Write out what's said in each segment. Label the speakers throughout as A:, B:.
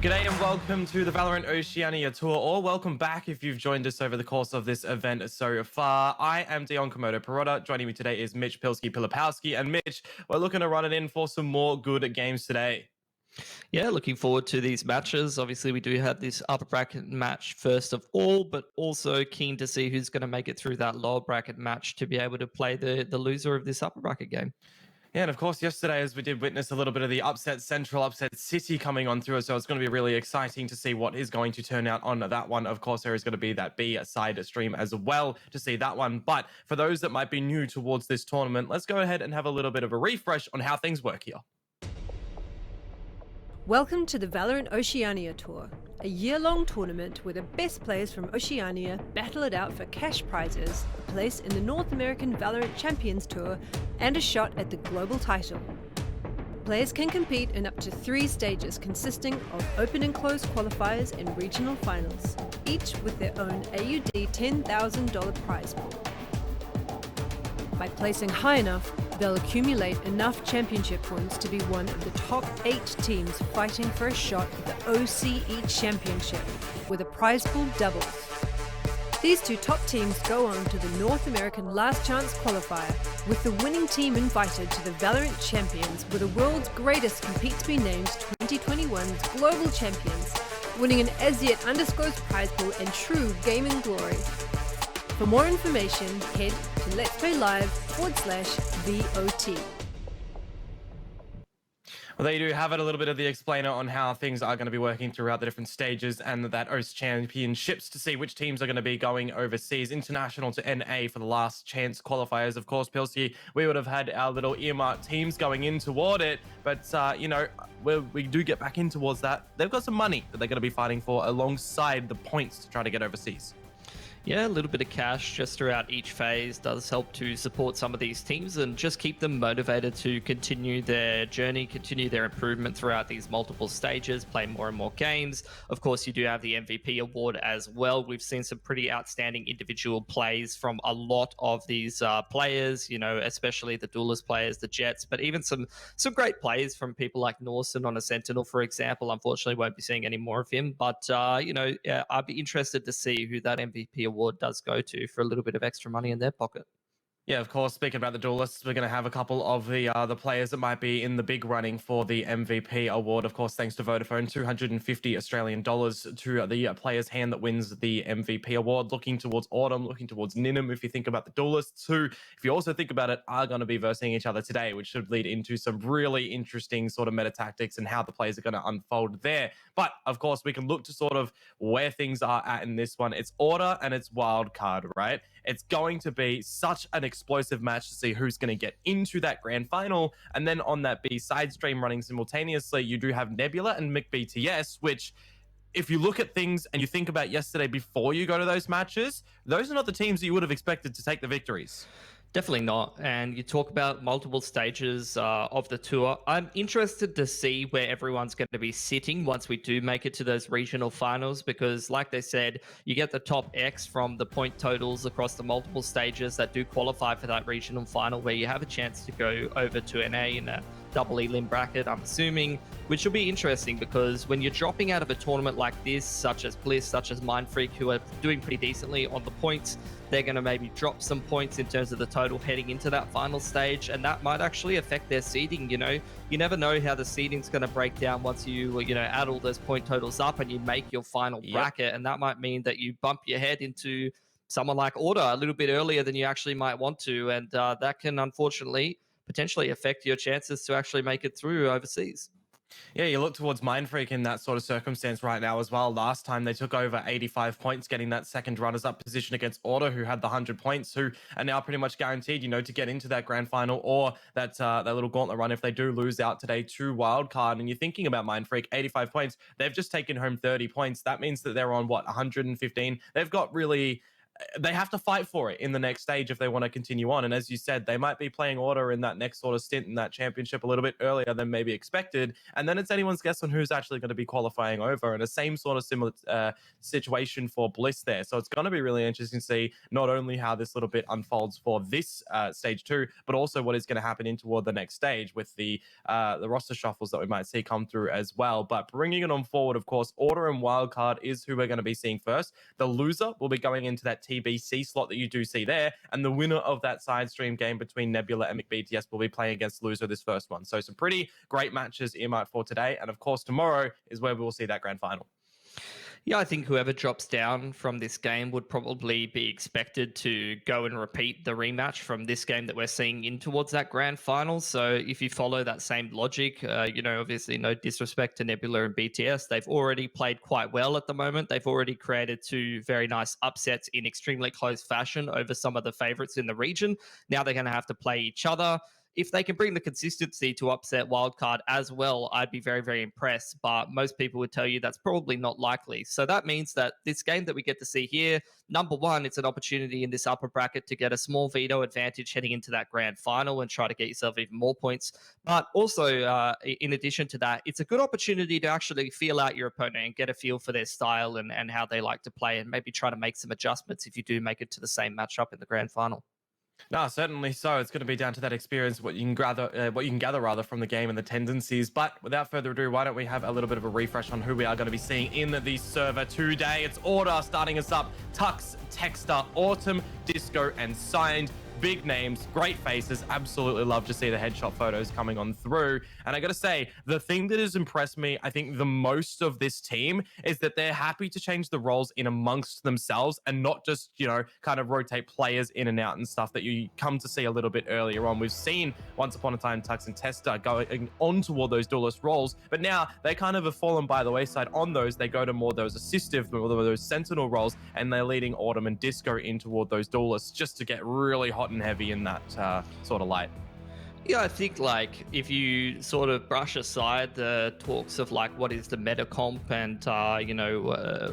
A: G'day and welcome to the VALORANT Oceania Tour, or welcome back if you've joined us over the course of this event so far. I am Dion Komodo-Perrotta. Joining me today is Mitch Pilski-Pilipowski. And Mitch, we're looking to run it in for some more good games today.
B: Yeah, looking forward to these matches. Obviously, we do have this upper bracket match first of all, but also keen to see who's going to make it through that lower bracket match to be able to play the loser of this upper bracket game.
A: Yeah, and of course, yesterday, as we did witness a little bit of the upset Central, upset City coming on through, so it's going to be really exciting to see what is going to turn out on that one. Of course, there is going to be that B-side stream as well to see that one. But for those that might be new towards this tournament, let's go ahead and have a little bit of a refresh on how things work here.
C: Welcome to the VALORANT Oceania Tour, a year-long tournament where the best players from Oceania battle it out for cash prizes, a place in the North American VALORANT Champions Tour, and a shot at the global title. Players can compete in up to 3 stages consisting of open and closed qualifiers and regional finals, each with their own AUD $10,000 prize pool. By placing high enough, they'll accumulate enough championship points to be one of the top 8 teams fighting for a shot at the OCE Championship, where the prize pool doubles. These 2 top teams go on to the North American Last Chance qualifier, with the winning team invited to the VALORANT Champions, where the world's greatest compete to be named 2021's Global Champions, winning an as-yet undisclosed prize pool and true gaming glory. For more information, head to LetsPlay.Live/VOT.
A: Well, there you do have it, a little bit of the explainer on how things are going to be working throughout the different stages and that OCE Championships to see which teams are going to be going overseas, international to NA for the last chance qualifiers. Of course, Pilsy, we would have had our little earmarked teams going in toward it, but, we do get back in towards that. They've got some money that they're going to be fighting for alongside the points to try to get overseas.
B: Yeah, a little bit of cash just throughout each phase does help to support some of these teams and just keep them motivated to continue their journey, continue their improvement throughout these multiple stages, play more and more games. Of course, you do have the MVP award as well. We've seen some pretty outstanding individual plays from a lot of these players, especially the duelist players, the Jets, but even some great plays from people like Norson on a Sentinel, for example. Unfortunately, won't be seeing any more of him, but, I'd be interested to see who that MVP award does go to for a little bit of extra money in their pocket.
A: Yeah, of course, speaking about the duelists, we're going to have a couple of the players that might be in the big running for the MVP award. Of course, thanks to Vodafone, $250 Australian to the player's hand that wins the MVP award. Looking towards Autumn, looking towards Ninum, if you think about the duelists, who, if you also think about it, are going to be versing each other today, which should lead into some really interesting sort of meta tactics and how the players are going to unfold there. But, of course, we can look to sort of where things are at in this one. It's order and it's wild card, right? It's going to be such an explosive match to see who's going to get into that grand final. And then on that B side stream running simultaneously, you do have Nebula and McBTS, which, if you look at things and you think about yesterday before you go to those matches, those are not the teams that you would have expected to take the victories.
B: Definitely not. And you talk about multiple stages of the tour. I'm interested to see where everyone's going to be sitting once we do make it to those regional finals, because like they said, you get the top X from the point totals across the multiple stages that do qualify for that regional final, where you have a chance to go over to NA in a double elim bracket, I'm assuming, which will be interesting because when you're dropping out of a tournament like this, such as Bliss, such as Mindfreak, who are doing pretty decently on the points, they're going to maybe drop some points in terms of the total heading into that final stage, and that might actually affect their seeding. You never know how the seeding's going to break down once you add all those point totals up and you make your final bracket, and that might mean that you bump your head into someone like Order a little bit earlier than you actually might want to, and that can unfortunately potentially affect your chances to actually make it through overseas.
A: Yeah, you look towards Mindfreak in that sort of circumstance right now as well. Last time they took over 85 points, getting that second runners-up position against Order, who had the 100 points, who are now pretty much guaranteed, to get into that grand final or that little gauntlet run if they do lose out today to wildcard. And you're thinking about Mindfreak, 85 points. They've just taken home 30 points. That means that they're on, 115? They've got really they have to fight for it in the next stage if they want to continue on. And as you said, they might be playing Order in that next sort of stint in that championship a little bit earlier than maybe expected. And then it's anyone's guess on who's actually going to be qualifying over. And the same sort of similar situation for Bliss there. So it's going to be really interesting to see not only how this little bit unfolds for this stage 2, but also what is going to happen in toward the next stage with the roster shuffles that we might see come through as well. But bringing it on forward, of course, Order and Wildcard is who we're going to be seeing first. The loser will be going into that TBC slot that you do see there, and the winner of that side stream game between Nebula and McBTS will be playing against loser this first one. So some pretty great matches earmarked for today, and of course tomorrow is where we will see that grand final.
B: Yeah, I think whoever drops down from this game would probably be expected to go and repeat the rematch from this game that we're seeing in towards that grand final. So if you follow that same logic, obviously no disrespect to Nebula and BTS, they've already played quite well at the moment. They've already created 2 very nice upsets in extremely close fashion over some of the favorites in the region. Now they're going to have to play each other. If they can bring the consistency to upset Wildcard as well, I'd be very, very impressed. But most people would tell you that's probably not likely. So that means that this game that we get to see here, number one, it's an opportunity in this upper bracket to get a small veto advantage heading into that grand final and try to get yourself even more points. But also, in addition to that, it's a good opportunity to actually feel out your opponent and get a feel for their style and how they like to play, and maybe try to make some adjustments if you do make it to the same matchup in the grand final.
A: No, certainly so. It's going to be down to that experience, what you can gather from the game and the tendencies. But without further ado, why don't we have a little bit of a refresh on who we are going to be seeing in the server today? It's Order starting us up. Tux, Texter, Autumn, Disco, and Signed. Big names, great faces. Absolutely love to see the headshot photos coming on through. And I got to say, the thing that has impressed me, I think, the most of this team is that they're happy to change the roles in amongst themselves and not just, kind of rotate players in and out and stuff that you come to see a little bit earlier on. We've seen once upon a time Tux and Testa going on toward those duelist roles, but now they kind of have fallen by the wayside on those. They go to more those assistive, more those sentinel roles, and they're leading Autumn and Disco in toward those duelists just to get really hot and heavy in that sort of light.
B: Yeah, I think if you sort of brush aside the talks of what is the meta comp and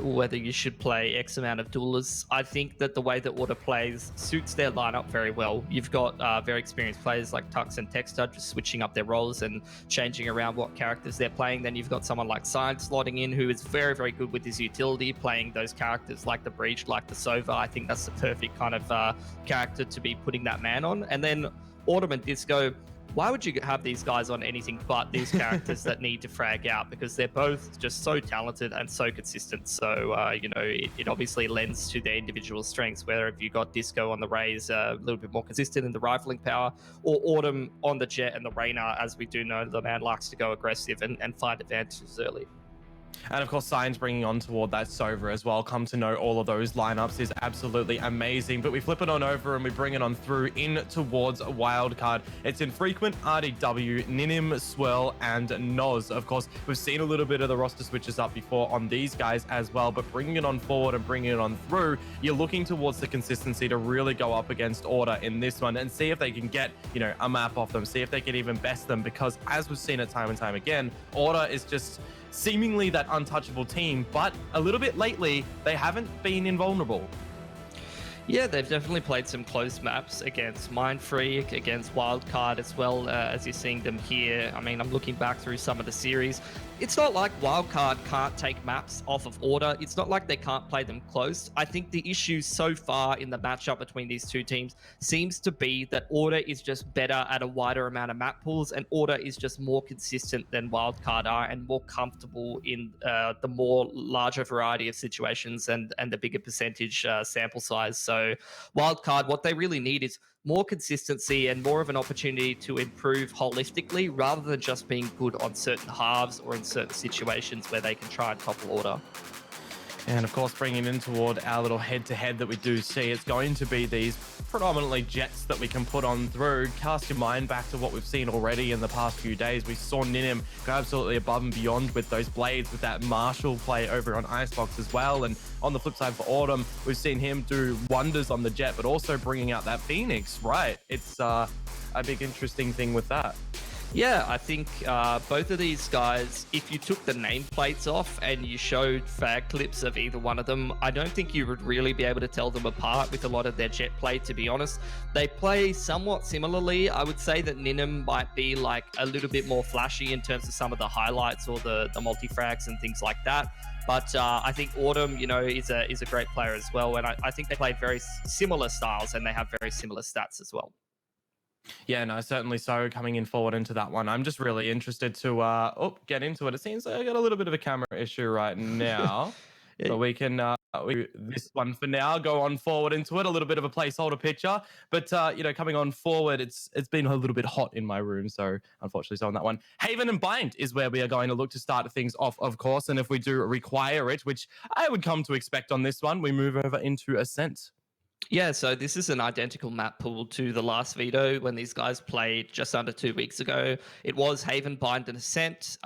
B: whether you should play X amount of duelists, I think that the way that Order plays suits their lineup very well. You've got very experienced players like Tux and Texter just switching up their roles and changing around what characters they're playing. Then you've got someone like Science slotting in, who is very, very good with his utility, playing those characters like the Breach, like the Sova. I think that's the perfect kind of character to be putting that man on. And then Autumn and Disco, why would you have these guys on anything but these characters that need to frag out? Because they're both just so talented and so consistent. So, it obviously lends to their individual strengths, whether if you got Disco on the Rays, a little bit more consistent in the rifling power, or Autumn on the Jet and the Reyna. As we do know, the man likes to go aggressive and find advantages early.
A: And of course, Signs bringing on toward that Sova as well. Come to know all of those lineups is absolutely amazing. But we flip it on over and we bring it on through in towards a wildcard. It's Infrequent, RDW, Ninim, Swirl, and Noz. Of course, we've seen a little bit of the roster switches up before on these guys as well. But bringing it on forward and bringing it on through, you're looking towards the consistency to really go up against Order in this one and see if they can get, a map off them. See if they can even best them. Because as we've seen it time and time again, Order is just seemingly that untouchable team, but a little bit lately they haven't been invulnerable.
B: Yeah, they've definitely played some close maps against Mindfreak, against Wildcard, as well as you're seeing them here. I mean, I'm looking back through some of the series. It's not like Wildcard can't take maps off of Order. It's not like they can't play them close. I think the issue so far in the matchup between these two teams seems to be that Order is just better at a wider amount of map pools, and Order is just more consistent than Wildcard are and more comfortable in the more larger variety of situations and the bigger percentage sample size. So Wildcard, what they really need is more consistency and more of an opportunity to improve holistically rather than just being good on certain halves or in certain situations where they can try and topple Order.
A: And of course, bringing in toward our little head-to-head that we do see, it's going to be these predominantly jets that we can put on through. Cast your mind back to what we've seen already in the past few days. We saw Ninim go absolutely above and beyond with those blades, with that Marshall play over on Icebox as well. And on the flip side for Autumn, we've seen him do wonders on the jet, but also bringing out that Phoenix, right? It's a big interesting thing with that.
B: Yeah, I think both of these guys, if you took the nameplates off and you showed fag clips of either one of them, I don't think you would really be able to tell them apart with a lot of their jet play, to be honest. They play somewhat similarly. I would say that Ninum might be like a little bit more flashy in terms of some of the highlights or the multi-frags and things like that. But I think Autumn, you know, is a great player as well. And I think they play very similar styles and they have very similar stats as well.
A: Yeah, no, certainly so. Coming in forward into that one, I'm just really interested to get into it. It seems I got a little bit of a camera issue right now, but we can this one for now. Go on forward into it. A little bit of a placeholder picture, but you know, coming on forward, it's been a little bit hot in my room, so unfortunately, so on that one. Haven and Bind is where we are going to look to start things off, of course, and if we do require it, which I would come to expect on this one, we move over into Ascent.
B: Yeah, so this is an identical map pool to the last veto when these guys played just under 2 weeks ago. It was Haven, Bind, and Ascent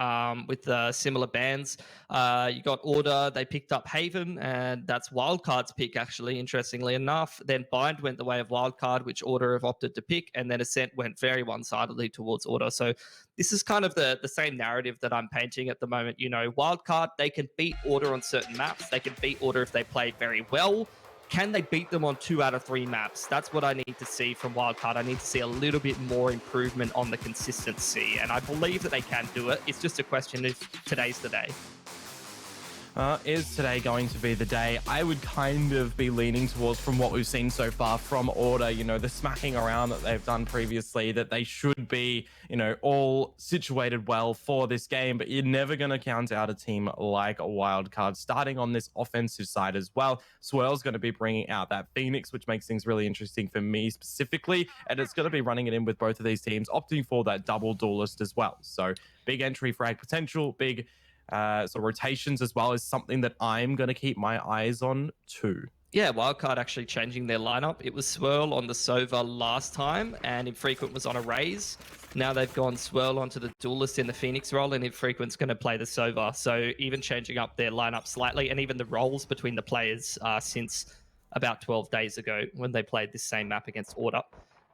B: with similar bans. You got Order, they picked up Haven, and that's Wildcard's pick, actually, interestingly enough. Then Bind went the way of Wildcard, which Order have opted to pick, and then Ascent went very one-sidedly towards Order. So this is kind of the same narrative that I'm painting at the moment. You know, Wildcard, they can beat Order on certain maps. They can beat Order if they play very well. Can they beat them on 2 out of 3 maps? That's what I need to see from Wildcard. I need to see a little bit more improvement on the consistency, and I believe that they can do it. It's just a question if today's the day.
A: Is today going to be the day? I would kind of be leaning towards, from what we've seen so far from Order, you know, the smacking around that they've done previously, that they should be, you know, all situated well for this game, but you're never going to count out a team like a Wildcard, starting on this offensive side as well. Swirl's going to be bringing out that Phoenix, which makes things really interesting for me specifically, and it's going to be running it in with both of these teams, opting for that double duelist as well. So big entry frag potential, big so rotations as well is something that I'm going to keep my eyes on too.
B: Yeah, Wildcard actually changing their lineup. It was Swirl on the Sova last time, and Infrequent was on a Raze. Now they've gone Swirl onto the Duelist in the Phoenix role, and Infrequent's going to play the Sova. So even changing up their lineup slightly, and even the roles between the players since about 12 days ago when they played this same map against Order.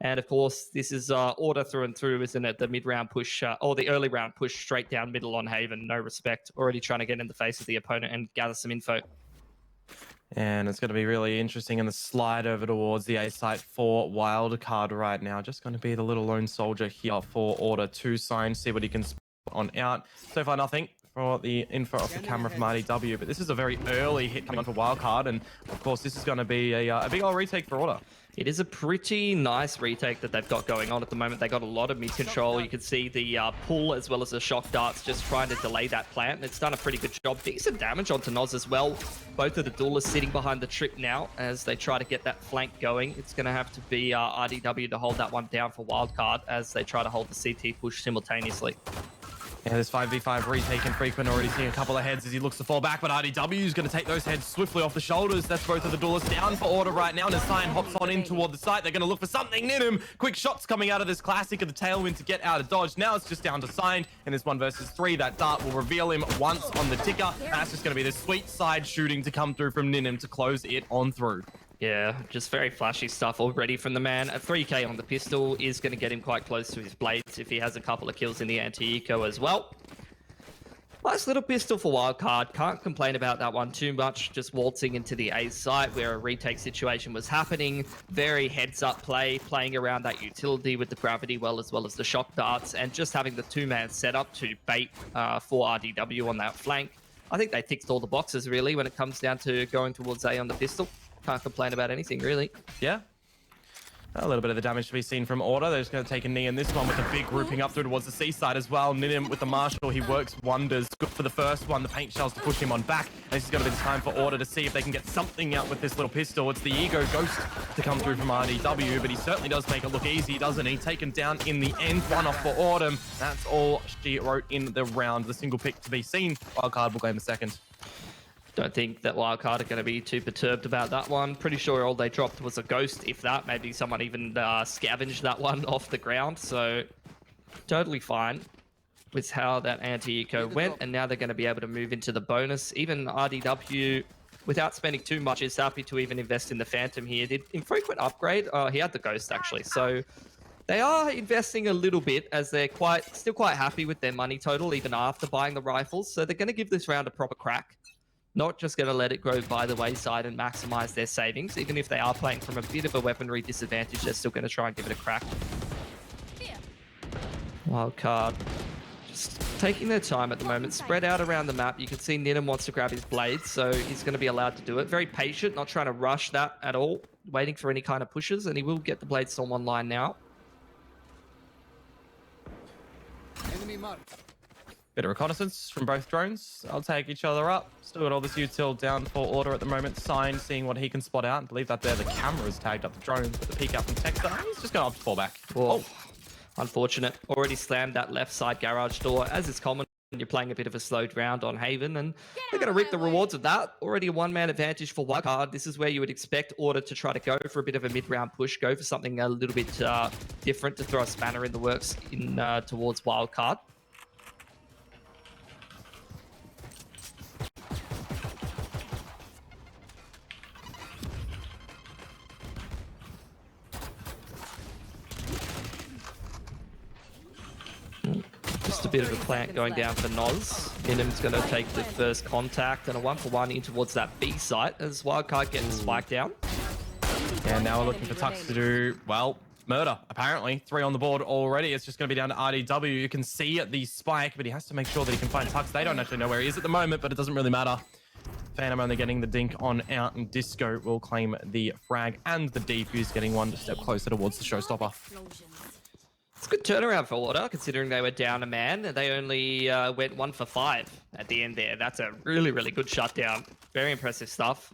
B: And of course, this is Order through and through, isn't it? The mid-round push, or the early round push straight down middle on Haven. No respect. Already trying to get in the face of the opponent and gather some info.
A: And it's going to be really interesting in the slide over towards the A site for Wildcard right now. Just going to be the little lone soldier here for Order to sign, see what he can spot on out. So far, nothing for the info off the camera from RDW, but this is a very early hit coming on for Wildcard, and of course, this is going to be a big old retake for Order.
B: It is a pretty nice retake that they've got going on at the moment. They got a lot of mid control. You can see the pull as well as the shock darts just trying to delay that plant. And it's done a pretty good job. Decent damage onto Noz as well. Both of the duelists sitting behind the trip now as they try to get that flank going. It's going to have to be RDW to hold that one down for Wildcard as they try to hold the CT push simultaneously.
A: Yeah, this 5v5 retake Infrequent already seeing a couple of heads as he looks to fall back, but RDW is going to take those heads swiftly off the shoulders. That's both of the duelists down for Order right now, and as Cyan hops on in toward the site, they're going to look for something in him. Quick shots coming out of this classic of the Tailwind to get out of dodge. Now it's just down to Cyan, and this 1 versus 3. That dart will reveal him once on the ticker. That's just going to be the sweet side shooting to come through from Ninum to close it on through.
B: Yeah, just very flashy stuff already from the man. A 3k on the pistol is going to get him quite close to his blades if he has a couple of kills in the anti-eco as well. Nice little pistol for Wildcard. Can't complain about that one too much. Just waltzing into the A site where a retake situation was happening. Very heads-up play, playing around that utility with the gravity well as the shock darts, and just having the 2-man setup to bait for RDW on that flank. I think they ticked all the boxes, really, when it comes down to going towards A on the pistol. Can't complain about anything, really.
A: Yeah. A little bit of the damage to be seen from Order. They're just going to take a knee in this one with a big grouping up through towards the seaside as well. Ninum with the Marshal, he works wonders. Good for the first one. The paint shells to push him on back. And this is going to be the time for Order to see if they can get something out with this little pistol. It's the Ego Ghost to come through from RDW, but he certainly does make it look easy, doesn't he? Taken down in the end. 1 off for Autumn. That's all she wrote in the round. The single pick to be seen. Wildcard will claim the second.
B: Don't think that Wildcard are going to be too perturbed about that one. Pretty sure all they dropped was a ghost, if that. Maybe someone even scavenged that one off the ground. So totally fine with how that anti-eco went. And now they're going to be able to move into the bonus. Even RDW, without spending too much, is happy to even invest in the Phantom here. Did Infrequent upgrade? He had the ghost, actually. So They are investing a little bit as they're still quite happy with their money total even after buying the rifles. So they're going to give this round a proper crack. Not just going to let it go by the wayside and maximize their savings. Even if they are playing from a bit of a weaponry disadvantage, they're still going to try and give it a crack. Wildcard. Just taking their time at the moment. Spread out around the map. You can see Ninum wants to grab his blades, so he's going to be allowed to do it. Very patient, not trying to rush that at all. Waiting for any kind of pushes, and he will get the blade storm online now.
D: Enemy marked.
A: Bit of reconnaissance from both drones. I'll take each other up. Still got all this util down for order at the moment. Sign, seeing what he can spot out. I believe that there the camera's tagged up the drone. But the peek out from Texter, he's just going to opt to fall back.
B: Oh, unfortunate. Already slammed that left side garage door, as is common when you're playing a bit of a slowed round on Haven. And they're going to reap the rewards of that. Already a one-man advantage for Wildcard. This is where you would expect Order to try to go for a bit of a mid-round push. Go for something a little bit different to throw a spanner in the works towards Wildcard. Just a bit of a plant going down for Noz. Ninum's going to take the first contact and a 1-for-1 in towards that B site as Wildcard getting spiked down.
A: And now we're looking for Tux to do, well, murder, apparently. 3 on the board already. It's just going to be down to RDW. You can see the spike, but he has to make sure that he can find Tux. They don't actually know where he is at the moment, but it doesn't really matter. Phantom only getting the dink on out, and Disco will claim the frag and the defuse, getting one step closer towards the showstopper.
B: It's a good turnaround for Order, considering they were down a man. They only went 1 for 5 at the end there. That's a really, really good shutdown. Very impressive stuff.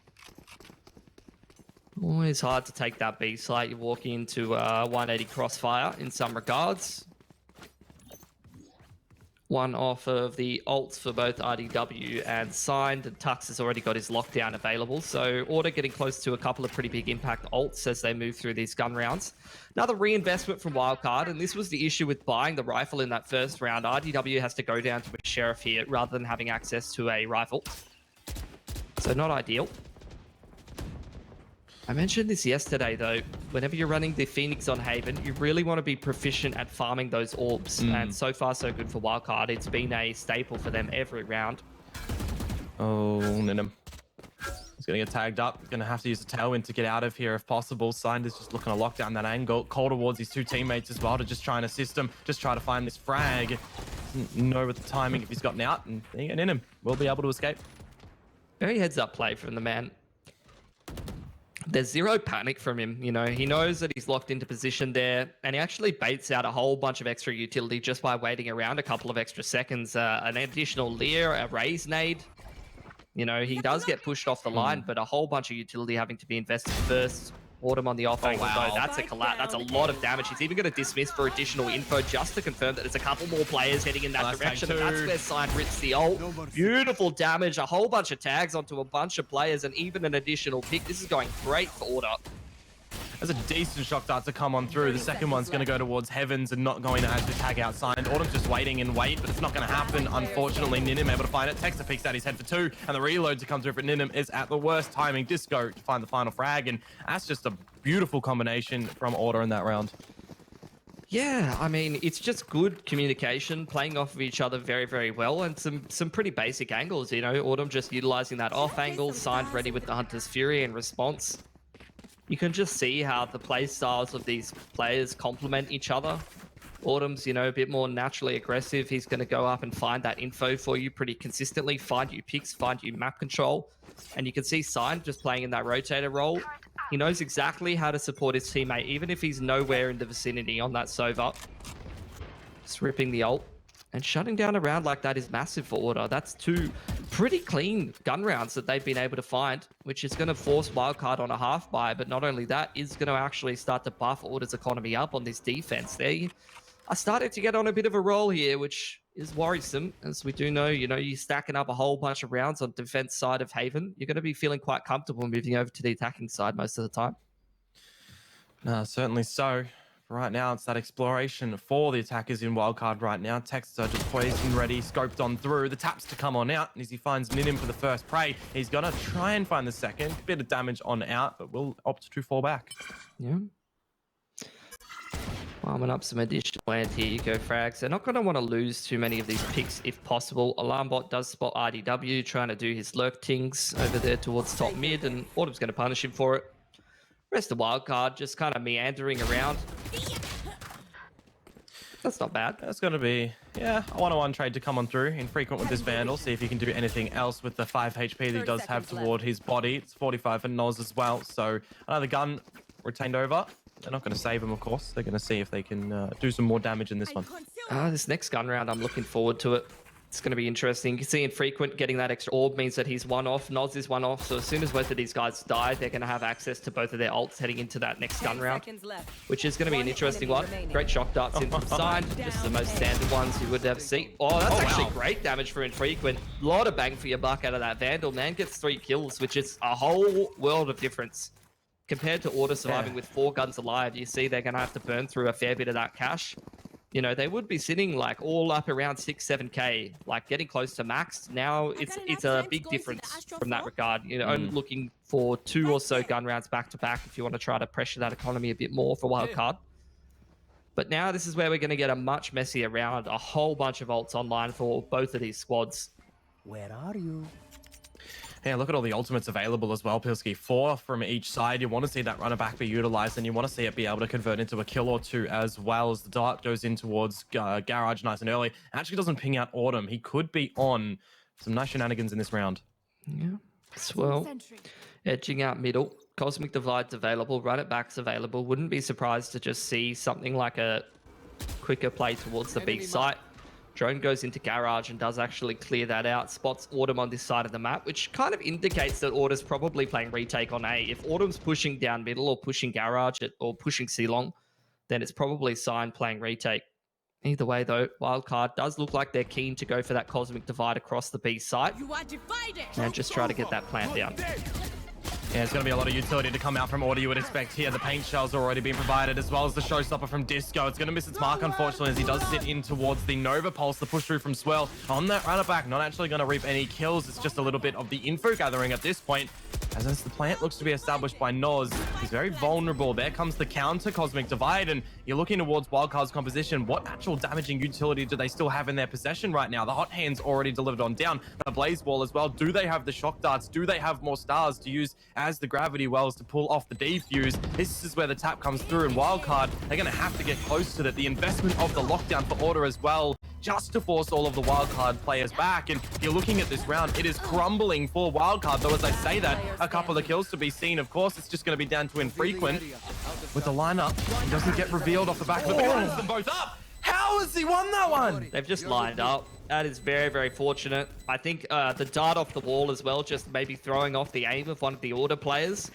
B: Always hard to take that B site. You're walking into 180 crossfire in some regards. One off of the ults for both RDW and Signed, and Tux has already got his lockdown available. So Order getting close to a couple of pretty big impact ults as they move through these gun rounds. Another reinvestment from Wildcard, and this was the issue with buying the rifle in that first round. RDW has to go down to a Sheriff here rather than having access to a rifle. So not ideal. I mentioned this yesterday, though. Whenever you're running the Phoenix on Haven, you really want to be proficient at farming those orbs. And so far, so good for Wildcard. It's been a staple for them every round.
A: Oh, Ninum. He's going to get tagged up. Going to have to use the tailwind to get out of here if possible. Signed is just looking to lock down that angle. Call towards his 2 teammates as well to just try and assist him. Just try to find this frag. Know with the timing if he's gotten out. And Ninum will be able to escape.
B: Very heads-up play from the man. There's zero panic from him. You know, he knows that he's locked into position there, and he actually baits out a whole bunch of extra utility just by waiting around a couple of extra seconds. An additional Lear, a raise nade. You know, he does get pushed off the line, but a whole bunch of utility having to be invested first. Autumn on the off angle, though. That's a collapse. That's a lot of damage. He's even going to dismiss for additional info just to confirm that there's a couple more players heading in that direction. And that's where Sign rips the ult. Beautiful damage. A whole bunch of tags onto a bunch of players and even an additional pick. This is going great for Order.
A: There's a decent shock dart to come on through. The second one's going to go towards Heavens and not going to actually tag out Signed. Autumn's just waiting and wait, but it's not going to happen. Unfortunately, Ninum able to find it. Texter peeks out his head for 2, and the reload to come through for Ninum is at the worst timing. Disco to find the final frag, and that's just a beautiful combination from Order in that round.
B: Yeah, I mean, it's just good communication, playing off of each other very, very well, and some pretty basic angles, you know. Autumn just utilizing that off angle, Signed ready with the Hunter's Fury in response. You can just see how the play styles of these players complement each other. Autumn's, you know, a bit more naturally aggressive. He's going to go up and find that info for you pretty consistently, find you picks, find you map control. And you can see Sign just playing in that rotator role. He knows exactly how to support his teammate, even if he's nowhere in the vicinity on that Sova. Just ripping the ult. And shutting down a round like that is massive for Order. That's 2 pretty clean gun rounds that they've been able to find, which is going to force Wildcard on a half buy. But not only that, is going to actually start to buff Order's economy up on this defense. They are starting to get on a bit of a roll here, which is worrisome. As we do know, you know, you're stacking up a whole bunch of rounds on the defense side of Haven. You're going to be feeling quite comfortable moving over to the attacking side most of the time.
A: Certainly so. Right now, it's that exploration for the attackers in Wildcard right now. Texts are just poised and ready, scoped on through. The taps to come on out, and as he finds Ninum for the first prey, he's going to try and find the second. Bit of damage on out, but will opt to fall back.
B: Yeah. Warming up some additional anti-eco frags. They're not going to want to lose too many of these picks if possible. Alarmbot does spot RDW trying to do his lurk tings over there towards top mid, and Autumn's going to punish him for it. Rest of wildcard just kind of meandering around. That's not bad.
A: That's going to be, yeah, a 1-on-1 trade to come on through. Infrequent with this Vandal. See if he can do anything else with the 5 HP that he does have toward his body. It's 45 for Noz as well. So another gun retained over. They're not going to save him, of course. They're going to see if they can do some more damage in this one.
B: This next gun round, I'm looking forward to it. It's going to be interesting. You can see Infrequent getting that extra orb means that he's one off. Noz is one off. So as soon as both of these guys die, they're going to have access to both of their ults heading into that next gun round, which is going to be an interesting one. Great shock darts in from side. Just the most standard ones you would ever see. Oh, that's actually great damage for Infrequent. A lot of bang for your buck out of that Vandal. Man gets 3 kills, which is a whole world of difference. Compared to Order surviving with 4 guns alive, you see they're going to have to burn through a fair bit of that cash. You know, they would be sitting like all up around 6-7k, like getting close to max. Now it's a big difference from that regard. You know, only looking for 2 or so gun rounds back to back if you want to try to pressure that economy a bit more for wildcard. But now this is where we're going to get a much messier round. A whole bunch of ults online for both of these squads.
E: Where are you?
A: Yeah, look at all the ultimates available as well, Pilski. 4 from each side. You want to see that runner back be utilized, and you want to see it be able to convert into a kill or 2 as well, as the dart goes in towards Garage nice and early. Actually doesn't ping out Autumn. He could be on some nice shenanigans in this round.
B: Yeah. Swell. Edging out middle. Cosmic Divide's available. Run it back's available. Wouldn't be surprised to just see something like a quicker play towards the B site. Drone goes into Garage and does actually clear that out. Spots Autumn on this side of the map, which kind of indicates that Autumn's probably playing retake on A. If Autumn's pushing down middle or pushing Garage or pushing Ceylon, then it's probably Sign playing retake. Either way, though, Wildcard does look like they're keen to go for that Cosmic Divide across the B site and just try to get that plant down.
A: Yeah, it's going to be a lot of utility to come out from Order, you would expect here. The paint shells are already being provided, as well as the showstopper from Disco. It's going to miss its mark, unfortunately, as he does sit in towards the Nova Pulse. The push through from Swell on that runner back, not actually going to reap any kills. It's just a little bit of the info gathering at this point, as the plant looks to be established by Noz. He's very vulnerable. There comes the counter Cosmic Divide, and you're looking towards Wildcard's composition. What actual damaging utility do they still have in their possession right now? The Hot Hands already delivered on down. The Blaze Wall as well. Do they have the shock darts? Do they have more stars to use as the gravity wells to pull off the defuse? This is where the tap comes through, and Wildcard, they're going to have to get close to that. The investment of the lockdown for Order as well, just to force all of the Wildcard players back. And you're looking at this round, it is crumbling for Wildcard, though as I say that, a couple of kills to be seen. Of course, it's just going to be down to Infrequent with the lineup. He doesn't get revealed off the back of it, but he lines them both up. How has he won that one?
B: They've just lined up. That is very, very fortunate. I think the dart off the wall as well, just maybe throwing off the aim of one of the Order players.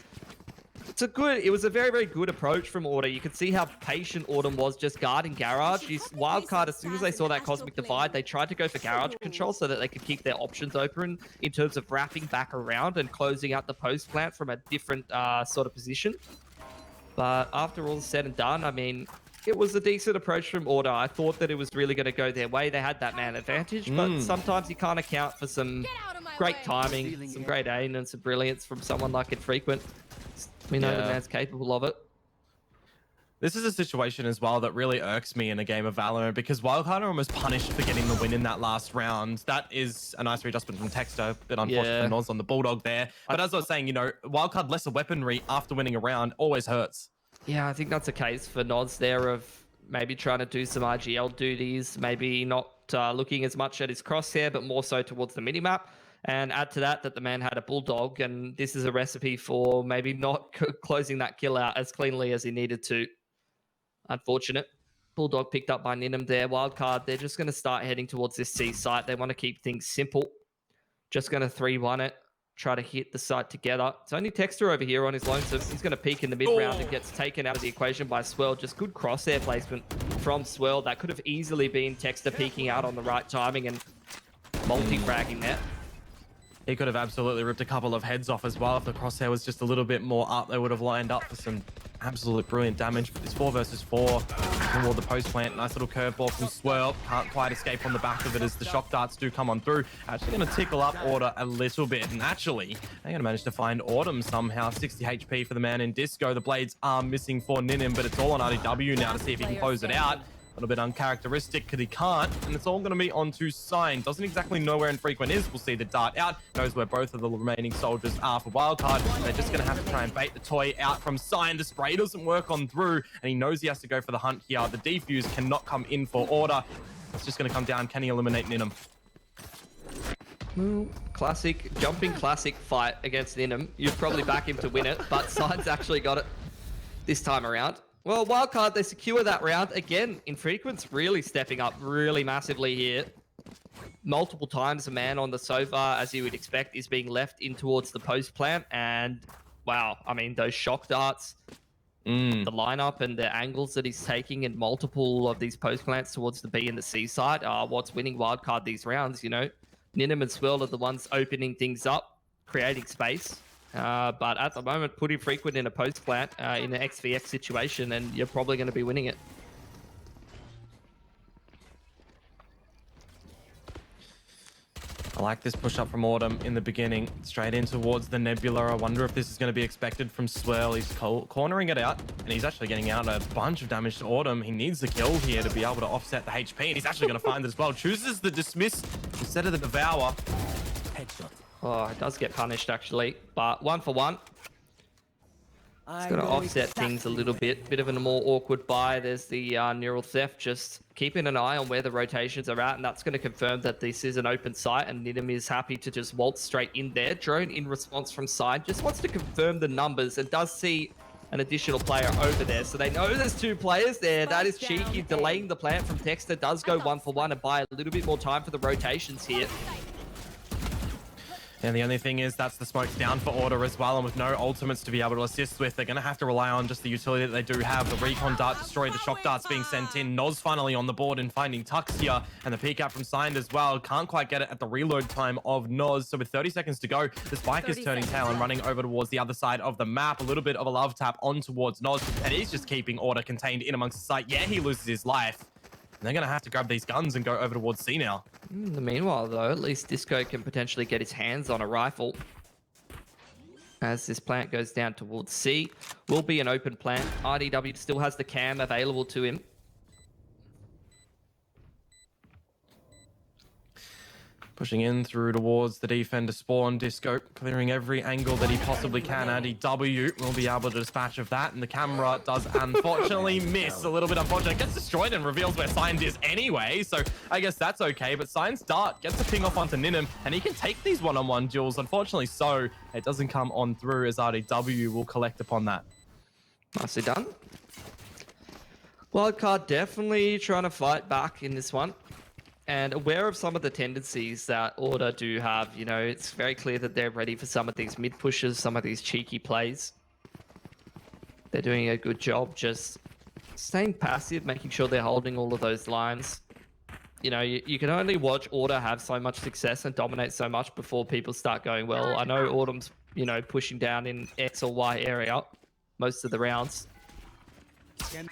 B: It was a very, very good approach from Order. You could see how patient Autumn was just guarding Garage. Wildcard, as soon as they saw that Cosmic Divide, they tried to go for Garage control so that they could keep their options open in terms of wrapping back around and closing out the post plant from a different sort of position. But after all is said and done, I mean, it was a decent approach from Order. I thought that it was really going to go their way. They had that man advantage, but sometimes you can't account for some great timing, some great aim, and some brilliance from someone like Infrequent. We know the man's capable of it.
A: This is a situation as well that really irks me in a game of Valorant, because Wildcard are almost punished for getting the win in that last round. That is a nice readjustment from Texter, a bit unfortunate for Noz on the Bulldog there. But as I was saying, you know, Wildcard lesser weaponry after winning a round always hurts. Yeah,
B: I think that's a case for Noz there of maybe trying to do some RGL duties, maybe not looking as much at his crosshair, but more so towards the minimap. And add to that the man had a Bulldog, and this is a recipe for maybe not closing that kill out as cleanly as he needed to. Unfortunate. Bulldog picked up by Ninum there. Wildcard, they're just going to start heading towards this C site. They want to keep things simple. Just going to 3-1 it. Try to hit the site together. It's only Texter over here on his lonesome. He's going to peek in the mid-round and gets taken out of the equation by Swell. Just good crosshair placement from Swell. That could have easily been Texter peeking out on the right timing and multi-fragging there.
A: He could have absolutely ripped a couple of heads off as well. If the crosshair was just a little bit more up, they would have lined up for some absolute brilliant damage. But this 4 versus 4 toward the post plant. Nice little curveball from Swirl. Can't quite escape on the back of it as the shock darts do come on through. Actually going to tickle up Order a little bit. And actually, they're going to manage to find Autumn somehow. 60 HP for the man in Disco. The blades are missing for Ninim, but it's all on RDW now to see if he can close it out. A little bit uncharacteristic because he can't, and it's all going to be onto Sign. Doesn't exactly know where Infrequent is. We'll see the dart out. Knows where both of the remaining soldiers are for Wildcard. They're just going to have to try and bait the toy out from Sign. The spray doesn't work on through, and he knows he has to go for the hunt here. The defuse cannot come in for Order. It's just going to come down. Can he eliminate Ninum?
B: Classic, jumping classic fight against Ninum. You'd probably back him to win it, but Sign's actually got it this time around. Well, Wildcard, they secure that round. Again, Infrequent's really stepping up really massively here. Multiple times a man on the sofa, as you would expect, is being left in towards the post plant. And wow, I mean, those shock darts, the lineup and the angles that he's taking in multiple of these post plants towards the B and the C side are what's winning Wildcard these rounds, you know. Ninum and Swirl are the ones opening things up, creating space. But at the moment, put Infrequent in a post plant in an XVX situation, and you're probably going to be winning it.
A: I like this push up from Autumn in the beginning, straight in towards the Nebula. I wonder if this is going to be expected from Swirl. He's cornering it out, and he's actually getting out a bunch of damage to Autumn. He needs the kill here to be able to offset the HP, and he's actually going to find it as well. Chooses the Dismiss instead of the Devour. Headshot.
B: Oh, it does get punished, actually. But 1 for 1. It's going to offset things a little bit. Bit of a more awkward buy. There's the Neural Theft. Just keeping an eye on where the rotations are at. And that's going to confirm that this is an open site. And Nidim is happy to just waltz straight in there. Drone in response from side. Just wants to confirm the numbers. And does see an additional player over there. So they know there's 2 players there. That is cheeky. Delaying the plant from Texter. Does go 1 for 1 and buy a little bit more time for the rotations here.
A: And the only thing is that's the smokes down for Order as well, and with no ultimates to be able to assist with, they're going to have to rely on just the utility that they do have. The recon dart destroyed, the shock darts being sent in. Noz finally on the board and finding Tux here, and the peek out from Signed as well. Can't quite get it at the reload time of Noz. So with 30 seconds to go, the Spike is turning tail and running over towards the other side of the map. A little bit of a love tap on towards Noz, and he's just keeping Order contained in amongst the site. Yeah, he loses his life. And they're going to have to grab these guns and go over towards C now.
B: In the meanwhile, though, at least Disco can potentially get his hands on a rifle. As this plant goes down towards C, will be an open plant. RDW still has the cam available to him.
A: Pushing in through towards the defender spawn. Disco clearing every angle that he possibly can. RDW will be able to dispatch of that, and the camera does unfortunately miss. A little bit unfortunate. Gets destroyed and reveals where Signed is anyway, so I guess that's okay. But Signed's dart gets a ping off onto Ninim, and he can take these one-on-one duels. Unfortunately so, it doesn't come on through as RDW will collect upon that.
B: Nicely done. Wildcard definitely trying to fight back in this one. And aware of some of the tendencies that Order do have, you know, it's very clear that they're ready for some of these mid pushes, some of these cheeky plays. They're doing a good job just staying passive, making sure they're holding all of those lines. You know, you can only watch Order have so much success and dominate so much before people start going, well, I know Autumn's, you know, pushing down in X or Y area most of the rounds.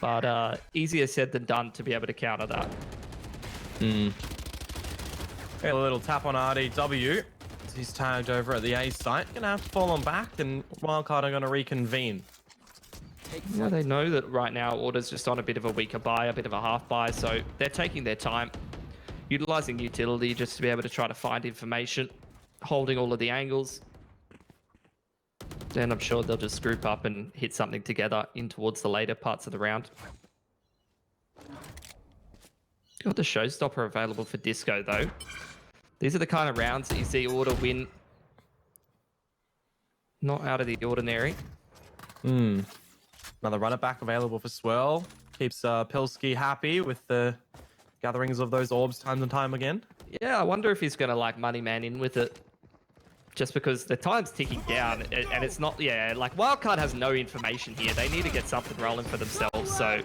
B: But easier said than done to be able to counter that.
A: A little tap on RDW. He's tagged over at the A site. Gonna have to fall on back, and Wildcard are gonna reconvene.
B: Yeah, they know that right now Order's just on a bit of a weaker buy, a bit of a half buy, so they're taking their time, utilizing utility just to be able to try to find information, holding all of the angles. Then I'm sure they'll just group up and hit something together in towards the later parts of the round. Got the showstopper available for Disco, though. These are the kind of rounds that you see Order win. Not out of the ordinary.
A: Another runner back available for Swirl. Keeps Pilski happy with the gatherings of those orbs time and time again.
B: Yeah, I wonder if he's going to like money man in with it. Just because the time's ticking down, and it's not, yeah, like Wildcard has no information here. They need to get something rolling for themselves, so...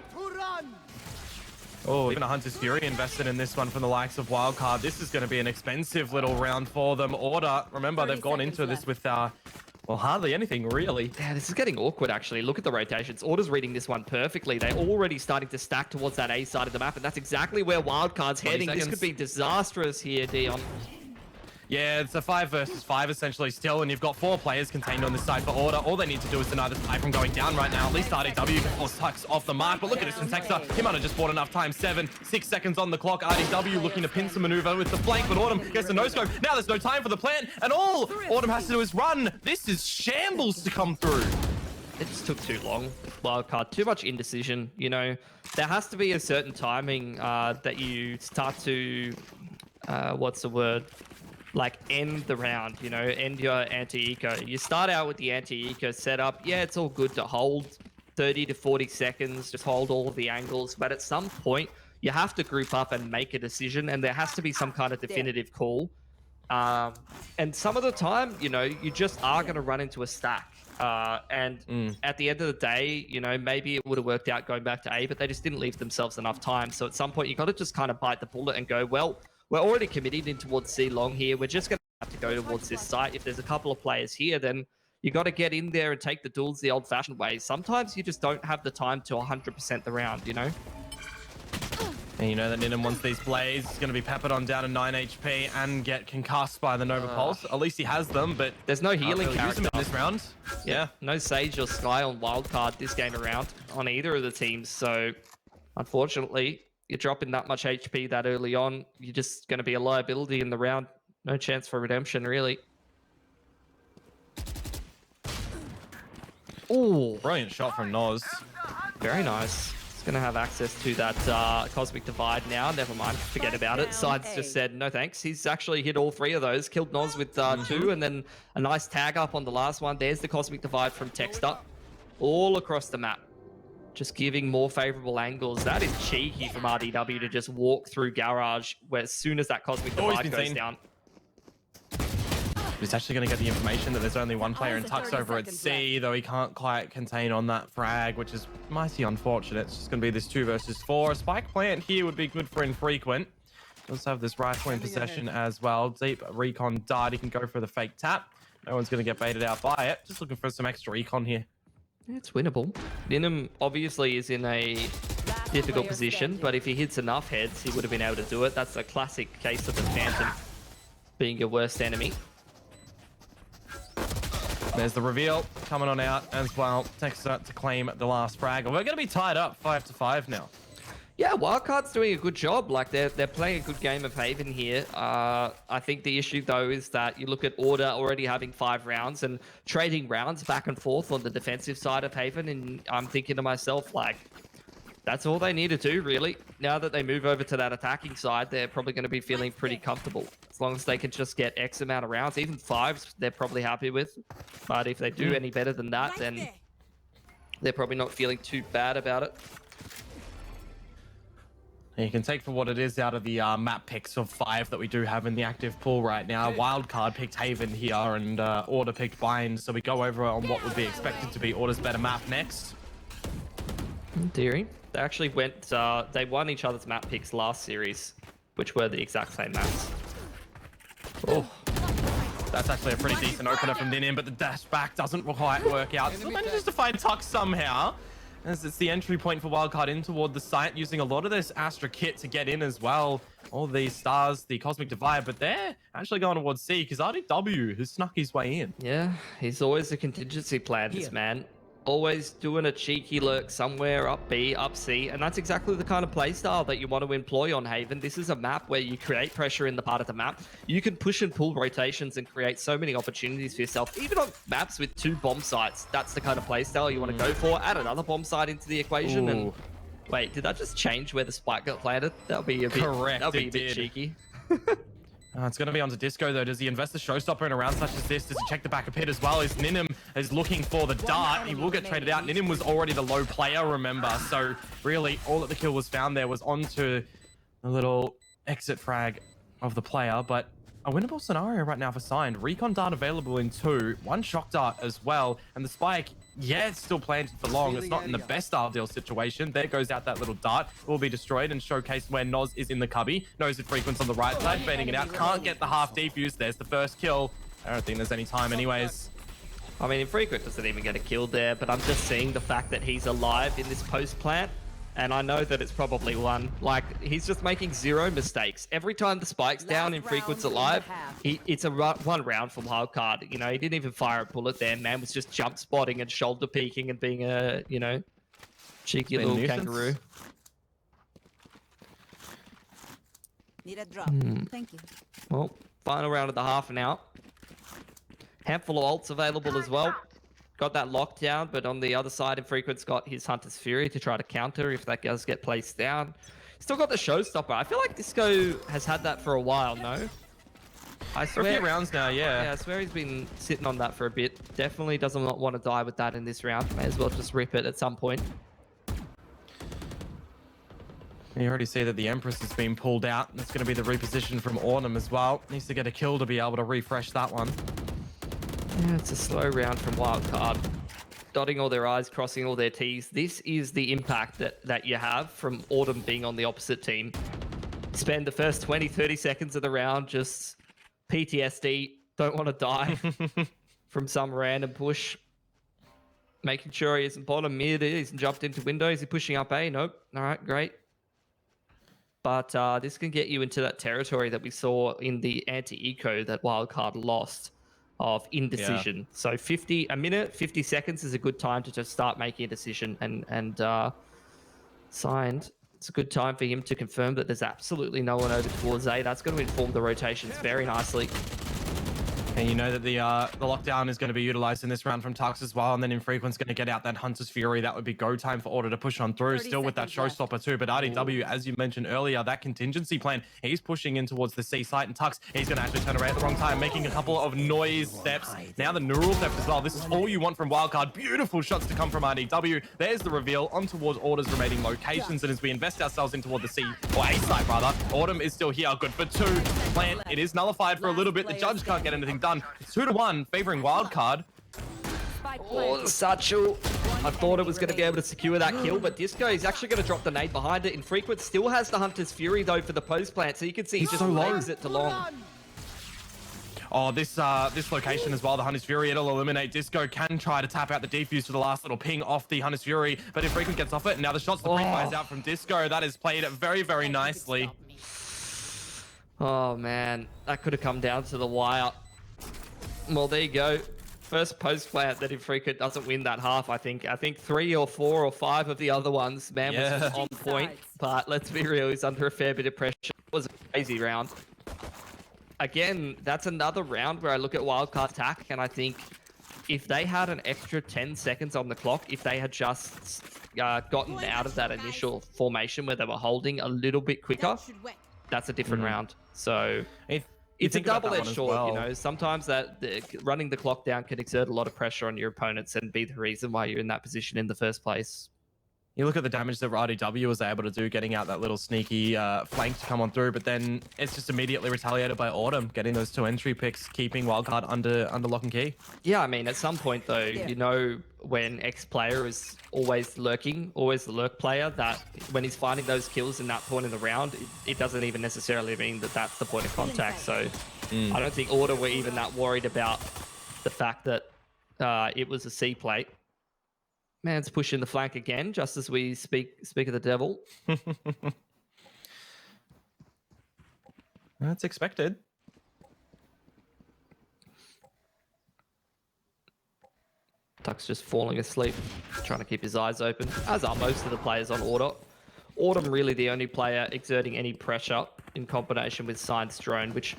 A: Oh, even a Hunter's Fury invested in this one from the likes of Wildcard. This is going to be an expensive little round for them. Order, remember, they've gone into this with Well, hardly anything, really.
B: Yeah, this is getting awkward, actually. Look at the rotations. Order's reading this one perfectly. They're already starting to stack towards that A side of the map, and that's exactly where Wildcard's heading. This could be disastrous here, Dion.
A: Yeah, it's a 5 versus 5 essentially still, and you've got 4 players contained on this side for Order. All they need to do is deny the spy from going down right now. At least RDW can force Tux off the mark, but look at this from Texter. He might have just bought enough time. 6 seconds on the clock. RDW looking to pincer maneuver with the flank, but Autumn gets a no-scope. Now there's no time for the plant, and all Autumn has to do is run. This is shambles to come through.
B: It just took too long. Wildcard, too much indecision. You know, there has to be a certain timing that you start to, what's the word? Like end the round, you know, end your anti-eco. You start out with the anti-eco setup. Yeah, it's all good to hold 30 to 40 seconds, just hold all of the angles. But at some point, you have to group up and make a decision, and there has to be some kind of definitive call. And some of the time, you know, you just are going to run into a stack. And at the end of the day, you know, maybe it would have worked out going back to A, but they just didn't leave themselves enough time. So at some point, you got to just kind of bite the bullet and go, well, we're already committed in towards C long here. We're just going to have to go towards this site. If there's a couple of players here, then you got to get in there and take the duels the old-fashioned way. Sometimes you just don't have the time to 100% the round, you know?
A: And you know that Ninum wants these blades. He's going to be peppered on down to 9 HP and get concussed by the Nova Pulse. At least he has them, but
B: there's no healing
A: really
B: character
A: use them in this round. Yeah.
B: No Sage or Sky on Wildcard this game around on either of the teams. So, unfortunately, you're dropping that much HP that early on, you're just going to be a liability in the round. No chance for redemption, really.
A: Ooh, brilliant shot from Noz.
B: Very nice. He's going to have access to that Cosmic Divide now. Never mind, forget about it. Sides just said, no thanks. He's actually hit all 3 of those. Killed Noz with 2, and then a nice tag up on the last one. There's the Cosmic Divide from Texter. All across the map. Just giving more favorable angles. That is cheeky from RDW to just walk through Garage where as soon as that Cosmic Divide goes down.
A: He's actually going to get the information that there's only one player in Tux over at C, though he can't quite contain on that frag, which is mighty unfortunate. It's just going to be this 2 versus 4. A spike plant here would be good for infrequent. Does have this rifle in possession as well. Deep recon dart. He can go for the fake tap. No one's going to get baited out by it. Just looking for some extra recon here.
B: It's winnable. Ninum obviously is in a difficult position, but if he hits enough heads, he would have been able to do it. That's a classic case of the Phantom being your worst enemy.
A: There's the reveal coming on out as well. Texter to claim the last frag. And we're going to be tied up 5-5 now.
B: Yeah, Wildcard's doing a good job. Like they're playing a good game of Haven here. I think the issue though is that you look at Order already having 5 rounds and trading rounds back and forth on the defensive side of Haven, and I'm thinking to myself, like, that's all they need to do really. Now that they move over to that attacking side, they're probably going to be feeling pretty comfortable. As long as they can just get X amount of rounds, even 5s, they're probably happy with. But if they do any better than that, then they're probably not feeling too bad about it.
A: You can take for what it is out of the map picks of 5 that we do have in the active pool right now. Wildcard picked Haven here, and Order picked Bind. So we go over on what would be expected to be Order's better map next.
B: In theory, they actually went. They won each other's map picks last series, which were the exact same maps.
A: Oh, that's actually a pretty decent opener from Ninum, but the dash back doesn't quite work out. Still manages to find Tux somehow, as it's the entry point for Wildcard in toward the site, using a lot of this Astra kit to get in as well. All these stars, the Cosmic Divide, but they're actually going towards C because RDW has snuck his way in.
B: Yeah, he's always a contingency plan, this man. Always doing a cheeky lurk somewhere up B, up C, and that's exactly the kind of playstyle that you want to employ on Haven. This is a map where you create pressure in the part of the map. You can push and pull rotations and create so many opportunities for yourself. Even on maps with 2 bomb sites, that's the kind of playstyle you want to go for. Add another bomb site into the equation. And wait, did that just change where the spike got planted? That'll be a bit, that'll be a bit cheeky.
A: It's going to be onto Disco, though. Does he invest the showstopper in a round such as this? Does he check the back of pit as well? Is Ninum is looking for the dart. He will get traded out. Ninum was already the low player, remember? So really, all that the kill was found there was onto the little exit frag of the player. But a winnable scenario right now for Signed. Recon dart available in 2. 1 shock dart as well. And the spike, yeah, it's still planted for long. It's not in the best ideal situation. There goes out that little dart. It will be destroyed and showcased where Noz is in the cubby. Knows it frequents on the right side, baiting it out. Can't get the half defuse. There's the first kill. I don't think there's any time anyways.
B: I mean, Infrequent doesn't even get a kill there, but I'm just seeing the fact that he's alive in this post plant. And I know that it's probably one. Like, he's just making 0 mistakes. Every time the spike's down, Infrequent's alive, it's a one round for wildcard. You know, he didn't even fire a bullet there. Man was just jump spotting and shoulder peeking and being a, you know, cheeky little kangaroo.
E: Need a drop. Thank you.
B: Well, final round of the half now. Handful of ults available as well. Got that lockdown, but on the other side, Infrequent's got his Hunter's Fury to try to counter if that does get placed down. Still got the Showstopper. I feel like Disco has had that for a while, no? I swear,
A: for a few rounds now, yeah.
B: Yeah, I swear he's been sitting on that for a bit. Definitely doesn't want to die with that in this round. May as well just rip it at some point.
A: You already see that the Empress has been pulled out. It's going to be the reposition from Autumn as well. Needs to get a kill to be able to refresh that one.
B: Yeah, it's a slow round from Wildcard. Dotting all their I's, crossing all their T's. This is the impact that you have from Autumn being on the opposite team. Spend the first 20, 30 seconds of the round just PTSD, don't want to die from some random push. Making sure he isn't bottom mid, he isn't jumped into window. Is he pushing up A? Nope. All right, great. But this can get you into that territory that we saw in the anti-eco that Wildcard lost of indecision. Yeah. So 50 seconds is a good time to just start making a decision, and Signed, it's a good time for him to confirm that there's absolutely no one over towards A. That's going to inform the rotations very nicely.
A: And you know that the lockdown is going to be utilized in this round from Tux as well, and then Infrequent's going to get out that Hunter's Fury. That would be go time for Order to push on through, still with that Showstopper too. But RDW, as you mentioned earlier, that contingency plan, he's pushing in towards the C site, and Tux, he's going to actually turn around at the wrong time, making a couple of noise steps. Now the neural theft as well. This is all you want from Wildcard. Beautiful shots to come from RDW. There's the reveal on towards Order's remaining locations, and as we invest ourselves in toward the C, or A site rather, Autumn is still here. Good for 2. Plant, it is nullified for a little bit. The judge can't get anything done. It's 2-1 favoring Wildcard.
B: Oh, the satchel. I thought it was going to be able to secure that kill, but Disco is actually going to drop the nade behind it. Infrequent still has the Hunter's Fury, though, for the post plant, so you can see he just legs it to long.
A: Oh, this location as well, the Hunter's Fury, it'll eliminate. Disco can try to tap out the defuse for the last little ping off the Hunter's Fury, but Infrequent gets off it, and now the shots, the pre-fires out from Disco. That is played very, very nicely.
B: Oh, man. That could have come down to the wire. Well, there you go. First post plant that Infrequent doesn't win that half, I think. I think 3 or 4 or 5 of the other ones, man, was on point. But let's be real, he's under a fair bit of pressure. It was a crazy round. Again, that's another round where I look at Wildcard attack, and I think if they had an extra 10 seconds on the clock, if they had just gotten out of that initial formation where they were holding a little bit quicker, that's a different round. So it's a double-edged sword, you know. Sometimes running the clock down can exert a lot of pressure on your opponents and be the reason why you're in that position in the first place.
A: You look at the damage that RDW was able to do, getting out that little sneaky flank to come on through, but then it's just immediately retaliated by Autumn, getting those 2 entry picks, keeping Wildcard under lock and key. Yeah,
B: I mean, at some point, though, you know when X-player is always lurking, always the lurk player, that when he's finding those kills in that point in the round, it doesn't even necessarily mean that that's the point of contact. So I don't think Order were even that worried about the fact that it was a C plate. Man's pushing the flank again, just as we speak of the devil.
A: That's expected.
B: Tuck's just falling asleep, trying to keep his eyes open, as are most of the players on Order. Autumn really the only player exerting any pressure in combination with Science Drone, which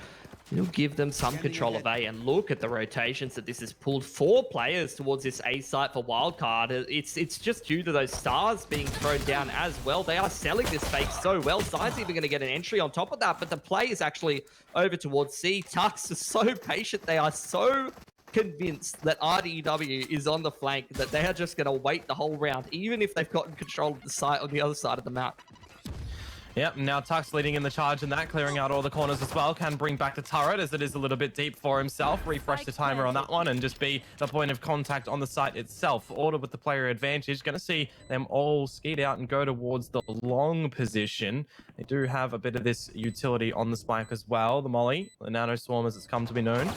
B: will give them some control of A. And look at the rotations that this has pulled 4 players towards this A site for Wildcard. It's just due to those stars being thrown down as well. They are selling this fake so well. Side's even going to get an entry on top of that, but the play is actually over towards C. Tux is so patient. They are so convinced that RDW is on the flank that they are just going to wait the whole round, even if they've gotten control of the site on the other side of the map.
A: Yep, now Tux leading in the charge and that, clearing out all the corners as well. Can bring back the turret as it is a little bit deep for himself. Refresh the timer on that one and just be the point of contact on the site itself. Order with the player advantage. Going to see them all skeet out and go towards the long position. They do have a bit of this utility on the spike as well. The Molly, the Nano Swarm as it's come to be known.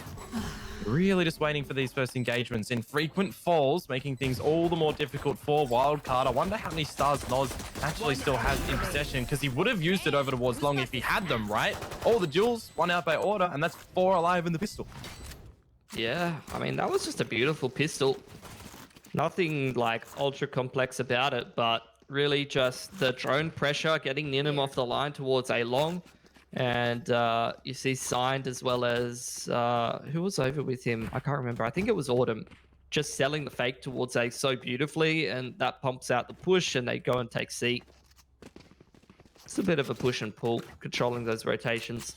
A: Really just waiting for these first engagements. Infrequent falls, making things all the more difficult for Wildcard. I wonder how many stars Noz actually still has in possession, because he would have used it over towards long if he had them, right? All the duels, 1 out by order, and that's 4 alive in the pistol.
B: Yeah, I mean, that was just a beautiful pistol. Nothing like ultra complex about it, but really just the drone pressure, getting Ninim off the line towards A long. And you see Signed as well as, who was over with him? I can't remember. I think it was Autumn. Just selling the fake towards A so beautifully, and that pumps out the push, and they go and take C. It's a bit of a push and pull, controlling those rotations.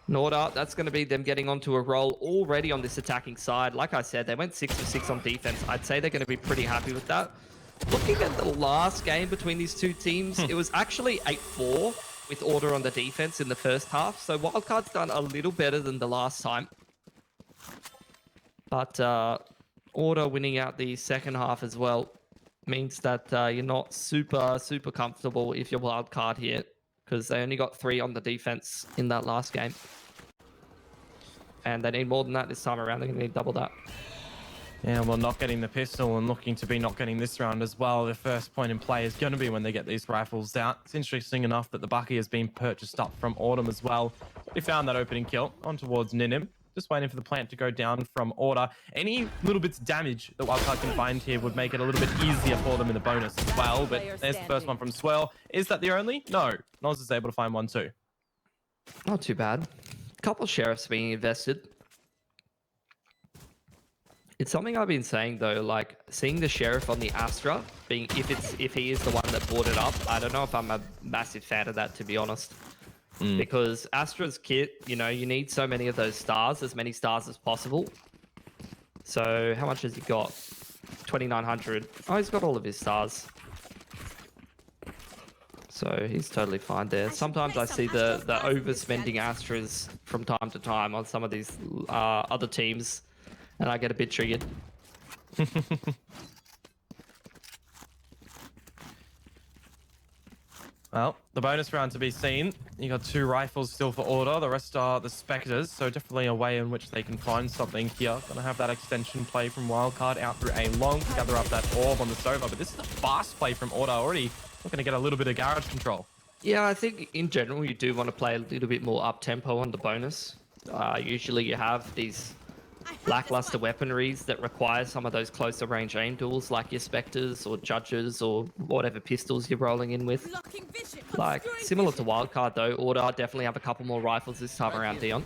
B: Norda, that's going to be them getting onto a roll already on this attacking side. Like I said, they went 6 for 6 on defense. I'd say they're going to be pretty happy with that. Looking at the last game between these two teams, it was actually 8-4 with Order on the defense in the first half. So Wildcard's done a little better than the last time. But Order winning out the second half as well means that you're not super comfortable if you're Wildcard here, because they only got 3 on the defense in that last game. And they need more than that this time around. They're going to need double that.
A: Yeah, well, not getting the pistol and looking to be not getting this round as well. The first point in play is going to be when they get these rifles out. It's interesting enough that the Bucky has been purchased up from Autumn as well. We found that opening kill on towards Ninim. Just waiting for the plant to go down from Order. Any little bits of damage that Wildcard can find here would make it a little bit easier for them in the bonus as well. But there's the first one from Swirl. Is that the only? No. Noz is able to find one too.
B: Not too bad. Couple sheriffs being invested. It's something I've been saying though, like seeing the sheriff on the Astra, being if he is the one that bought it up, I don't know if I'm a massive fan of that, to be honest. Because Astra's kit, you know, you need so many of those stars, as many stars as possible. So how much has he got? 2,900. Oh, he's got all of his stars. So he's totally fine there. Sometimes I see the overspending Astras from time to time on some of these other teams, and I get a bit triggered.
A: Well, the bonus round to be seen. You got 2 rifles still for Order. The rest are the Spectres, so definitely a way in which they can find something here. Gonna have that extension play from Wildcard out through A long to gather up that orb on the Sova. But this is a fast play from Order already. We're gonna get a little bit of garage control.
B: Yeah, I think in general you do want to play a little bit more up-tempo on the bonus. Usually you have these lackluster weaponries that require some of those closer range aim duels, like your Spectres or Judges or whatever pistols you're rolling in with. Like, similar to Wildcard though, Order definitely have a couple more rifles this time around, Dion.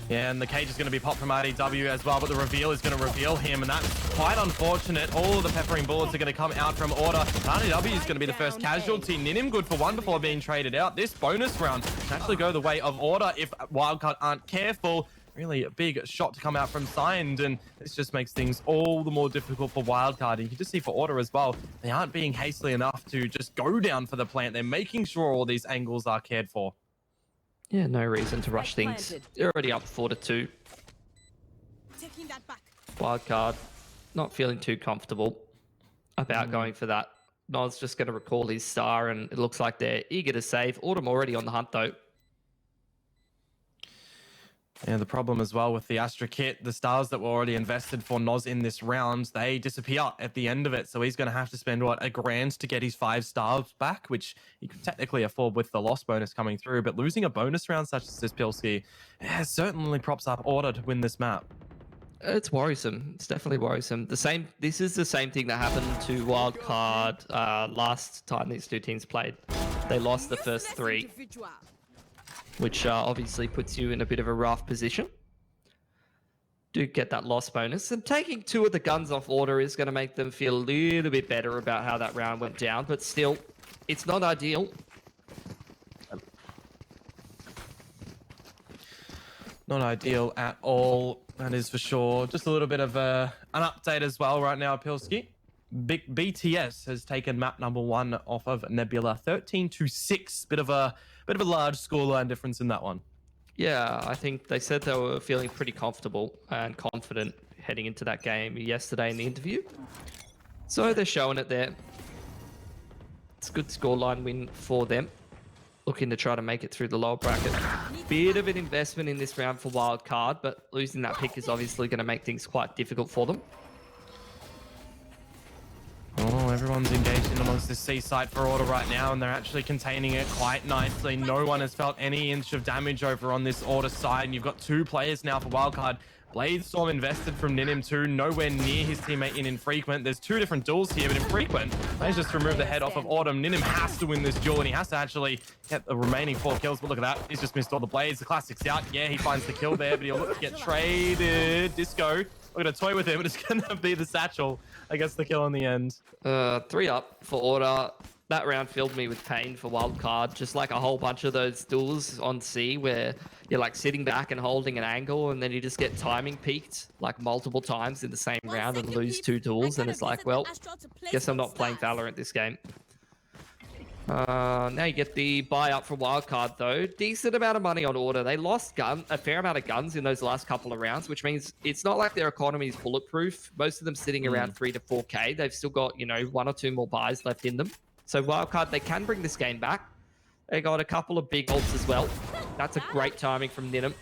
A: Yeah, and the cage is going to be popped from RDW as well, but the reveal is going to reveal him, and that's quite unfortunate. All of the peppering bullets are going to come out from Order. RDW is going to be the first casualty. Ninim good for 1 before being traded out. This bonus round can actually go the way of Order if Wildcard aren't careful. Really a big shot to come out from Signed, and this just makes things all the more difficult for Wildcard. And you can just see for Order as well, they aren't being hastily enough to just go down for the plant. They're making sure all these angles are cared for.
B: Yeah, no reason to rush things. They're already up 4-2.
E: Taking that back.
B: Wildcard not feeling too comfortable about going for that. Noz just going to recall his star, and it looks like they're eager to save. Autumn already on the hunt though.
A: Yeah, the problem as well with the Astra kit, the stars that were already invested for Noz in this round, they disappear at the end of it. So he's going to have to spend, what, $1,000 to get his 5 stars back, which he could technically afford with the loss bonus coming through. But losing a bonus round such as this, Pilski, certainly props up Order to win this map.
B: It's worrisome. It's definitely worrisome. This is the same thing that happened to Wildcard last time these two teams played. They lost the first 3. Which obviously puts you in a bit of a rough position. Do get that loss bonus. And taking 2 of the guns off Order is going to make them feel a little bit better about how that round went down. But still, it's not ideal.
A: Not ideal at all, that is for sure. Just a little bit of an update as well right now, Pilski. BTS has taken map number 1 off of Nebula, 13-6. Bit of a large scoreline difference in that one.
B: Yeah, I think they said they were feeling pretty comfortable and confident heading into that game yesterday in the interview. So they're showing it there. It's a good scoreline win for them. looking to try to make it through the lower bracket. Bit of an investment in this round for Wildcard, but losing that pick is obviously going to make things quite difficult for them.
A: Oh, everyone's engaged in amongst this C site for order right now, and they're actually containing it quite nicely. No one has felt any inch of damage over on this order side, and you've got 2 players now for Wildcard. Bladestorm invested from Ninim 2, nowhere near his teammate in Infrequent. There's 2 different duels here, but Infrequent manages to remove the head off of Autumn. Ninim has to win this duel, and he has to actually get the remaining 4 kills. But look at that, he's just missed all the blades. The Classic's out. Yeah, he finds the kill there, but he'll look to get traded. Disco, we're going to toy with him, but it's going to be the Satchel. I guess the kill in the end.
B: 3 up for order. That round filled me with pain for Wildcard, just like a whole bunch of those duels on C where you're like sitting back and holding an angle and then you just get timing peaked like multiple times in the same round and lose 2 duels, and it's like, well, guess I'm not playing Valorant this game. Now you get the buy up for Wildcard though. Decent amount of money on order. They lost a fair amount of guns in those last couple of rounds, which means it's not like their economy is bulletproof. Most of them sitting around 3 to 4k. They've still got, you know, 1 or 2 more buys left in them. So Wildcard, they can bring this game back. They got a couple of big ults as well. That's a great timing from Ninim.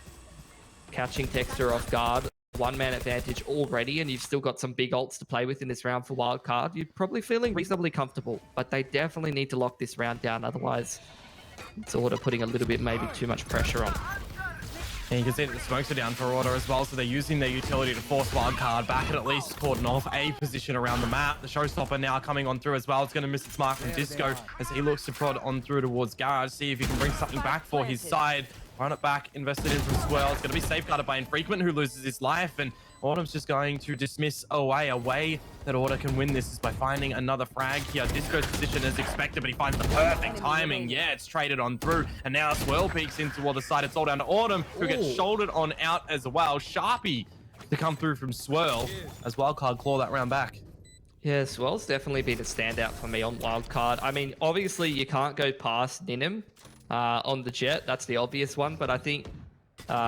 B: Catching Texter off guard. 1-man advantage already, and you've still got some big ults to play with in this round for Wildcard. You're probably feeling reasonably comfortable, but they definitely need to lock this round down. Otherwise, it's Order putting a little bit, maybe too much pressure on.
A: And you can see that the smokes are down for order as well, so they're using their utility to force Wildcard back and at least cordon off a position around the map. The Showstopper now coming on through as well. It's going to miss its mark from Disco as he looks to prod on through towards Garage, see if he can bring something back for his side. Run it back, invested in from Swirl. It's going to be safeguarded by Infrequent, who loses his life, and Autumn's just going to dismiss away. A way that Order can win this is by finding another frag here. Disco's position as expected, but he finds the perfect timing. Yeah, it's traded on through, and now Swirl peeks into the other side. It's all down to Autumn, who gets shouldered on out as well. Sharpie to come through from Swirl as Wildcard claw that round back.
B: Yeah, Swirl's definitely been a standout for me on Wildcard. I mean, obviously you can't go past Ninim on the Jet. That's the obvious one, but I think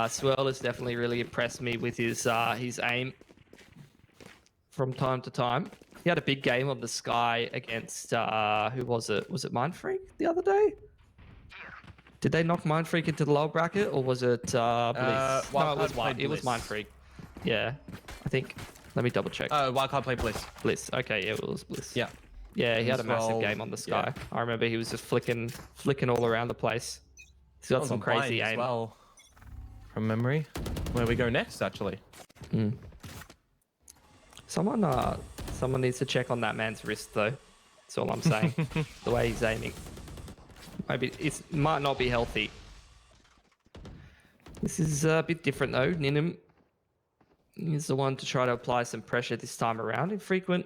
B: Swirl has definitely really impressed me with his aim from time to time. He had a big game on the Sky against who was it? Was it Mindfreak the other day? Did they knock Mindfreak into the lower bracket, or was it Bliss? No, it was Mindfreak. Yeah, I think. Let me double check.
A: Wildcard played Bliss.
B: Bliss. Okay, yeah, it was Bliss.
A: Yeah.
B: Yeah, he had a massive game on the Sky. Yeah. I remember he was just flicking all around the place. He's got some crazy aim.
A: As well, from memory. Where we go next, actually.
B: Someone needs to check on that man's wrist, though. That's all I'm saying. The way he's aiming. Maybe it might not be healthy. This is a bit different, though. Ninim is the one to try to apply some pressure this time around. Infrequent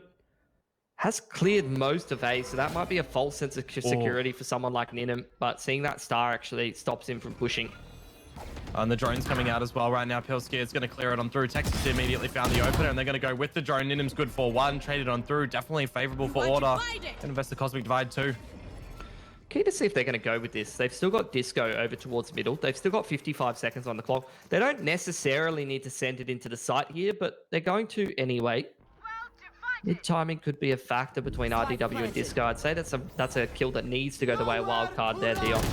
B: has cleared most of A, so that might be a false sense of security for someone like Ninim, but seeing that star actually stops him from pushing.
A: And the drone's coming out as well right now. Pilski is going to clear it on through. Texas immediately found the opener, and they're going to go with the drone. Ninim's good for 1, traded on through. Definitely favorable for Order. And invest the Cosmic Divide too.
B: Keen to see if they're going to go with this. They've still got Disco over towards middle. They've still got 55 seconds on the clock. They don't necessarily need to send it into the site here, but they're going to anyway. Mid timing could be a factor between RDW and Disco. I'd say that's a kill that needs to go the way of Wildcard there, Dion.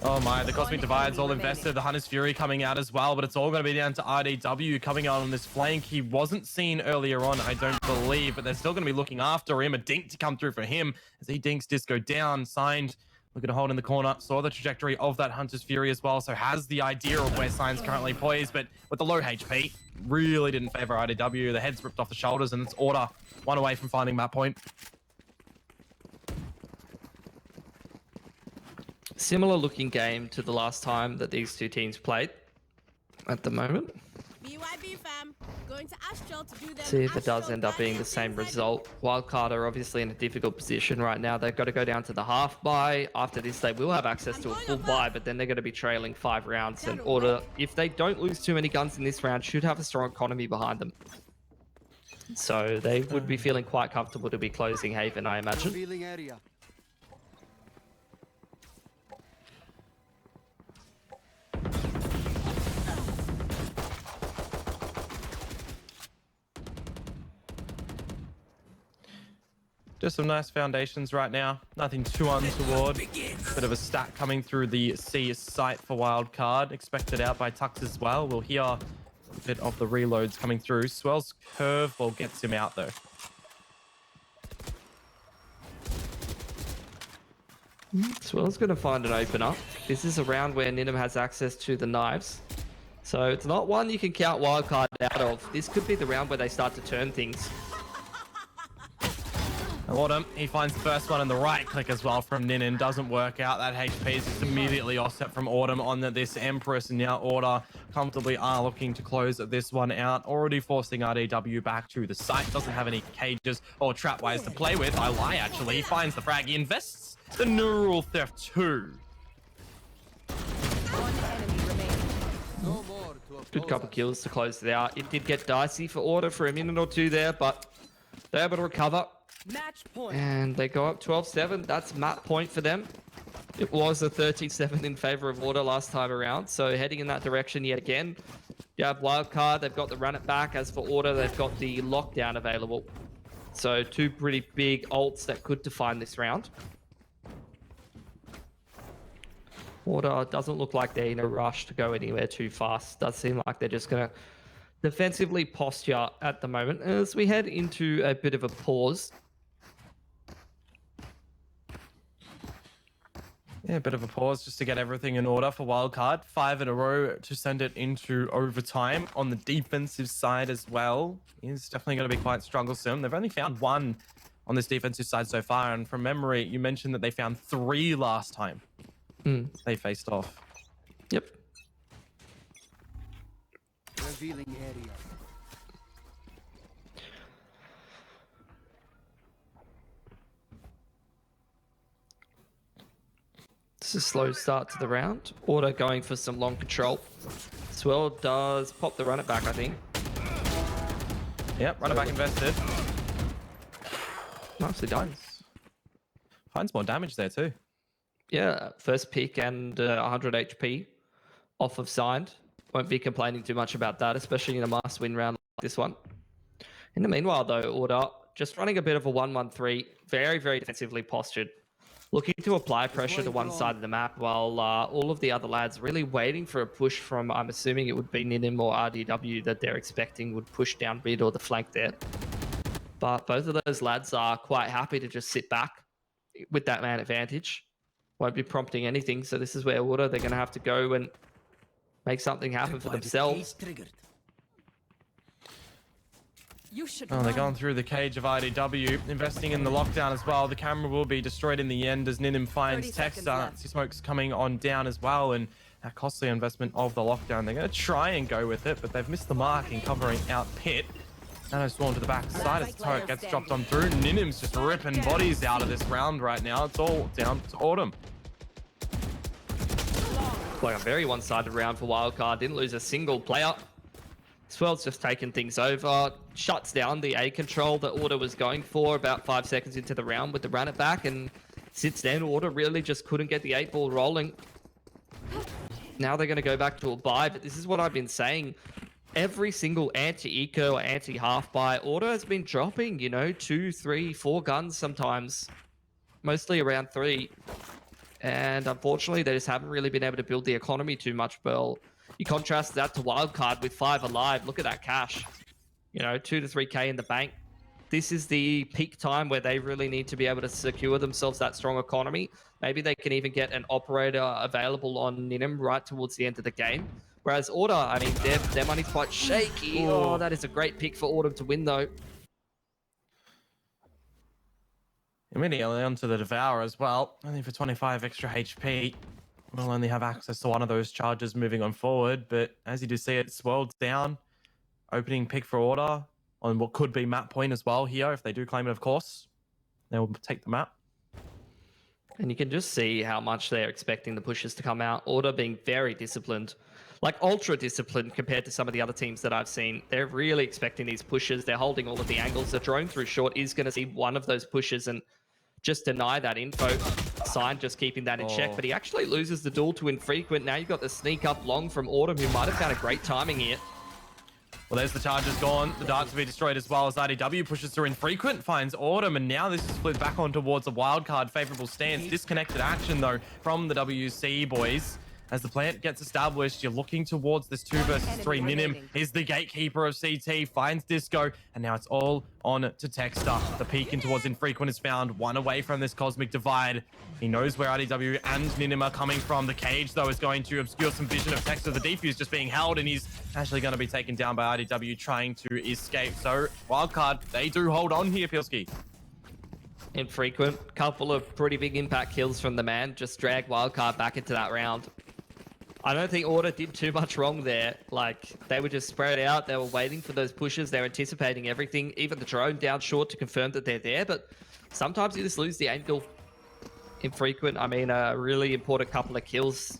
A: Oh my, the Cosmic Divide's all invested. The Hunter's Fury coming out as well, but it's all going to be down to RDW coming out on this flank. He wasn't seen earlier on, I don't believe, but they're still going to be looking after him. A dink to come through for him as he dinks Disco down. Signed, looking to hold in the corner. Saw the trajectory of that Hunter's Fury as well, so has the idea of where Sign's currently poised, but with the low HP, really didn't favor RDW. The head's ripped off the shoulders, and it's Order 1 away from finding that point.
B: Similar looking game to the last time that these two teams played at the moment.
F: BYB fam, going to Astral to do
B: see if it does end up being the same result. Wildcard are obviously in a difficult position right now. They've got to go down to the half buy. After this, they will have access to a full buy, but then they're going to be trailing 5 rounds. And Order, if they don't lose too many guns in this round, should have a strong economy behind them. So they would be feeling quite comfortable to be closing Haven, I imagine.
A: Just some nice foundations right now. Nothing too untoward. Bit of a stack coming through the C site for wildcard. Expected out by Tux as well. We'll hear a bit of the reloads coming through. Swell's curveball gets him out though.
B: Swell's going to find an opener. This is a round where Ninum has access to the knives. So it's not one you can count wildcard out of. This could be the round where they start to turn things.
A: Autumn, he finds the first one in the right click as well from Ninin. Doesn't work out. That HP is just immediately offset from Autumn on this Empress. And now Order comfortably are looking to close this one out. Already forcing RDW back to the site. Doesn't have any cages or trapwires to play with. I lie, actually. He finds the frag. He invests the Neural Theft 2.
D: No more to
B: Good couple kills to close it out. It did get dicey for Order for a minute or two there, but they're able to recover.
C: Match point.
B: And they go up 12-7. That's map point for them. It was a 13-7 in favor of Order last time around. So heading in that direction yet again. You have Wildcard. They've got the run it back. As for Order, they've got the lockdown available. So two pretty big ults that could define this round. Order doesn't look like they're in a rush to go anywhere too fast. Does seem like they're just going to defensively posture at the moment. As we head into a bit of a pause.
A: Yeah, a bit of a pause just to get everything in order for wildcard. 5 in a row to send it into overtime. On the defensive side as well, is definitely going to be quite strugglesome. They've only found 1 on this defensive side so far. And from memory, you mentioned that they found 3 last time they faced off.
B: Yep.
D: revealing area.
B: It's a slow start to the round. Order going for some long control. Swell does pop the run it back, I think.
A: Yep, run it back invested.
B: Nicely done.
A: Finds more damage there too.
B: Yeah, first pick and 100 HP off of signed. Won't be complaining too much about that, especially in a must-win round like this one. In the meanwhile, though, Order just running a bit of a 1-1-3, very, very defensively postured. Looking to apply pressure to one side of the map while all of the other lads really waiting for a push from, I'm assuming it would be Ninim or RDW that they're expecting would push down mid or the flank there. But both of those lads are quite happy to just sit back with that man advantage. Won't be prompting anything, so this is where Order, they're going to have to go and make something happen for themselves.
A: Oh, they're going through the cage of IDW, investing in the lockdown as well. The camera will be destroyed in the end as Ninim finds Texter. Smoke's coming on down as well, and a costly investment of the lockdown. They're going to try and go with it, but they've missed the mark in covering out Pit. Nano Swarm to the back side as the turret gets dropped on through. Ninim's just ripping bodies out of this round right now. It's all down to Autumn.
B: Like a very one-sided round for Wildcard. Didn't lose a single player. Swell's just taken things over, shuts down the A control that Order was going for about 5 seconds into the round with the run it back, and since then Order really just couldn't get the 8-ball rolling. Now they're going to go back to a buy, but this is what I've been saying. Every single anti-eco or anti-half buy, Order has been dropping, you know, 2, 3, 4 guns sometimes, mostly around 3. And unfortunately, they just haven't really been able to build the economy too much, Well, you contrast that to Wildcard with 5 alive. Look at that cash. You know, 2 to 3K in the bank. This is the peak time where they really need to be able to secure themselves that strong economy. Maybe they can even get an operator available on Ninim right towards the end of the game. Whereas Order, I mean, their money's quite shaky. Oh, that is a great pick for Order to win, though.
A: Immediately onto the Devour as well. Only for 25 extra HP. We'll only have access to one of those charges moving on forward, but as you do see it, Swirled down. Opening pick for Order on what could be map point as well here, if they do claim it, of course. They'll take the map.
B: And you can just see how much they're expecting the pushes to come out. Order being very disciplined, like ultra disciplined compared to some of the other teams that I've seen. They're really expecting these pushes. They're holding all of the angles. The drone through short is going to see one of those pushes and just deny that info. Sign just keeping that in check, but he actually loses the duel to Infrequent. Now you've got the sneak up long from Autumn, who might have found a great timing here.
A: Well, there's the charges gone. The darts will be destroyed as well as IDW pushes through Infrequent, finds Autumn, and now this is flipped back on towards a wildcard favorable stance. Disconnected action, though, from the WC boys. As the plant gets established, you're looking towards this 2 versus 3. Ninim is the gatekeeper of CT, finds Disco, and now it's all on to Texter. The peek in towards Infrequent is found, 1 away from this Cosmic Divide. He knows where IDW and Ninim are coming from. The cage, though, is going to obscure some vision of Texter. The defuse just being held, and he's actually going to be taken down by IDW trying to escape. So, wildcard, they do hold on here, Pilski.
B: Infrequent, couple of pretty big impact kills from the man. Just drag wildcard back into that round. I don't think Order did too much wrong there. Like, they were just spread out. They were waiting for those pushes. They were anticipating everything. Even the drone down short to confirm that they're there. But sometimes you just lose the angle. Infrequent, I mean, a really important couple of kills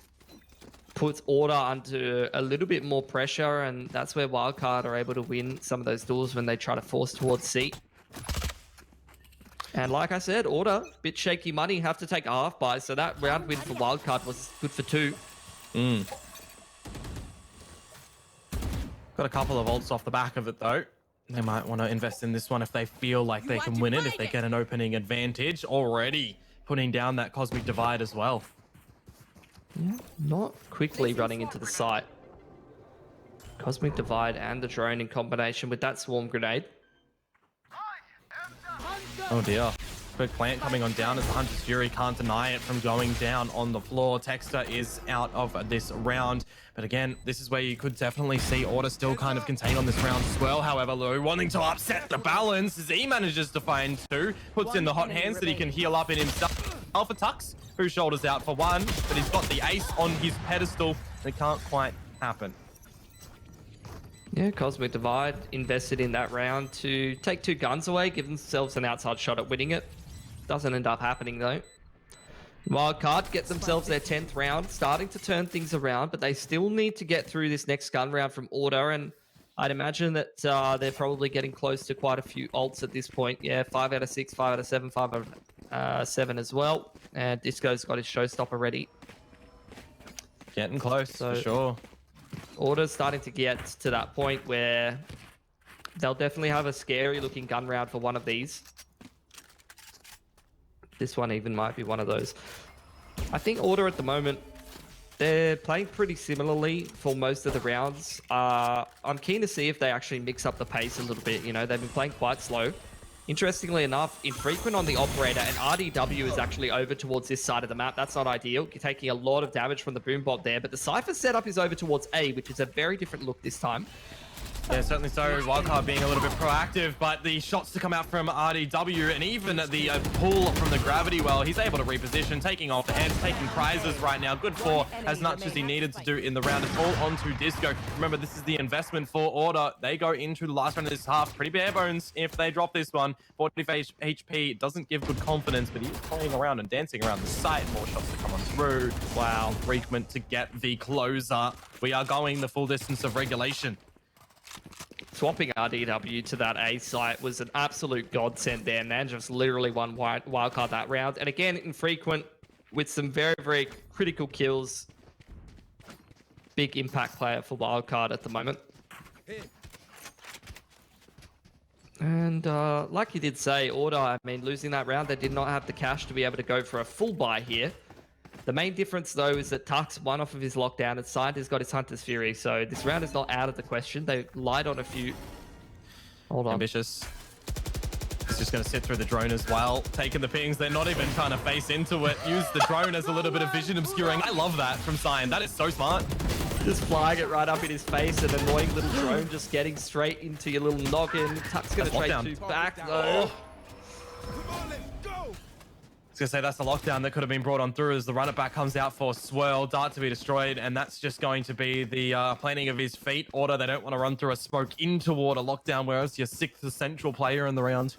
B: puts Order under a little bit more pressure. And that's where Wildcard are able to win some of those duels when they try to force towards C. And like I said, Order, bit shaky money, have to take a half buy. So that round win for Wildcard was good for 2.
A: Got a couple of ults off the back of it, though. They might want to invest in this one if they feel like they can win it, if they get an opening advantage. Already putting down that Cosmic Divide as well.
B: Yeah, not quickly running into the site. Cosmic Divide and the drone in combination with that Swarm Grenade.
A: Oh dear. Quick plant coming on down as the Hunter's Fury can't deny it from going down on the floor. Texter is out of this round. But again, this is where you could definitely see Order still kind of contained on this round as well. However, Lou wanting to upset the balance as he manages to find 2. Puts in the hot hands that he can heal up in himself. Alpha Tux, who shoulders out for 1. But he's got the ace on his pedestal. It can't quite happen.
B: Yeah, Cosmic Divide invested in that round to take 2 guns away, give themselves an outside shot at winning it. Doesn't end up happening though. Wildcard get themselves their 10th round, starting to turn things around, but they still need to get through this next gun round from Order, and I'd imagine that they're probably getting close to quite a few ults at this point. Yeah, 5 out of 6, 5 out of 7, 5 out of 7 as well. And Disco's got his showstopper ready.
A: Getting close, for sure.
B: Order's starting to get to that point where they'll definitely have a scary looking gun round for one of these. This one even might be one of those. I think Order at the moment, they're playing pretty similarly for most of the rounds. I'm keen to see if they actually mix up the pace a little bit. You know, they've been playing quite slow. Interestingly enough, Infrequent on the Operator and RDW is actually over towards this side of the map. That's not ideal. You're taking a lot of damage from the boom bot there, but the Cypher setup is over towards A, which is a very different look this time.
A: Yeah, certainly so. Wildcard being a little bit proactive, but the shots to come out from RDW and even the pull from the gravity well, he's able to reposition, taking off the heads, taking prizes right now. Good for as much as he needed to do in the round. It's all onto Disco. Remember, this is the investment for Order. They go into the last round of this half. Pretty bare bones if they drop this one. 45 HP doesn't give good confidence, but he's playing around and dancing around the site. More shots to come on through. Wow, Frequent to get the closer. We are going the full distance of regulation.
B: Swapping RDW to that A site was an absolute godsend there. Man just literally won wildcard that round. And again, Infrequent with some very, very critical kills. Big impact player for wildcard at the moment. And like you did say, Order, I mean, losing that round, they did not have the cash to be able to go for a full buy here. The main difference, though, is that Tux won off of his lockdown and Signed has got his Hunter's Fury, so this round is not out of the question. They lied on a few. Hold on.
A: Ambitious. He's just going to sit through the drone as well, taking the pings. They're not even trying to face into it. Use the drone as a little bit of vision obscuring. I love that from Signed. That is so smart.
B: Just flying it right up in his face, an annoying little drone just getting straight into your little noggin. Tuck's going to trade 2 back, though.
A: I was going to say that's the lockdown that could have been brought on through as the runner back comes out for Swirl. Dart to be destroyed, and that's just going to be the planting of his feet. Order, they don't want to run through a smoke in toward a lockdown, whereas your 6th central player in the round.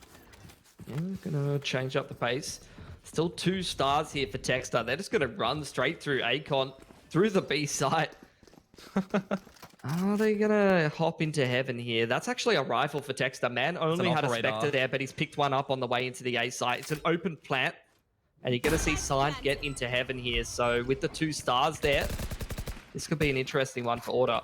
B: Yeah, going to change up the pace. Still 2 stars here for Texter. They're just going to run straight through Acon, through the B site. Are they going to hop into heaven here? That's actually a rifle for Texter. Man only had a Spectre there, but he's picked one up on the way into the A site. It's an open plant. And you're going to see Signed get into heaven here. So with the 2 stars there, this could be an interesting one for Order.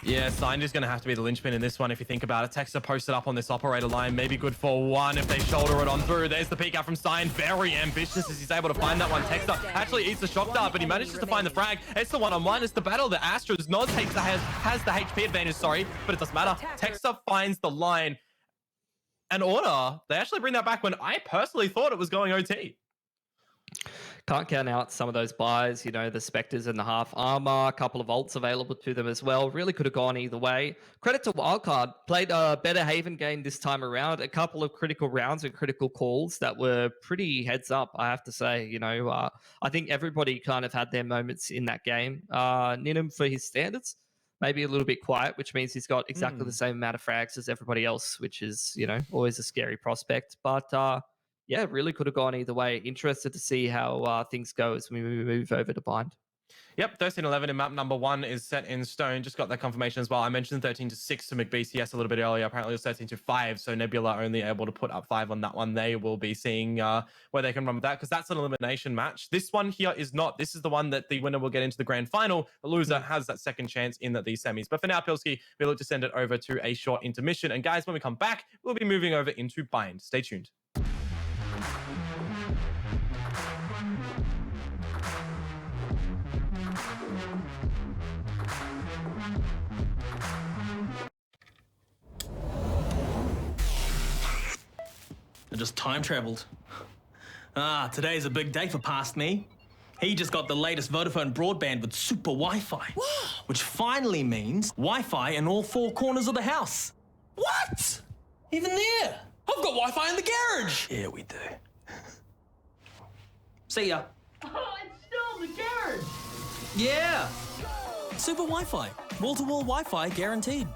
A: Yeah, Signed is going to have to be the linchpin in this one if you think about it. Texter posted up on this operator line, maybe good for one if they shoulder it on through. There's the peek out from Signed, very ambitious as he's able to find that one. Texter actually eats the shock dart, but he manages to find the frag. It's the one-on-one, it's the battle. The Astros, Noz has the HP advantage, sorry, but it doesn't matter. Texter finds the line. And Order, they actually bring that back when I personally thought it was going OT.
B: Can't count out some of those buys, you know, the Spectres and the half armor, a couple of ults available to them as well. Really could have gone either way. Credit to Wildcard, played a better Haven game this time around. A couple of critical rounds and critical calls that were pretty heads up, I have to say. You know, I think everybody kind of had their moments in that game. Ninum, for his standards, maybe a little bit quiet, which means he's got exactly the same amount of frags as everybody else, which is, you know, always a scary prospect. But yeah, really could have gone either way. Interested to see how things go as we move over to Bind.
A: Yep, 13-11 in map number 1 is set in stone. Just got that confirmation as well. I mentioned 13-6 to McBCS a little bit earlier. Apparently it was 13-5, so Nebula only able to put up 5 on that one. They will be seeing where they can run with that, because that's an elimination match. This one here is not. This is the one that the winner will get into the grand final. The loser has that second chance in the semis. But for now, Pilski, we look to send it over to a short intermission. And guys, when we come back, we'll be moving over into Bind. Stay tuned.
G: I just time traveled. Today's a big day for past me. He just got the latest Vodafone broadband with super Wi-Fi. Which finally means Wi-Fi in all 4 corners of the house. What? Even there? I've got Wi-Fi in the garage. Yeah, we do. See ya. Oh, it's still in the garage. Yeah. Super Wi-Fi. Wall-to-wall Wi-Fi guaranteed.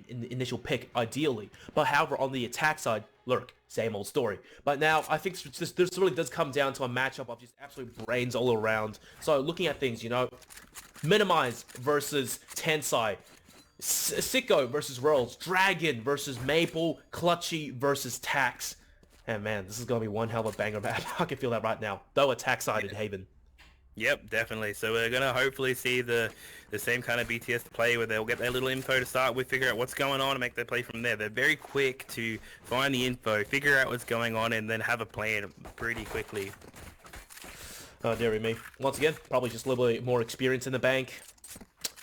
H: In the initial pick, ideally. But however, on the attack side, look, same old story. But now, I think this really does come down to a matchup of just absolute brains all around. So looking at things, you know, Minimize versus Tensai, Sicko versus Worlds, Dragon versus Maple, Clutchy versus Tax. And man, this is going to be one hell of a banger map. I can feel that right now. Though attack side in Haven.
I: Yep, definitely. So we're going to hopefully see the same kind of BTS play where they'll get their little info to start with, figure out what's going on and make their play from there. They're very quick to find the info, figure out what's going on, and then have a plan pretty quickly.
H: Oh, dearie me. Once again, probably just a little bit more experience in the bank.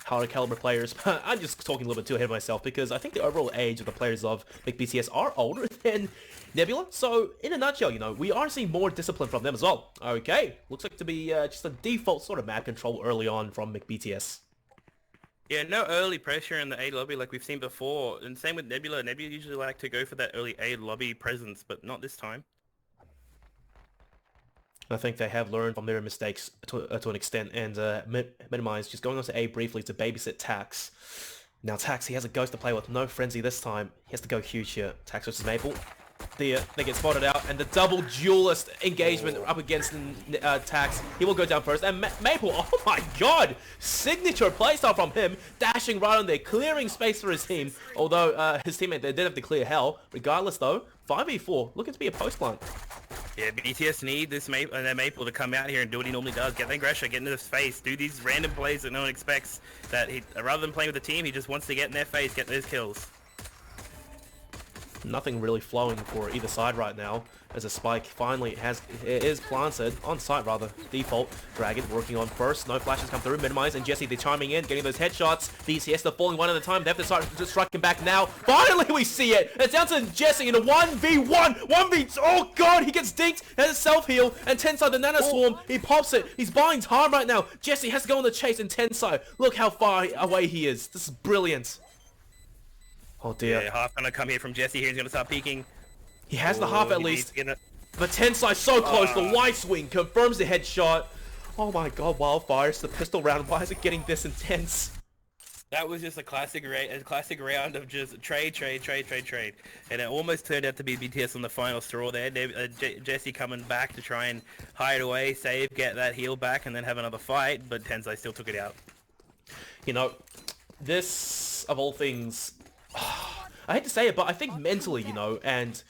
H: Higher caliber players. I'm just talking a little bit too ahead of myself because I think the overall age of the players of BTS are older than Nebula. So, in a nutshell, you know, we are seeing more discipline from them as well. Okay, looks like to be just a default sort of map control early on from BTS.
I: Yeah, no early pressure in the A lobby like we've seen before. And same with Nebula. Nebula usually like to go for that early A lobby presence, but not this time.
H: I think they have learned from their mistakes to an extent, and Minimize just going on to A briefly to babysit Tax. Now Tax, he has a ghost to play with, no frenzy this time. He has to go huge here. Tax versus Maple. They get spotted out, and the double duelist engagement up against Tax. He will go down first, and Maple, oh my god! Signature playstyle from him, dashing right on there, clearing space for his team. Although his teammate, they did have to clear hell. Regardless though, 5v4, looking to be a post plant.
I: Yeah, BTS need this Maple to come out here and do what he normally does. Get the aggression, get into his face, do these random plays that no one expects. That rather than playing with the team, he just wants to get in their face, get those kills.
H: Nothing really flowing for either side right now, as a spike finally is planted on site rather. Default Dragon working on first. No flashes come through. Minimize and Jesse, they're chiming in, getting those headshots. BTS, they're falling one at a time. They have to start just striking back now. Finally, we see it. It's down to Jesse in a 1v1. 1v. Oh god, he gets dinked. Has a self heal, and Tensai the Nano Swarm. He pops it. He's buying time right now. Jesse has to go on the chase, and Tensai, look how far away he is. This is brilliant. Oh dear.
I: Yeah, half gonna come here from Jesse here. He's gonna start peeking.
H: He has the half at least. But Tensai so close. The white swing confirms the headshot. Oh my god, Wildfire. It's the pistol round. Why is it getting this intense?
I: That was just a classic round of just trade, and it almost turned out to be BTS on the final straw there. Jesse coming back to try and hide away, save, get that heal back, and then have another fight, but Tensei still took it out.
H: You know, this, of all things, I hate to say it, but I think mentally, you know, and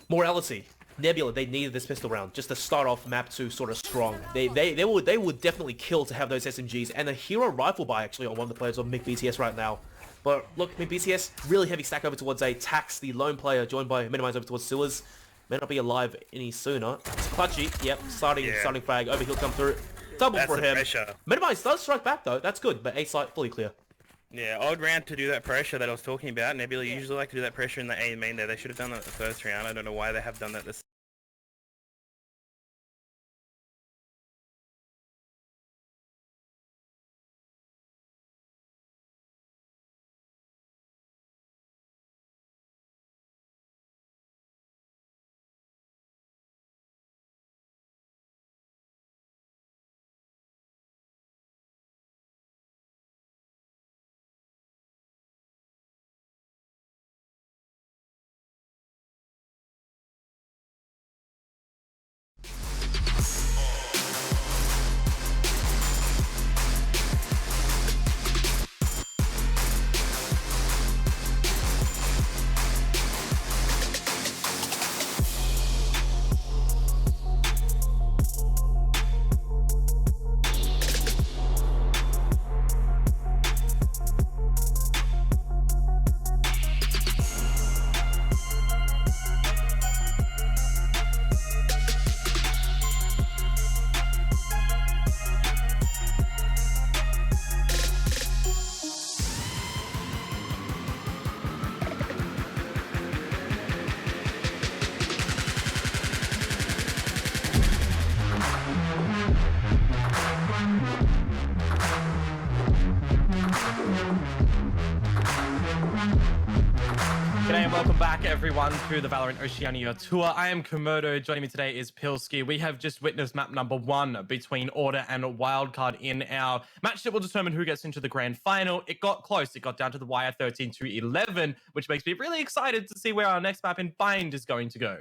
H: morality, Nebula, they needed this pistol round just to start off map 2 sort of strong. They would definitely kill to have those SMGs and a hero rifle buy actually on one of the players of McBTS right now. But look, McBTS, really heavy stack over towards A, tax the lone player joined by Minimize over towards Sewers. May not be alive any sooner. It's Clutchy, yep, starting frag, overheal come through. Double
I: That's
H: for him.
I: Pressure.
H: Minimize does strike back though, that's good, but A site fully clear.
I: Yeah, odd round to do that pressure that I was talking about. Nebula usually like to do that pressure in the A main there. They should have done that the first round. I don't know why they have done that this.
A: G'day and welcome back everyone to the Valorant Oceania tour. I am Komodo. Joining me today is Pilski. We have just witnessed map number 1 between Order and Wildcard in our match that will determine who gets into the grand final. It got close. It got down to the wire 13 to 11, which makes me really excited to see where our next map in Bind is going to go.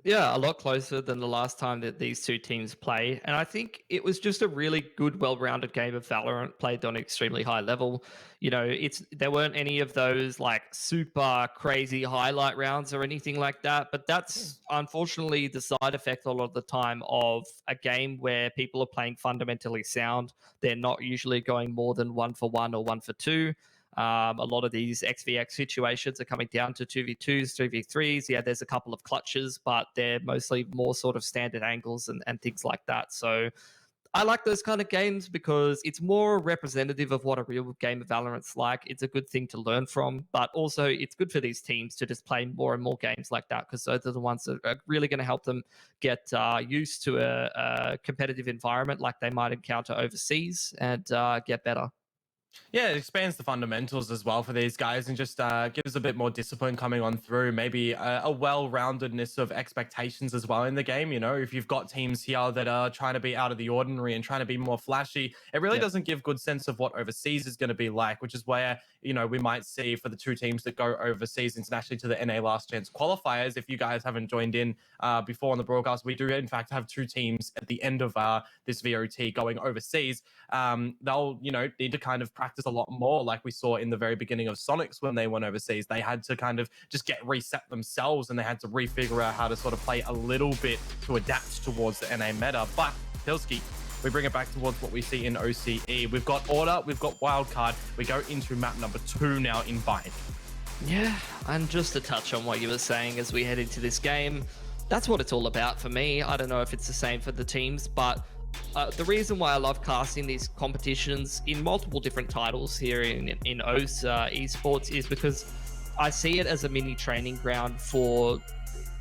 B: Yeah, a lot closer than the last time that these two teams play. And I think it was just a really good, well-rounded game of Valorant played on an extremely high level. You know, there weren't any of those like super crazy highlight rounds or anything like that. But that's unfortunately the side effect a lot of the time of a game where people are playing fundamentally sound. They're not usually going more than 1-for-1 or 1-for-2. A lot of these XVX situations are coming down to 2v2s, 3v3s. Yeah, there's a couple of clutches, but they're mostly more sort of standard angles and things like that. So I like those kind of games because it's more representative of what a real game of Valorant's like. It's a good thing to learn from, but also it's good for these teams to just play more and more games like that because those are the ones that are really going to help them get used to a competitive environment like they might encounter overseas and get better.
A: Yeah, it expands the fundamentals as well for these guys and just gives a bit more discipline coming on through, maybe a well-roundedness of expectations as well in the game. You know, if you've got teams here that are trying to be out of the ordinary and trying to be more flashy, it really doesn't give good sense of what overseas is going to be like, which is where, you know, we might see for the two teams that go overseas internationally to the NA Last Chance qualifiers. If you guys haven't joined in before on the broadcast, we do in fact have two teams at the end of this VOT going overseas. They'll, you know, need to kind of practice a lot more like we saw in the very beginning of Sonics when they went overseas. They had to kind of just get reset themselves and they had to refigure out how to sort of play a little bit to adapt towards the NA meta. But Pilski, we bring it back towards what we see in OCE. We've got Order, we've got Wildcard. We go into map number 2 now in Bind.
B: Yeah, and just to touch on what you were saying as we head into this game, that's what it's all about for me. I don't know if it's the same for the teams, but the reason why I love casting these competitions in multiple different titles here in OS Esports is because I see it as a mini training ground for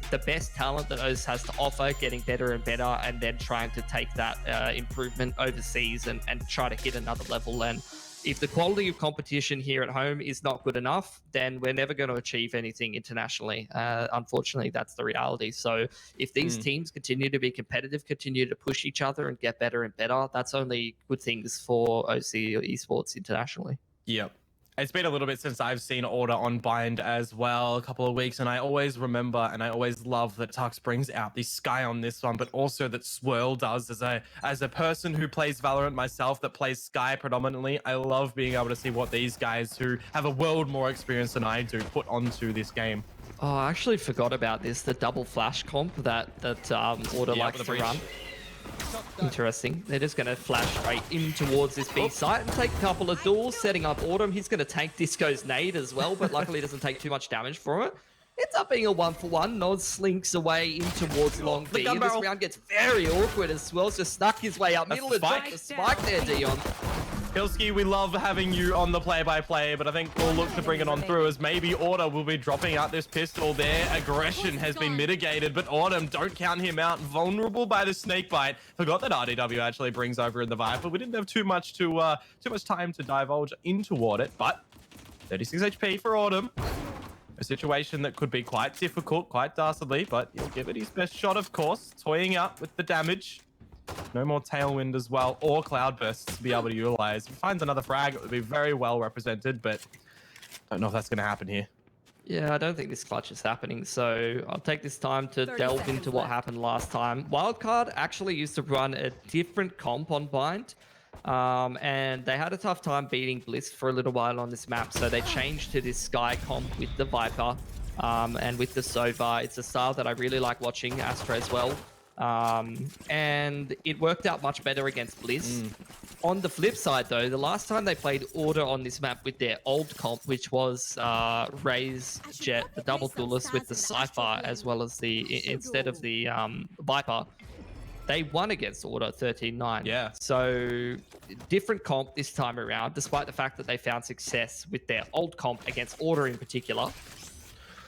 B: the best talent that OS has to offer, getting better and better, and then trying to take that improvement overseas and try to hit another level. And if the quality of competition here at home is not good enough, then we're never going to achieve anything internationally. Unfortunately, that's the reality. So if these teams continue to be competitive, continue to push each other and get better and better, that's only good things for OC or esports internationally.
A: Yep. It's been a little bit since I've seen Order on Bind as well, a couple of weeks, and I always remember and I always love that Tux brings out the Sky on this one, but also that Swirl does. As a person who plays Valorant myself, that plays Sky predominantly, I love being able to see what these guys who have a world more experience than I do put onto this game.
B: Oh, I actually forgot about this, the double flash comp that Order likes to run. Interesting. They're just going to flash straight in towards this B site and take a couple of duels, setting up Autumn. He's going to take Disco's nade as well, but luckily doesn't take too much damage for it. Ends up being a 1-for-1. Nod slinks away in towards long B. This round gets very awkward as Swell's just stuck his way up middle and dropped the spike there, Dion.
A: Pilski, we love having you on the play-by-play, but I think we'll look to bring it on through as maybe Order will be dropping out this pistol. Their aggression has been mitigated, but Autumn, don't count him out. Vulnerable by the snake bite. Forgot that RDW actually brings over in the Viper. We didn't have too much time to divulge into it, but 36 HP for Autumn. A situation that could be quite difficult, quite dastardly, but he'll give it his best shot, of course. Toying up with the damage. No more Tailwind as well, or Cloudburst to be able to utilize. If he finds another frag, it would be very well represented, but don't know if that's going to happen here.
B: Yeah, I don't think this clutch is happening, so I'll take this time to delve into what happened last time. Wildcard actually used to run a different comp on Bind, and they had a tough time beating Bliss for a little while on this map, so they changed to this Sky comp with the Viper and with the Sova. It's a style that I really like watching, Astra as well. And it worked out much better against Bliss. On the flip side, though, the last time they played Order on this map with their old comp, which was Raze Jet, the double duelist with the Cypher, as well as instead of the Viper, they won against Order 13-9.
A: Yeah.
B: So different comp this time around, despite the fact that they found success with their old comp against Order in particular.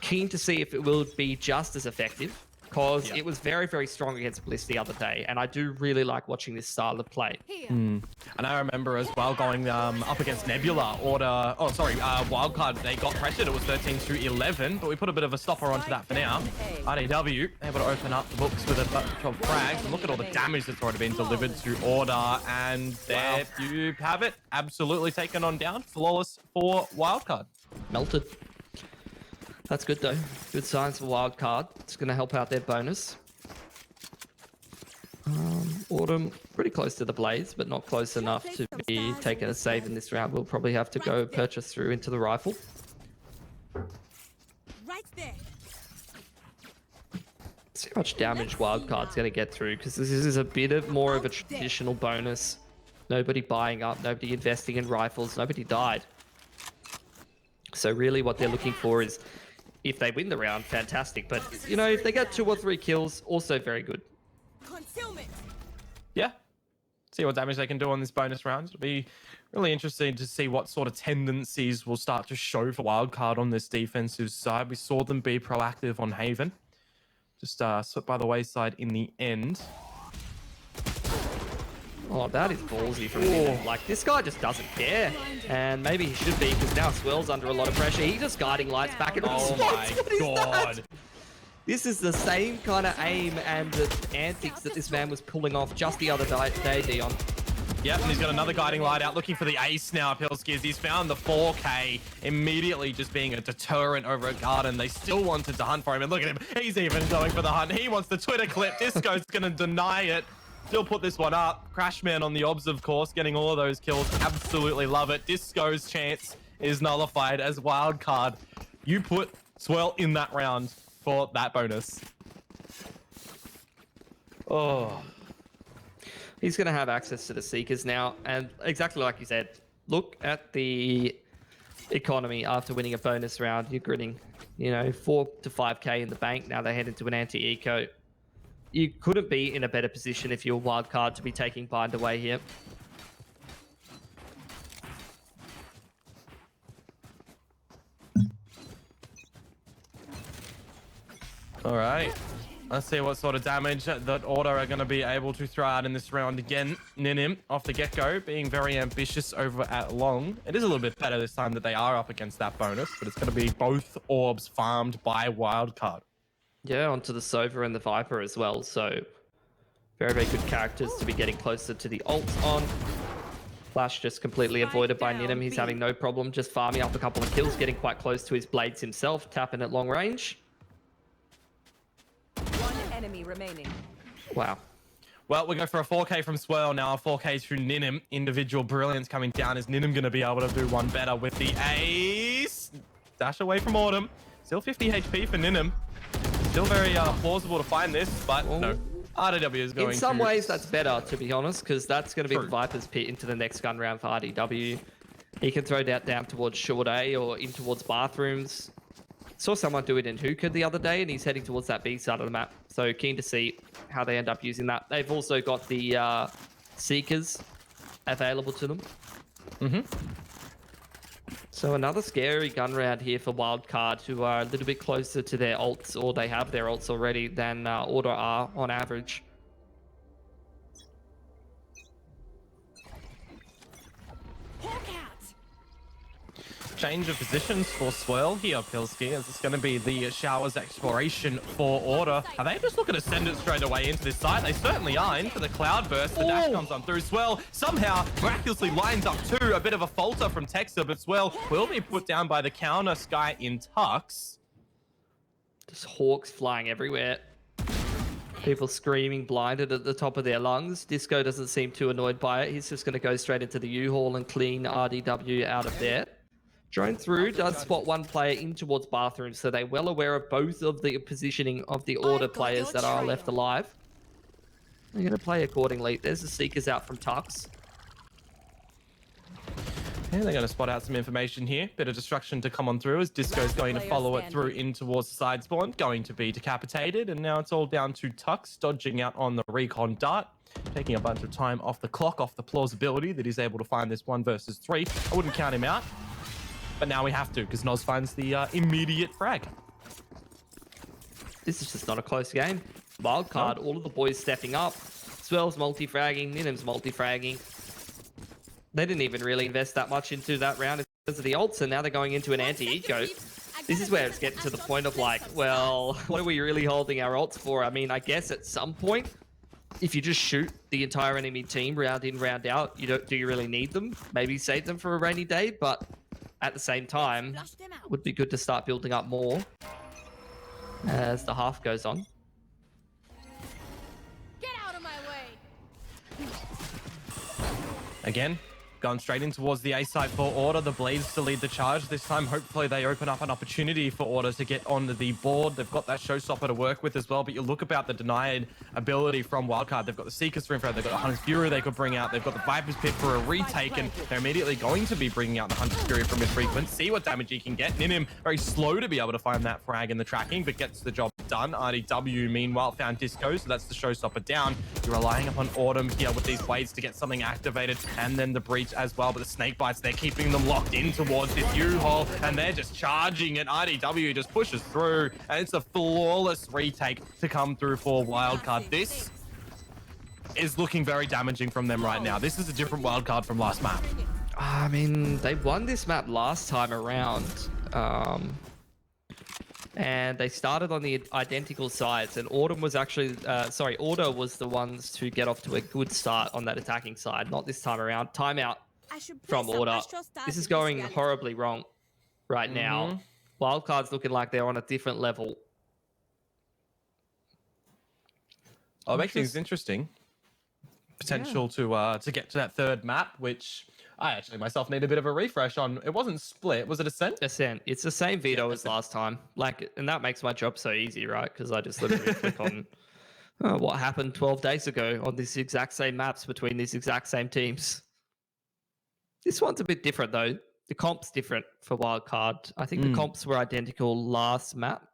B: Keen to see if it will be just as effective, because it was very, very strong against Bliss the other day, and I do really like watching this style of play.
A: And I remember as well going up against Nebula, Wildcard, they got pressured. It was 13-11, but we put a bit of a stopper onto that for now. RDW able to open up the books with a bunch of frags, and look at all the damage that's already been delivered to Order, and there you have it. Absolutely taken on down. Flawless for Wildcard.
B: Melted. That's good, though. Good signs for Wildcard. It's going to help out their bonus. Autumn, pretty close to the Blaze, but not close enough to be taking a save in this round. We'll probably have to go purchase through into the rifle.
F: Right there.
B: See how much damage Wildcard's going to get through, because this is a bit more of a traditional bonus. Nobody buying up, nobody investing in rifles, nobody died. So really what they're looking for is, if they win the round, fantastic. But, you know, if they get 2 or 3 kills, also very good.
F: Concealment.
A: Yeah. See what damage they can do on this bonus round. It'll be really interesting to see what sort of tendencies will start to show for Wildcard on this defensive side. We saw them be proactive on Haven. Just slipped by the wayside in the end.
B: Oh, that is ballsy from him. Like, this guy just doesn't care. And maybe he should be, because now Swell's under a lot of pressure. He just guiding lights back in response.
A: Oh my god.
B: This is the same kind of aim and the antics that this man was pulling off just the other day, Dion.
A: Yep, and he's got another guiding light out, looking for the ace now, Pilski. He's found the 4K, immediately just being a deterrent over a garden. They still wanted to hunt for him, and look at him. He's even going for the hunt. He wants the Twitter clip. Disco's going to deny it. Still put this one up. Crashman on the obs, of course, getting all of those kills. Absolutely love it. Disco's chance is nullified as Wildcard. You put Swirl in that round for that bonus. Oh.
B: He's going to have access to the Seekers now. And exactly like you said, look at the economy after winning a bonus round. You're grinning, you know, 4 to 5K in the bank. Now they head into an anti-eco. You couldn't be in a better position if you're Wildcard to be taking Bind away here.
A: All right. Let's see what sort of damage that Order are going to be able to throw out in this round again. Ninim off the get-go, being very ambitious over at long. It is a little bit better this time that they are up against that bonus, but it's going to be both orbs farmed by Wildcard.
B: Yeah, onto the Sova and the Viper as well. So very, very good characters to be getting closer to the ults on. Flash just completely avoided by Ninum. He's having no problem just farming up a couple of kills, getting quite close to his blades himself, tapping at long range.
F: One enemy remaining.
B: Wow.
A: Well, we go for a 4K from Swirl now, a 4K to Ninum. Individual brilliance coming down. Is Ninum going to be able to do one better with the ace? Dash away from Autumn. Still 50 HP for Ninum. Still very plausible to find this, but no. RDW is going to...
B: In some ways, that's better, to be honest, because that's going to be
A: True.
B: the Viper's pit into the next gun round for RDW. He can throw that down towards short A or in towards bathrooms. Saw someone do it in Hookah the other day, and he's heading towards that B side of the map. So keen to see how they end up using that. They've also got the Seekers available to them. So another scary gun round here for Wildcard, who are a little bit closer to their ults, or they have their ults already, than Order are on average.
A: Change of positions for Swirl here, Pilsky, as it's going to be the Showers exploration for Order. Are they just looking to send it straight away into this side? They certainly are. Into the Cloudburst. The dash comes on through. Swirl somehow miraculously lines up too. A bit of a falter from Texter, but Swirl will be put down by the counter Sky in Tux.
B: Just hawks flying everywhere. People screaming blinded at the top of their lungs. Disco doesn't seem too annoyed by it. He's just going to go straight into the U-Haul and clean RDW out of there. Drone through does spot one player in towards bathrooms, so they're well aware of both of the positioning of the Order players that are left alive. They're going to play accordingly. There's the Seekers out from Tux.
A: Yeah, they're going to spot out some information here. Bit of destruction to come on through as Disco's going to follow it through in towards the side spawn. Going to be decapitated, and now it's all down to Tux dodging out on the recon dart. Taking a bunch of time off the clock, off the plausibility that he's able to find this 1 versus 3. I wouldn't count him out. But now we have to, because Noz finds the immediate frag.
B: This is just not a close game. Wildcard, all of the boys stepping up. Swell's multi-fragging, Ninum's multi-fragging. They didn't even really invest that much into that round because of the ults, and now they're going into an anti-eco. This is where it's getting to the point of like, well, what are we really holding our ults for? I mean, I guess at some point, if you just shoot the entire enemy team round in, round out, do you really need them? Maybe save them for a rainy day, but at the same time, would be good to start building up more as the half goes on.
F: Get out of my way.
A: Again, going straight in towards the A side for Order. The Blades to lead the charge. This time, hopefully, they open up an opportunity for Order to get onto the board. They've got that showstopper to work with as well, but you look about the denied ability from Wildcard. They've got the Seekers for info. They've got the Hunter's Fury they could bring out. They've got the Viper's Pit for a retake, and they're immediately going to be bringing out the Hunter's Fury from mid-frequent. See what damage he can get. Ninum, very slow to be able to find that frag in the tracking, but gets the job done. RDW, meanwhile, found Disco, so that's the showstopper down. You're relying upon Autumn here with these blades to get something activated, and then the breach as well, but the snake bites, they're keeping them locked in towards this U-Haul, and they're just charging it. RDW just pushes through, and it's a flawless retake to come through for Wildcard. This is looking very damaging from them right now. This is a different Wildcard from last map.
B: I mean, they won this map last time around. And they started on the identical sides, and Autumn was actually, Order was the ones to get off to a good start on that attacking side, not this time around. Timeout from Order. This is going horribly wrong right now. Wildcard's looking like they're on a different level.
A: Oh, it makes things interesting. Potential to get to that third map, which I actually myself need a bit of a refresh on. It wasn't Split. Was it Ascent?
B: Ascent. It's the same veto as last time. And that makes my job so easy, right? Because I just literally click on what happened 12 days ago on these exact same maps between these exact same teams. This one's a bit different, though. The comp's different for Wildcard. I think the comps were identical last map.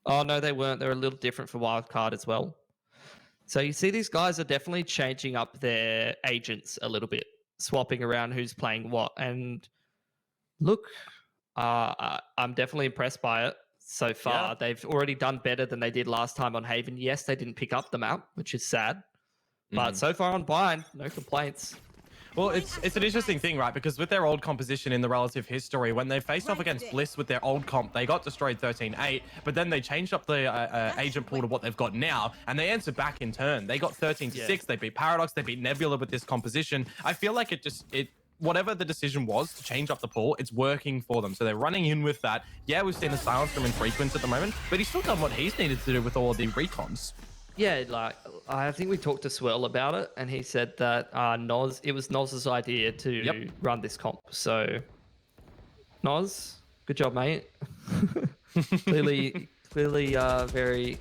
B: Oh, no, they weren't. They're a little different for Wildcard as well. So you see these guys are definitely changing up their agents a little bit, swapping around who's playing what. And look, I'm definitely impressed by it so far. Yeah. They've already done better than they did last time on Haven. Yes, they didn't pick up the map, which is sad. But so far on Bind, no complaints.
A: Well, it's an interesting thing, right? Because with their old composition in the relative history, when they faced off against Bliss with their old comp, they got destroyed 13-8, but then they changed up the agent pool to what they've got now, and they answered back in turn. They got 13-6, they beat Paradox, they beat Nebula with this composition. I feel like whatever the decision was to change up the pool, it's working for them. So they're running in with that. Yeah, we've seen the silence from Infrequence at the moment, but he's still done what he's needed to do with all the recons.
B: Yeah, like I think we talked to Swirl about it, and he said that it was Noz's idea to run this comp. So, Noz, good job, mate. clearly, very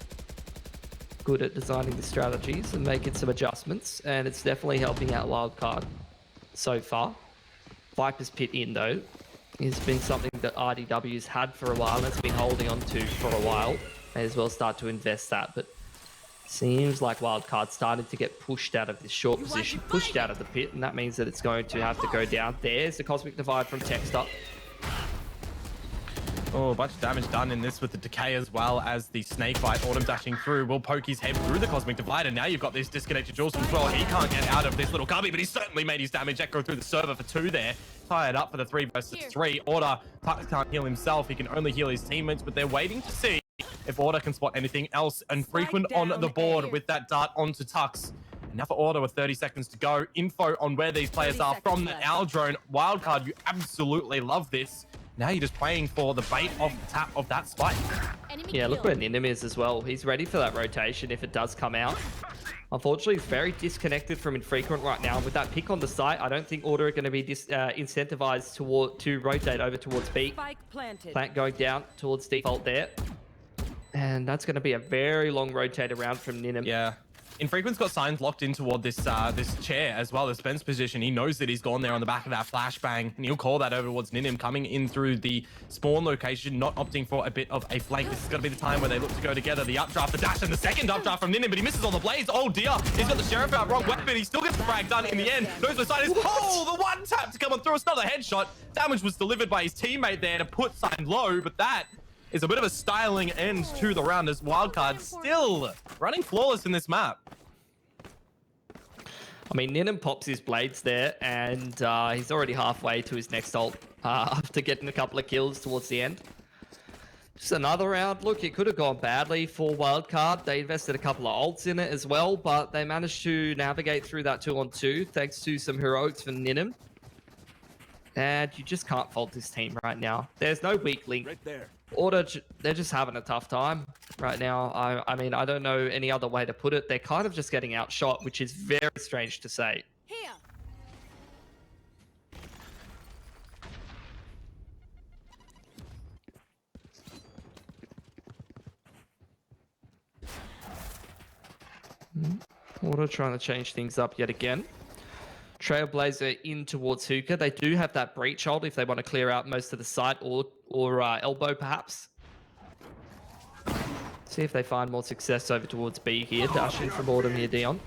B: good at designing the strategies and making some adjustments, and it's definitely helping out Wildcard so far. Viper's Pit in though has been something that RDW's had for a while and it's been holding on to for a while. May as well start to invest that, but seems like Wildcard started to get pushed out of this short position, pushed out of the pit, and that means that it's going to have to go down. There's the Cosmic Divide from Texter.
A: Oh, a bunch of damage done in this with the decay as well as the snake bite. Autumn dashing through will poke his head through the Cosmic Divide, and now you've got these disconnected jewels as well. He can't get out of this little cubby, but he certainly made his damage echo through the server for 2 there. Tied up for the 3 versus 3. Order can't heal himself. He can only heal his teammates, but they're waiting to see if Order can spot anything else. And Frequent on the board with that dart onto Tux. And now for Order with 30 seconds to go. Info on where these players are from the Owl drone. Wildcard, you absolutely love this. Now you're just playing for the bait off the tap of that spike.
B: Yeah, look where Ninim is as well. He's ready for that rotation if it does come out. Unfortunately, he's very disconnected from Infrequent right now. With that pick on the site, I don't think Order are going to be incentivized to rotate over towards B. Plant going down towards default there. And that's going to be a very long rotate around from Ninim.
A: Yeah. Infrequent's got signs locked in toward this this chair as well as Ben's position. He knows that he's gone there on the back of that flashbang, and he'll call that over towards Ninim, coming in through the spawn location, not opting for a bit of a flank. This is going to be the time where they look to go together. The updraft, the dash, and the second updraft from Ninim, but he misses on the blades. Oh dear, he's got the Sheriff out, wrong weapon. He still gets the frag done in the end. Knows where side is. Oh, the one tap to come on through. It's another headshot. Damage was delivered by his teammate there to put Sign low, but that is a bit of a styling end to the round as Wildcard still running flawless in this map.
B: I mean, Ninim pops his blades there, and he's already halfway to his next ult after getting a couple of kills towards the end. Just another round. Look, it could have gone badly for Wildcard. They invested a couple of ults in it as well, but they managed to navigate through that 2-on-2 thanks to some heroics from Ninim. And you just can't fault this team right now. There's no weak link.
D: Right there.
B: Order, they're just having a tough time right now. I mean, I don't know any other way to put it. They're kind of just getting outshot, which is very strange to say.
F: Here.
B: Order trying to change things up yet again. Trailblazer in towards Hookah. They do have that breach hold if they want to clear out most of the site or elbow perhaps. See if they find more success over towards B here. Dashing from Autumn here, Dion.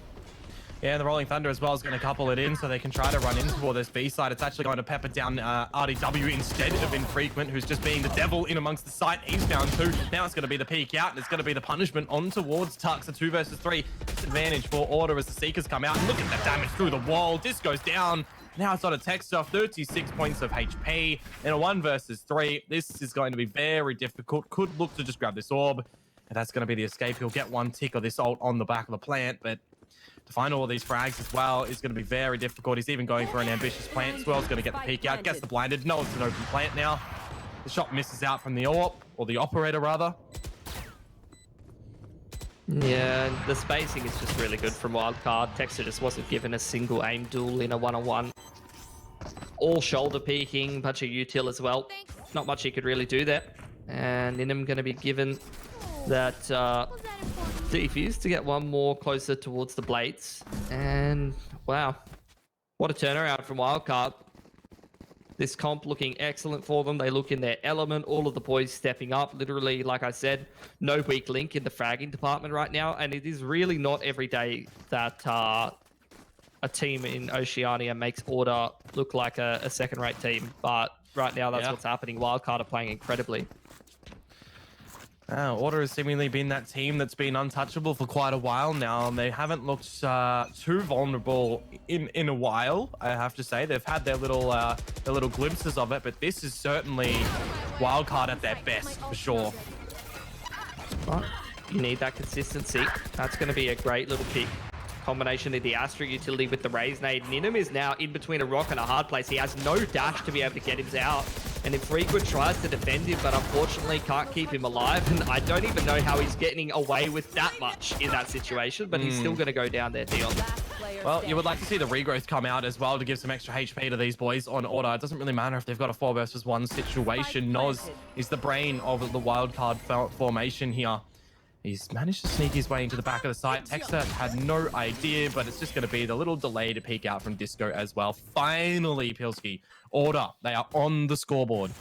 A: Yeah, and the Rolling Thunder as well is going to couple it in so they can try to run in toward this B side. It's actually going to pepper down RDW instead of Infrequent, who's just being the devil in amongst the site. He's down 2. Now it's going to be the peek out, and it's going to be the punishment on towards Tux. A 2 versus 3 disadvantage for Order as the Seekers come out. And look at the damage through the wall. Disc goes down. Now it's on a Texter, 36 points of HP. In a 1 versus 3, this is going to be very difficult. Could look to just grab this orb, and that's going to be the escape. He'll get 1 tick of this ult on the back of the plant, but to find all of these frags as well is going to be very difficult. He's even going for an ambitious plant. Swell's going to get the peek out, gets the blinded. No, it's an open plant now. The shot misses out from the AWP, or the operator rather.
B: Yeah, the spacing is just really good from Wildcard. Texter just wasn't given a single aim duel in a 1-on-1. All shoulder peeking, bunch of util as well. Not much he could really do there. And Ninim going to be given that defuse to get 1 more closer towards the blades. And wow, what a turnaround from Wildcard. This comp looking excellent for them. They look in their element. All of the boys stepping up. Literally, like I said, no weak link in the fragging department right now. And it is really not every day that a team in Oceania makes Order look like a second-rate team. But right now, that's what's happening. Wildcard are playing incredibly.
A: Order has seemingly been that team that's been untouchable for quite a while now, and they haven't looked too vulnerable in a while. I have to say they've had their little glimpses of it, but this is certainly wildcard at their best for sure.
B: But you need that consistency. That's going to be a great little pick. Combination of the Astra utility with the Raise Nade. Ninum is now in between a rock and a hard place. He has no dash to be able to get him out. And Infrequent tries to defend him, but unfortunately can't keep him alive. And I don't even know how he's getting away with that much in that situation, but he's still going to go down there, Dion.
A: Well, you would like to see the regrowth come out as well to give some extra HP to these boys on Order. It doesn't really matter if they've got a 4 versus 1 situation. Noz is the brain of the wildcard formation here. He's managed to sneak his way into the back of the site. Texter had no idea, but it's just going to be the little delay to peek out from Disco as well. Finally, Pilski, Order, they are on the scoreboard.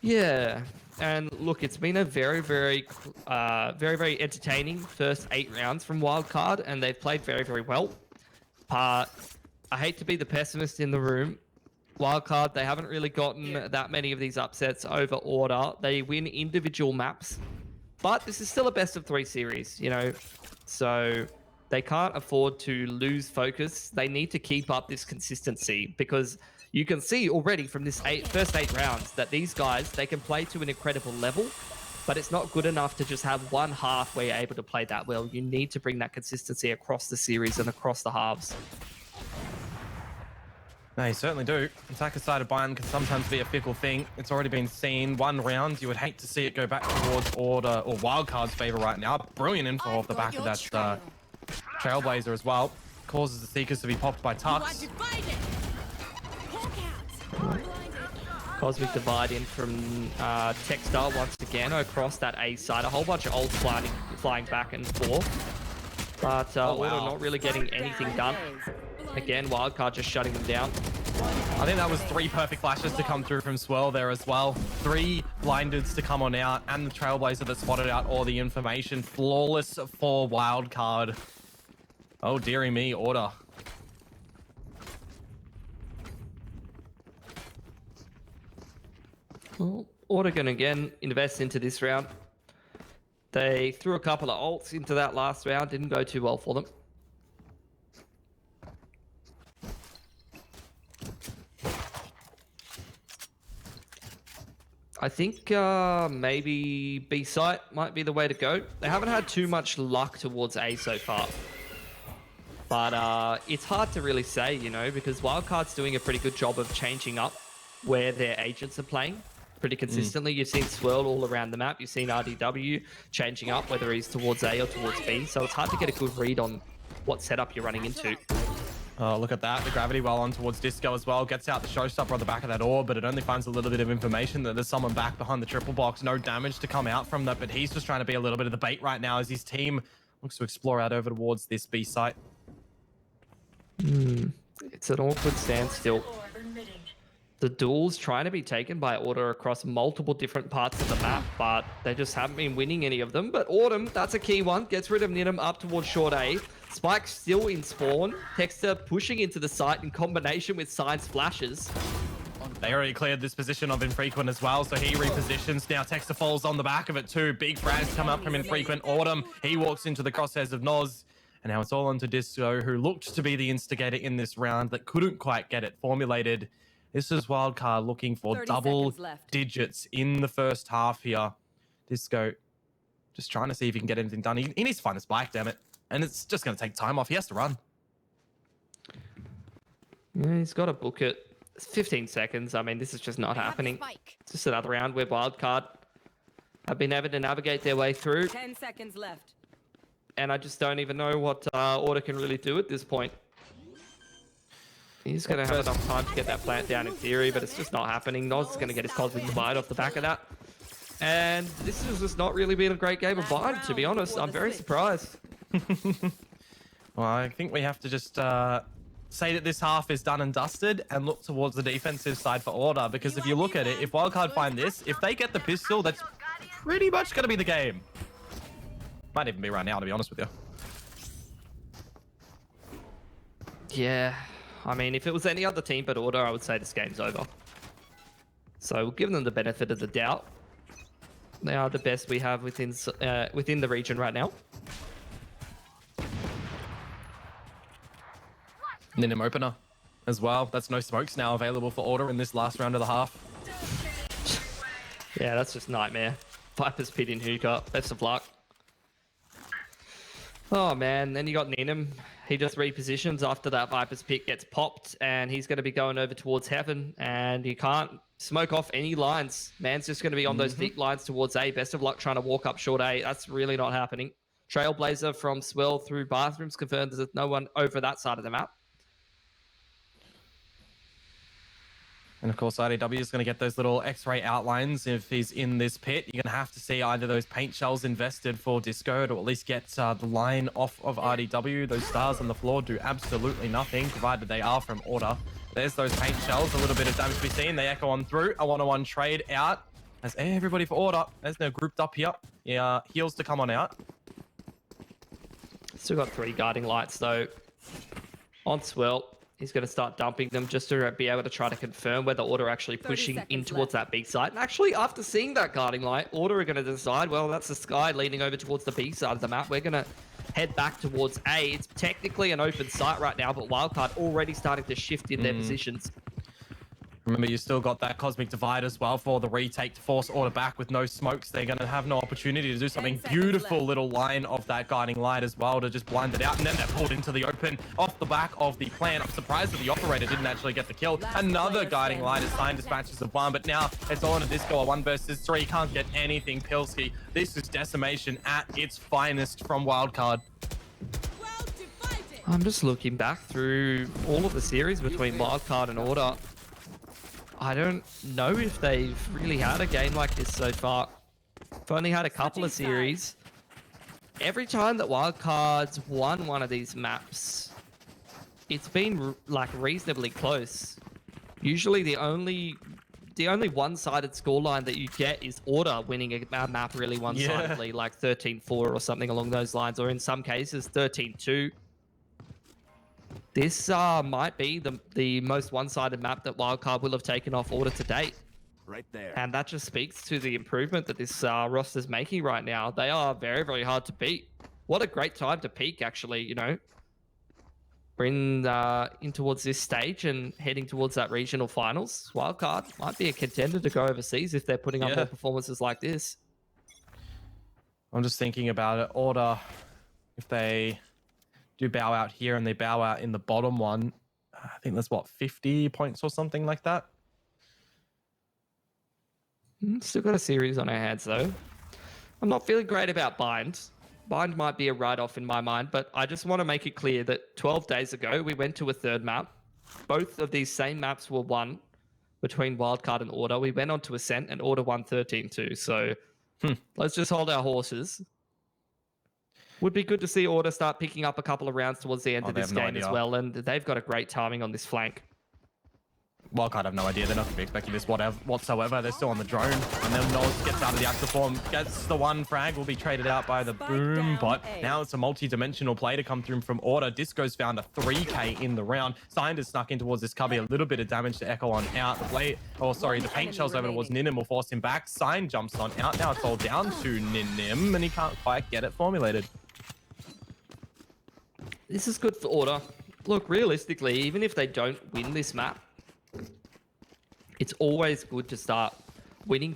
B: Yeah, and look, it's been a very, very entertaining first 8 rounds from Wildcard, and they've played very, very well. But I hate to be the pessimist in the room. Wildcard, they haven't really gotten that many of these upsets over Order. They win individual maps. But this is still a best of 3 series, you know, so they can't afford to lose focus. They need to keep up this consistency because you can see already from this first 8 rounds that these guys, they can play to an incredible level, but it's not good enough to just have one half where you're able to play that well. You need to bring that consistency across the series and across the halves.
A: No, you certainly do. Attacker side of Bayern can sometimes be a fickle thing. It's already been seen. 1 round, you would hate to see it go back towards Order or Wildcard's favor right now. Brilliant info off the back of that Trailblazer as well. Causes the Seekers to be popped by Tux.
B: Cosmic Divide in from Textar once again across that A side. A whole bunch of ults flying back and forth. But Order not really getting anything done. Again, Wildcard just shutting them down.
A: I think that was 3 perfect flashes to come through from Swirl there as well. 3 blindeds to come on out, and the Trailblazer that spotted out all the information. Flawless for Wildcard. Oh, dearie me, Order.
B: Well, Order gonna again invest into this round. They threw a couple of ults into that last round. Didn't go too well for them. I think maybe B site might be the way to go. They haven't had too much luck towards A so far. But it's hard to really say, you know, because Wildcard's doing a pretty good job of changing up where their agents are playing pretty consistently. You've seen Swirl all around the map. You've seen RDW changing up, whether he's towards A or towards B. So it's hard to get a good read on what setup you're running into.
A: Oh, look at that. The gravity well on towards Disco as well. Gets out the showstopper on the back of that orb, but it only finds a little bit of information that there's someone back behind the triple box. No damage to come out from that, but he's just trying to be a little bit of the bait right now as his team looks to explore out over towards this B site.
B: It's an awkward standstill. The duel's trying to be taken by Order across multiple different parts of the map, but they just haven't been winning any of them. But Autumn, that's a key one. Gets rid of Ninum up towards short A. Spike's still in spawn. Texter pushing into the site in combination with Science flashes.
A: They already cleared this position of Infrequent as well, so he repositions. Now Texter falls on the back of it too. Big frags come up from Infrequent. Autumn, he walks into the crosshairs of Noz. And now it's all onto Disco, who looked to be the instigator in this round, that couldn't quite get it formulated. This is Wildcard looking for double digits in the first half here. Disco just trying to see if he can get anything done. He needs to find a spike, damn it. And it's just going to take time off. He has to run.
B: Yeah, he's got to book it. It's 15 seconds. I mean, this is just not happening. It's just another round where Wildcard have been able to navigate their way through.
F: 10 seconds left.
B: And I just don't even know what Order can really do at this point. He's going to have enough time to get that plant down in theory, but it's just not happening. Noz is going to get his Cosmic Divide off the back of that. And this has just not really been a great game of Bind, to be honest. I'm very surprised.
A: Well, I think we have to just say that this half is done and dusted and look towards the defensive side for Order, because if you look at it, if Wildcard find this, if they get the pistol, that's pretty much going to be the game. Might even be right now, to be honest with you.
B: Yeah, I mean, if it was any other team but Order, I would say this game's over. So we'll give them the benefit of the doubt. They are the best we have within the region right now.
A: Ninim opener as well. That's no smokes now available for order in this last round of the half.
B: Yeah, that's just nightmare. Viper's pit in hookah. Best of luck. Oh man, then you got Ninim. He just repositions after that Viper's pit gets popped, and he's going to be going over towards heaven, and you can't smoke off any lines. Man's just going to be on those deep lines towards A. Best of luck trying to walk up short A. That's really not happening. Trailblazer from Swell through bathrooms confirmed there's no one over that side of the map.
A: And of course, IDW is going to get those little X-ray outlines if he's in this pit. You're going to have to see either those paint shells invested for Disco to at least get the line off of RDW. Those stars on the floor do absolutely nothing, provided they are from order. There's those paint shells, a little bit of damage to be seen. They echo on through. A 1-on-1 trade out. As everybody for order. There's no grouped up here. Yeah, heals to come on out.
B: Still got 3 guarding lights though. On Swell. He's going to start dumping them just to be able to try to confirm whether Order are actually pushing in towards that B side. And actually, after seeing that guarding light, Order are going to decide, well, that's the Sky leaning over towards the B side of the map. We're going to head back towards A. It's technically an open site right now, but Wildcard already starting to shift in their positions.
A: Remember, you still got that Cosmic Divide as well for the retake to force Order back with no smokes. They're going to have no opportunity to do something. Beautiful little line of that guiding light as well to just blind it out. And then they're pulled into the open off the back of the plan. I'm surprised that the operator didn't actually get the kill. Another guiding light is signed dispatches of 1, but now it's all in a Disco, a 1 versus 3. Can't get anything, Pilsky. This is decimation at its finest from Wildcard.
B: I'm just looking back through all of the series between Wildcard and Order. I don't know if they've really had a game like this so far. I've only had a couple of series. Every time that Wildcard's won one of these maps, it's been like reasonably close. Usually the only one-sided scoreline that you get is Order winning a map really one-sidedly, like 13-4 or something along those lines, or in some cases 13-2. This might be the most one-sided map that Wildcard will have taken off Order to date.
D: Right there.
B: And that just speaks to the improvement that this roster's making right now. They are very, very hard to beat. What a great time to peak, actually, you know. We're in towards this stage and heading towards that regional finals. Wildcard might be a contender to go overseas if they're putting up more performances like this.
A: I'm just thinking about it. Order, if they do bow out here and they bow out in the bottom one, I think that's what, 50 points or something like that.
B: Still got a series on our hands though. I'm not feeling great about Bind. Bind might be a write-off in my mind, but I just want to make it clear that 12 days ago we went to a third map. Both of these same maps were won between Wildcard and Order. We went on to Ascent and Order won 13-2. So let's just hold our horses. Would be good to see Order start picking up a couple of rounds towards the end of this game as well, and they've got a great timing on this flank.
A: Wildcard have no idea. They're not going to be expecting this whatsoever. They're still on the drone, and then Noz gets out of the actual form, gets the one frag, will be traded out by the boom, but now it's a multi-dimensional play to come through from Order. Disco's found a 3k in the round. Signed is snuck in towards this cubby, a little bit of damage to echo on out. The paint shells over towards Ninim will force him back. Sign jumps on out. Now it's all down to Ninim, and he can't quite get it formulated.
B: This is good for Order. Look, realistically, even if they don't win this map, it's always good to start winning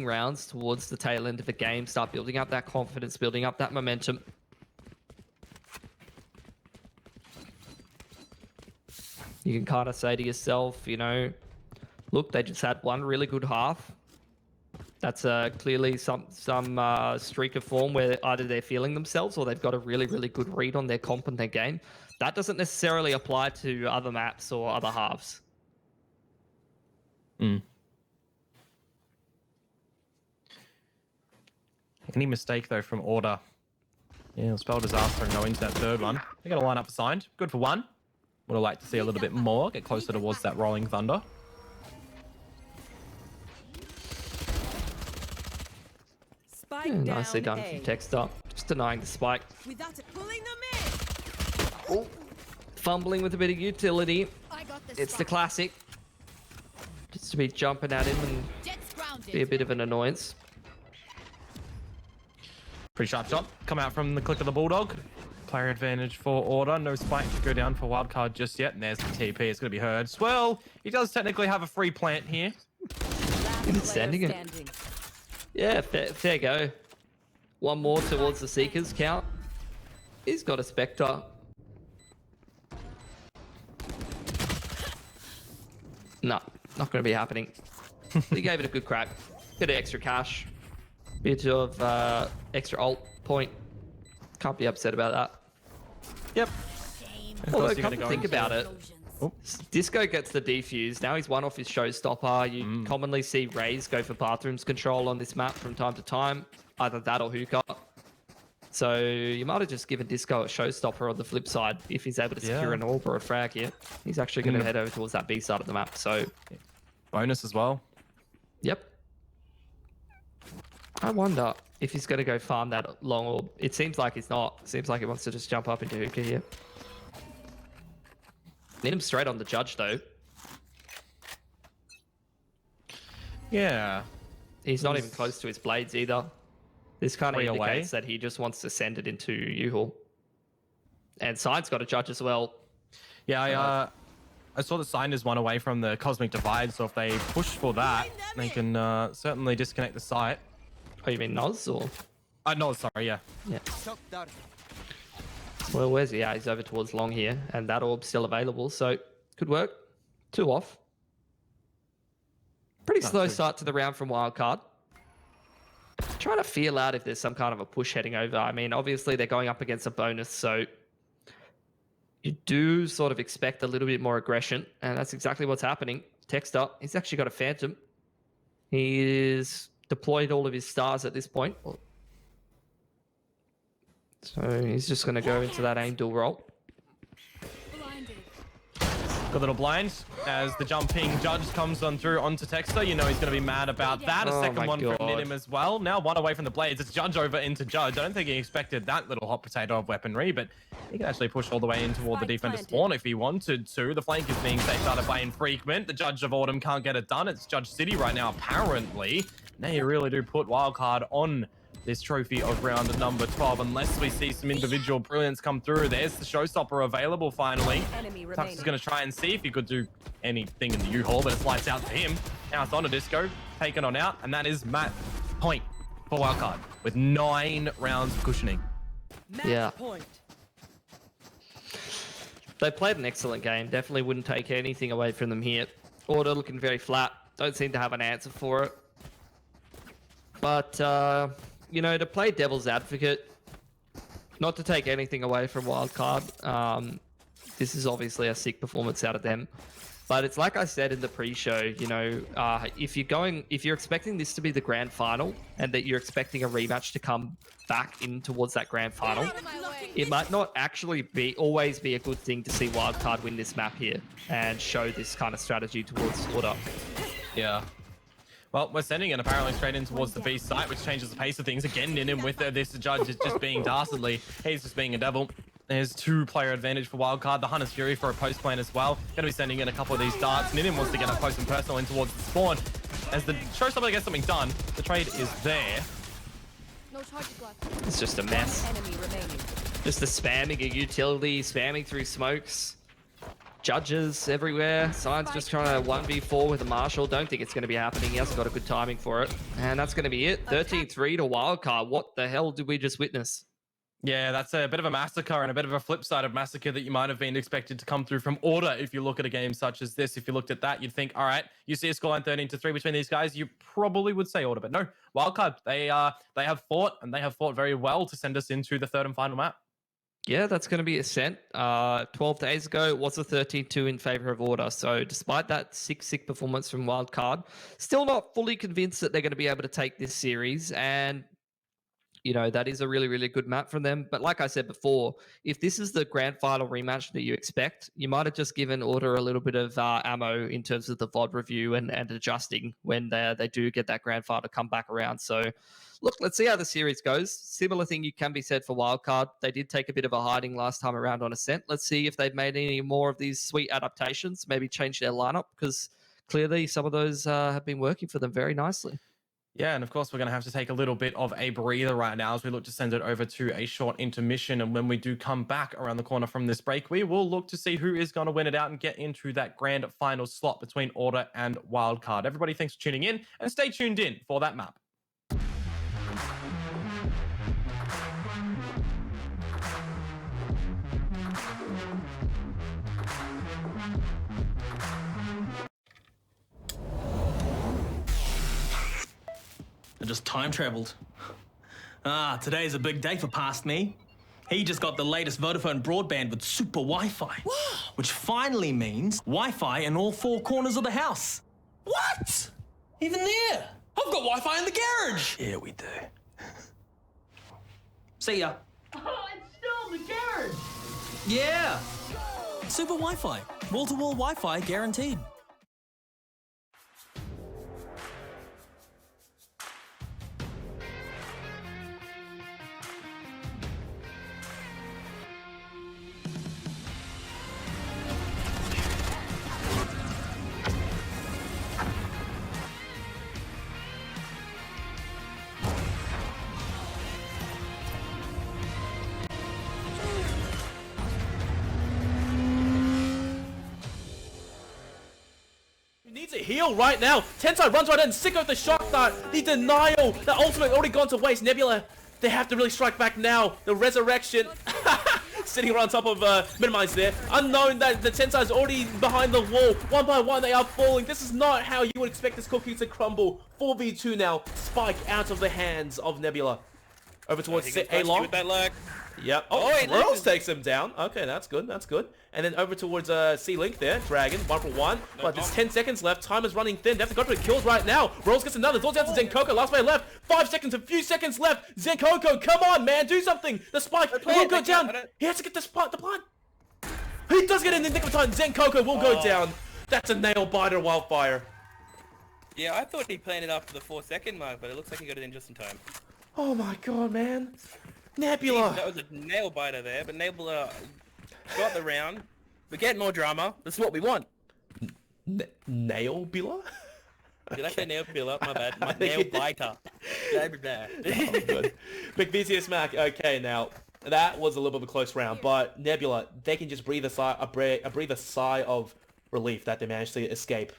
B: rounds towards the tail end of the game, start building up that confidence, building up that momentum. You can kind of say to yourself, you know, look, they just had one really good half. That's clearly some streak of form where either they're feeling themselves or they've got a really, really good read on their comp and their game. That doesn't necessarily apply to other maps or other halves.
A: Any mistake though from Order, it'll spell disaster and go into that third one. They're going to line up assigned. Good for one. Would have liked to see a little bit more, get closer towards that Rolling Thunder.
B: Nicely done from Texter. Just denying the spike. Fumbling with a bit of utility. It's the classic. Just to be jumping at him and be a bit of an annoyance.
A: Pretty sharp shot. Come out from the click of the Bulldog. Player advantage for Order. No spike to go down for Wildcard just yet. And there's the TP. It's going to be heard. Swirl, he does technically have a free plant here.
B: He's sending it. Yeah, fair go. One more towards the Seekers count. He's got a Spectre. No, not going to be happening. He gave it a good crack. Bit of extra cash. Bit of extra ult point. Can't be upset about that. Yep. Although, come to think about it, Disco gets the defuse. Now he's one off his showstopper. You commonly see Raze go for bathrooms control on this map from time to time. Either that or hookah. So you might have just given Disco a showstopper on the flip side if he's able to secure an orb or a frag here. He's actually going to head over towards that B side of the map. So
A: bonus as well.
B: Yep. I wonder if he's going to go farm that long orb. It seems like he's not. It seems like he wants to just jump up into hookah here. Need him straight on the Judge, though.
A: Yeah.
B: He's not even close to his blades either. This kind of indicates that he just wants to send it into U-Haul. And Sign's got a Judge as well.
A: Yeah, I saw that Sign is one away from the Cosmic Divide, so if they push for that, they can certainly disconnect the site.
B: Oh, you mean Noz or?
A: Noz, sorry, yeah.
B: Yeah. Well, where's he? Yeah, he's over towards long here, and that orb's still available, so could work. 2 off. Pretty slow start to the round from Wildcard. Trying to feel out if there's some kind of a push heading over. I mean, obviously they're going up against a bonus, so you do sort of expect a little bit more aggression, and that's exactly what's happening. Texter, he's actually got a Phantom. He is deployed all of his stars at this point. So he's just going to go into that aim dual roll.
A: Got a little blind as the jumping Judge comes on through onto Texter. You know he's going to be mad about that. A second one from Ninim as well. Now one away from the blades. It's Judge over into Judge. I don't think he expected that little hot potato of weaponry, but he can actually push all the way in toward the defender spawn if he wanted to. The flank is being safeguarded by Infrequent. The Judge of Autumn can't get it done. It's Judge City right now, apparently. Now you really do put Wildcard on this trophy of round number 12, unless we see some individual brilliance come through. There's the showstopper available finally. Tux is going to try and see if he could do anything in the U-Haul, but it's lights out for him. Now it's on a Disco, taken on out, and that is Matt Point for Wildcard with 9 rounds of cushioning.
B: Yeah. They played an excellent game. Definitely wouldn't take anything away from them here. Order looking very flat. Don't seem to have an answer for it. But, you know, to play devil's advocate, not to take anything away from Wildcard, this is obviously a sick performance out of them. But it's like I said in the pre-show, you know, if you're expecting this to be the grand final and that you're expecting a rematch to come back in towards that grand final, it might not actually always be a good thing to see Wildcard win this map here and show this kind of strategy towards Order.
A: Yeah. Well, we're sending it apparently straight in towards the B site, which changes the pace of things. Again, Ninim with this Judge is just being dastardly. He's just being a devil. There's 2-player advantage for Wildcard. The Hunter's Fury for a post plan as well. Going to be sending in a couple of these darts. Ninim wants to get up close and personal in towards the spawn. As the showstopper gets something done, the trade is there.
F: No charges left.
B: It's just a mess.
F: Enemy remaining.
B: Just the spamming a utility, spamming through smokes. Judges everywhere. Sign's just trying to 1v4 with a Marshall. Don't think it's going to be happening. He hasn't got a good timing for it. And that's going to be it. 13-3 to Wildcard. What the hell did we just witness?
A: Yeah, that's a bit of a massacre and a bit of a flip side of massacre that you might have been expected to come through from Order. If you look at a game such as this, if you looked at that, you'd think, all right, you see a scoreline 13-3 between these guys, you probably would say Order. But no, Wildcard, they have fought, and they have fought very well to send us into the third and final map.
B: Yeah, that's going to be Ascent. 12 days ago, it was a 13-2 in favor of Order. So despite that sick performance from Wildcard, still not fully convinced that they're going to be able to take this series. And, you know, that is a really, really good map from them. But like I said before, if this is the grand final rematch that you expect, you might have just given Order a little bit of ammo in terms of the VOD review and adjusting when they do get that grand final to come back around. So, look, let's see how the series goes. Similar thing you can be said for Wildcard. They did take a bit of a hiding last time around on Ascent. Let's see if they've made any more of these sweet adaptations, maybe change their lineup, because clearly some of those have been working for them very nicely.
A: Yeah, and of course, we're going to have to take a little bit of a breather right now as we look to send it over to a short intermission. And when we do come back around the corner from this break, we will look to see who is going to win it out and get into that grand final slot between Order and Wildcard. Everybody, thanks for tuning in and stay tuned in for that map.
G: I just time traveled. Ah, today's a big day for past me. He just got the latest Vodafone broadband with super Wi-Fi. Which finally means Wi-Fi in all 4 corners of the house. What? Even there? I've got Wi-Fi in the garage. Yeah, we do. See ya.
J: Oh, it's still in the garage.
G: Yeah. Super Wi-Fi. Wall-to-wall Wi-Fi guaranteed.
H: Needs a heal right now. Tensai runs right in, sick of the shock dart, the denial, the ultimate already gone to waste. Nebula, they have to really strike back now. The resurrection, sitting right on top of Minimize there. Unknown that the Tensai is already behind the wall. One by one, they are falling. This is not how you would expect this cookie to crumble. 4v2 now. Spike out of the hands of Nebula. Over towards A-Long.
I: With that luck.
H: Yep. Oh, Rose takes him down. Okay, that's good. That's good. And then over towards C-Link there. Dragon, 1-for-1. But there's 10 seconds left. Time is running thin. They have to go for the kills right now. Rose gets another. It's all down to Zenkoko. Last player left. 5 seconds. A few seconds left. Zenkoko, come on, man. Do something. The spike will go down. He has to get the spot. The plant. He does get in the nick of time. Zenkoko will go down. That's a nail biter, Wildfire.
I: Yeah, I thought he planned it after the 4-second mark, but it looks like he got it in just in time.
H: Oh my god, man. Nebula.
I: That was a nail biter there, but Nebula got the round. We get more drama. This is what we want.
H: Nail-bila?
I: Did I say nail-bila? My bad. My nail biter.
H: Oh, good. Big BTS Mac. Okay, now that was a little bit of a close round, but Nebula, they can just breathe a sigh of relief that they managed to escape.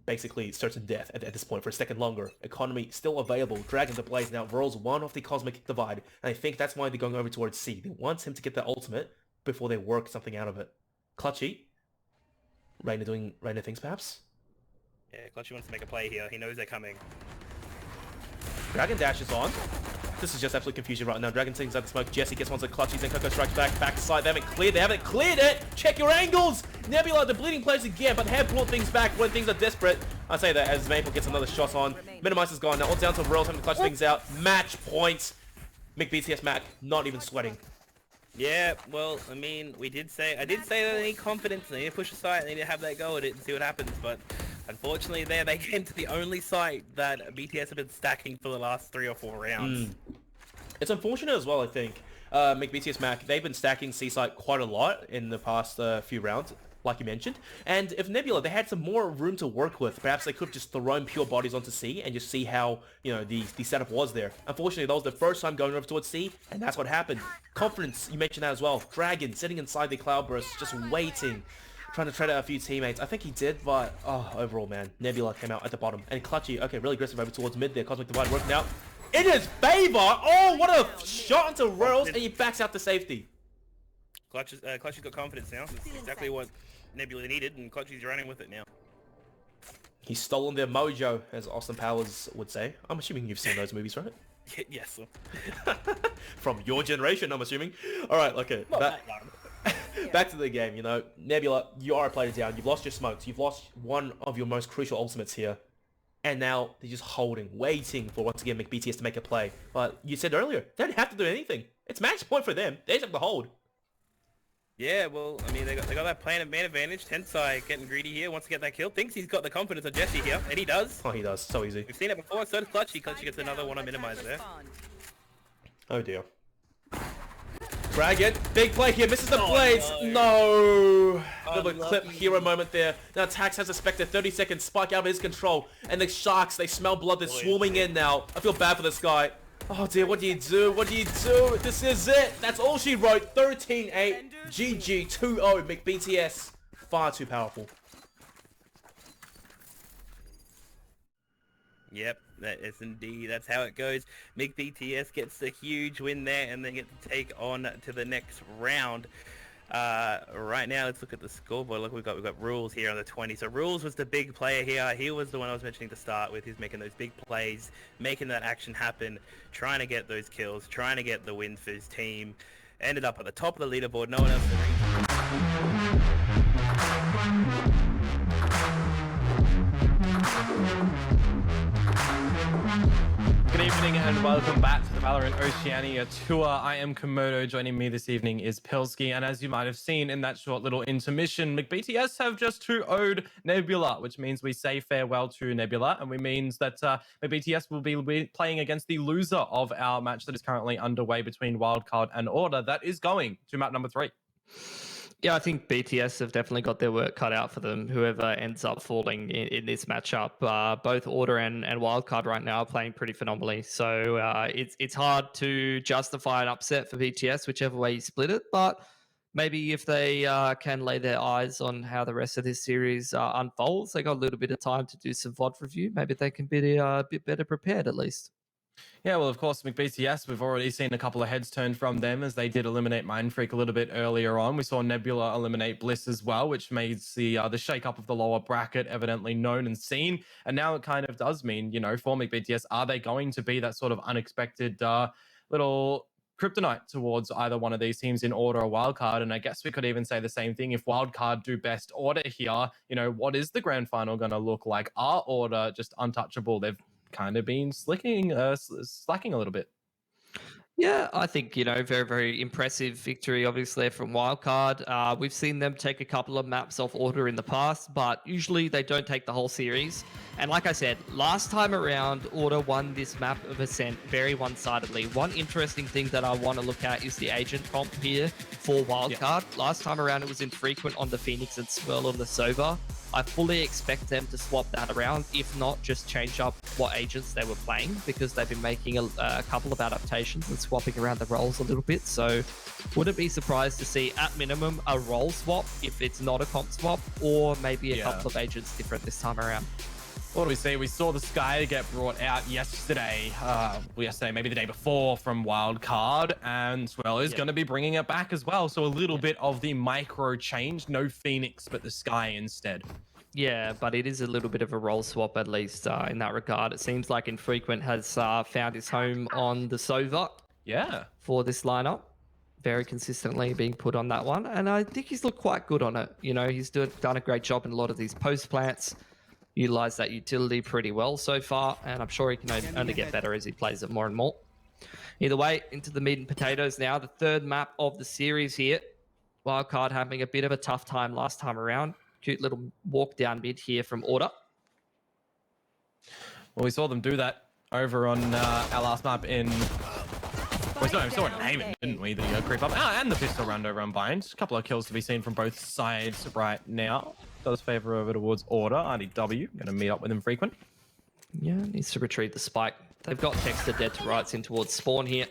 H: Basically certain death at this point for a second longer. Economy still available. Dragon to Blaze now rolls one off the Cosmic Divide, and I think that's why they're going over towards C. They want him to get the ultimate before they work something out of it. Clutchy. Reina doing Reina things perhaps?
I: Yeah, Clutchy wants to make a play here. He knows they're coming.
H: Dragon dashes on. This is just absolute confusion right now. Dragon sitting inside the smoke. Jesse gets one to Clutchies, and Coco strikes back to side. They haven't cleared it! Check your angles! Nebula, the bleeding plays again, but they have brought things back when things are desperate. I say that as Maple gets another shot on. Minimize is gone. Now all down to Royals having to clutch things out. Match point. McBTS Mac not even sweating.
I: Yeah, well, I mean, I did say that they need confidence, they need to push aside, they need to have that go at it and see what happens, but unfortunately they came to the only site that BTS have been stacking for the last 3 or 4 rounds.
H: It's unfortunate as well, I think. McBTS Mac, they've been stacking C-Site quite a lot in the past few rounds, like you mentioned. And if Nebula, they had some more room to work with, perhaps they could have just thrown pure bodies onto C and just see how, you know, the setup was there. Unfortunately, that was the first time going over towards C, and that's what happened. Confidence, you mentioned that as well. Dragon sitting inside the Cloudburst, just waiting, trying to tread out a few teammates. I think he did, but overall, man, Nebula came out at the bottom. And Clutchy, okay, really aggressive over towards mid there. Cosmic Divide working out in his favor. Oh, what a shot into Rails, and he backs out to safety.
I: Clutchy's got confidence now. That's exactly what Nebula needed, and Clutchy's running with it now.
H: He's stolen their mojo, as Austin Powers would say. I'm assuming you've seen those movies, right?
I: Yes.
H: From your generation, I'm assuming. All right, okay. Back to the game, you know. Nebula, you are a player down. You've lost your smokes. You've lost one of your most crucial ultimates here. And now they're just holding, waiting for, once again, McBTS to make a play. But you said earlier, they don't have to do anything. It's match point for them. They just have to hold.
I: Yeah, well, I mean, they got that plan of man advantage. Tensai getting greedy here, wants to get that kill. Thinks he's got the confidence of Jesse here, and he does.
H: Oh, he does. So easy.
I: We've seen it before. So does Clutchy. Clutchy gets another one on minimize there.
H: Oh, dear. Dragon, big play here, misses the blades. No. Little clip hero moment there. Now Tax has a Spectre, 30-second spike out of his control. And the Sharks, they smell blood, they're swarming in now. I feel bad for this guy. Oh dear, what do you do? What do you do? This is it. That's all she wrote. 13-8. GG 2-0. McBTS. Far too powerful.
I: Yep, that is indeed. That's how it goes. McBTS gets the huge win there and then get to take on to the next round. Right now, let's look at the scoreboard. Look, we've got Rules here on the 20. So Rules was the big player here. He was the one I was mentioning to start with. He's making those big plays, making that action happen, trying to get those kills, trying to get the win for his team. Ended up at the top of the leaderboard. No one else in the
A: Good evening and welcome back to the VALORANT Oceania tour. I am Komodo. Joining me this evening is Pilsky, and as you might have seen in that short little intermission, McBTS have just 2-0'd Nebula, which means we say farewell to Nebula, and we means that McBTS will be playing against the loser of our match that is currently underway between Wildcard and Order. That is going to map number 3.
B: Yeah, I think BTS have definitely got their work cut out for them. Whoever ends up falling in this matchup, both Order and Wildcard right now are playing pretty phenomenally. So it's hard to justify an upset for BTS, whichever way you split it. But maybe if they can lay their eyes on how the rest of this series unfolds, they got a little bit of time to do some VOD review. Maybe they can be a bit better prepared at least.
A: Yeah, well, of course, McBTS, we've already seen a couple of heads turned from them as they did eliminate Mindfreak a little bit earlier on. We saw Nebula eliminate Bliss as well, which made the shake-up of the lower bracket evidently known and seen. And now it kind of does mean, for McBTS, are they going to be that sort of unexpected little kryptonite towards either one of these teams in Order or Wildcard? And I guess we could even say the same thing if Wildcard do best Order here. What is the grand final going to look like? Are Order just untouchable? They've kind of been slacking a little bit.
B: Yeah, I think, very, very impressive victory, obviously, from Wildcard. We've seen them take a couple of maps off Order in the past, but usually they don't take the whole series. And like I said, last time around, Order won this map of Ascent very one-sidedly. One interesting thing that I want to look at is the agent comp here for Wildcard. Yeah. Last time around, it was infrequent on the Phoenix and Swirl on the Sova. I fully expect them to swap that around, if not just change up what agents they were playing, because they've been making a couple of adaptations and swapping around the roles a little bit. So wouldn't be surprised to see, at minimum, a role swap if it's not a comp swap, or maybe a couple of agents different this time around.
A: What do we see? We saw the Sky get brought out yesterday, maybe the day before from Wildcard, and Swell is going to be bringing it back as well. So a little bit of the micro change, no Phoenix, but the Sky instead.
B: Yeah, but it is a little bit of a role swap, at least in that regard. It seems like Infrequent has found his home on the Sova.
A: Yeah.
B: For this lineup. Very consistently being put on that one. And I think he's looked quite good on it. He's done a great job in a lot of these post plants. Utilized that utility pretty well so far, and I'm sure he can only get better as he plays it more and more. Either way, into the meat and potatoes now. The third map of the series here. Wildcard having a bit of a tough time last time around. Cute little walk down mid here from Order.
A: Well, we saw them do that over on our last map in... We saw it name it, didn't we? The creep up and the pistol round over on Bind. A couple of kills to be seen from both sides right now. Does favor over towards Order. RDW going to meet up with him frequent.
B: Yeah, needs to retrieve the spike. They've got Texter dead to rights in towards spawn here.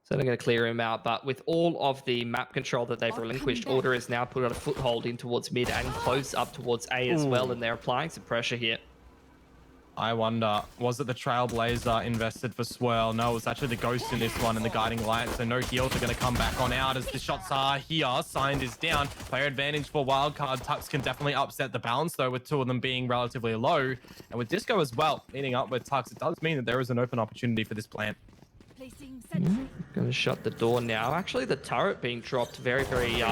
B: So they're going to clear him out. But with all of the map control that they've relinquished, Order has now put out a foothold in towards mid and close up towards A as well. And they're applying some pressure here.
A: I wonder, was it the Trailblazer invested for Swirl? No, it was actually the Ghost in this one and the Guiding Light. So no heals are going to come back on out as the shots are here. Signed is down. Player advantage for Wildcard. Tux can definitely upset the balance, though, with two of them being relatively low. And with Disco as well, meeting up with Tux, it does mean that there is an open opportunity for this plant.
B: Going to shut the door now. Actually, the turret being dropped very, very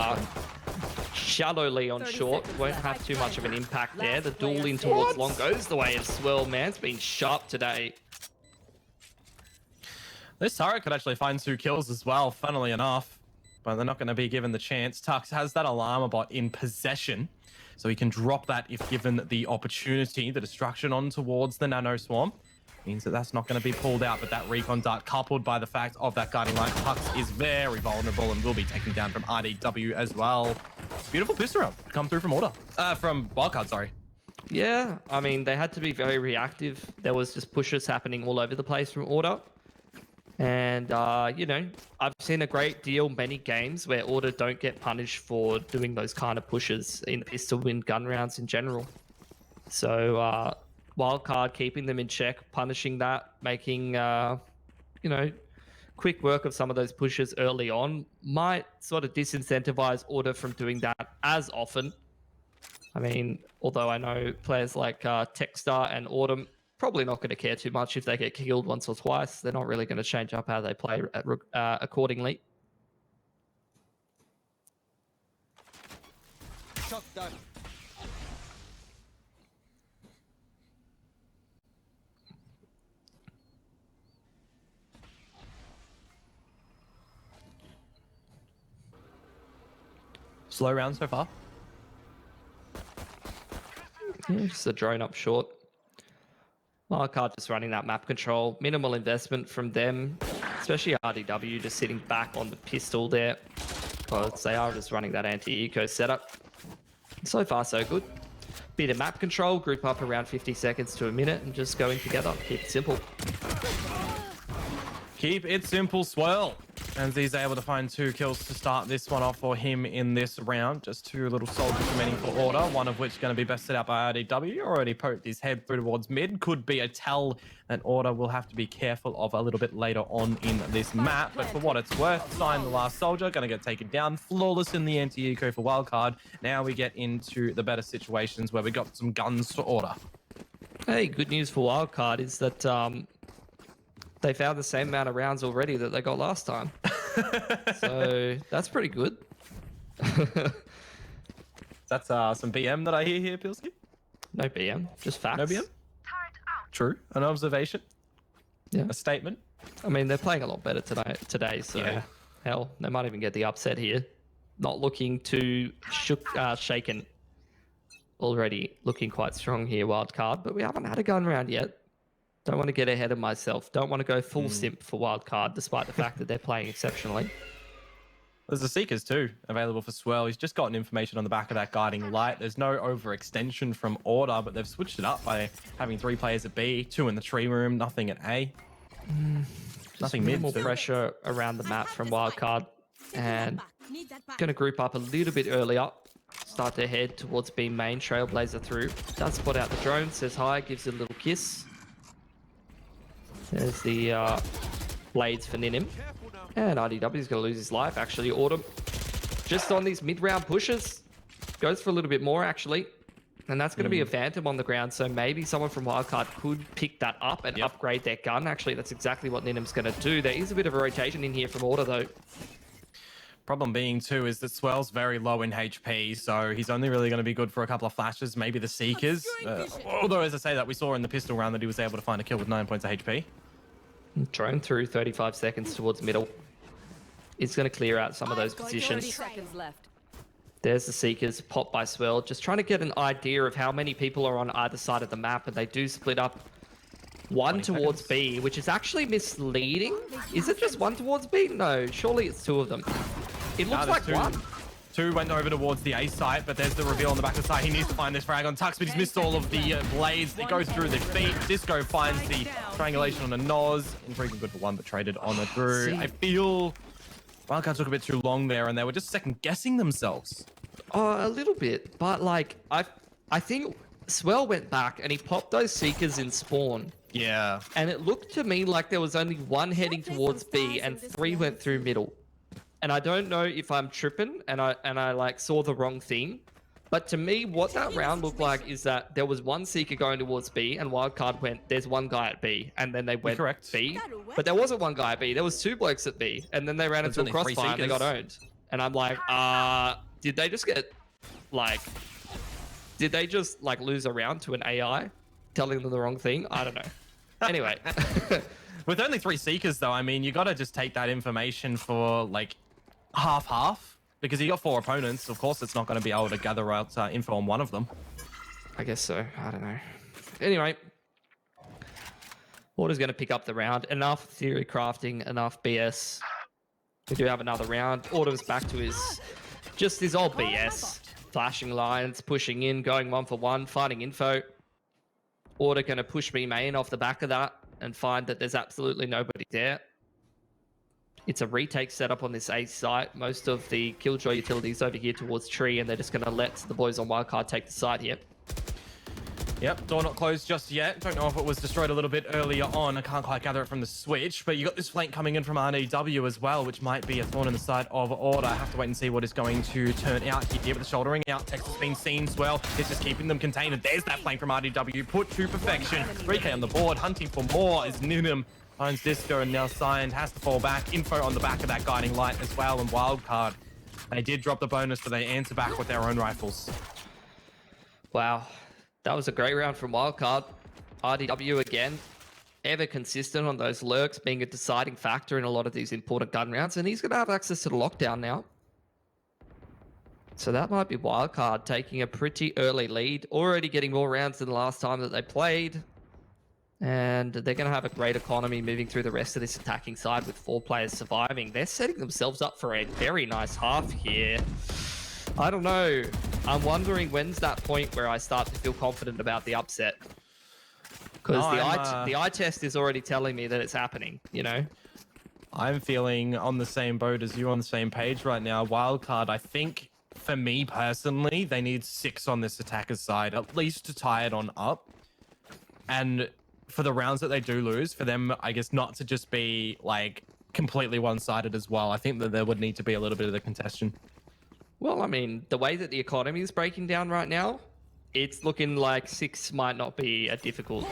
B: shallowly on short. Won't have too much of an impact there. The duel in towards long goes the way of Swirl, man. It's been sharp today.
A: This turret could actually find 2 kills as well, funnily enough. But they're not going to be given the chance. Tux has that Alarma bot in possession, so he can drop that if given the opportunity. The destruction on towards the Nano Swarm. Means that that's not going to be pulled out, but that recon dart coupled by the fact of that guiding light, Hux is very vulnerable and will be taken down from RDW as well. Beautiful pistol round come through from Order. From Wildcard, sorry.
B: Yeah, I mean, they had to be very reactive. There was just pushes happening all over the place from Order. And, you know, I've seen a great deal, many games where Order don't get punished for doing those kind of pushes in pistol win gun rounds in general. So, Wildcard keeping them in check, punishing that, making, you know, quick work of some of those pushes early on might sort of disincentivize Order from doing that as often. I mean, although I know players like Techstar and Autumn probably not going to care too much if they get killed once or twice. They're not really going to change up how they play accordingly.
D: Shot done.
A: Slow round so far.
B: Yeah, just a drone up short. Wildcard just running that map control. Minimal investment from them, especially RDW just sitting back on the pistol there because they are just running that anti-eco setup. So far, so good. Bit of map control, group up around 50 seconds to a minute and just going together. Keep it simple.
A: Keep it simple, Swirl. And he's able to find 2 kills to start this one off for him in this round. Just 2 little soldiers remaining for Order, one of which going to be bested out by RDW. Already poked his head through towards mid. Could be a tell that Order will have to be careful of a little bit later on in this map. But for what it's worth, Sign the last soldier, going to get taken down. Flawless in the anti-eco for Wildcard. Now we get into the better situations where we got some guns for Order.
B: Hey, good news for Wildcard is that they found the same amount of rounds already that they got last time. So that's pretty good.
A: That's some BM that I hear here, Pilsky?
B: No BM, just facts.
A: No BM? True. An observation.
B: Yeah.
A: A statement.
B: I mean, they're playing a lot better today, so
A: Yeah.
B: hell, they might even get the upset here. Not looking too shaken. Already looking quite strong here, Wildcard, but we haven't had a gun round yet. Don't want to get ahead of myself. Don't want to go full simp for Wildcard, despite the fact that they're playing exceptionally.
A: There's the Seekers too, available for Swirl. He's just gotten information on the back of that guiding light. There's no overextension from Order, but they've switched it up by having 3 players at B, 2 in the tree room, nothing at A. Nothing mid.
B: More
A: too.
B: pressure around the map from Wildcard, and going to group up a little bit earlier. Start to head towards B main. Trailblazer through. Does spot out the drone. Says hi. Gives it a little kiss. There's the blades for Ninim. And RDW is going to lose his life, actually. Autumn, just on these mid-round pushes, goes for a little bit more, actually. And that's going to be a Phantom on the ground, so maybe someone from Wildcard could pick that up and upgrade their gun. Actually, that's exactly what Ninim's going to do. There is a bit of a rotation in here from Order, though.
A: Problem being, too, is that Swirl's very low in HP, so he's only really going to be good for a couple of flashes, maybe the Seekers. Although, as I say that, we saw in the pistol round that he was able to find a kill with 9 points of HP.
B: Drone through 35 seconds towards middle. It's going to clear out some of those positions.
C: 30 seconds left.
B: There's the Seekers, popped by Swirl. Just trying to get an idea of how many people are on either side of the map, and they do split up. 1 towards B, which is actually misleading. Is it just 1 towards B? No, surely it's 2 of them. It looks like 1.
A: 2 went over towards the A site, but there's the reveal on the back of the site. He needs to find this frag on Tux, but he's missed all of the blades. It goes through the feet. Disco finds the triangulation on a Noz. Infrequent good for 1, but traded on a Drew. I feel Wildcard took a bit too long there, and they were just second-guessing themselves.
B: Oh, a little bit, but like, I think Swell went back and he popped those Seekers in spawn.
A: Yeah.
B: And it looked to me like there was only 1 heading towards B and 3 went through middle. And I don't know if I'm tripping and I like saw the wrong thing. But to me, what that round looked like is that there was 1 Seeker going towards B and Wildcard went, there's 1 guy at B. And then they went B. But there wasn't 1 guy at B. There was 2 blokes at B. And then they ran into a crossfire and they got owned. And I'm like, did they just get like, did they just like lose a round to an AI telling them the wrong thing? I don't know. Anyway.
A: With only 3 Seekers, though, I mean, you got to just take that information for like half, because you got 4 opponents. Of course, it's not going to be able to gather out info on one of them.
B: I guess so. I don't know. Anyway, Order's going to pick up the round. Enough theory crafting, enough BS. We do have another round. Order's back to his old BS. Flashing lines, pushing in, going 1-for-1, finding info. Order going to push me main off the back of that and find that there's absolutely nobody there. It's a retake setup on this A site. Most of the Killjoy utilities over here towards tree, and they're just going to let the boys on wildcard take the side here.
A: Yep, door not closed just yet. Don't know if it was destroyed a little bit earlier on. I can't quite gather it from the switch, but you got this flank coming in from RDW as well, which might be a thorn in the side of Order. I have to wait and see what is going to turn out here. But the shouldering out, Texas being seen as well. It's just keeping them contained. And there's that flank from RDW, put to perfection. 3K on the board, hunting for more is Ninum. Finds Disco and now signed, has to fall back. Info on the back of that guiding light as well, and wildcard. They did drop the bonus, but they answer back with their own rifles.
B: Wow. That was a great round from Wildcard. RDW again, ever consistent on those lurks, being a deciding factor in a lot of these important gun rounds. And he's going to have access to the lockdown now. So that might be Wildcard taking a pretty early lead. Already getting more rounds than the last time that they played. And they're going to have a great economy moving through the rest of this attacking side with 4 players surviving. They're setting themselves up for a very nice half here. I don't know. I'm wondering when's that point where I start to feel confident about the upset. Because the eye test is already telling me that it's happening, you know?
A: I'm feeling on the same boat as you, on the same page right now. Wildcard, I think, for me personally, they need 6 on this attacker's side, at least to tie it on up. And for the rounds that they do lose, for them, I guess, not to just be, like, completely one-sided as well. I think that there would need to be a little bit of the contention.
B: Well, I mean, the way that the economy is breaking down right now, it's looking like 6 might not be a difficult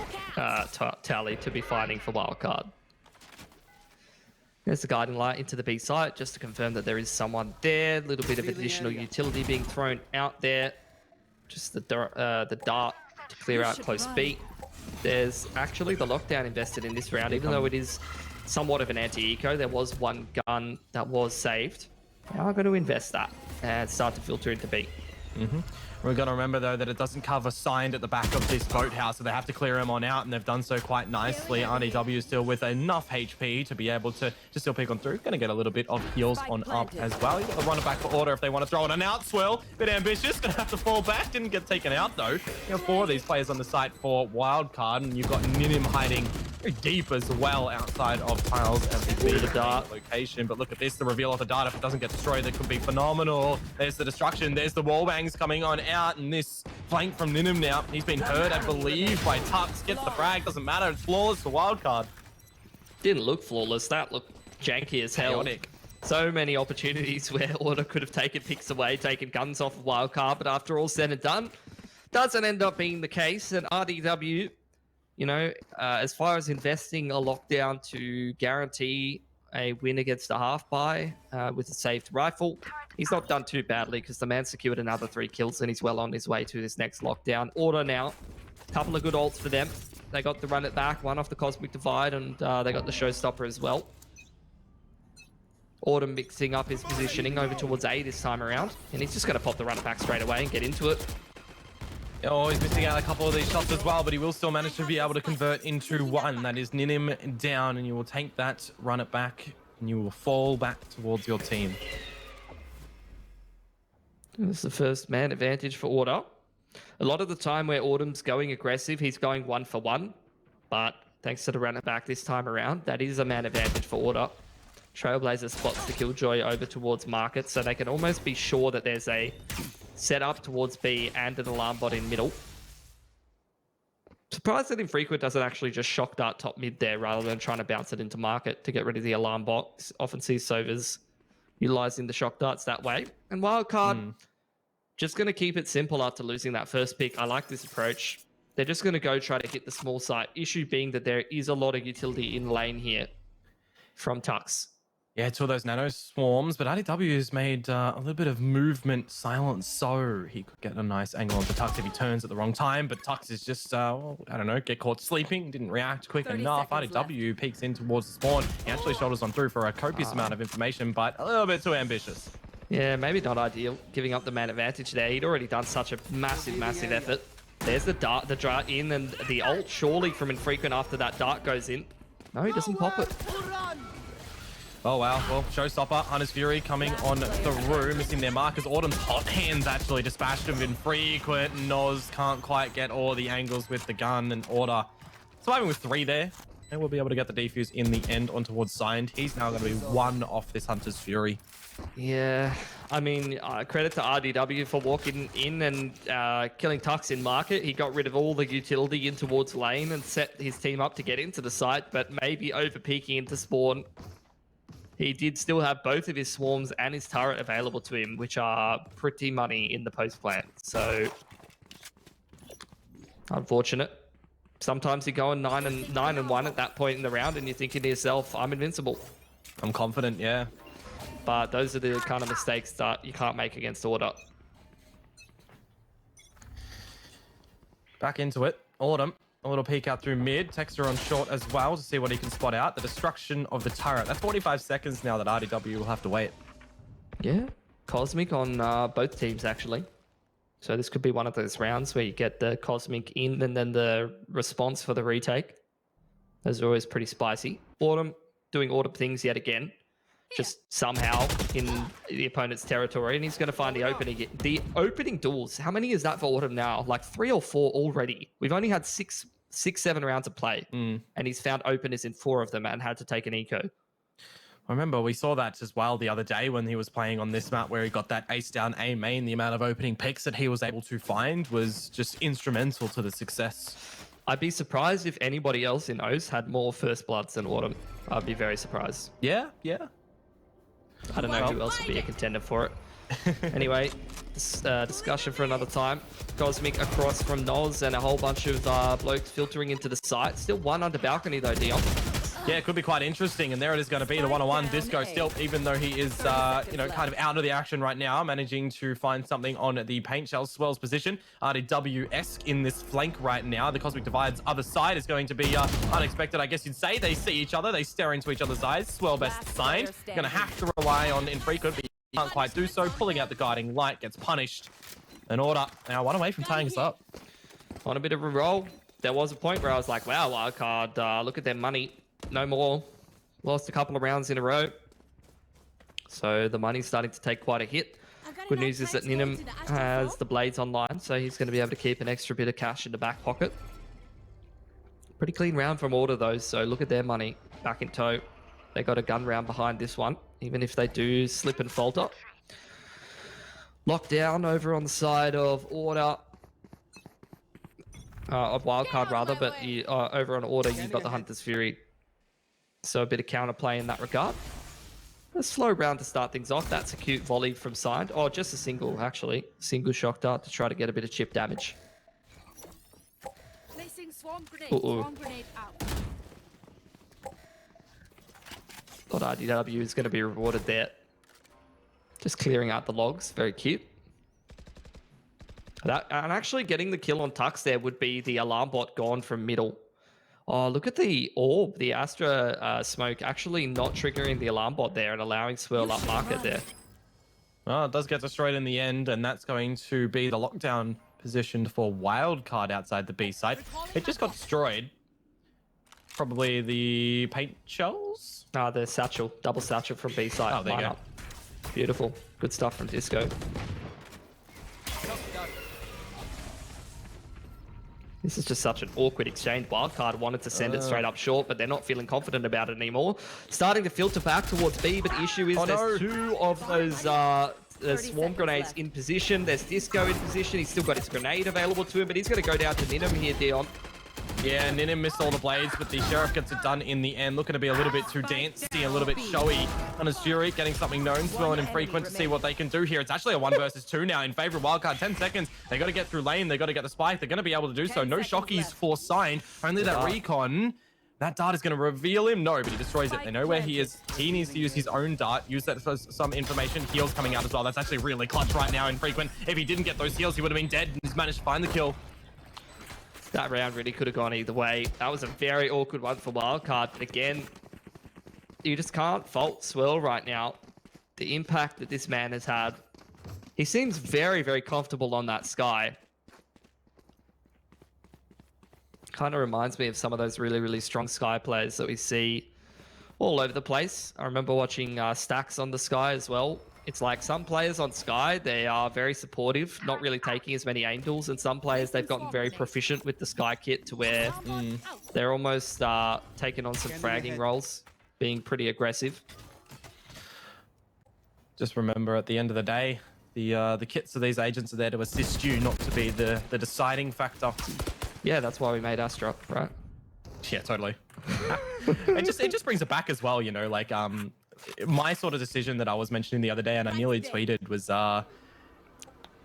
B: tally to be fighting for Wildcard. There's the guiding light into the B site, just to confirm that there is someone there. A little bit of additional utility being thrown out there. Just the dart to clear out close B. There's actually the lockdown invested in this round, even though it is somewhat of an anti-eco. There was one gun that was saved. Now I'm going to invest that and start to filter into B.
A: We've got to remember, though, that it doesn't cover signed at the back of this boathouse, so they have to clear him on out, and they've done so quite nicely. RDW is still with enough HP to be able to still pick on through. Going to get a little bit of heals on up as well. You've got to run it back for Order if they want to throw it. An out swirl, bit ambitious. Going to have to fall back. Didn't get taken out, though. You have 4 of these players on the site for Wildcard, and you've got Ninim hiding very deep as well outside of Tiles and the dart location. But look at this, the reveal of the dart. If it doesn't get destroyed, that could be phenomenal. There's the destruction. There's the wall bangs coming on out, and this flank from Ninim now. He's been hurt, I believe, by Tux. Gets the frag. Doesn't matter. It's flawless for Wildcard.
B: Didn't look flawless. That looked janky as hell.
A: Chaotic.
B: So many opportunities where Order could have taken picks away, taken guns off of Wildcard, but after all said and done, doesn't end up being the case. And RDW, you know, as far as investing a lockdown to guarantee a win against a half buy with a saved rifle, he's not done too badly because the man secured another 3 kills and he's well on his way to this next lockdown. Order now, a couple of good ults for them. They got the run it back, one off the Cosmic Divide, and they got the Showstopper as well. Order mixing up his positioning over towards A this time around, and he's just going to pop the run it back straight away and get into it.
A: Oh, he's missing out a couple of these shots as well, but he will still manage to be able to convert into one. That is Ninim down, and you will take that, run it back, and you will fall back towards your team.
B: This is the first man advantage for Order. A lot of the time where Autumn's going aggressive, he's going 1-for-1, but thanks to the run it back this time around, that is a man advantage for Order. Trailblazer spots the Killjoy over towards Market, so they can almost be sure that there's a set up towards B and an alarm bot in middle. Surprised that Infrequent doesn't actually just shock dart top mid there rather than trying to bounce it into Market to get rid of the alarm bot. Often see Sovers utilizing the shock darts that way. And Wildcard, just going to keep it simple after losing that first pick. I like this approach. They're just going to go try to hit the small site. Issue being that there is a lot of utility in lane here from Tux.
A: Yeah, 2 of those nano swarms, but RDW has made a little bit of movement silence, so he could get a nice angle onto Tux if he turns at the wrong time, but Tux is just, well, I don't know, get caught sleeping, didn't react quick enough. RDW peeks in towards the spawn. He actually shoulders on through for a copious amount of information, but a little bit too ambitious.
B: Yeah, maybe not ideal, giving up the man advantage there. He'd already done such a massive effort. There's the dart in, and the ult surely from Infrequent after that dart goes in. No, he doesn't pop it.
A: Oh, wow. Well, Showstopper, Hunter's Fury coming on through, missing their markers. Autumn's hot hands actually dispatched him. Infrequent. Noz can't quite get all the angles with the gun, and Order surviving with 3 there. And we'll be able to get the defuse in the end on towards Signed. He's now going to be 1 off this Hunter's Fury.
B: Yeah, I mean, credit to RDW for walking in and killing Tux in market. He got rid of all the utility in towards lane and set his team up to get into the site, but maybe over peeking into spawn. He did still have both of his swarms and his turret available to him, which are pretty money in the post plan. So, unfortunate. Sometimes you go on 9-1 at that point in the round, and you're thinking to yourself, "I'm invincible."
A: I'm confident, yeah.
B: But those are the kind of mistakes that you can't make against Order.
A: Back into it. Autumn. A little peek out through mid. Texter on short as well to see what he can spot out. The destruction of the turret. That's 45 seconds now that RDW will have to wait.
B: Yeah. Cosmic on both teams, actually. So this could be one of those rounds where you get the Cosmic in and then the response for the retake. Those are always pretty spicy. Autumn doing Autumn things yet again. Just somehow in the opponent's territory, and he's going to find the opening. The opening duels, how many is that for Autumn now? Like 3 or 4 already. We've only had 7 rounds of play, and he's found openers in 4 of them and had to take an eco.
A: I remember we saw that as well the other day when he was playing on this map where he got that ace down A main. The amount of opening picks that he was able to find was just instrumental to the success.
B: I'd be surprised if anybody else in OS had more first bloods than Autumn. I'd be very surprised.
A: Yeah.
B: I don't know who else would be a contender for it. Anyway, this discussion for another time. Cosmic across from Noz and a whole bunch of blokes filtering into the site. Still 1 under balcony though, Dion.
A: Yeah, it could be quite interesting. And there it is going to be, the 1-on-1. Disco still, even though he is, kind of out of the action right now, managing to find something on the paint shell. Swell's position. RDW-esque in this flank right now. The Cosmic Divide's other side is going to be unexpected, I guess you'd say. They see each other. They stare into each other's eyes. Swell best signed. Going to have to rely on Infrequent, but he can't quite do so. Pulling out the guiding light, gets punished. An Order now 1 away from tying us up.
B: On a bit of a roll. There was a point where I was like, wow, wildcard, look at their money. No more. Lost a couple of rounds in a row. So the money's starting to take quite a hit. Good news is that Ninum has the blades online, so he's going to be able to keep an extra bit of cash in the back pocket. Pretty clean round from Order though, so look at their money back in tow. They got a gun round behind this one, even if they do slip and falter. Lockdown over on the side of Order. Of Wildcard rather, but over on Order you've got the Hunter's Fury. So a bit of counterplay in that regard. A slow round to start things off. That's a cute volley from side. Oh, just a single, actually. Single shock dart to try to get a bit of chip damage.
F: Placing swarm grenade.
B: Swarm grenade out. Thought RDW is going to be rewarded there. Just clearing out the logs. Very cute. And actually getting the kill on Tux there would be the alarm bot gone from middle. Oh, look at the orb, the Astra smoke actually not triggering the alarm bot there and allowing Swirl up market there.
A: Well, it does get destroyed in the end, and that's going to be the lockdown positioned for Wildcard outside the B site. It just got destroyed. Probably the paint shells?
B: The satchel, double satchel from B site.
A: Oh, there you go.
B: Beautiful. Good stuff from Disco. This is just such an awkward exchange. Wildcard wanted to send it straight up short, but they're not feeling confident about it anymore. Starting to filter back towards B, but the issue is there's 2 of those swarm grenades in position. There's Disco in position. He's still got his grenade available to him, but he's going to go down to Ninum here, Dion.
A: Yeah, Ninum missed all the blades, but the Sheriff gets it done in the end. Looking to be a little bit too dancey, a little bit showy. Hunter's Fury getting something known, Swell and Infrequent to see what they can do here. It's actually a 1 versus 2 now in favor of Wildcard. 10 seconds. They got to get through lane. They got to get the spike. They're going to be able to do so. No shockies for Signed. Only that recon. That dart is going to reveal him. No, but he destroys it. They know where he is. He needs to use his own dart. Use that for some information. Heals coming out as well. That's actually really clutch right now, Infrequent. If he didn't get those heals, he would have been dead. He's managed to find the kill.
B: That round really could have gone either way. That was a very awkward one for Wildcard. But again, you just can't fault Swirl right now. The impact that this man has had. He seems very, very comfortable on that Sky. Kind of reminds me of some of those really, really strong Sky players that we see all over the place. I remember watching Stacks on the Sky as well. It's like some players on Sky, they are very supportive, not really taking as many angles, and some players, they've gotten very proficient with the Sky kit to where they're almost taking on some fragging roles, being pretty aggressive.
A: Just remember, at the end of the day, the kits of these agents are there to assist you, not to be the deciding factor.
B: Yeah, that's why we made Astra, right?
A: Yeah, totally. it just brings it back as well, you know, like my sort of decision that I was mentioning the other day, and I nearly tweeted, was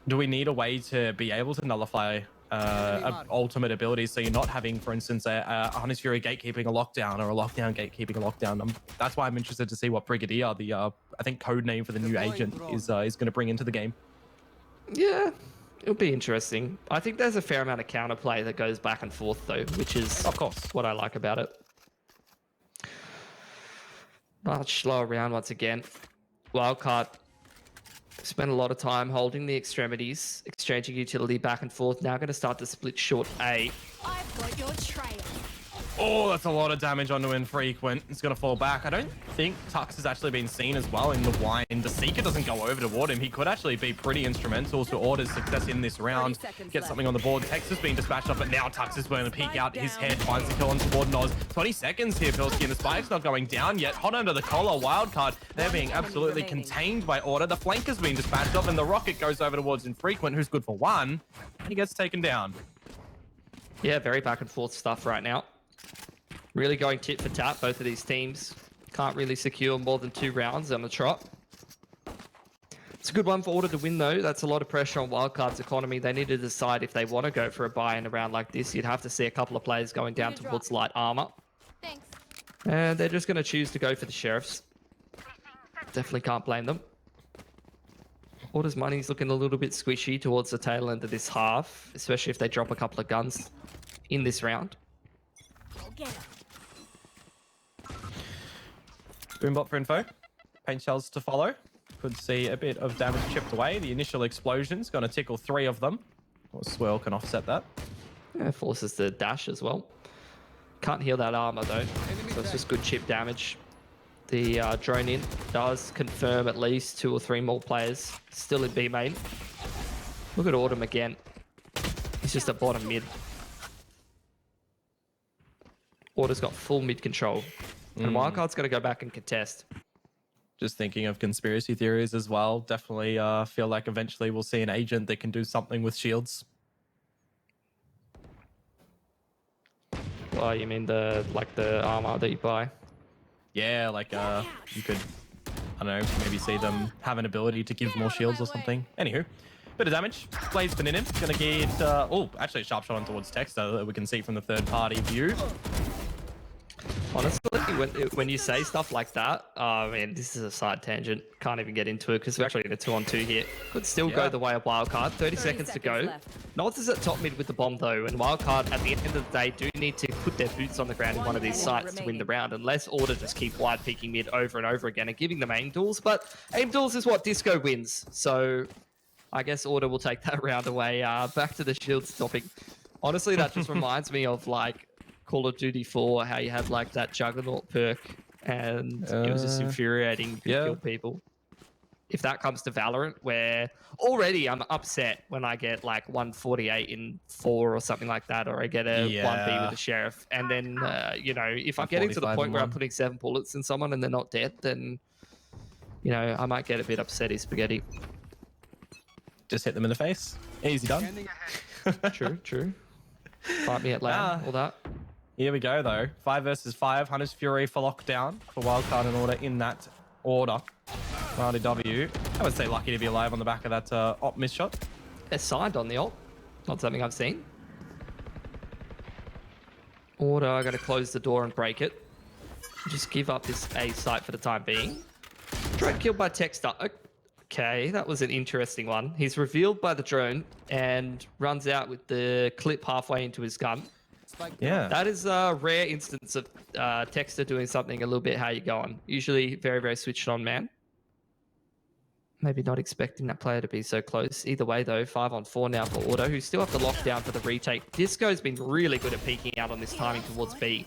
A: do we need a way to be able to nullify ultimate abilities, so you're not having, for instance, a Honest Fury gatekeeping a lockdown, or a lockdown gatekeeping a lockdown. That's why I'm interested to see what Brigadier, the I think code name for the new agent, is going to bring into the game.
B: Yeah, it'll be interesting. I think there's a fair amount of counterplay that goes back and forth, though, which is,
A: of course,
B: what I like about it. Much slower round once again. Wildcard spent a lot of time holding the extremities, exchanging utility back and forth. Now going to start to split short A.
F: I've got your trail.
A: Oh, that's a lot of damage onto Infrequent. It's going to fall back. I don't think Tux has actually been seen as well in the wine. The Seeker doesn't go over toward him. He could actually be pretty instrumental to Order's success in this round. Get something on the board. Tex has been dispatched off, but now Tux is going to peek out his head, finds the kill on toward Noz. 20 seconds here, Pilsky, and the spike's not going down yet. Hot under the collar, Wildcard. They're being absolutely contained by Order. The flank has been dispatched off, and the rocket goes over towards Infrequent, who's good for one. He gets taken down.
B: Yeah, very back and forth stuff right now. Really going tit for tat, both of these teams. Can't really secure more than 2 rounds on the trot. It's a good one for Order to win, though. That's a lot of pressure on Wildcard's economy. They need to decide if they want to go for a buy in a round like this. You'd have to see a couple of players going down towards light armor.
F: Thanks.
B: And they're just going to choose to go for the Sheriffs. Definitely can't blame them. Order's money's looking a little bit squishy towards the tail end of this half, especially if they drop a couple of guns in this round.
F: Go get him.
A: Boombot for info. Paint shells to follow. Could see a bit of damage chipped away. The initial explosion's going to tickle 3 of them. Or Swirl can offset that.
B: Yeah, forces the dash as well. Can't heal that armor though, so it's just good chip damage. The drone in does confirm at least 2 or 3 more players still in B main. Look at Autumn again. He's just at bottom mid. Order's got full mid control. And Wildcard's going to go back and contest.
A: Just thinking of conspiracy theories as well. Definitely feel like eventually we'll see an agent that can do something with shields.
B: Well, you mean the armor that you buy?
A: Yeah, like you could, I don't know, maybe see them have an ability to give more shields or something. Anywho, bit of damage. Blade's been in him. Gonna get, oh, actually a sharp shot on towards Texter that we can see from the third party view.
B: Honestly, when you say stuff like that, man, this is a side tangent. Can't even get into it because we're actually in a 2-on-2 here. Could still go the way of Wildcard. 30 seconds to go. Nods is at top mid with the bomb though, and Wildcard at the end of the day do need to put their boots on the ground in one of these sites to win the round, unless Order just keep wide peeking mid over and over again and giving them aim duels. But aim duels is what Disco wins, so I guess Order will take that round away. Back to the shields topic. Honestly, that just reminds me of like Call of Duty 4, how you had like that Juggernaut perk and it was just infuriating. You could kill people. If that comes to Valorant, where already I'm upset when I get like 148 in 4 or something like that, or I get a 1B with the Sheriff, and then you know, if I'm getting to the point where I'm putting 7 bullets in someone and they're not dead, then you know, I might get a bit upsetty spaghetti.
A: Just hit them in the face. Easy done.
B: True. Fight me at LAN, all that.
A: Here we go, though. 5 versus 5. Hunter's Fury for lockdown for Wildcard and Order in that order. Marty W. I would say lucky to be alive on the back of that op miss shot.
B: They're signed on the op. Not something I've seen. Order, I got to close the door and break it. Just give up this A site for the time being. Drone killed by Texter. Okay, that was an interesting one. He's revealed by the drone and runs out with the clip halfway into his gun.
A: Yeah.
B: That is a rare instance of Texter doing something a little bit how you going. Usually very, very switched on, man. Maybe not expecting that player to be so close. Either way, though, 5-on-4 now for Auto, who still have the lockdown for the retake. Disco's been really good at peeking out on this timing towards B.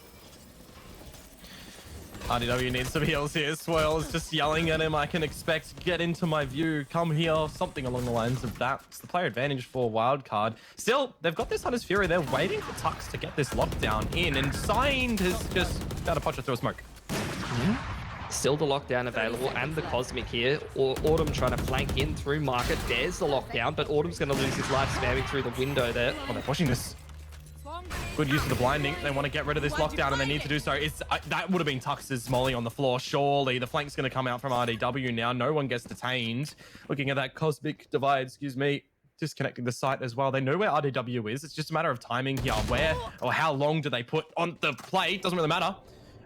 A: RDW needs some heals here. Swirl's just yelling at him. I can expect, get into my view, come here, something along the lines of that. It's the player advantage for Wildcard. Still, they've got this Hunter's Fury. They're waiting for Tux to get this lockdown in, and Signed has just got to punch it through a smoke.
B: Still the lockdown available, and the Cosmic here. Autumn trying to flank in through Market. There's the lockdown, but Autumn's going to lose his life spamming through the window there.
A: Oh, they're pushing this. Good use of the blinding. They want to get rid of this lockdown, and they need to do so. That would have been Tux's molly on the floor. Surely the flank's going to come out from RDW now. No one gets detained. Looking at that Cosmic divide, excuse me, disconnecting the site as well. They know where RDW is. It's just a matter of timing here. Where or how long do they put on the play? Doesn't really matter.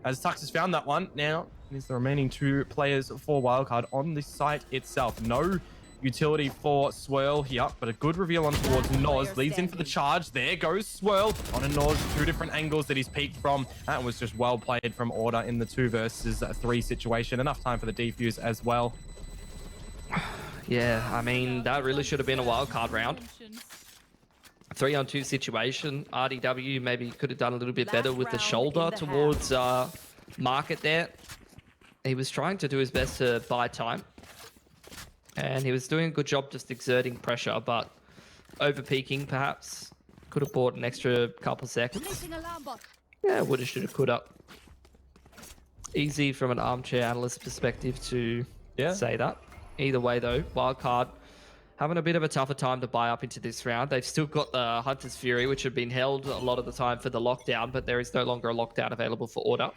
A: As Tux has found that one. Now, it's the remaining 2 players for Wildcard on the site itself. No utility for Swirl here, but a good reveal on towards Noz. Leads in for the charge. There goes Swirl on a Noz. 2 different angles that he's peeked from. That was just well played from Order in the 2 versus 3 situation. Enough time for the defuse as well.
B: Yeah, I mean, that really should have been a Wildcard round. 3-on-2 situation. RDW maybe could have done a little bit better with the shoulder towards Market there. He was trying to do his best to buy time. And he was doing a good job just exerting pressure, but over-peaking perhaps. Could have bought an extra couple seconds. Yeah, woulda, shoulda, coulda. Easy from an armchair analyst perspective to say that. Either way though, Wildcard having a bit of a tougher time to buy up into this round. They've still got the Hunter's Fury, which have been held a lot of the time for the lockdown, but there is no longer a lockdown available for Order.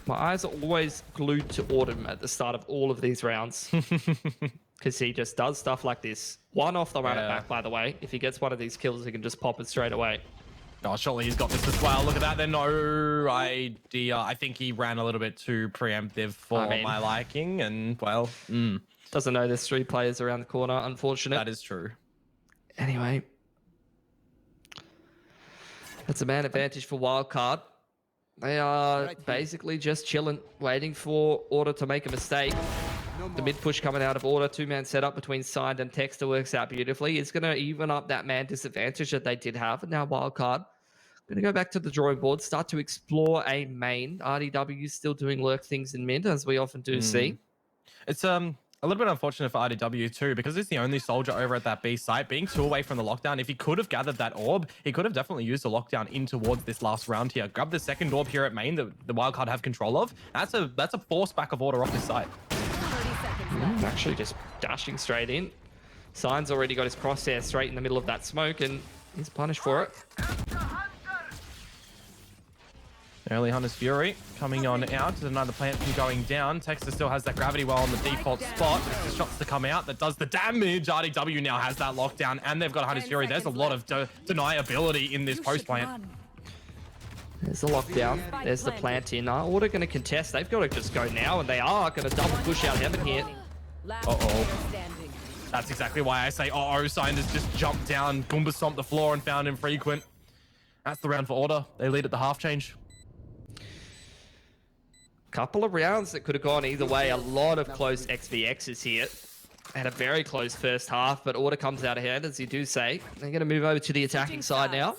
B: My eyes are always glued to Autumn at the start of all of these rounds. Because he just does stuff like this. One off the run it back, by the way. If he gets one of these kills, he can just pop it straight away.
A: Oh, surely he's got this as well. Look at that. There's no idea. I think he ran a little bit too preemptive for my liking. And, well,
B: doesn't know there's 3 players around the corner, unfortunate.
A: That is true.
B: Anyway. That's a man advantage for Wildcard. They are basically just chilling, waiting for Order to make a mistake. The mid push coming out of Order, 2-man setup between Signed and Texter works out beautifully. It's going to even up that man disadvantage that they did have. And now Wildcard going to go back to the drawing board, start to explore a main. RDW still doing lurk things in mid, as we often do see.
A: It's a little bit unfortunate for RDW too, because he's the only soldier over at that B site, being 2 away from the lockdown. If he could have gathered that orb, he could have definitely used the lockdown in towards this last round here. Grab the second orb here at main that the Wildcard have control of. That's a force back of Order off his site.
B: Actually just dashing straight in. Sign's already got his crosshair straight in the middle of that smoke, and he's punished for it.
A: Early Hunter's Fury coming on out. Another plant from going down. Texter still has that gravity well on the default spot. The shots to come out that does the damage. RDW now has that lockdown, and they've got Hunter's Fury. There's a lot of deniability in this post plant.
B: There's the lockdown. There's the plant in. Order going to contest. They've got to just go now, and they are going to double push out Heaven here.
A: Uh-oh. That's exactly why I say uh-oh. Signed has just jumped down, Goomba stomped the floor and found him frequent. That's the round for Order. They lead at the half change.
B: Couple of rounds that could have gone either way. A lot of close XVXs here. Had a very close first half, but Order comes out ahead, as you do say. They're going to move over to the attacking side now.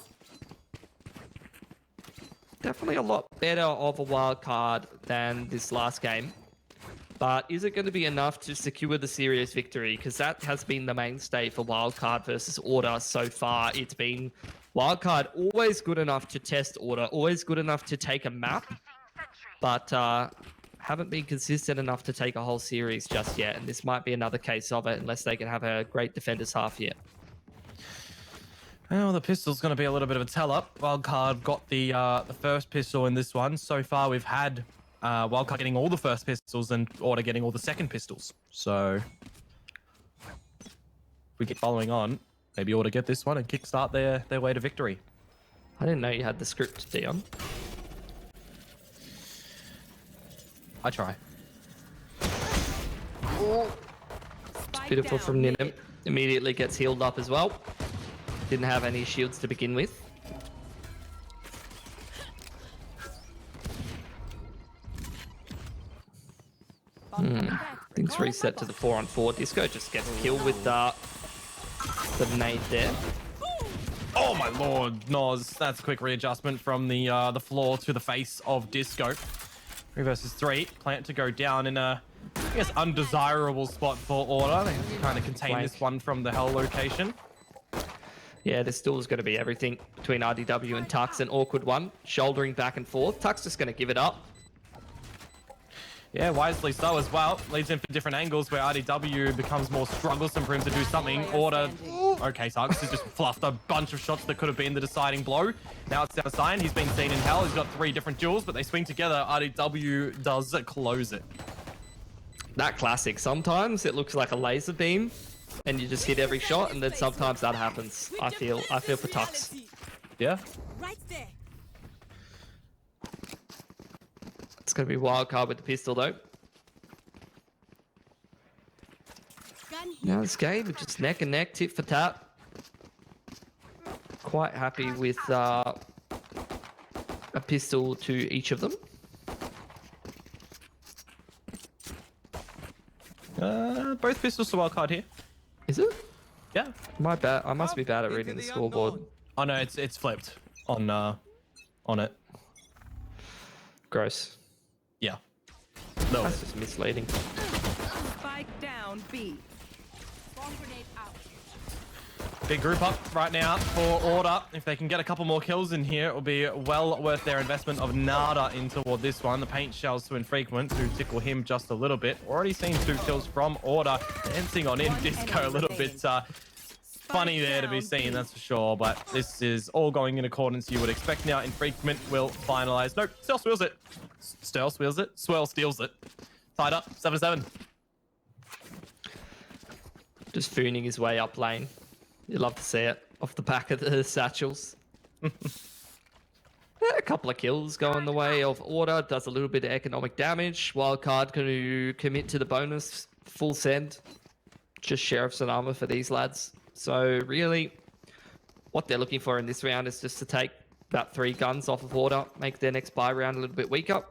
B: Definitely a lot better of a wild card than this last game. But is it going to be enough to secure the serious victory? Because that has been the mainstay for Wildcard versus Order so far. It's been Wildcard always good enough to test Order, always good enough to take a map, but haven't been consistent enough to take a whole series just yet. And this might be another case of it, unless they can have a great defender's half yet.
A: Well, the pistol's going to be a little bit of a tell-up. Wildcard got the first pistol in this one. So far, we've had Wildcard getting all the first pistols and Order getting all the second pistols. So if we keep following on, maybe Order get this one and kickstart their way to victory.
B: I didn't know you had the script, Dion.
A: I try.
B: It's beautiful from Ninem. Immediately gets healed up as well. Didn't have any shields to begin with. Things reset to the 4-on-4. Disco just gets killed with the nade there.
A: Oh my lord, Noz. That's a quick readjustment from the floor to the face of Disco. 3 versus 3. Plant to go down in a, I guess, undesirable spot for Order. They have to kind of contain this one from the hell location.
B: Yeah, this still is going to be everything between RDW and Tux. An awkward one, shouldering back and forth. Tux just going to give it up.
A: Yeah, wisely so as well. Leads in for different angles where RDW becomes more strugglesome for him to do something. Order. Okay, Tux has just fluffed a bunch of shots that could have been the deciding blow. Now it's down sign. He's been seen in hell. He's got 3 different duels, but they swing together. RDW does close it.
B: That classic. Sometimes it looks like a laser beam and you just hit every shot, and then sometimes that happens. I feel for Tux.
A: Yeah.
F: Right there.
B: It's going to be wild card with the pistol though. Now this game, just neck and neck, tit for tat. Quite happy with a pistol to each of them.
A: Both pistols to wild card here.
B: Is it?
A: Yeah.
B: My bad. I must be bad at reading the scoreboard.
A: Oh no, it's flipped on it.
B: Gross.
A: Yeah. No.
B: That's just misleading.
E: Spike down B.
F: Bomb grenade out.
A: Big group up right now for Order. If they can get a couple more kills in here, it will be well worth their investment of nada in toward this one. The paint shells to Infrequent to tickle him just a little bit. Already seen 2 kills from Order. Dancing on in Disco a little bit funny there to be seen, that's for sure. But this is all going in accordance you would expect now. Infrequent will finalize. Nope, Stealth wheels it. Stealth wheels it. Swirl steals it. Tied up, 7-7.
B: Just fooning his way up lane. You love to see it off the back of the satchels. A couple of kills going the way of Order. Does a little bit of economic damage. Wildcard going to commit to the bonus. Full send. Just Sheriff's and armor for these lads. So really, what they're looking for in this round is just to take about 3 guns off of Order. Make their next buy round a little bit weaker.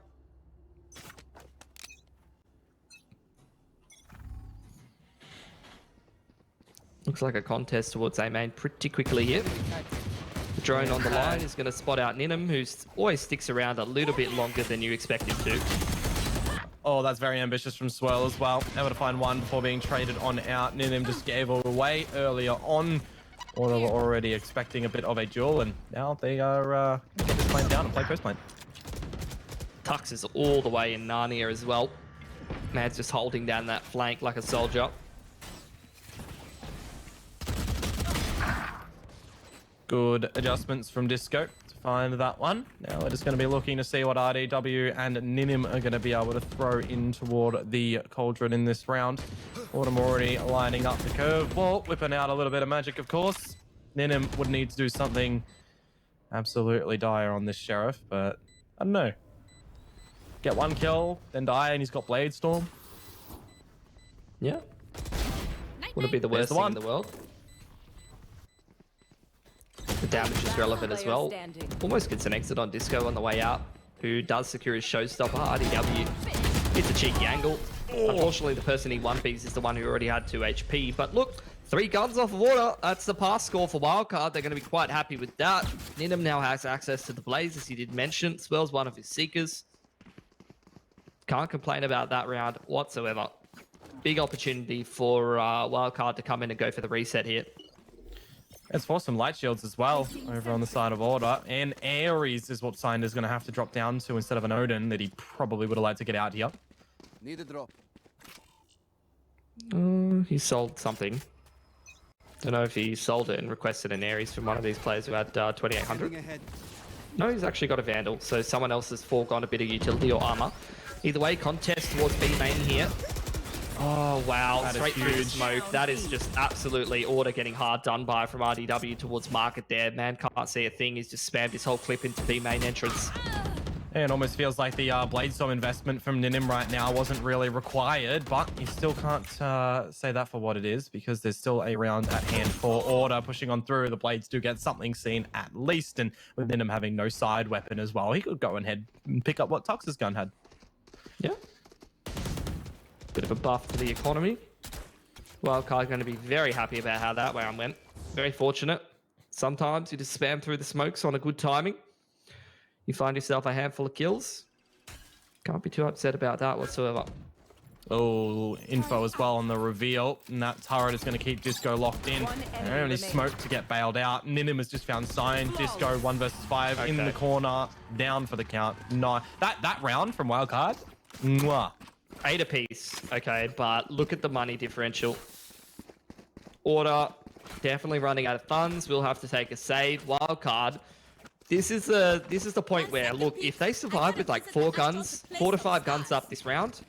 B: Looks like a contest towards A main pretty quickly here. The drone on the line is going to spot out Ninum, who always sticks around a little bit longer than you expect him to.
A: Oh, that's very ambitious from Swirl as well. Able to find one before being traded on out. Ninum just gave it away earlier on. Or they were already expecting a bit of a duel, and now they are get this plane down and play coast plane.
B: Tux is all the way in Narnia as well. Man's just holding down that flank like a soldier.
A: Good adjustments from Disco to find that one. Now we're just going to be looking to see what RDW and Ninim are going to be able to throw in toward the Cauldron in this round. Autumn already lining up the curveball, whipping out a little bit of magic, of course. Ninim would need to do something absolutely dire on this Sheriff, but I don't know. Get 1 kill, then die, and he's got Blade Storm.
B: Yeah. Wouldn't be the worst thing in the world. The damage is relevant as well. Almost gets an exit on Disco on the way out, who does secure his showstopper. RDW hits a cheeky angle. Unfortunately, the person he 1-Bs is the one who already had 2 HP. But look, 3 guns off of Order. That's the pass score for Wildcard. They're going to be quite happy with that. Ninum now has access to the Blaze, as he did mention. Swell's one of his Seekers. Can't complain about that round whatsoever. Big opportunity for Wildcard to come in and go for the reset here.
A: Let's force some light shields as well over on the side of Order. And Ares is what Sinder's going to have to drop down to instead of an Odin that he probably would have liked to get out here.
D: Need a drop.
B: He sold something. Don't know if he sold it and requested an Ares from one of these players who had 2800. No, he's actually got a Vandal, so someone else has foregone a bit of utility or armor. Either way, contest towards B main here. Oh, wow.
A: That
B: straight through the smoke. That is just absolutely Order getting hard done by from RDW towards market there. Man can't see a thing. He's just spammed his whole clip into B main entrance.
A: It almost feels like the Bladestorm investment from Ninim right now wasn't really required, but you still can't say that for what it is, because there's still a round at hand for Order pushing on through. The Blades do get something seen at least, and with Ninim having no side weapon as well, he could go ahead and pick up what Tux's gun had.
B: Yeah. of a buff to the economy. Wildcard going to be very happy about how that round went. Very fortunate. Sometimes you just spam through the smokes on a good timing. You find yourself a handful of kills. Can't be too upset about that whatsoever.
A: Oh, info as well on the reveal. And that turret is going to keep Disco locked in. Only smoke to get bailed out. Ninim has just found Sign. Disco 1 versus 5 in the corner. Down for the count. No, that round from Wildcard. Mwah.
B: 8 apiece. Okay, but look at the money differential. Order definitely running out of funds. We'll have to take a save. Wildcard. This is the point where, look, if they survive with like 4 to 5 guns up this round,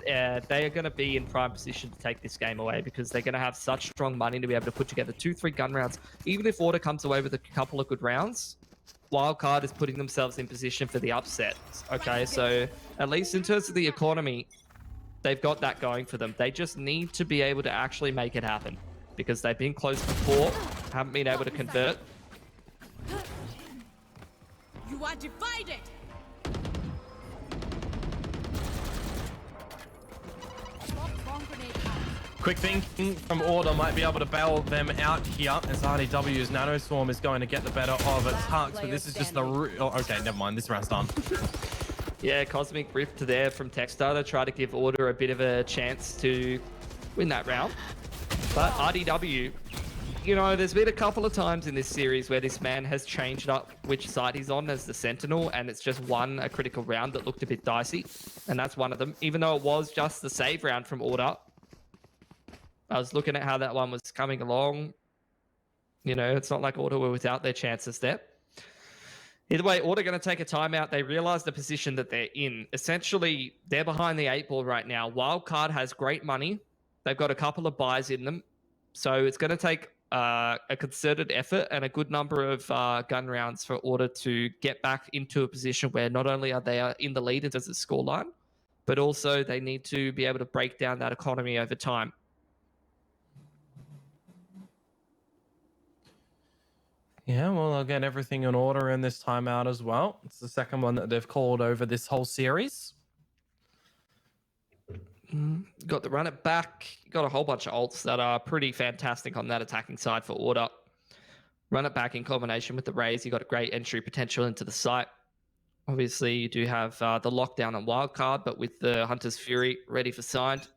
B: they are going to be in prime position to take this game away because they're going to have such strong money to be able to put together 2-3 gun rounds. Even if Order comes away with a couple of good rounds, Wildcard is putting themselves in position for the upset. Okay, so at least in terms of the economy, they've got that going for them. They just need to be able to actually make it happen because they've been close before, haven't been able to convert.
F: You are divided. Bomb grenade out.
A: Quick thinking from Order might be able to bail them out here as RDW's Nano Swarm is going to get the better of its Hux, but this is just the... Oh, okay, never mind. This round's done.
B: Yeah, Cosmic Rift there from Techstar to try to give Order a bit of a chance to win that round. But RDW, you know, there's been a couple of times in this series where this man has changed up which side he's on as the Sentinel, and it's just won a critical round that looked a bit dicey. And that's one of them, even though it was just the save round from Order. I was looking at how that one was coming along. You know, it's not like Order were without their chances there. Either way, Order going to take a timeout. They realize the position that they're in. Essentially, they're behind the 8 ball right now. Wildcard has great money. They've got a couple of buys in them. So it's going to take a concerted effort and a good number of gun rounds for Order to get back into a position where not only are they in the lead in terms of scoreline, but also they need to be able to break down that economy over time.
A: Yeah, well, they'll get everything in order in this timeout as well. It's the second one that they've called over this whole series.
B: Got the run it back. Got a whole bunch of ults that are pretty fantastic on that attacking side for Order. Run it back in combination with the Raze. You got a great entry potential into the site. Obviously, you do have the lockdown on Wildcard, but with the Hunter's Fury ready for signed,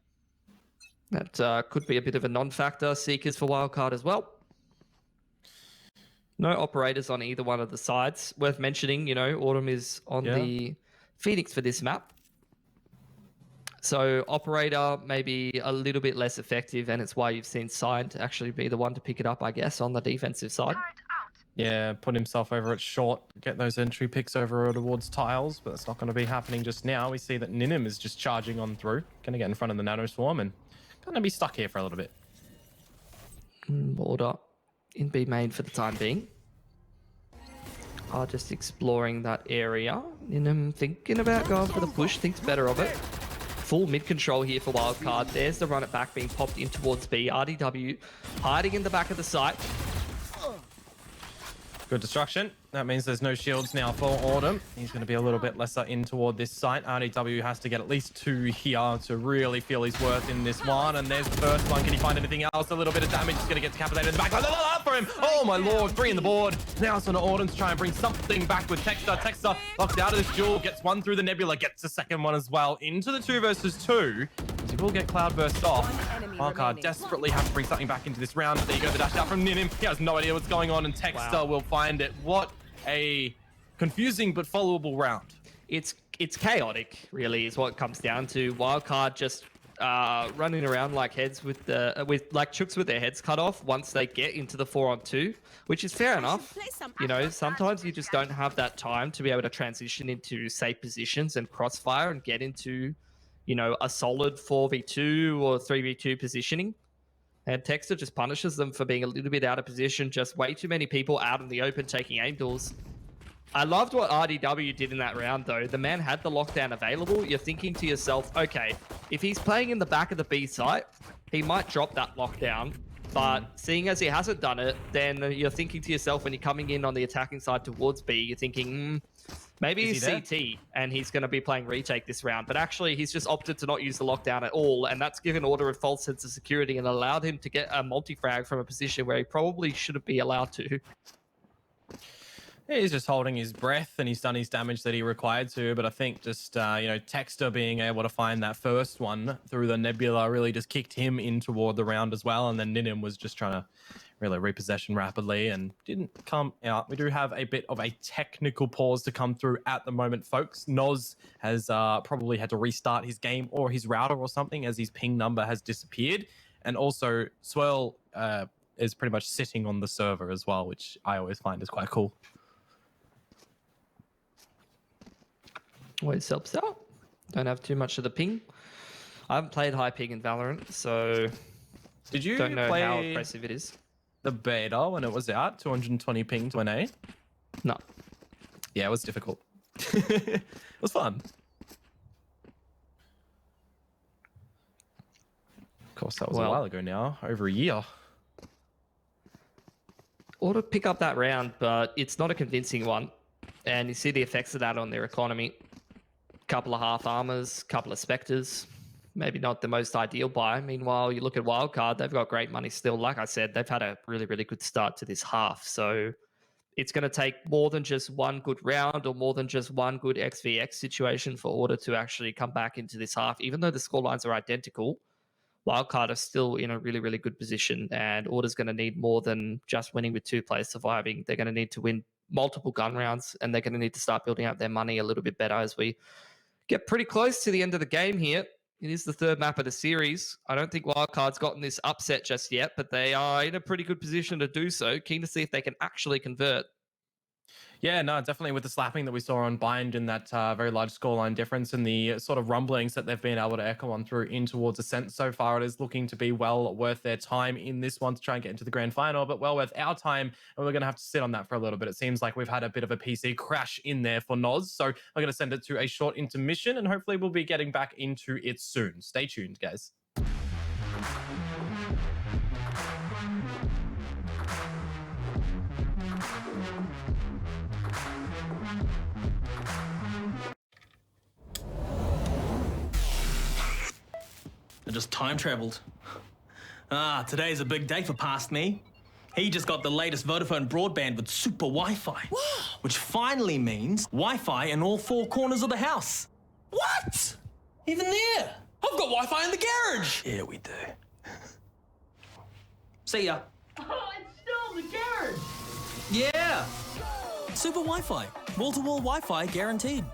B: that could be a bit of a non-factor. Seekers for Wildcard as well. No operators on either one of the sides. Worth mentioning, you know, Autumn is on the Phoenix for this map. So operator maybe a little bit less effective, and it's why you've seen Signed actually be the one to pick it up, I guess, on the defensive side.
A: Yeah, put himself over at short, get those entry picks over towards tiles, but that's not going to be happening just now. We see that Ninim is just charging on through, going to get in front of the Nano Swarm and going to be stuck here for a little bit.
B: Order in B main for the time being. Are just exploring that area. Ninim thinking about going for the push, thinks better of it. Full mid control here for Wildcard. There's the run it back being popped in towards B. RDW hiding in the back of the site.
A: Good destruction. That means there's no shields now for Autumn. He's going to be a little bit lesser in toward this site. RDW has to get at least 2 here to really feel his worth in this one. And there's the first one. Can he find anything else? A little bit of damage. He's going to get decapitated in the back. For him. Oh my lord. 3 in the board. Now it's on Autumn to try and bring something back with Texter. Texter locked out of this duel. Gets one through the Nebula. Gets a second one as well. Into the 2 versus 2. He will get Cloudburst off. Wildcard desperately have to bring something back into this round. There you go. The dash out from Ninim. He has no idea what's going on. And Texter will find it. What a confusing but followable round.
B: It's chaotic, really, is what it comes down to. Wildcard just running around like heads with like chooks with their heads cut off once they get into the 4-on-2, which is fair enough. You know, sometimes you just don't have that time to be able to transition into safe positions and crossfire and get into, you know, a solid 4v2 or 3v2 positioning. And Texter just punishes them for being a little bit out of position. Just way too many people out in the open taking aim duels. I loved what RDW did in that round, though. The man had the lockdown available. You're thinking to yourself, okay, if he's playing in the back of the B site, he might drop that lockdown But seeing as he hasn't done it, then you're thinking to yourself when you're coming in on the attacking side towards B, you're thinking, maybe he's CT and he's going to be playing retake this round. But actually, he's just opted to not use the lockdown at all. And that's given Order a false sense of security and allowed him to get a multi-frag from a position where he probably shouldn't be allowed to.
A: He's just holding his breath and he's done his damage that he required to. But I think just, Texter being able to find that first one through the Nebula really just kicked him in toward the round as well. And then Ninim was just trying to really repossession rapidly and didn't come out. We do have a bit of a technical pause to come through at the moment, folks. Noz has probably had to restart his game or his router or something as his ping number has disappeared. And also Swirl is pretty much sitting on the server as well, which I always find is quite cool.
B: Always helps out. Don't have too much of the ping. I haven't played high ping in Valorant, so
A: did you
B: don't know
A: play
B: how impressive it is.
A: The beta when it was out, 220 ping to an A?
B: No.
A: Yeah, it was difficult. It was fun. Of course, that was a while ago now, over a year.
B: Ought to pick up that round, but it's not a convincing one. And you see the effects of that on their economy. Couple of half armors, couple of specters. Maybe not the most ideal buy. Meanwhile, you look at Wildcard, they've got great money still. Like I said, they've had a really, really good start to this half. So it's going to take more than just one good round or more than just one good XVX situation for Order to actually come back into this half. Even though the scorelines are identical, Wildcard are still in a really, really good position. And Order's going to need more than just winning with 2 players surviving. They're going to need to win multiple gun rounds, and they're going to need to start building up their money a little bit better as we get pretty close to the end of the game here. It is the 3rd map of the series. I don't think Wildcard's gotten this upset just yet, but they are in a pretty good position to do so. Keen to see if they can actually convert.
A: Yeah, no, definitely with the slapping that we saw on Bind and that very large scoreline difference and the sort of rumblings that they've been able to echo on through in towards Ascent so far, it is looking to be well worth their time in this one to try and get into the grand final, but well worth our time, and we're going to have to sit on that for a little bit. It seems like we've had a bit of a PC crash in there for Noz, so I'm going to send it to a short intermission, and hopefully we'll be getting back into it soon. Stay tuned, guys.
G: I just time traveled. Today's a big day for past me. He just got the latest Vodafone broadband with super Wi-Fi. Wow. Which finally means Wi-Fi in all 4 corners of the house. What? Even there? I've got Wi-Fi in the garage. Yeah, we do. See ya.
J: Oh, it's still in the garage.
G: Yeah. Super Wi-Fi. Wall-to-wall Wi-Fi guaranteed.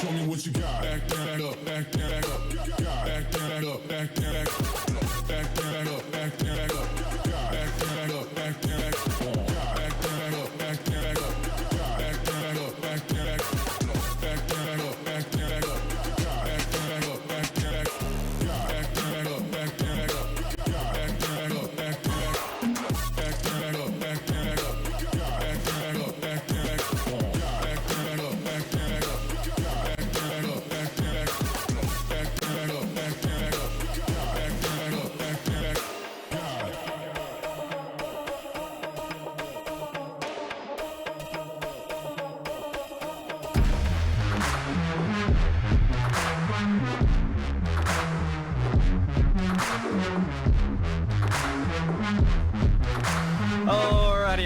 K: Show me what you got. Back up, back up, back up, back up, back up, back up.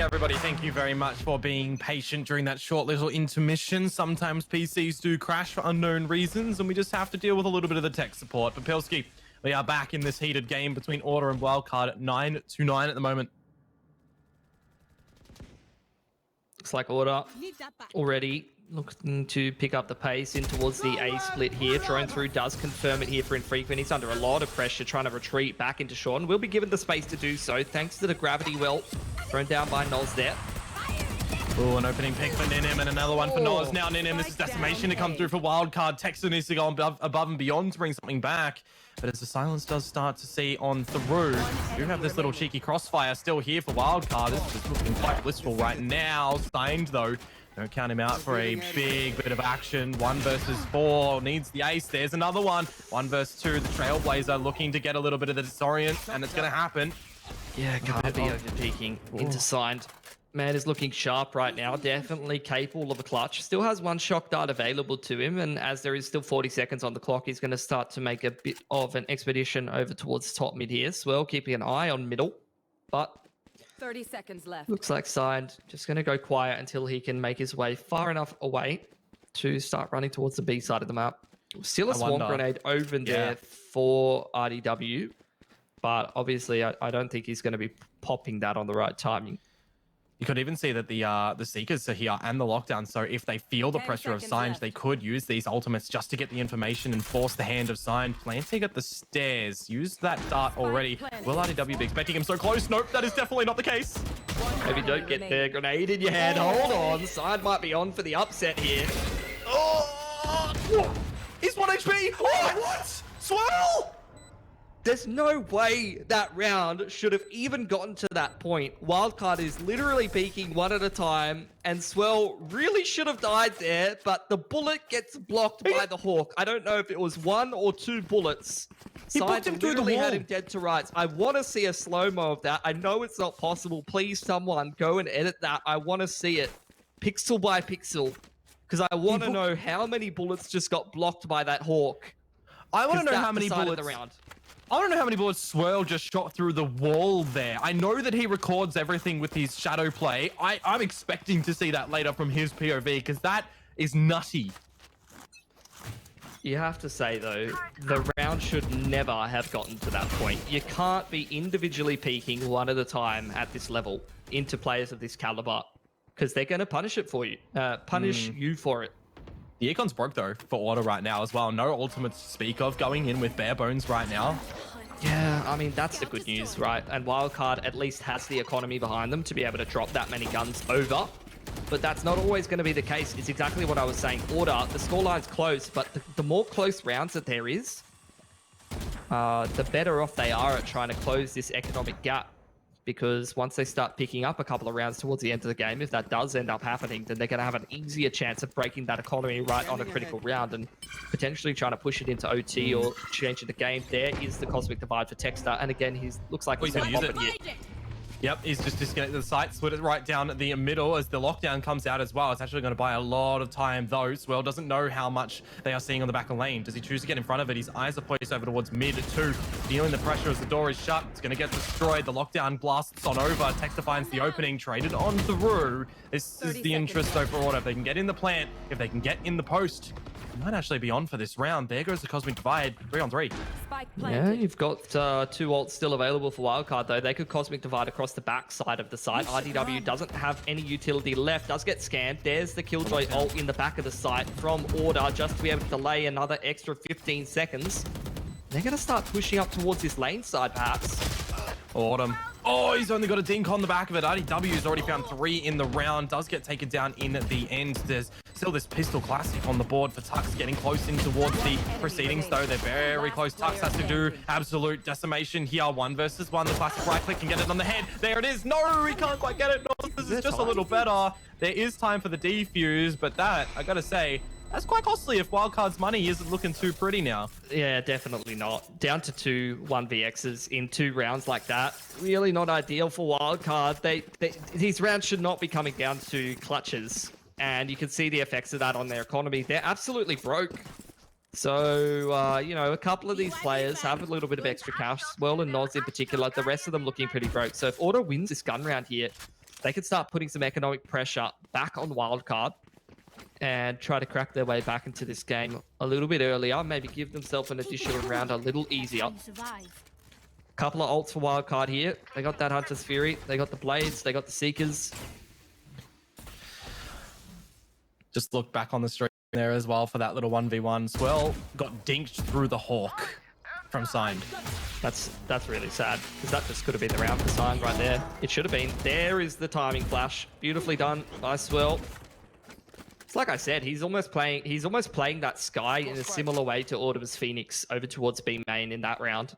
A: everybody. Thank you very much for being patient during that short little intermission. Sometimes PCs do crash for unknown reasons, and we just have to deal with a little bit of the tech support. But Pilski, we are back in this heated game between Order and Wildcard at 9-9 at the moment.
B: Looks like Order
F: Need that back.
B: already looking to pick up the pace in towards the A split here. Drone through does confirm it here for Infrequent. He's under a lot of pressure trying to retreat back into Sean. Will be given the space to do so thanks to the gravity well thrown down by Noz there.
A: Oh, an opening pick for Ninim and another one for Noz. Now Ninim, this is decimation to come through for Wildcard. Texter needs to go above and beyond to bring something back. But as the silence does start to see on through, we do have this little cheeky crossfire still here for Wildcard. This is looking quite blissful right now. Signed though. Don't count him out for a big bit of action. 1 versus 4 needs the ace. There's another one. 1 versus 2. The Trailblazer looking to get a little bit of the disorient, and it's going to happen.
B: Yeah, can't be over-peeking into Signed. Man is looking sharp right now. Definitely capable of a clutch. Still has 1 shock dart available to him, and as there is still 40 seconds on the clock, he's going to start to make a bit of an expedition over towards top mid here. Swell keeping an eye on middle, but
F: 30 seconds left.
B: looks like Signed just going to go quiet until he can make his way far enough away to start running towards the B side of the map. Still a Swarm Grenade over there for RDW, but obviously I don't think he's going to be popping that on the right timing.
A: You could even see that the Seekers are here and the lockdown, so if they feel the pressure of Signed, they could use these ultimates just to get the information and force the hand of Signed. Planting at the stairs. Used that dart already. Will RDW be expecting him so close? Nope, that is definitely not the case.
B: Maybe don't get there. Grenade in your hand. Hold on. Signed might be on for the upset here.
A: Oh! He's 1 HP! Oh, what? Swell!
B: There's no way that round should have even gotten to that point. Wildcard is literally peeking 1 at a time, and Swell really should have died there, but the bullet gets blocked by the Hawk. I don't know if it was 1 or 2 bullets.
A: He booked him through the wall.
B: Had him dead to rights. I want to see a slow-mo of that. I know it's not possible. Please, someone, go and edit that. I want to see it pixel by pixel, because I want to know how many bullets just got blocked by that Hawk.
A: I want to know how many
B: decided
A: bullets.
B: the round.
A: I don't know how many bullets Swirl just shot through the wall there. I know that he records everything with his shadow play. I'm expecting to see that later from his POV because that is nutty.
B: You have to say, though, the round should never have gotten to that point. You can't be individually peeking 1 at a time at this level into players of this caliber because they're going to punish it for you. Punish you for it.
A: The Econ's broke, though, for Order right now as well. No ultimates to speak of going in with bare bones right now.
B: Yeah, I mean, that's the good news, right? And Wildcard at least has the economy behind them to be able to drop that many guns over. But that's not always going to be the case. It's exactly what I was saying. Order, the scoreline's close, but the more close rounds that there is, the better off they are at trying to close this economic gap. Because once they start picking up a couple of rounds towards the end of the game, if that does end up happening, then they're going to have an easier chance of breaking that economy right on a critical round and potentially trying to push it into OT or changing the game. There is the Cosmic Divide for Texter, and again, he looks like he's going to pop it here.
A: Yep, he's just disconnected the site, split it right down the middle as the lockdown comes out as well. It's actually going to buy a lot of time, though. Swell doesn't know how much they are seeing on the back of lane. Does he choose to get in front of it? His eyes are poised over towards mid, too. Feeling the pressure as the door is shut. It's going to get destroyed. The lockdown blasts on over. Texter finds the opening, traded on through. This is the interest, though, for Order. If they can get in the plant, if they can get in the post, they might actually be on for this round. There goes the Cosmic Divide, 3-on-3.
B: Yeah, you've got 2 ults still available for Wildcard, though. They could Cosmic Divide across the back side of the site. RDW doesn't have any utility left, does get scanned. There's the Killjoy ult in the back of the site from Order, just to be able to delay another extra 15 seconds. They're going to start pushing up towards this lane side, perhaps.
A: Autumn. Oh, he's only got a dink on the back of it. RDW's already found 3 in the round. Does get taken down in the end. There's still this pistol classic on the board for Tux, getting close in towards the proceedings, though. They're very close. Tux has to do absolute decimation here. 1 versus 1. The classic right click can get it on the head. There it is. No, he can't quite get it. No, this is just a little better. There is time for the defuse, but that, I gotta say, that's quite costly if Wildcard's money isn't looking too pretty now.
B: Yeah, definitely not. Down to 2 1vx's in 2 rounds like that. Really not ideal for Wildcard. These rounds should not be coming down to clutches. And you can see the effects of that on their economy. They're absolutely broke. So, you know, a couple of these players have a little bit of extra cash. Swirl and Noz in particular. The rest of them looking pretty broke. So if Order wins this gun round here, they could start putting some economic pressure back on Wildcard and try to crack their way back into this game a little bit earlier. Maybe give themselves an additional round a little easier. Couple of ults for Wildcard here. They got that Hunter's Fury. They got the Blades. They got the Seekers.
A: Just look back on the stream there as well for that little 1v1. Swell got dinked through the Hawk from Signed.
B: That's really sad, because that just could have been the round for Signed right there. It should have been. There is the timing flash. Beautifully done by Swell. It's like I said, he's almost playing that Sky in a similar way to Autumn's Phoenix over towards B main in that round.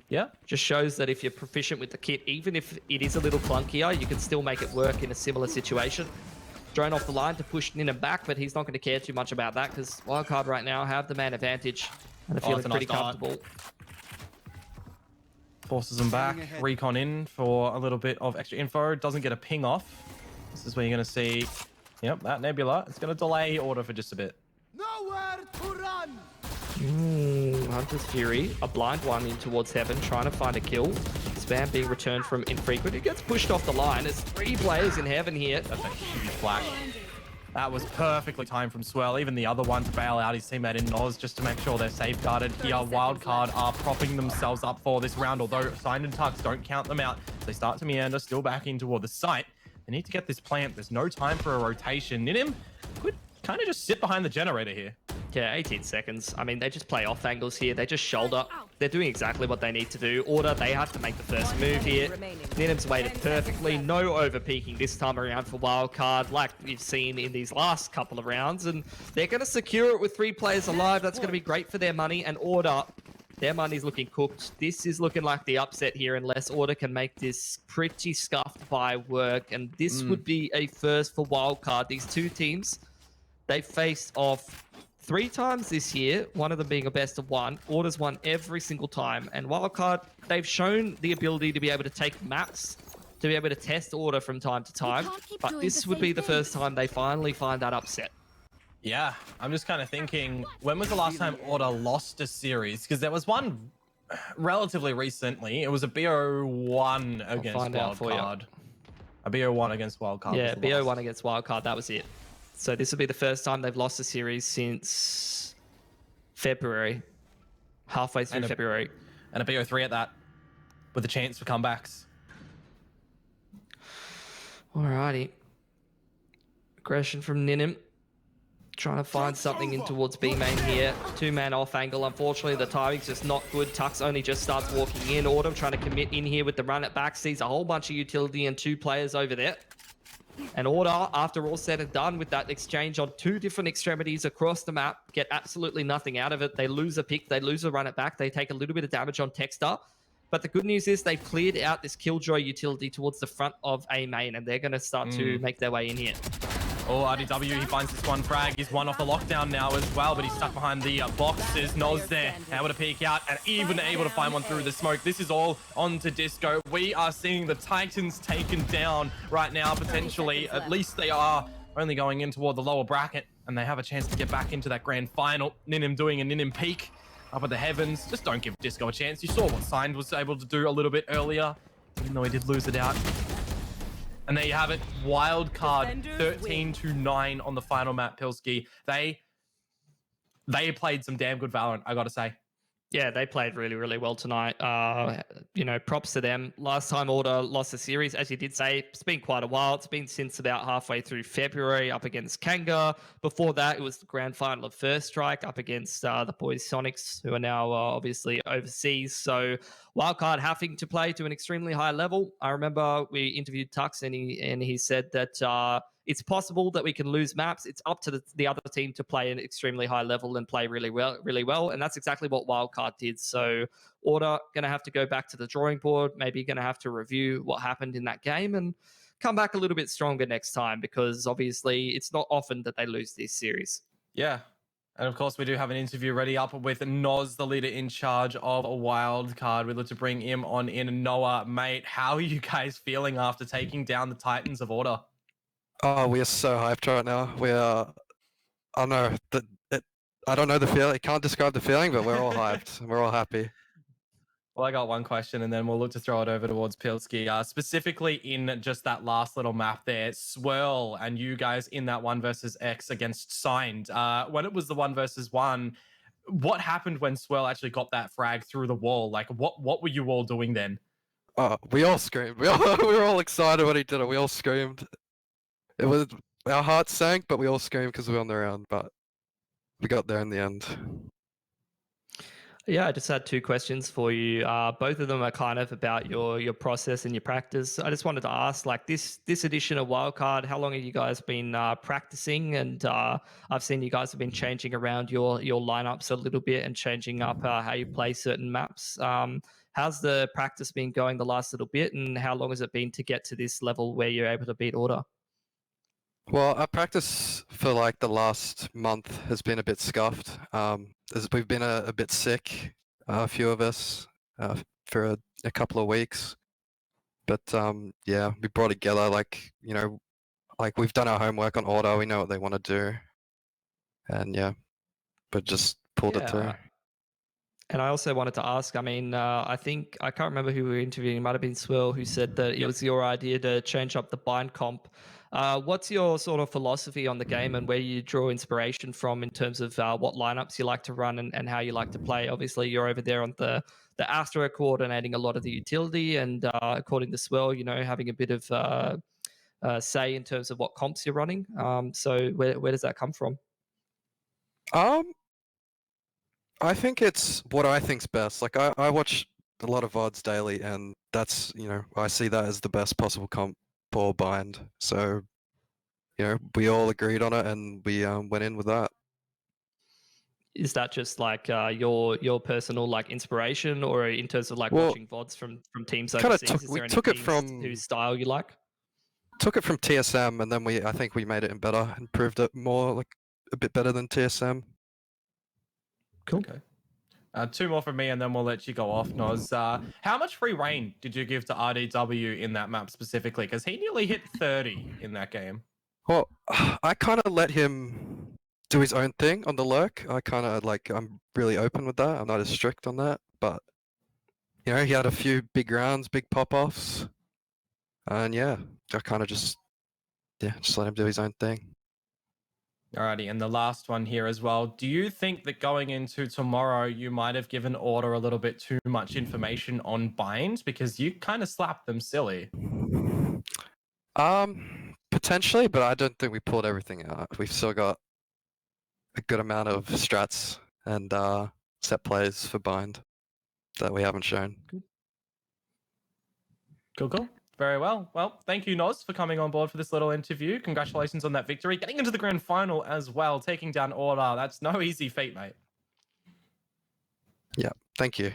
A: Yeah.
B: Just shows that if you're proficient with the kit, even if it is a little clunkier, you can still make it work in a similar situation. Drone off the line to push Ninham back, but he's not going to care too much about that because Wildcard right now have the man advantage and are feeling pretty comfortable.
A: Forces them back. Recon in for a little bit of extra info. Doesn't get a ping off. This is where you're going to see, yep, that Nebula. It's going to delay order for just a bit.
D: Nowhere to run.
B: Hunter's Fury, a blind one in towards Heaven, trying to find a kill. Spam being returned from Infrequent. It gets pushed off the line. There's 3 players in Heaven here.
A: That's a huge flash. That was perfectly timed from Swell. Even the other one to bail out his teammate in Noz just to make sure they're safeguarded. Here, Wildcard are propping themselves up for this round, although Signed and Tux don't count them out. They start to meander, still backing toward the site. They need to get this plant. There's no time for a rotation. Ninim could kind of just sit behind the generator here.
B: Yeah, 18 seconds. I mean, they just play off angles here. They just shoulder. They're doing exactly what they need to do. Order, they have to make the first move here. Ninim's waited perfectly. No over-peaking this time around for Wildcard, like we've seen in these last couple of rounds. And they're going to secure it with 3 players alive. That's going to be great for their money. And Order, their money's looking cooked. This is looking like the upset here unless Order can make this pretty scuffed by work. And this would be a first for Wildcard. These 2 teams, they faced off 3 times this year, one of them being a best of 1. Order's won every single time. And Wildcard, they've shown the ability to be able to take maps, to be able to test Order from time to time. But this would be the first time they finally find that upset.
A: Yeah, I'm just kind of thinking, when was the last time Order lost a series? Because there was one relatively recently. It was a BO1 against Wildcard. A BO1 against Wildcard.
B: Yeah, BO1 against Wildcard, that was it. So this will be the first time they've lost a series since February, halfway through February.
A: And a BO3 at that, with a chance for comebacks.
B: Alrighty. Aggression from Ninham. Trying to find something in towards B main here. 2-man off angle. Unfortunately, the timing's just not good. Tux only just starts walking in. Autumn trying to commit in here with the run it back. Sees a whole bunch of utility and 2 players over there. And Order, after all said and done with that exchange on 2 different extremities across the map, get absolutely nothing out of it. They lose a pick, they lose a run it back, they take a little bit of damage on Texter. But the good news is they cleared out this Killjoy utility towards the front of A main, and they're going to start to make their way in here.
A: Oh, RDW, he finds this one frag. He's one off the lockdown now as well, but he's stuck behind the boxes. Noz there, able to peek out and even able to find one through the smoke. This is all on to Disco. We are seeing the Titans taken down right now, potentially. At least they are only going in toward the lower bracket, and they have a chance to get back into that grand final. Ninham doing a Ninham peak up at the heavens. Just don't give Disco a chance. You saw what Signed was able to do a little bit earlier, even though he did lose it out. And there you have it, Wildcard 13-9 on the final map, Pilski. They played some damn good Valorant, I gotta say.
B: Yeah, they played really, really well tonight. You know, props to them. Last time Order lost a series, as you did say, it's been quite a while. It's been since about halfway through February up against Kanga. Before that, it was the grand final of First Strike up against the boys Sonics, who are now obviously overseas. So Wildcard having to play to an extremely high level. I remember we interviewed Tux and he said that it's possible that we can lose maps. It's up to the other team to play an extremely high level and play really well. And that's exactly what Wildcard did. So Order going to have to go back to the drawing board, maybe going to have to review what happened in that game and come back a little bit stronger next time, because obviously it's not often that they lose this series.
A: Yeah. And of course, we do have an interview ready up with Noz, the leader in charge of a Wildcard. We'd love to bring him on in. Noah, mate, how are you guys feeling after taking down the Titans of Order?
L: Oh, we are so hyped right now. We are, I don't know, I don't know the feeling. I can't describe the feeling, but we're all hyped. We're all happy.
A: Well, I got one question, and then we'll look to throw it over towards Pilsky. Specifically in just that last little map there, Swirl and you guys in that 1 versus X against Signed. When it was the 1 versus 1, what happened when Swirl actually got that frag through the wall? Like, what were you all doing then?
L: We all screamed. We were all excited when he did it. We all screamed. It was our hearts sank, but we all screamed because we were on the round. But we got there in the end.
B: Yeah, I just had 2 questions for you. Both of them are kind of about your process and your practice. I just wanted to ask, like this edition of Wildcard, how long have you guys been practicing? And I've seen you guys have been changing around your lineups a little bit and changing up how you play certain maps. How's the practice been going the last little bit, and how long has it been to get to this level where you're able to beat Order?
L: Well, our practice for like the last month has been a bit scuffed. We've been a bit sick, a few of us, for a couple of weeks. But yeah, we brought together like we've done our homework on Order. We know what they want to do, and yeah, but just pulled it through.
B: And I also wanted to ask, I mean, I think, I can't remember who we were interviewing, it might have been Swirl, who said that it was your idea to change up the bind comp. What's your sort of philosophy on the game and where you draw inspiration from in terms of what lineups you like to run and how you like to play? Obviously, you're over there on the Astra coordinating a lot of the utility and according to Swirl, having a bit of say in terms of what comps you're running. So where does that come from?
L: I think it's what I think's best. Like I watch a lot of VODs daily, and that's I see that as the best possible comp for bind. So we all agreed on it, and we went in with that.
B: Is that just like your personal like inspiration, or in terms of like watching VODs from teams overseas? Is there any teams whose style you like?
L: Took it from TSM, and then I think we made it in better, improved it more, like a bit better than TSM.
B: Cool.
A: Okay. 2 more from me, and then we'll let you go off, Noz. How much free reign did you give to RDW in that map specifically? Because he nearly hit 30 in that game.
L: Well, I kind of let him do his own thing on the lurk. I'm really open with that. I'm not as strict on that, but he had a few big rounds, big pop-offs, and yeah, I kind of just let him do his own thing.
A: Alrighty, and the last one here as well. Do you think that going into tomorrow, you might have given Order a little bit too much information on bind, because you kind of slapped them silly?
L: Potentially, but I don't think we pulled everything out. We've still got a good amount of strats and set plays for bind that we haven't shown.
A: Cool. Very well. Well, thank you, Noz, for coming on board for this little interview. Congratulations on that victory. Getting into the grand final as well, taking down Order. That's no easy feat, mate.
L: Yeah, thank you.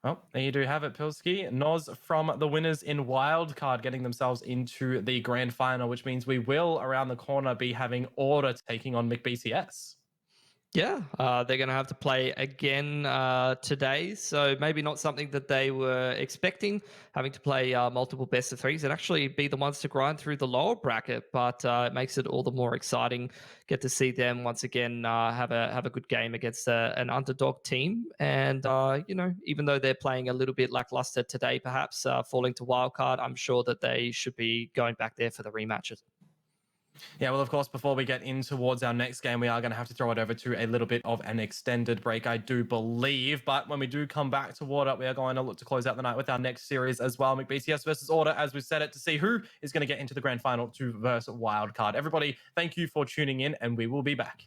A: Well, there you do have it, Pilsky. Noz from the winners in Wildcard getting themselves into the grand final, which means we will, around the corner, be having Order taking on McBTS.
B: Yeah, they're going to have to play again today, so maybe not something that they were expecting, having to play multiple best of threes and actually be the ones to grind through the lower bracket, but it makes it all the more exciting. Get to see them once again have a good game against an underdog team, and even though they're playing a little bit lackluster today, perhaps falling to wildcard, I'm sure that they should be going back there for the rematches.
A: Yeah, well, of course, before we get in towards our next game, we are going to have to throw it over to a little bit of an extended break, I do believe. But when we do come back to Order, we are going to look to close out the night with our next series as well. McBTS versus Order, as we said it, to see who is going to get into the grand final to verse Wildcard. Everybody, thank you for tuning in, and we will be back.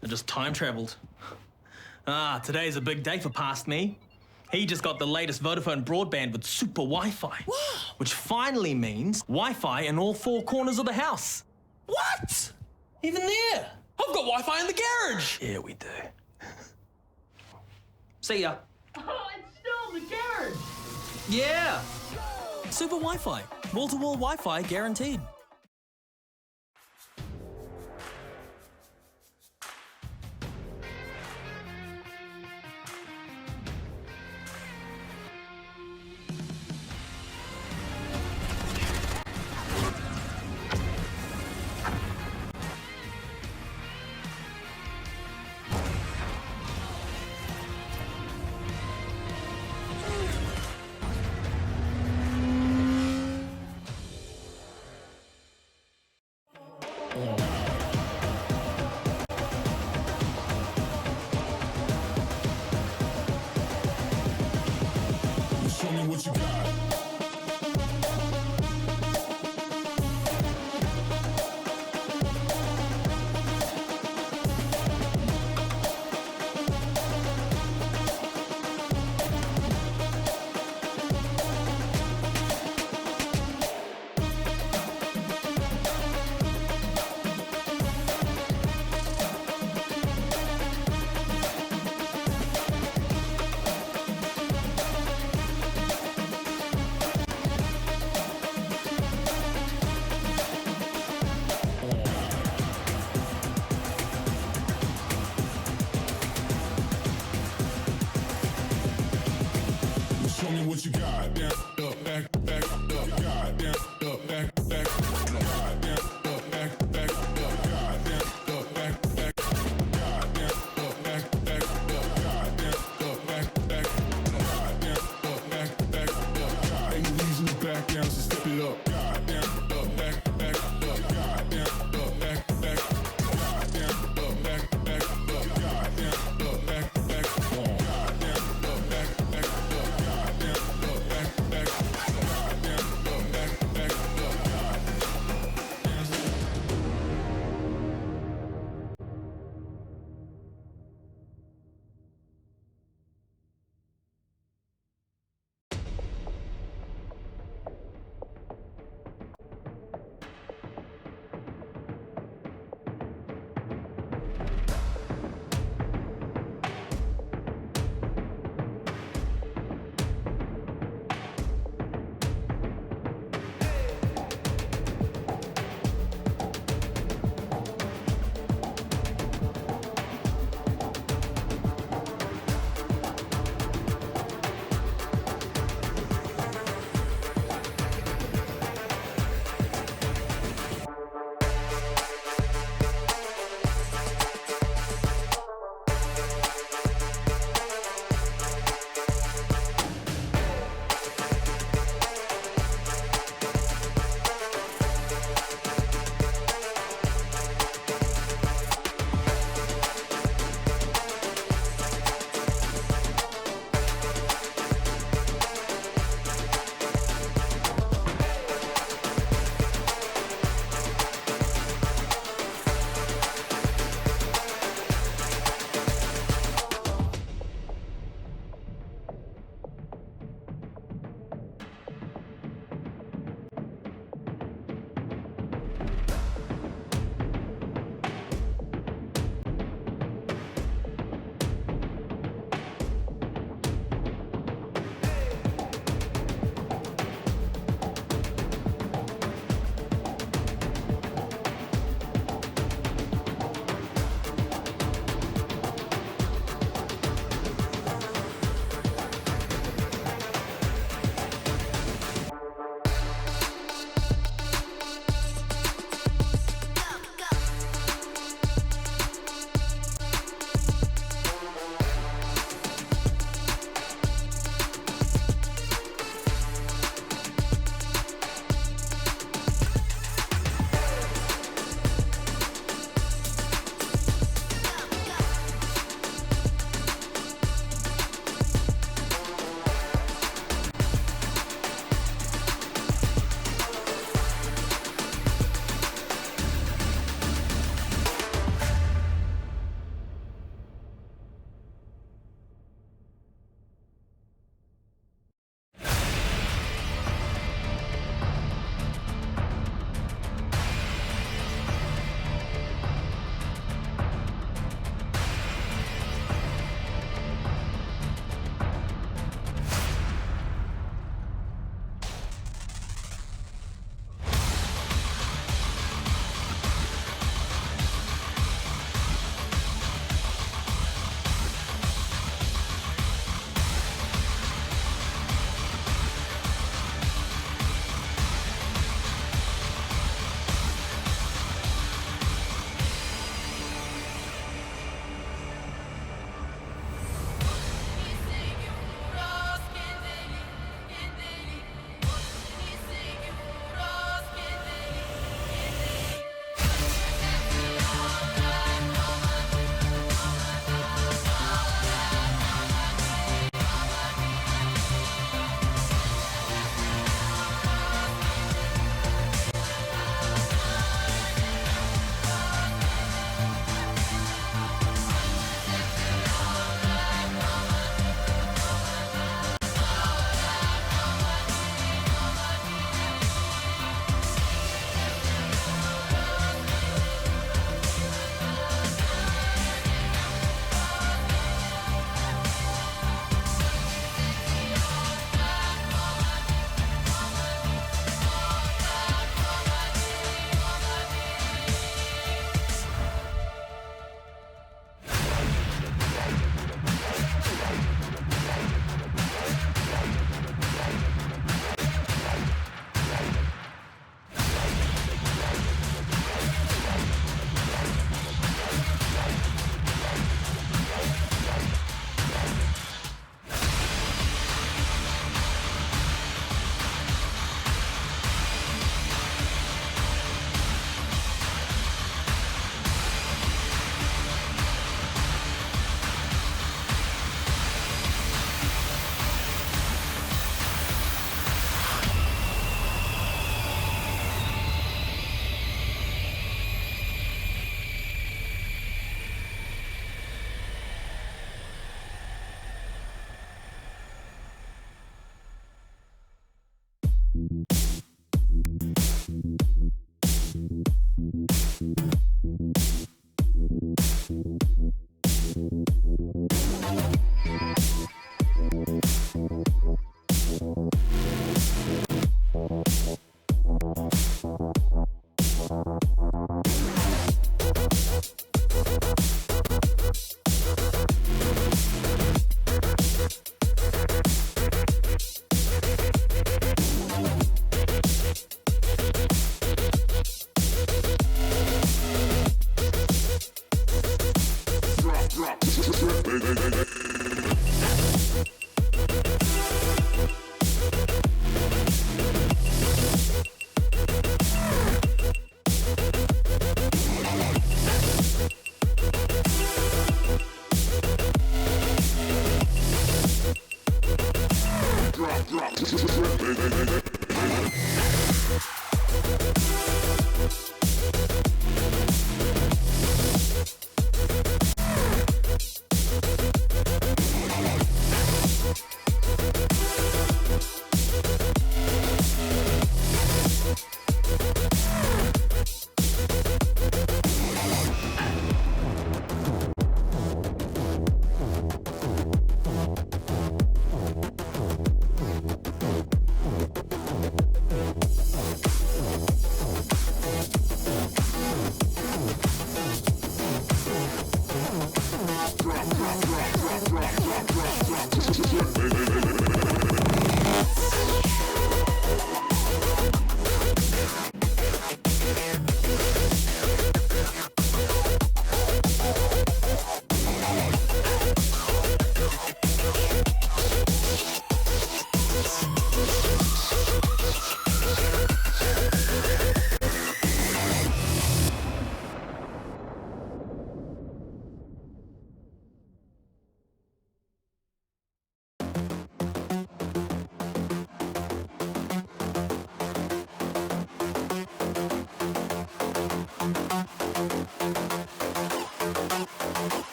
G: I just time traveled. Today's a big day for past me. He just got the latest Vodafone broadband with super Wi-Fi. Wow. Which finally means Wi-Fi in all 4 corners of the house. What? Even there? I've got Wi-Fi in the garage. Yeah, we do. See ya.
J: Oh, it's still in the garage.
G: Yeah. Super Wi-Fi. Wall-to-wall Wi-Fi guaranteed.
K: Show me what you got. Show me what you got. Down, up, back, back, up, God, down, up, back, back, God, down, up, back, back, up, God, down, up, back, back, God, down, up, back, back, up, God, down, up, back, back, God, down, up, back, back, up, God. Ain't no reason to back down, so step it up. God, down, up, back, back, up, God, down, up, back, back, God, down, up, back, back, up, God, down, up, back, back, God, down, up, back, back, up, God, down, up, back, back, God, down, up, back, back, up, God.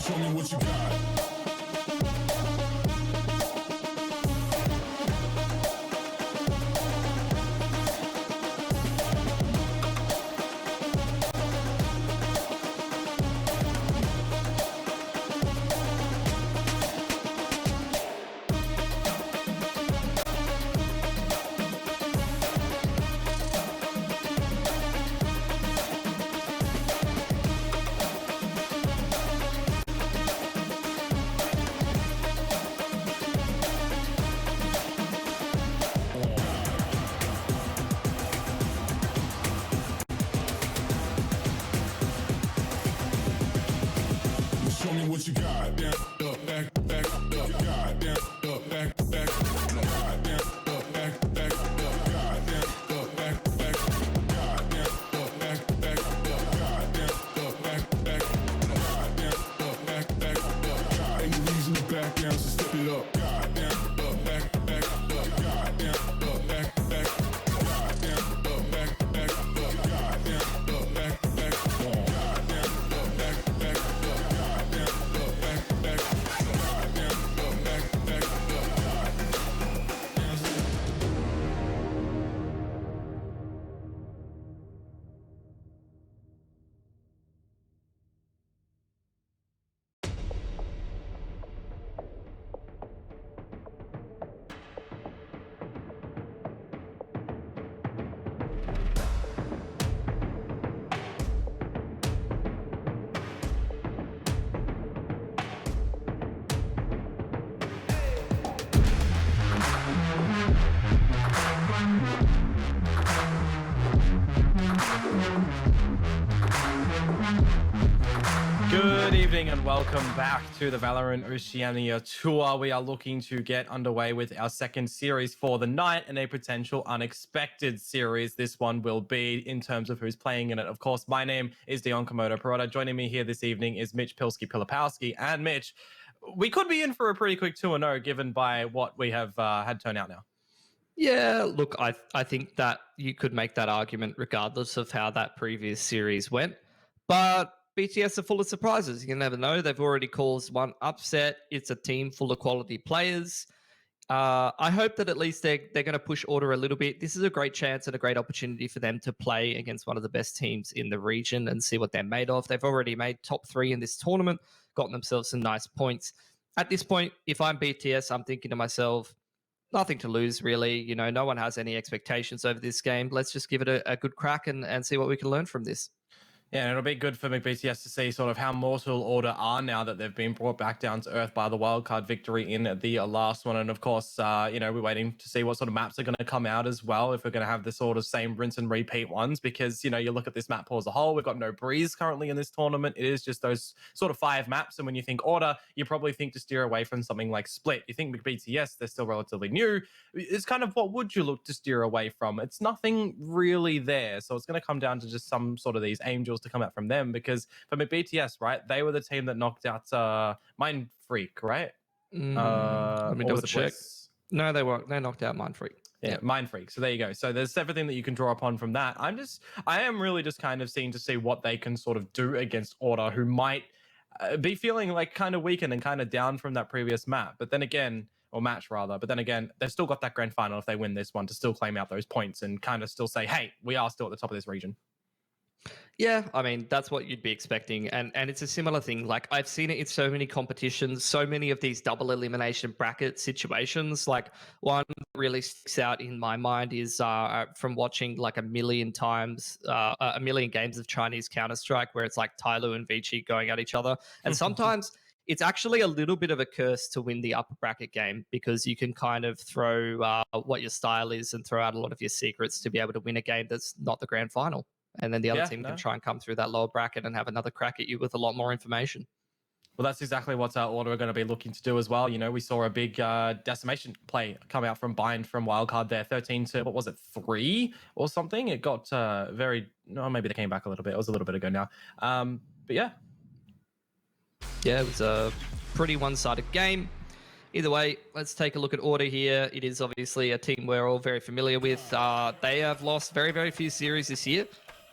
K: Show me what you got. Show me what you got. Down, up, back, back, up, God, down, up, back, back, God, down, up, back, back, up, God, down, up, back, back, God, down, up, back, back, up, God, down, up, back, back, God, down, up, back, back, up, God. Ain't no reason to back down, so step it up. God, down, up, back, back, up, God, down, up, back, back, God, down, up, back, back, up, God, down, up, back, back, God, down, up, back, back, up, God, down, up, back, back, God, down, up, back, back, up, God.
A: Good evening and welcome back to the Valorant Oceania tour. We are looking to get underway with our second series for the night and a potential unexpected series this one will be in terms of who's playing in it. Of course, my name is Dion Komodo-Perrotta. Joining me here this evening is Mitch Pilski-Pilipowski. And Mitch, we could be in for a pretty quick 2-0 given by what we have had turn out now.
B: Yeah, look, I think that you could make that argument regardless of how that previous series went. But BTS are full of surprises. You never know. They've already caused one upset. It's a team full of quality players. I hope that at least they're going to push order a little bit. This is a great chance and a great opportunity for them to play against one of the best teams in the region and see what they're made of. They've already made top 3 in this tournament, gotten themselves some nice points. At this point, if I'm BTS, I'm thinking to myself, nothing to lose, really. You know, no one has any expectations over this game. Let's just give it a good crack and see what we can learn from this.
A: Yeah, and it'll be good for McBTS to see sort of how Mortal Order are now that they've been brought back down to earth by the wildcard victory in the last one. And of course, we're waiting to see what sort of maps are going to come out as well, if we're going to have the sort of same rinse and repeat ones, because, you look at this map pool as a whole, we've got no Breeze currently in this tournament. It is just those sort of 5 maps. And when you think Order, you probably think to steer away from something like Split. You think McBTS, they're still relatively new. It's kind of what would you look to steer away from? It's nothing really there. So it's going to come down to just some sort of these angels to come out from them, because for BTS, right, they were the team that knocked out Mind Freak, right?
B: Let me double check. No, they knocked out Mind Freak.
A: Yeah, Mind Freak. So there you go. So there's everything that you can draw upon from that. I am really just kind of seeing to see what they can sort of do against Order, who might be feeling like kind of weakened and kind of down from that previous map. But then again, or match rather. But then again, they've still got that grand final if they win this one to still claim out those points and kind of still say, hey, we are still at the top of this region.
B: Yeah, I mean, that's what you'd be expecting. And it's a similar thing. Like, I've seen it in so many competitions, so many of these double elimination bracket situations. Like, one that really sticks out in my mind is from watching like a million games of Chinese Counter-Strike, where it's like Tyloo and Vici going at each other. And sometimes it's actually a little bit of a curse to win the upper bracket game, because you can kind of throw what your style is and throw out a lot of your secrets to be able to win a game that's not the grand final. And then the other team can try and come through that lower bracket and have another crack at you with a lot more information.
A: Well, that's exactly what Order are going to be looking to do as well. You know, we saw a big decimation play come out from Bind from Wildcard there, 13 to, what was it, 3 or something? It got maybe they came back a little bit. It was a little bit ago now. But yeah.
B: Yeah, it was a pretty one-sided game. Either way, let's take a look at Order here. It is obviously a team we're all very familiar with. They have lost very, very few series this year.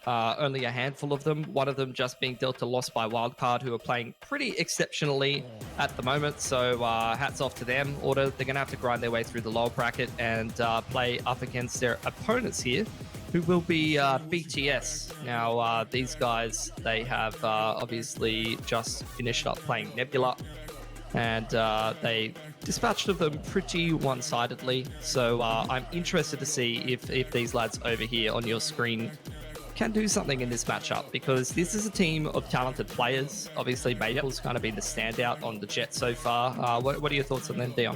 B: Only a handful of them. One of them just being dealt a loss by Wildcard, who are playing pretty exceptionally at the moment. So hats off to them. Order, they're going to have to grind their way through the lower bracket and play up against their opponents here, who will be BTS. Now, these guys, they have obviously just finished up playing Nebula, and they dispatched of them pretty one-sidedly. So I'm interested to see if these lads over here on your screen can do something in this matchup, because this is a team of talented players. Obviously, Maple's kind of been the standout on the Jet so far. What are your thoughts on them, Dion?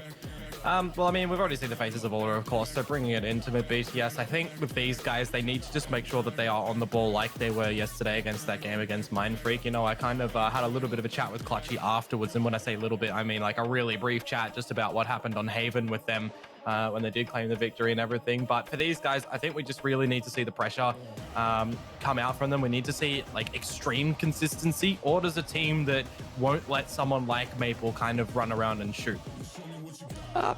A: Well, I mean, we've already seen the faces of Order, of course, so bringing it into mid BTS, I think with these guys, they need to just make sure that they are on the ball like they were yesterday against that game against Mindfreak. You know, I kind of had a little bit of a chat with Clutchy afterwards, and when I say a little bit, I mean like a really brief chat just about what happened on Haven with them when they did claim the victory and everything. But for these guys, I think we just really need to see the pressure come out from them. We need to see like extreme consistency. Order's a team that won't let someone like Maple kind of run around and shoot.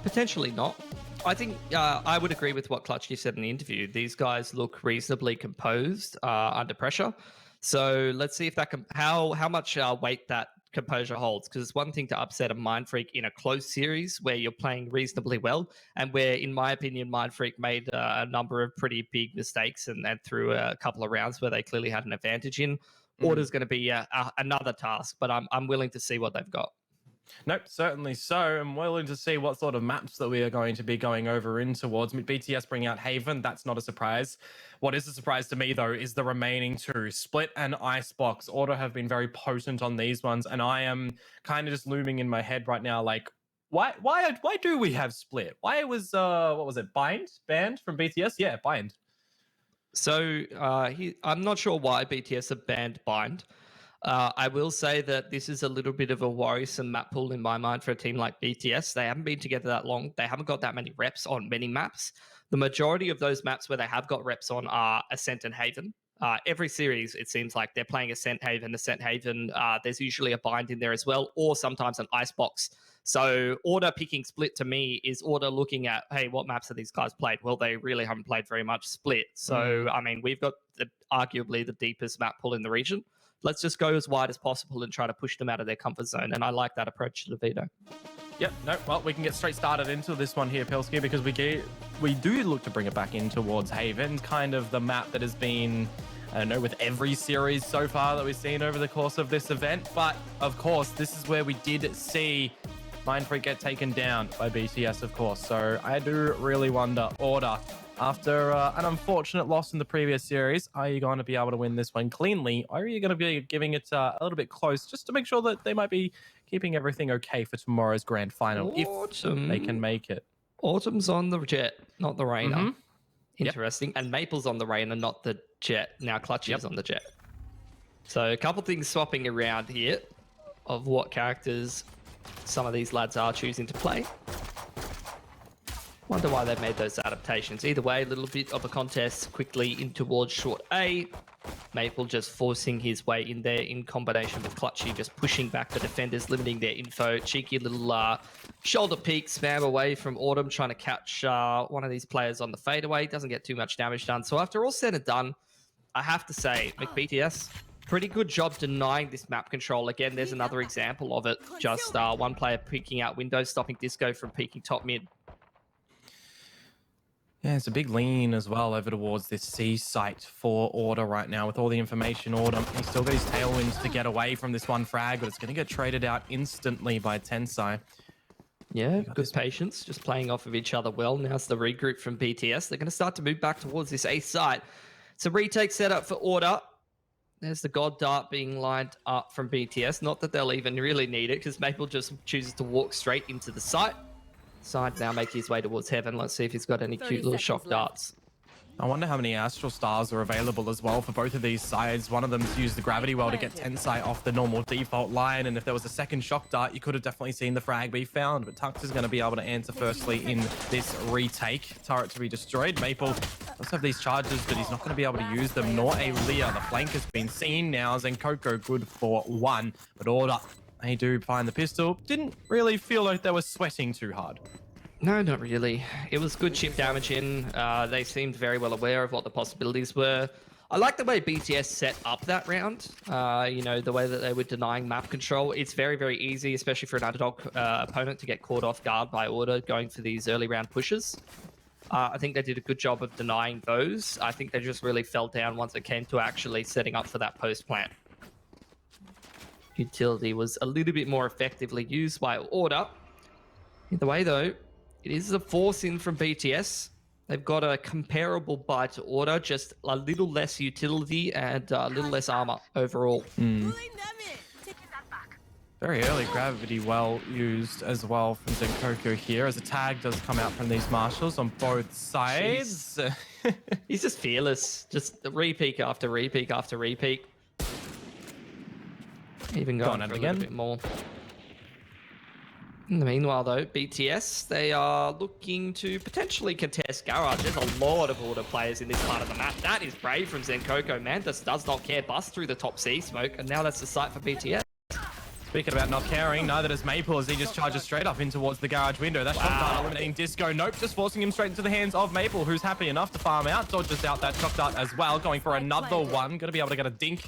B: Potentially not. I think I would agree with what Clutchy said in the interview. These guys look reasonably composed under pressure. So let's see if that how much weight that composure holds, because it's one thing to upset a Mindfreak in a close series where you're playing reasonably well, and where, in my opinion, Mindfreak made a number of pretty big mistakes and through a couple of rounds where they clearly had an advantage in. Order's going to be another task, but I'm willing to see what they've got.
A: Nope, certainly so. I'm willing to see what sort of maps that we are going to be going over in towards. BTS bring out Haven. That's not a surprise. What is a surprise to me, though, is the remaining two, Split and Icebox. Order have been very potent on these ones, and I am kind of just looming in my head right now, like, why do we have Split? Why was, what was it, banned from BTS? Yeah, Bind.
B: So I'm not sure why BTS have banned Bind. I will say that this is a little bit of a worrisome map pool in my mind for a team like BTS. They haven't been together that long. They haven't got that many reps on many maps. The majority of those maps where they have got reps on are Ascent and Haven. Every series, it seems like they're playing Ascent Haven. There's usually a Bind in there as well, or sometimes an Icebox. So Order picking Split to me is Order looking at, hey, what maps have these guys played? Well, they really haven't played very much Split. So, I mean, we've got arguably the deepest map pool in the region. Let's just go as wide as possible and try to push them out of their comfort zone. And I like that approach to the veto.
A: Yep, no, well, we can get straight started into this one here, Pilsky, because we do look to bring it back in towards Haven, kind of the map that has been, I don't know, with every series so far that we've seen over the course of this event. But, of course, this is where we did see Mindfreak get taken down by BTS, of course. So I do really wonder, Order, after an unfortunate loss in the previous series, are you going to be able to win this one cleanly, or are you going to be giving it a little bit close just to make sure that they might be keeping everything okay for tomorrow's grand final if they can make it?
B: Autumn's on the Jet, not the Rainer.
A: Mm-hmm.
B: Interesting. Yep. And Maple's on the Rainer, not the Jet. Now Clutchy is on the Jet. So a couple things swapping around here of what characters some of these lads are choosing to play. Wonder why they've made those adaptations. Either way, a little bit of a contest quickly in towards short A. Maple just forcing his way in there in combination with Clutchy, just pushing back the defenders, limiting their info. Cheeky little shoulder peek spam away from Autumn, trying to catch one of these players on the fadeaway. Doesn't get too much damage done. So after all said and done, I have to say, McBTS, pretty good job denying this map control. Again, there's another example of it. Just one player peeking out windows, stopping Disco from peeking top mid.
A: Yeah, it's a big lean as well over towards this C site for Order right now with all the information. Order, he's still got his tailwinds to get away from this one frag, but it's going to get traded out instantly by Tensai.
B: Yeah, good patience, just playing off of each other well. Now's the regroup from BTS. They're going to start to move back towards this A site. It's a retake setup for Order. There's the God Dart being lined up from BTS. Not that they'll even really need it, because Maple just chooses to walk straight into the site. Side now making his way towards Heaven. Let's see if he's got any cute little shock darts.
A: I wonder how many Astral Stars are available as well for both of these sides. One of them's used the Gravity Well to get Tensai off the normal default line, and if there was a second shock dart, you could have definitely seen the frag be found, but Tux is going to be able to answer firstly in this retake. Turret to be destroyed. Maple does have these charges, but he's not going to be able to use them, nor a Leah. The flank has been seen now. Zenkoko good for one, but Order, they do find the pistol. Didn't really feel like they were sweating too hard.
B: No, not really. It was good chip damage in. They seemed very well aware of what the possibilities were. I like the way BTS set up that round. You know, the way that they were denying map control. It's very, very easy, especially for an underdog opponent, to get caught off guard by Order going for these early round pushes. I think they did a good job of denying those. I think they just really fell down once it came to actually setting up for that post plant. Utility was a little bit more effectively used by Order. Either way, though, it is a force in from BTS. They've got a comparable buy to Order, just a little less utility and a little less armor overall.
A: Very early Gravity Well used as well from Zenkoko here, as a tag does come out from these marshals on both sides.
B: He's just fearless. Just repeat after repeat after repeat. Even going for a little bit more. In the meanwhile, though, BTS, they are looking to potentially contest Garage. There's a lot of Order players in this part of the map. That is brave from Zenkoko. Mantis does not care. Bust through the top C smoke, and now that's the site for BTS.
A: Speaking about not caring, neither does Maple as he just charges straight up in towards the garage window. That shock dart eliminating Disco. Nope, just forcing him straight into the hands of Maple, who's happy enough to farm out. Dodges out that shock dart as well, going for another one. Going to be able to get a dink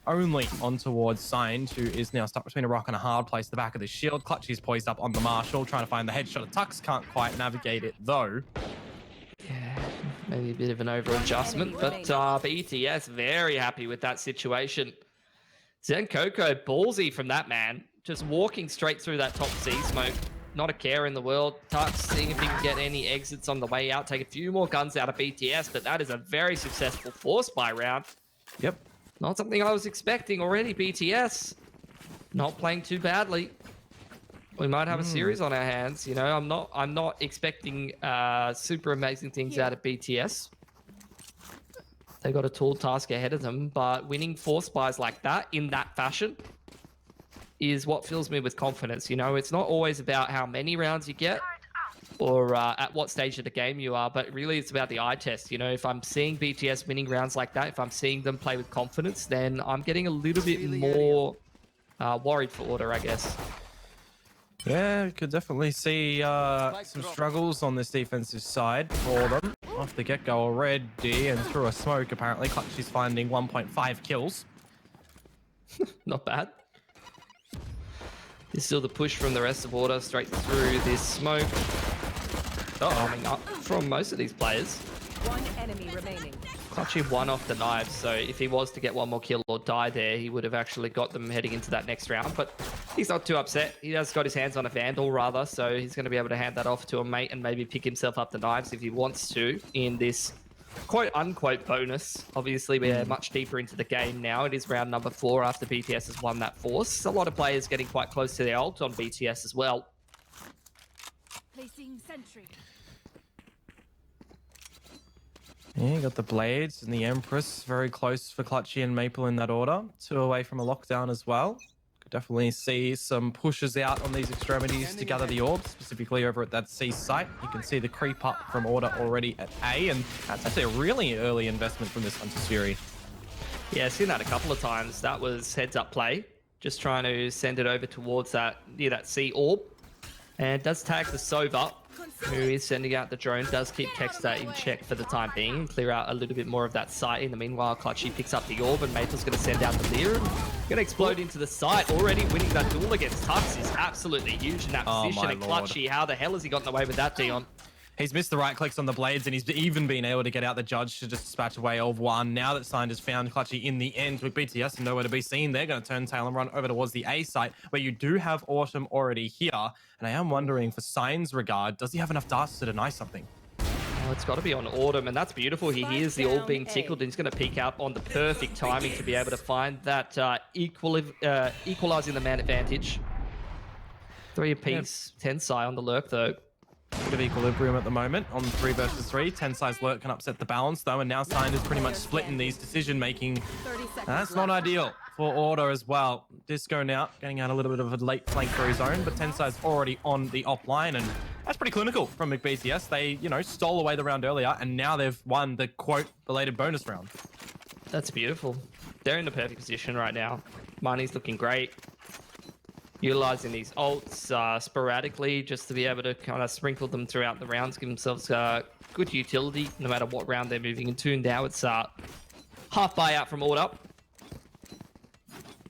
A: only on towards Signed, who is now stuck between a rock and a hard place. The back of the shield. Clutchy's poised up on the Marshall, trying to find the headshot of Tux. Can't quite navigate it though.
B: Yeah, maybe a bit of an over-adjustment, but BTS very happy with that situation. Zenkoko, ballsy from that man. Just walking straight through that top C smoke. Not a care in the world. Tux seeing if he can get any exits on the way out. Take a few more guns out of BTS, but that is a very successful force buy round.
A: Yep.
B: Not something I was expecting already, BTS. Not playing too badly. We might have a series on our hands. You know, I'm not expecting super amazing things out of BTS. They got a tall task ahead of them, but winning force buys like that in that fashion is what fills me with confidence. You know, it's not always about how many rounds you get or at what stage of the game you are, but really it's about the eye test. You know, if I'm seeing BTS winning rounds like that, if I'm seeing them play with confidence, then I'm getting a little bit more worried for Order, I guess.
A: Yeah, we could definitely see some struggles on this defensive side for them. Off the get-go already, and through a smoke, apparently. Clutchy's finding 1.5 kills.
B: Not bad. There's still the push from the rest of Order straight through this smoke. Coming up from most of these players.
F: One enemy remaining.
B: Clutchy one off the knives, so if he was to get one more kill or die there, he would have actually got them heading into that next round, but he's not too upset. He has got his hands on a Vandal, rather, so he's going to be able to hand that off to a mate and maybe pick himself up the knives if he wants to in this quote-unquote bonus. Obviously, we're much deeper into the game now. It is round number 4 after BTS has won that force. A lot of players getting quite close to their ult on BTS as well.
F: Placing sentry.
A: Yeah, you got the Blades and the Empress very close for Clutchy and Maple in that order. 2 away from a lockdown as well. Could definitely see some pushes out on these extremities to gather the orbs, specifically over at that C site. You can see the creep up from Order already at A, and that's actually a really early investment from this Hunter Fury.
B: Yeah, I've seen that a couple of times. That was heads-up play. Just trying to send it over towards that, near that C orb. And does tag the Sova, who is sending out the drone, does keep Kexter in check for the time being, clear out a little bit more of that site. In the meanwhile, Clutchy picks up the orb, and Maple's going to send out the Lear. Going to explode into the site. Already winning that duel against Tux is absolutely huge in that position. And Clutchy, how the hell has he gotten away with that, Dion?
A: He's missed the right clicks on the blades, and he's even been able to get out the judge to just dispatch away of one. Now that Signed has found Clutchy in the end with BTS and nowhere to be seen, they're going to turn tail and run over towards the A site, where you do have Autumn already here. And I am wondering, for Signed's regard, does he have enough darts to deny something?
B: Oh, it's got to be on Autumn, and that's beautiful. He hears the all being tickled, and he's going to peek out on the perfect timing to be able to find that equalizing the man advantage. 3 apiece, Tensai on the lurk, though.
A: Bit of equilibrium at the moment on 3 versus 3. Tensai's lurk can upset the balance, though, and now Signed is pretty much splitting these decision-making. That's not ideal for Order as well. Disco now getting out a little bit of a late flank for his own, but Tensai's already on the offline, and that's pretty clinical from McBTS. They, stole away the round earlier, and now they've won the, quote, belated bonus round.
B: That's beautiful. They're in the perfect position right now. Money's looking great. Utilizing these ults sporadically just to be able to kind of sprinkle them throughout the rounds, give themselves good utility no matter what round they're moving into. Now it's half buyout from Order.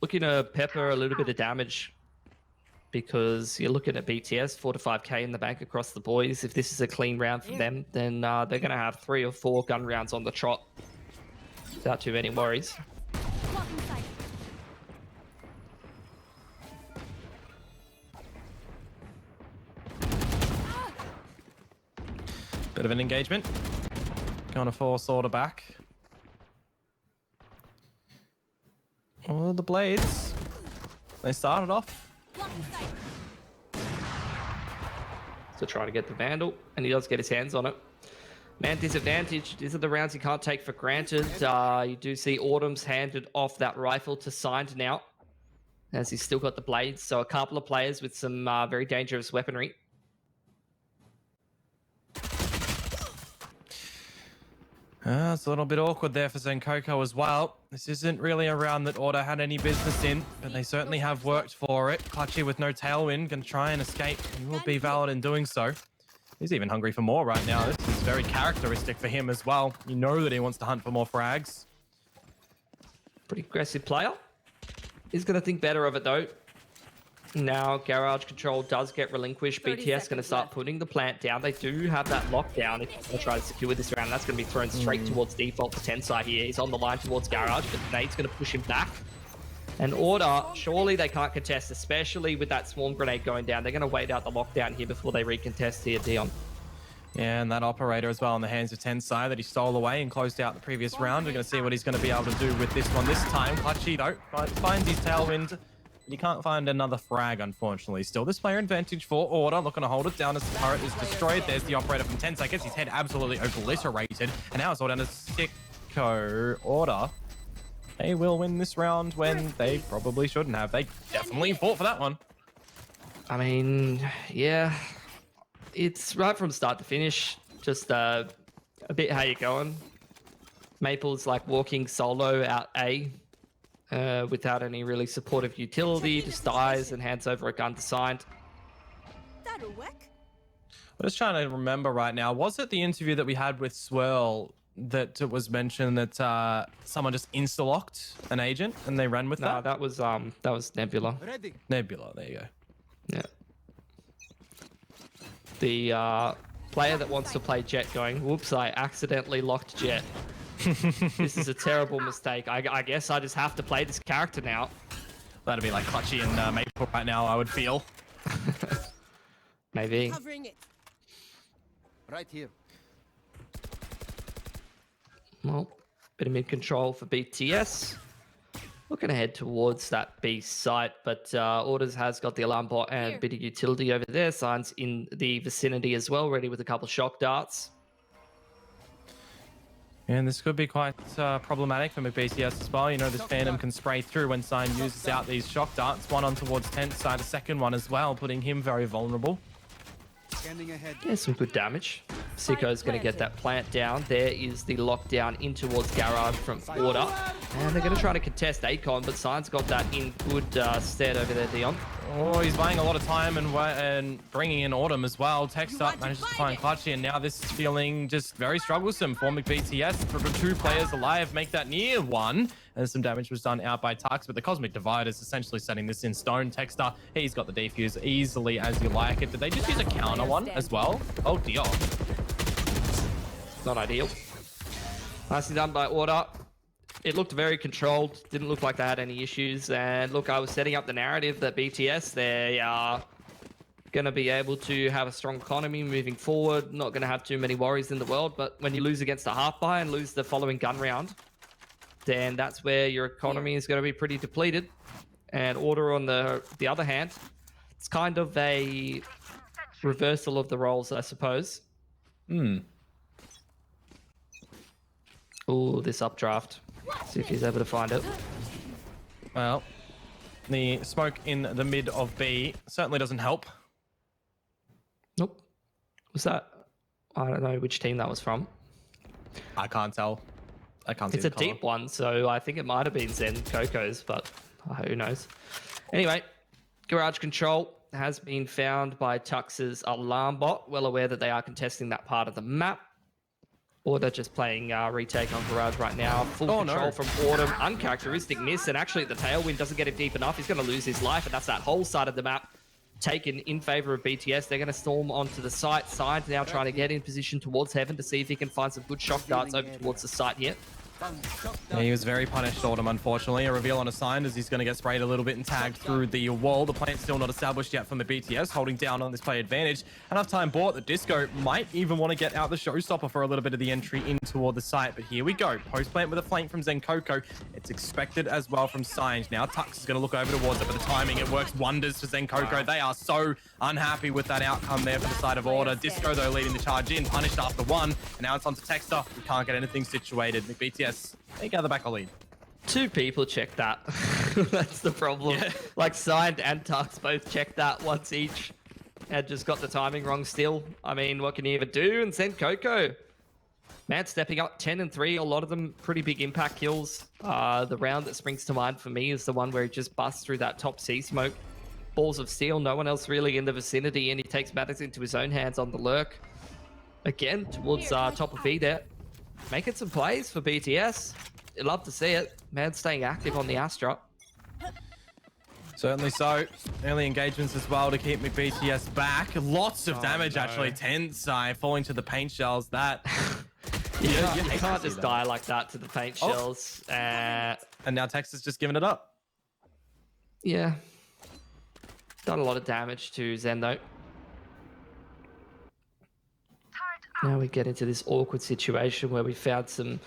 B: Looking to pepper a little bit of damage because you're looking at BTS, 4 to 5k in the bank across the boys. If this is a clean round for them, then they're going to have 3 or 4 gun rounds on the trot without too many worries.
A: Bit of an engagement. Going to force Order back. Oh, the blades. They started off.
B: So try to get the Vandal, and he does get his hands on it. Man, disadvantage. These are the rounds you can't take for granted. You do see Autumn's handed off that rifle to Signed now, as he's still got the blades. So a couple of players with some very dangerous weaponry.
A: It's a little bit awkward there for Zenkoko as well. This isn't really a round that Order had any business in, but they certainly have worked for it. Clutchy with no tailwind can try and escape. He will be valid in doing so. He's even hungry for more right now. This is very characteristic for him as well. You know that he wants to hunt for more frags.
B: Pretty aggressive player. He's going to think better of it though. Now garage control does get relinquished. BTS going to start putting the plant down. They do have that lockdown. If they try to secure this round, that's going to be thrown straight towards default to Tensai here. He's on the line towards garage, but Nade's going to push him back. And Order, surely they can't contest, especially with that swarm grenade going down. They're going to wait out the lockdown here before they recontest here, Dion.
A: Yeah, and that operator as well in the hands of Tensai that he stole away and closed out the previous round. We're going to see what he's going to be able to do with this one this time. Clutchy, though, finds his tailwind. You can't find another frag, unfortunately. Still, this player advantage for Order. Looking to hold it down as the turret is destroyed. There's the operator from Tensai. Gets his head absolutely obliterated. And now it's all down to Sicko. Order. They will win this round when they probably shouldn't have. They definitely fought for that one.
B: I mean, yeah. It's right from start to finish. Just a bit how you're going. Maple's like walking solo out A. Without any really supportive utility, just dies and hands over a gun to Signed.
E: That'll work.
A: I'm just trying to remember right now. Was it the interview that we had with Swirl that it was mentioned that someone just insta-locked an agent and they ran with that?
B: No, that was Nebula.
D: Ready.
A: Nebula, there you go.
B: Yeah. The player that wants to play Jet going, whoops, I accidentally locked Jet. This is a terrible mistake. I guess I just have to play this character now.
A: That'd be like Clutchy and Maple right now, I would feel.
B: Maybe.
D: Covering it. Right here.
B: Well, bit of mid-control for BTS. Looking ahead towards that B site, but Orders has got the alarm bot and a bit of utility over there. Signs in the vicinity as well, ready with a couple shock darts.
A: And this could be quite problematic for McBTS as well. You know, this Phantom can spray through when Sign uses out these shock darts. One on towards Tensai, the second one as well, putting him very vulnerable.
B: Yeah, some good damage. Sicko's going to get that plant down. There is the lockdown in towards garage from Order. And they're going to try to contest Akon, but Sign's got that in good stead over there, Dion.
A: Oh, he's buying a lot of time and bringing in Autumn as well. Text up, manages to find Clutchy, and now this is feeling just very strugglesome for McBTS. For 2 players alive, make that near 1. And some damage was done out by Tux, but the Cosmic Divide is essentially setting this in stone. Texter, he's got the defuse easily as you like it. Did they just use a counter one as well? Oh dear.
B: not ideal. Nicely done by Order. It looked very controlled. Didn't look like they had any issues. And look, I was setting up the narrative that BTS, they are going to be able to have a strong economy moving forward. Not going to have too many worries in the world. But when you lose against a half buy and lose the following gun round, then that's where your economy is going to be pretty depleted. And Order, on the other hand, it's kind of a reversal of the roles, I suppose. Ooh, this updraft. See if he's able to find it.
A: Well, the smoke in the mid of B certainly doesn't help.
B: Nope. Was that? I don't know which team that was from.
A: I can't tell. I can't see
B: It's a
A: the colour.
B: deep one, so I think it might have been Zen Coco's, but who knows. Anyway, Garage Control has been found by Tux's alarm bot, well aware that they are contesting that part of the map. Order just playing retake on Garage right now. Full control from Autumn. Uncharacteristic miss, and actually the tailwind doesn't get him deep enough. He's going to lose his life, and that's that whole side of the map taken in favor of BTS. They're going to storm onto the site. Side now trying to get in position towards Heaven to see if he can find some good shock darts over towards the site here.
A: Yeah, he was very punished, Autumn, unfortunately. A reveal on a sign as he's going to get sprayed a little bit and tagged through the wall. The plant's still not established yet from the BTS, holding down on this play advantage. Enough time bought that Disco might even want to get out the showstopper for a little bit of the entry in toward the site. But here we go. Post plant with a flank from Zen Coco. It's expected as well from Signs. Now Tux is going to look over towards it, but the timing, it works wonders for Zen Coco. They are so unhappy with that outcome there for the side of Order. Disco, though, leading the charge in, punished after one. And now it's on to Texter. We can't get anything situated. BTS, they gather back a lead.
B: Two people checked that. That's the problem. Yeah. Like Signed and Tux both checked that once each. Had just got the timing wrong still. I mean, what can you even do? And send Coco. Man, stepping up 10 and 3. A lot of them pretty big impact kills. The round that springs to mind for me is the one where he just busts through that top C smoke. Balls of steel. No one else really in the vicinity. And he takes matters into his own hands on the lurk. Again, towards top of B there. Making some plays for BTS. You'd love to see it. Man staying active on the Astra.
A: Certainly so. Early engagements as well to keep BTS back. Lots of damage, actually. Tensai falling to the paint shells. That...
B: you can't just die like that to the paint shells.
A: And now Tex is just giving it up.
B: Yeah. Done a lot of damage to Zen, though. Now we get into this awkward situation where we found some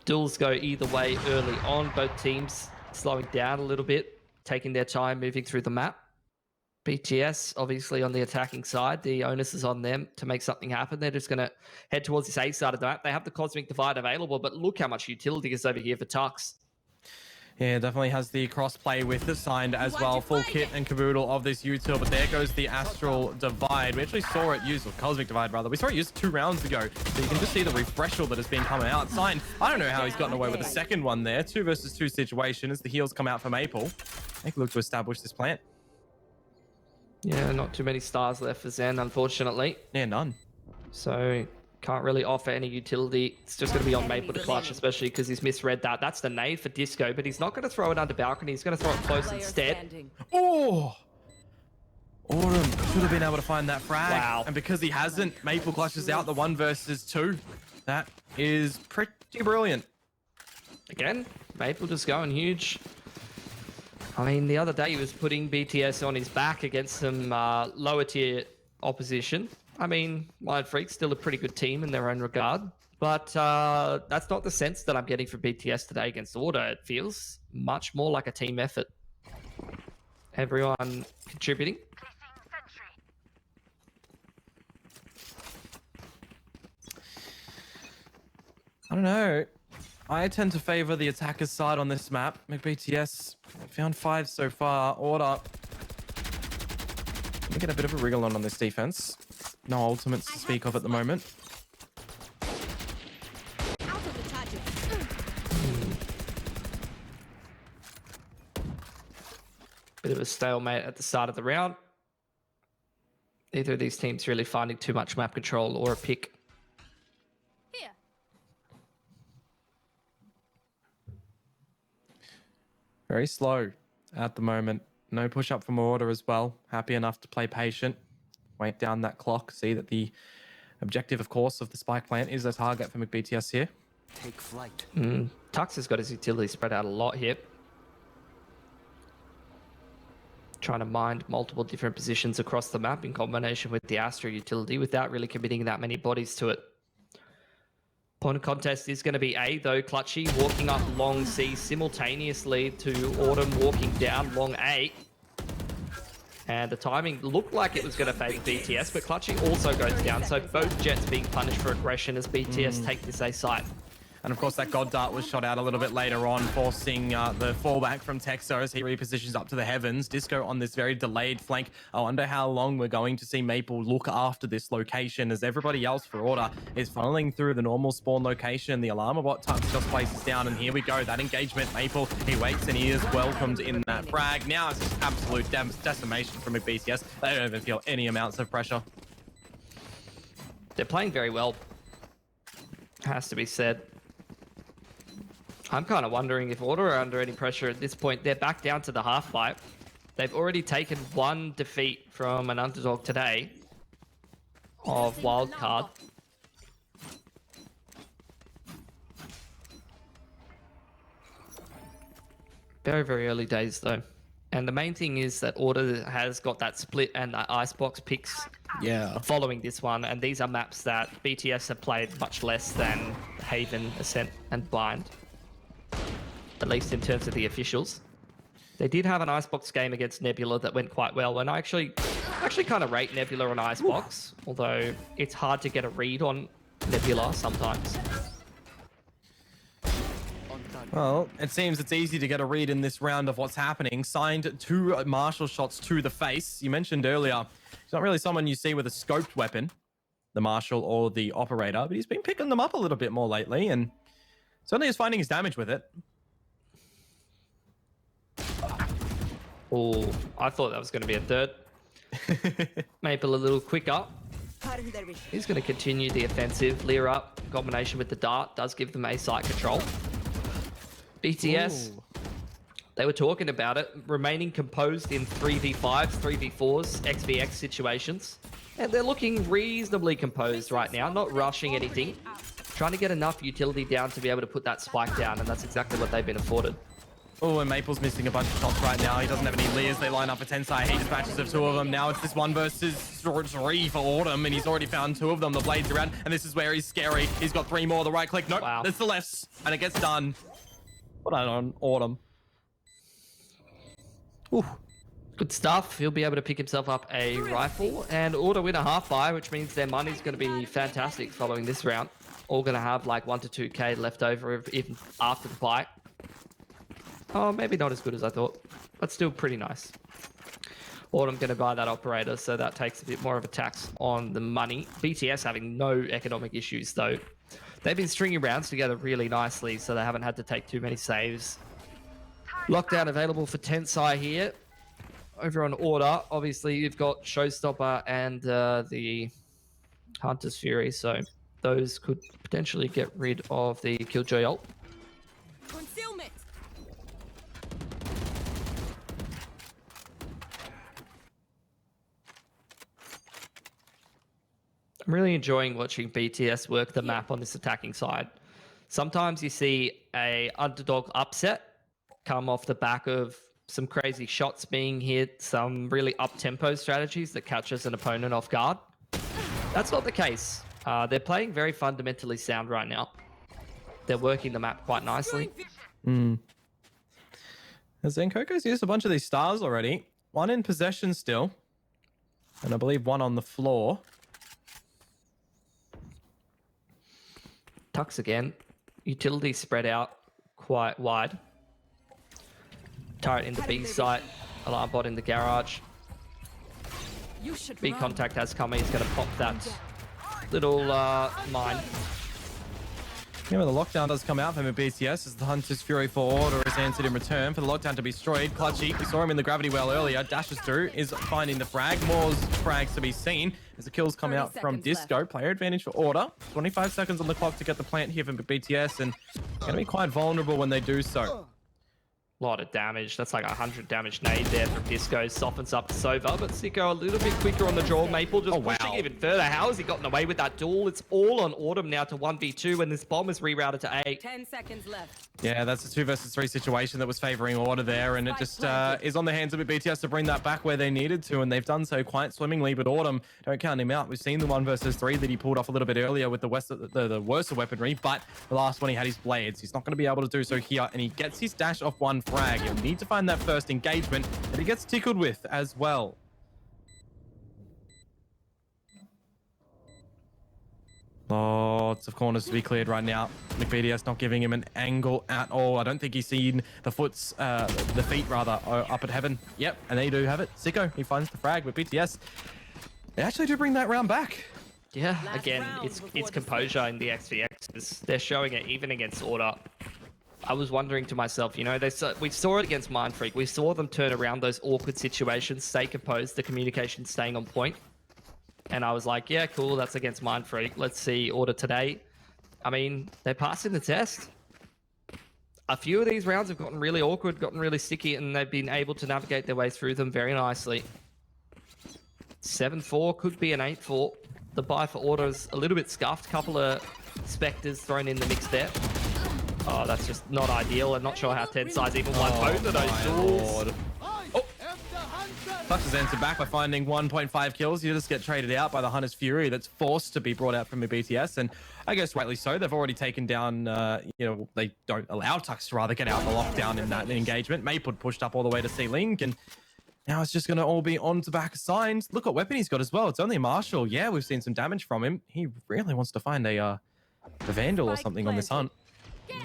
B: duels go either way early on. Both teams slowing down a little bit, taking their time moving through the map. BTS, obviously on the attacking side, the onus is on them to make something happen. They're just going to head towards this A side of the map. They have the Cosmic Divide available, but look how much utility is over here for Tux.
A: Yeah, definitely has the cross-play with the Signed as well. Full kit and caboodle of this util, but there goes the Astral Divide. We actually saw it used, or Cosmic Divide rather. We saw it used 2 rounds ago, so you can just see the refresher that has been coming out. Signed, I don't know how he's gotten away with the second one there. 2 versus 2 situation as the heals come out for Maple. They can look to establish this plant.
B: Yeah, not too many stars left for Zen, unfortunately.
A: Yeah, none.
B: So... can't really offer any utility. It's just going to be on Maple to clutch, especially because he's misread that. That's the nade for Disco, but he's not going to throw it under balcony. He's going to throw it close instead.
A: Oh! Autumn should have been able to find that frag.
B: Wow.
A: And because he hasn't, Maple clutches out the 1 versus 2. That is pretty brilliant.
B: Again, Maple just going huge. I mean, the other day he was putting BTS on his back against some lower tier opposition. I mean, Mind Freak's still a pretty good team in their own regard, but that's not the sense that I'm getting from BTS today against Order. It feels much more like a team effort. Everyone contributing.
A: I don't know. I tend to favor the attacker's side on this map. BTS found 5 so far. Order. Let me get a bit of a wriggle on this defense. No ultimates to speak of at the moment.
B: Bit of a stalemate at the start of the round. Neither of these teams really finding too much map control or a pick.
E: Here.
A: Very slow at the moment. No push up from Order as well. Happy enough to play patient. Wait down that clock. See that the Objective, of course, of the spike plant is a target for McBTS here.
D: Take flight.
B: Tux has got his utility spread out a lot here. Trying to mind multiple different positions across the map in combination with the Astra utility without really committing that many bodies to it. Point of contest is going to be A, though. Clutchy walking up long C simultaneously to Autumn walking down long A. And the timing looked like it was going to favour BTS, but Clutchy also goes down. So both Jets being punished for aggression as BTS take this A site.
A: And of course, that God Dart was shot out a little bit later on, forcing the fallback from Texo as he repositions up to the heavens. Disco on this very delayed flank. I wonder how long we're going to see Maple look after this location as everybody else for Order is funneling through the normal spawn location. The alarm bot Tux just places down, and here we go. That engagement, Maple, he waits and he is welcomed in that frag. Now it's just absolute decimation from BTS. They don't even feel any amounts of pressure.
B: They're playing very well, has to be said. I'm kind of wondering if Order are under any pressure at this point. They're back down to the half pipe. They've already taken one defeat from an underdog today of wildcard. Very, very early days though. And the main thing is that Order has got that split and the icebox picks following this one. And these are maps that BTS have played much less than Haven, Ascent and Bind. At least in terms of the officials. They did have an Icebox game against Nebula that went quite well, and I actually kind of rate Nebula on Icebox, although it's hard to get a read on Nebula sometimes.
A: Well, it seems it's easy to get a read in this round of what's happening. Signed 2 Marshall shots to the face. You mentioned earlier, he's not really someone you see with a scoped weapon, the Marshall or the Operator, but he's been picking them up a little bit more lately, and certainly is finding his damage with it.
B: Oh, I thought that was going to be a third. Maple a little quicker. He's going to continue the offensive. Leer up, in combination with the dart, does give them a site control. BTS, they were talking about it, remaining composed in 3v5s, 3v4s, XVX situations. And they're looking reasonably composed right now, not rushing anything. Trying to get enough utility down to be able to put that spike down, and that's exactly what they've been afforded.
A: Oh, and Maple's missing a bunch of shots right now. He doesn't have any Leers. They line up for Tensai. He dispatches of 2 of them. Now it's this 1 versus 3 for Autumn, and he's already found 2 of them. The blades around, and this is where he's scary. He's got 3 more. The right click. Nope, that's the lefts, and it gets done. What on Autumn?
B: Ooh. Good stuff. He'll be able to pick himself up a rifle, and Order win a half buy, which means their money's going to be fantastic following this round. All going to have like 1 to 2k left over even after the buy. Oh, maybe not as good as I thought, but still pretty nice. Autumn going to buy that Operator, so that takes a bit more of a tax on the money. BTS having no economic issues, though. They've been stringing rounds together really nicely, so they haven't had to take too many saves. Lockdown available for Tensai here. Over on Order, obviously, you've got Showstopper and the Hunter's Fury, so those could potentially get rid of the Killjoy ult.
E: Concealment.
B: I'm really enjoying watching BTS work the map on this attacking side. Sometimes you see a underdog upset come off the back of some crazy shots being hit, some really up-tempo strategies that catches an opponent off guard. That's not the case. They're playing very fundamentally sound right now. They're working the map quite nicely.
A: Zenkoku's used a bunch of these stars already. 1 in possession still. And I believe 1 on the floor.
B: Tux again. Utility spread out quite wide. Turret in the B site. Alarm bot in the garage. B contact has come. He's going to pop that little mine.
A: Yeah, well, the lockdown does come out from a BTS as the Hunter's Fury for Order is answered in return for the lockdown to be destroyed. Clutchy, we saw him in the gravity well earlier, dashes through, is finding the frag. More's frags to be seen as the kills come out from Disco. Left. Player advantage for Order. 25 seconds on the clock to get the plant here from BTS, and going to be quite vulnerable when they do so.
B: Lot of damage. That's like 100 damage nade there from Disco. Softens up Sova, but Sicko a little bit quicker on the draw. Maple just pushing even further. How has he gotten away with that duel? It's all on Autumn now to 1v2 when this bomb is rerouted to A.
F: 10 seconds left.
A: Yeah, that's a 2 versus 3 situation that was favoring Order there, and it just is on the hands of BTS to bring that back where they needed to, and they've done so quite swimmingly. But Autumn, don't count him out. We've seen the 1 versus 3 that he pulled off a little bit earlier with the worse weaponry, but the last one he had his blades. He's not going to be able to do so here, and he gets his dash off 1 frag. He'll need to find that first engagement that he gets tickled with as well. Lots of corners to be cleared right now. McBTS not giving him an angle at all. I don't think he's seen the feet rather, up at heaven. Yep, and they do have it. Sicko, he finds the frag with BTS. They actually do bring that round back.
B: Yeah, again, it's composure in the XVXs. They're showing it even against Order. I was wondering to myself, you know, we saw it against Mindfreak. We saw them turn around those awkward situations, stay composed, the communication staying on point. And I was like, yeah, cool, that's against Mindfreak. Let's see Order today. I mean, they're passing the test. A few of these rounds have gotten really awkward, gotten really sticky, and they've been able to navigate their way through them very nicely. 7-4 could be an 8-4. The buy for Order is a little bit scuffed. Couple of Spectres thrown in the mix there. Oh, that's just not ideal. I'm not sure how Tensai's even won both of those duels.
A: Clutch has answered back by finding 1.5 kills. You just get traded out by the Hunter's Fury that's forced to be brought out from the BTS, and I guess rightly so. They've already taken down, you know, they don't allow Tux to rather get out the lockdown in that engagement. Maple pushed up all the way to C-Link, and now it's just going to all be on to back assigned. Look what weapon he's got as well. It's only a Marshall. Yeah, we've seen some damage from him. He really wants to find a Vandal or something on this hunt.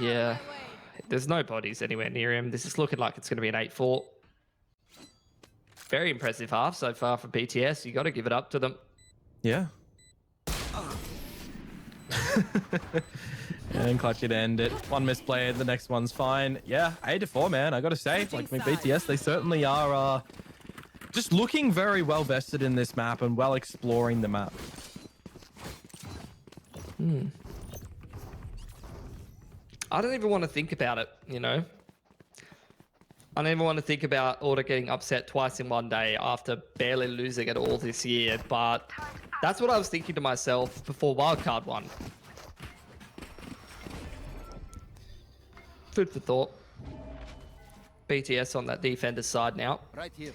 B: Yeah, there's no bodies anywhere near him. This is looking like it's going to be an 8-4. Very impressive half so far from BTS. You got to give it up to them.
A: Yeah. And Clutch it end it. One misplayed, the next one's fine. Yeah, 8-4, man. I got to say, like, I mean, BTS, they certainly are just looking very well vested in this map and well exploring the map.
B: I don't even want to think about it, you know? I don't even want to think about Order getting upset twice in one day after barely losing it all this year, but that's what I was thinking to myself before Wildcard 1. Food for thought. BTS on that defender side now.
D: Right here.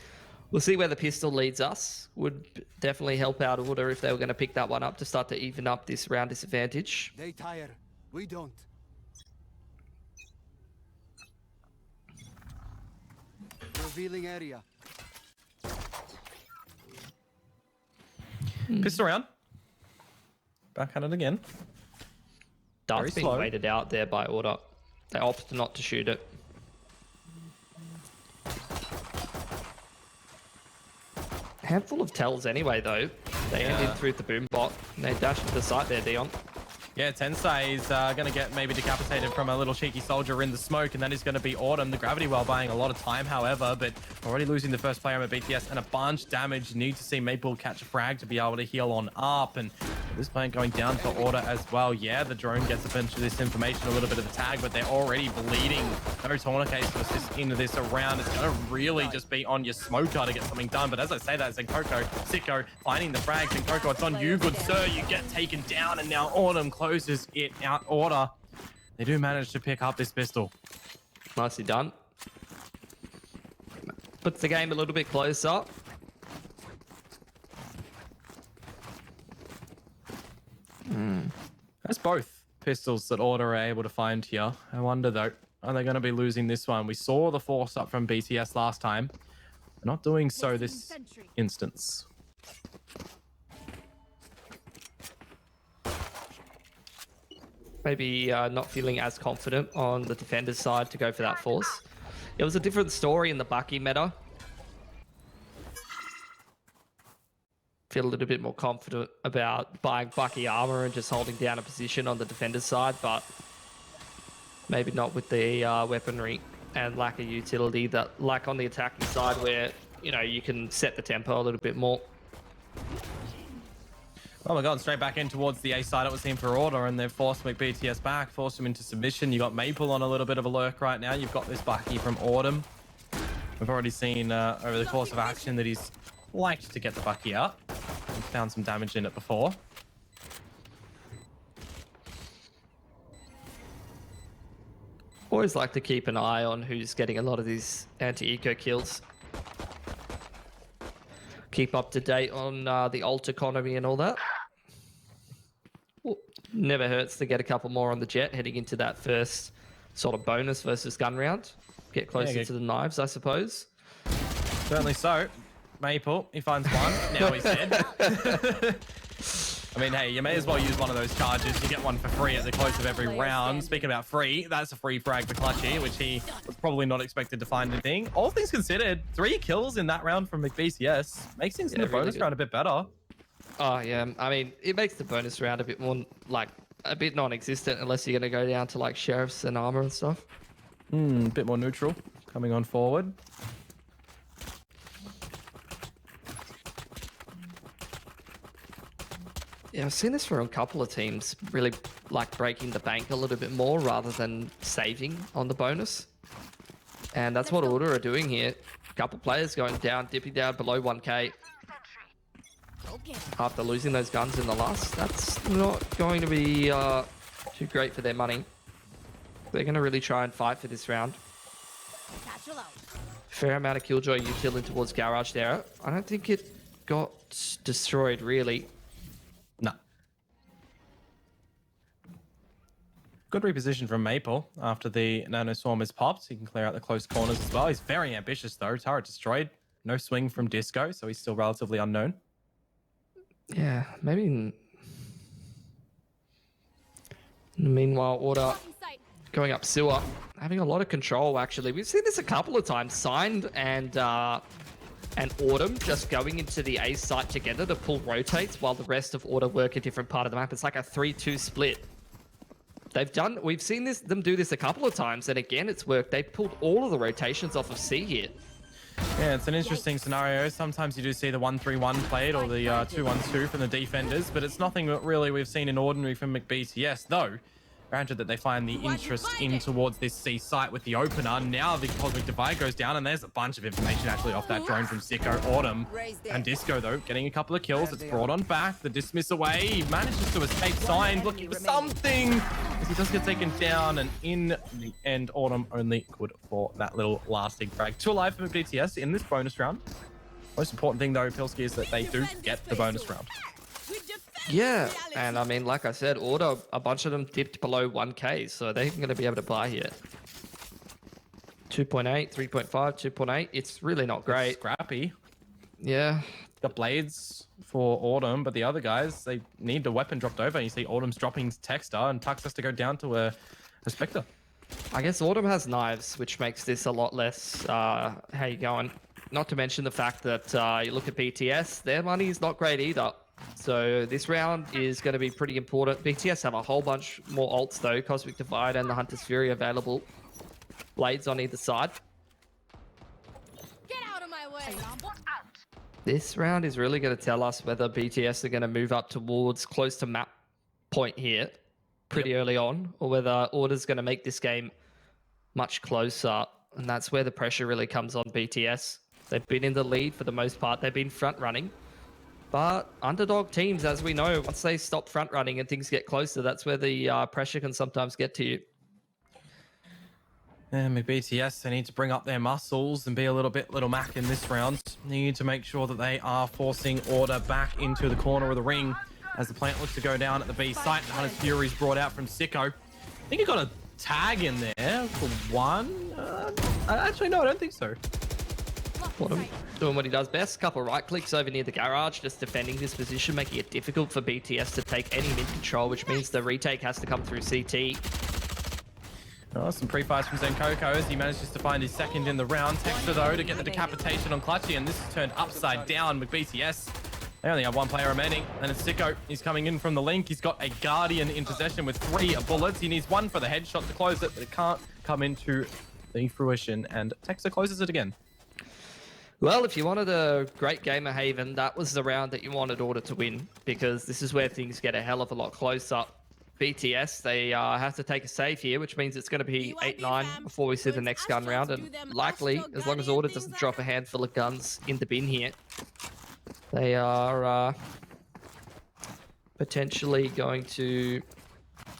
B: We'll see where the pistol leads us. Would definitely help out Order if they were going to pick that one up to start to even up this round disadvantage.
D: They tire. We don't. Revealing area.
A: Pistol round. Back at it again.
B: Dart's being waited out there by Order. They opted not to shoot it. Handful of tells anyway, though. They ended through the boom bot. And they dashed to the site there, Dion.
A: Yeah, Tensai is going to get maybe decapitated from a little cheeky soldier in the smoke, and that is going to be Autumn. The gravity well buying a lot of time, however, but already losing the first player on the BTS and a bunch damage. Need to see Maple catch a frag to be able to heal on up, and this plan going down for Order as well. Yeah, the drone gets a bunch of this information, a little bit of the tag, but they're already bleeding. No tourniquets to assist into this around. It's going to really just be on your smoker to get something done, but as I say that, Zenkoko, Sicko finding the frags. Zenkoko, it's on you, good sir. You get taken down, and now Autumn closes it out. Order, they do manage to pick up this pistol.
B: Nicely done. Puts the game a little bit closer.
A: That's both pistols that Order are able to find here. I wonder though, are they going to be losing this one? We saw the force up from BTS last time. They're not doing so this instance.
B: Maybe not feeling as confident on the defender's side to go for that force. It was a different story in the Bucky meta. Feel a little bit more confident about buying Bucky armor and just holding down a position on the defender's side, but maybe not with the weaponry and lack of utility that like on the attacking side where, you know, you can set the tempo a little bit more.
A: Oh my god, straight back in towards the A side. It was him for order, and they've forced McBTS back, forced him into submission. You got Maple on a little bit of a lurk right now. You've got this Bucky from Autumn. We've already seen over the course of action that he's liked to get the Bucky out. He's found some damage in it before.
B: Always like to keep an eye on who's getting a lot of these anti-eco kills. Keep up to date on the alt economy and all that. Well, never hurts to get a couple more on the Jet heading into that first sort of bonus versus gun round. Get closer to the knives, I suppose.
A: Certainly so. Maple, he finds one. Now he's dead. I mean, hey, you may as well use one of those charges. You get one for free at the close of every round. Speaking about free, that's a free frag for Clutchy, which he was probably not expected to find anything. All things considered, 3 kills in that round from McBTS makes things in the bonus round a bit better.
B: Oh, yeah. I mean, it makes the bonus round a bit more, like, a bit non-existent unless you're going to go down to, like, sheriffs and armor and stuff.
A: A bit more neutral coming on forward.
B: Yeah, I've seen this from a couple of teams, really like breaking the bank a little bit more rather than saving on the bonus. And that's what Order are doing here. A couple players going down, dipping down below 1k. After losing those guns in the last, that's not going to be too great for their money. They're going to really try and fight for this round. Fair amount of Killjoy util in towards Garage there. I don't think it got destroyed, really.
A: No. Good reposition from Maple after the Nano Swarm is popped. He can clear out the close corners as well. He's very ambitious though. Turret destroyed. No swing from Disco, so he's still relatively unknown.
B: Yeah, maybe. Meanwhile, Order going up sewer, having a lot of control actually. We've seen this a couple of times. Signed and Autumn just going into the A site together to pull rotates while the rest of Order work a different part of the map. It's like a 3-2 split. We've seen them do this a couple of times, and again, it's worked. They pulled all of the rotations off of C here.
A: Yeah, it's an interesting scenario. Sometimes you do see the 1-3-1 played or the 2-1-2 from the defenders, but it's nothing that really we've seen in Ordinary from McBTS, though. Granted that they find the interest in towards this C site with the opener. Now the Cosmic Divide goes down, and there's a bunch of information actually off that drone from Sicko. Autumn and Disco, though, getting a couple of kills. It's brought on back. The dismiss away. He manages to escape Signed, looking for something. As he does get taken down, and in the end, Autumn only good for that little lasting frag. 2 alive for BTS in this bonus round. Most important thing, though, Pilsky, is that they do get the bonus round.
B: Yeah, and I mean, like I said, Order, a bunch of them dipped below 1k, so they're going to be able to buy here. 2.8, 3.5, 2.8. It's really not great.
A: It's scrappy.
B: Yeah.
A: Got blades for Autumn, but the other guys, they need the weapon dropped over. You see Autumn's dropping Texter, and Tux has to go down to a Spectre.
B: I guess Autumn has knives, which makes this a lot less, how you going? Not to mention the fact that you look at BTS, their money is not great either. So this round is going to be pretty important. BTS have a whole bunch more ults though. Cosmic Divide and the Hunter's Fury available. Blades on either side.
F: Get out of my way.
B: This round is really going to tell us whether BTS are going to move up towards close to map point here pretty early on, or whether Order's going to make this game much closer. And that's where the pressure really comes on BTS. They've been in the lead for the most part. They've been front running. But underdog teams, as we know, once they stop front running and things get closer, that's where the pressure can sometimes get to you.
A: And BTS, they need to bring up their muscles and be a little Mac in this round. They need to make sure that they are forcing Order back into the corner of the ring as the plant looks to go down at the B site. Hunter's Fury's brought out from Sicko. I think he got a tag in there for one. Actually, no, I don't think so.
B: Autumn doing what he does best. Couple right clicks over near the garage, just defending this position, making it difficult for BTS to take any mid control, which means the retake has to come through CT.
A: Oh, some pre-fires from Zenkoko as he manages to find his second in the round. Texter, though, to get the decapitation on Clutchy, and this is turned upside down with BTS. They only have 1 player remaining, and it's Sicko. He's coming in from the link. He's got a Guardian in possession with 3 bullets. He needs 1 for the headshot to close it, but it can't come into the fruition, and Texter closes it again.
B: Well, if you wanted a great game of Haven, that was the round that you wanted Order to win, because this is where things get a hell of a lot closer. BTS, they have to take a save here, which means it's going to be 8-9 before we see the next gun round, and likely, as long as Order doesn't drop a handful of guns in the bin here, they are potentially going to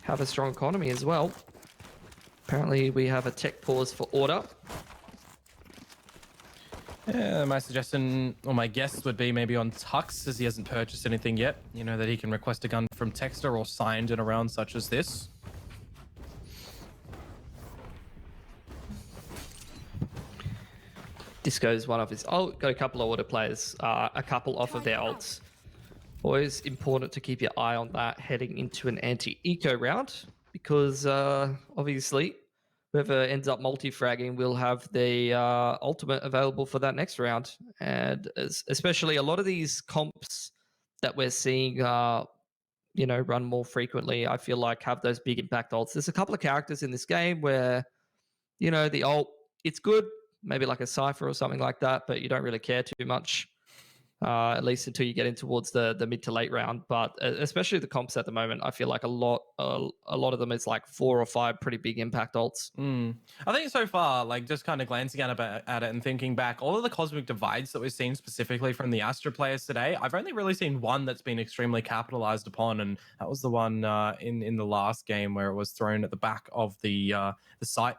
B: have a strong economy as well. Apparently, we have a tech pause for Order.
A: Yeah, my suggestion, or my guess would be maybe on Tux, as he hasn't purchased anything yet. You know, that he can request a gun from Texter or signed in a round such as this.
B: Disco's one of his... Oh, got a couple of Order players, a couple off of their ults. Always important to keep your eye on that heading into an anti-eco round, because obviously whoever ends up multi-fragging will have the ultimate available for that next round. And especially a lot of these comps that we're seeing, you know, run more frequently, I feel like have those big impact ults. There's a couple of characters in this game where, you know, the ult, it's good, maybe like a Cypher or something like that, but you don't really care too much. At least until you get in towards the mid to late round. But especially the comps at the moment, I feel like a lot of them is like 4 or 5 pretty big impact ults.
A: I think so far, like just kind of glancing at it and thinking back, all of the cosmic divides that we've seen specifically from the Astra players today, I've only really seen one that's been extremely capitalized upon, and that was the one in the last game where it was thrown at the back of the site.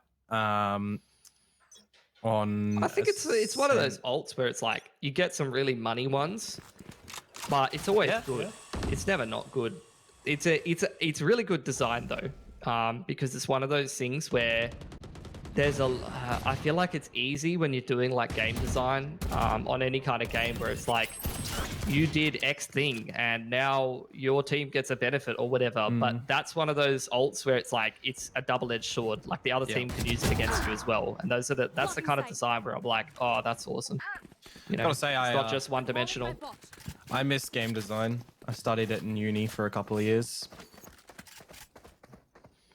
B: I think it's one of those ults where it's like you get some really money ones, but it's always good. Yeah. It's never not good. It's a really good design though, because it's one of those things where there's I feel like it's easy when you're doing like game design on any kind of game where it's like you did X thing and now your team gets a benefit or whatever. But that's one of those ults where it's like it's a double-edged sword. Like the other team can use it against you as well. And that's the kind of design where I'm like, oh, that's awesome. You know, it's not just one-dimensional.
A: I miss game design. I studied it in uni for a couple of years.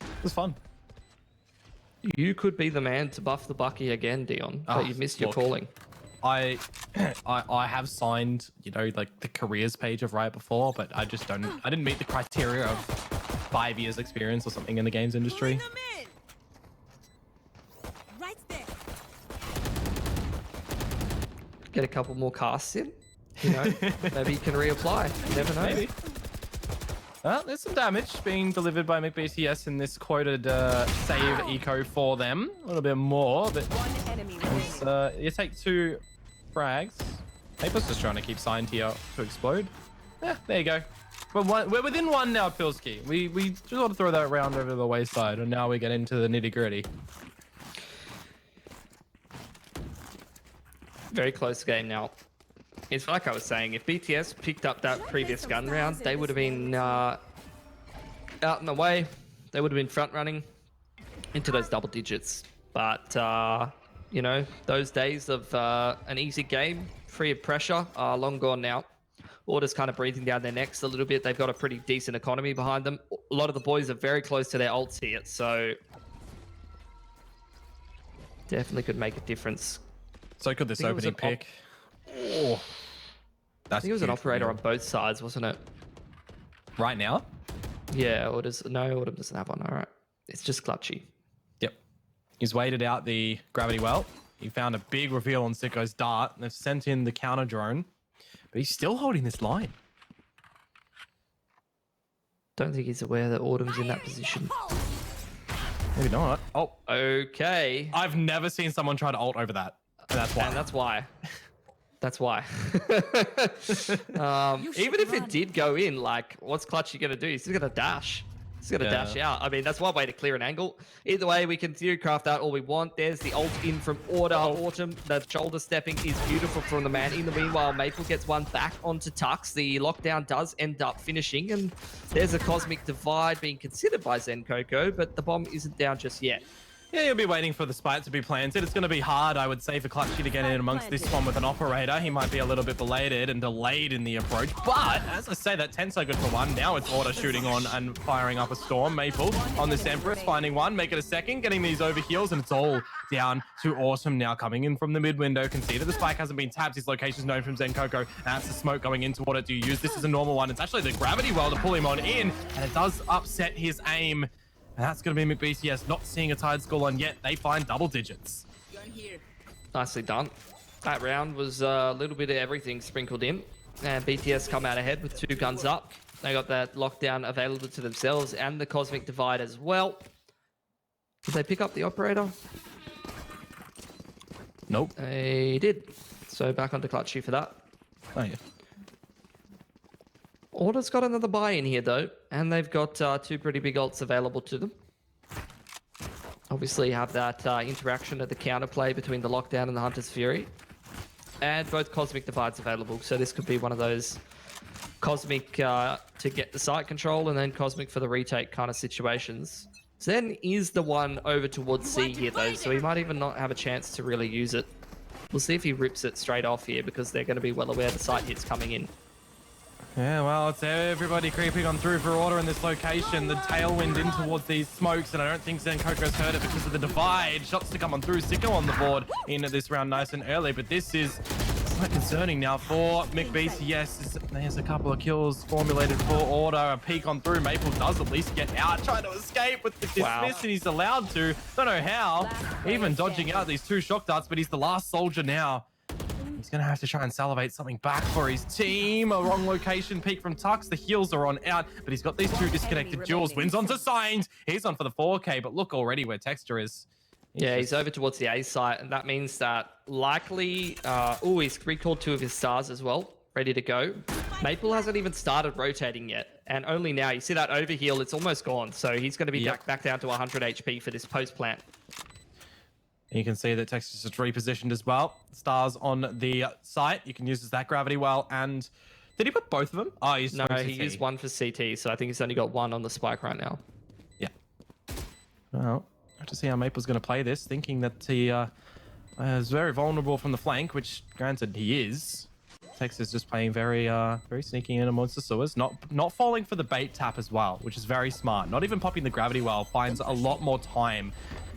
A: It was fun.
B: You could be the man to buff the Bucky again, Dion, but you missed your calling.
A: I have signed, you know, like the careers page of Riot before, but I just don't. I didn't meet the criteria of 5 years experience or something in the games industry.
E: Right there.
B: Get a couple more casts in, you know. Maybe you can reapply. You never know. Maybe.
A: Well, there's some damage being delivered by McBTS in this quoted save eco for them. A little bit more, but
F: one enemy remaining.
A: You take 2 frags. April's just trying to keep Signed here to explode. Yeah, there you go. We're within 1 now, Pilski. We just want to throw that round over the wayside, and now we get into the nitty-gritty.
B: Very close game now. It's like I was saying, if BTS picked up that previous gun round, they would have been out and away. They would have been front running into those double digits. But, you know, those days of an easy game, free of pressure, are long gone now. Order's kind of breathing down their necks a little bit. They've got a pretty decent economy behind them. A lot of the boys are very close to their ults here, so definitely could make a difference.
A: So could this opening pick. Oh,
B: I think it was an operator on both sides, wasn't it?
A: Right now?
B: Yeah, no, Autumn doesn't have one. All right. It's just clutchy.
A: Yep. He's waited out the gravity well. He found a big reveal on Sicko's dart, and they've sent in the counter drone. But he's still holding this line.
B: Don't think he's aware that Autumn's in that position.
A: Maybe not. Oh,
B: okay.
A: I've never seen someone try to ult over that. And that's why.
B: And that's why. That's why. Even if it did go in, like, what's Clutchy going to do? He's just going to dash. He's going to dash out. I mean, that's one way to clear an angle. Either way, we can theory craft out all we want. There's the ult in from Order. Autumn, the shoulder stepping is beautiful from the man. In the meanwhile, Maple gets one back onto Tux. The lockdown does end up finishing, and there's a cosmic divide being considered by Zen Coco, but the bomb isn't down just yet.
A: Yeah, you'll be waiting for the spike to be planted. It's going to be hard, I would say, for Clutchy to get in amongst this one with an operator. He might be a little bit belated and delayed in the approach. But, as I say, that 10 so good for one. Now it's Order shooting on and firing up a Storm. Maple on this Empress, finding one, make it a second, getting these overheals, and it's all down to Awesome now coming in from the mid window. Can see that the spike hasn't been tapped. His location's known from ZenKoko. That's the smoke going into what do you use? This is a normal one. It's actually the gravity well to pull him on in, and it does upset his aim. And that's going to be McBTS not seeing a tied scoreline yet. They find double digits.
B: Nicely done. That round was a little bit of everything sprinkled in. And BTS come out ahead with 2 guns up. They got that lockdown available to themselves and the Cosmic Divide as well. Did they pick up the operator?
A: Nope.
B: They did. So back onto Clutchy for that.
A: Oh, yeah.
B: Order's got another buy in here though, and they've got 2 pretty big ults available to them. Obviously you have that interaction of the counterplay between the Lockdown and the Hunter's Fury. And both Cosmic Divides available, so this could be one of those Cosmic to get the site control and then Cosmic for the retake kind of situations. Zen is the one over towards C here though, so he might even not have a chance to really use it. We'll see if he rips it straight off here because they're going to be well aware the site hit's coming in.
A: Yeah, well, it's everybody creeping on through for Order in this location. The tailwind in towards these smokes, and I don't think ZenKoko's heard it because of the divide. Shots to come on through. Sicko on the board in this round nice and early, but this is quite concerning now for McBTS. There's a couple of kills formulated for Order. A peek on through. Maple does at least get out, trying to escape with the dismiss, and he's allowed to. Don't know how. Even dodging out these 2 shock darts, but he's the last soldier now. He's going to have to try and salivate something back for his team. A wrong location peek from Tux. The heals are on out, but he's got these 2 disconnected duels. Wins onto Signs. He's on for the 4K, but look already where Texture is.
B: He's over towards the A site, and that means that likely... he's recalled 2 of his stars as well, ready to go. Maple hasn't even started rotating yet, and only now. You see that overheal, it's almost gone, so he's going to be back down to 100 HP for this post-plant.
A: You can see that Texas is repositioned as well. Stars on the site. You can use that gravity well. And did he put both of them? Oh, he's
B: no, he used 1 for CT, so I think he's only got 1 on the spike right now.
A: Yeah. Well, I have to see how Maple's going to play this, thinking that he is very vulnerable from the flank, which granted he is. Texas just playing very sneaky in amongst the sewers, not falling for the bait tap as well, which is very smart. Not even popping the gravity well, finds a lot more time.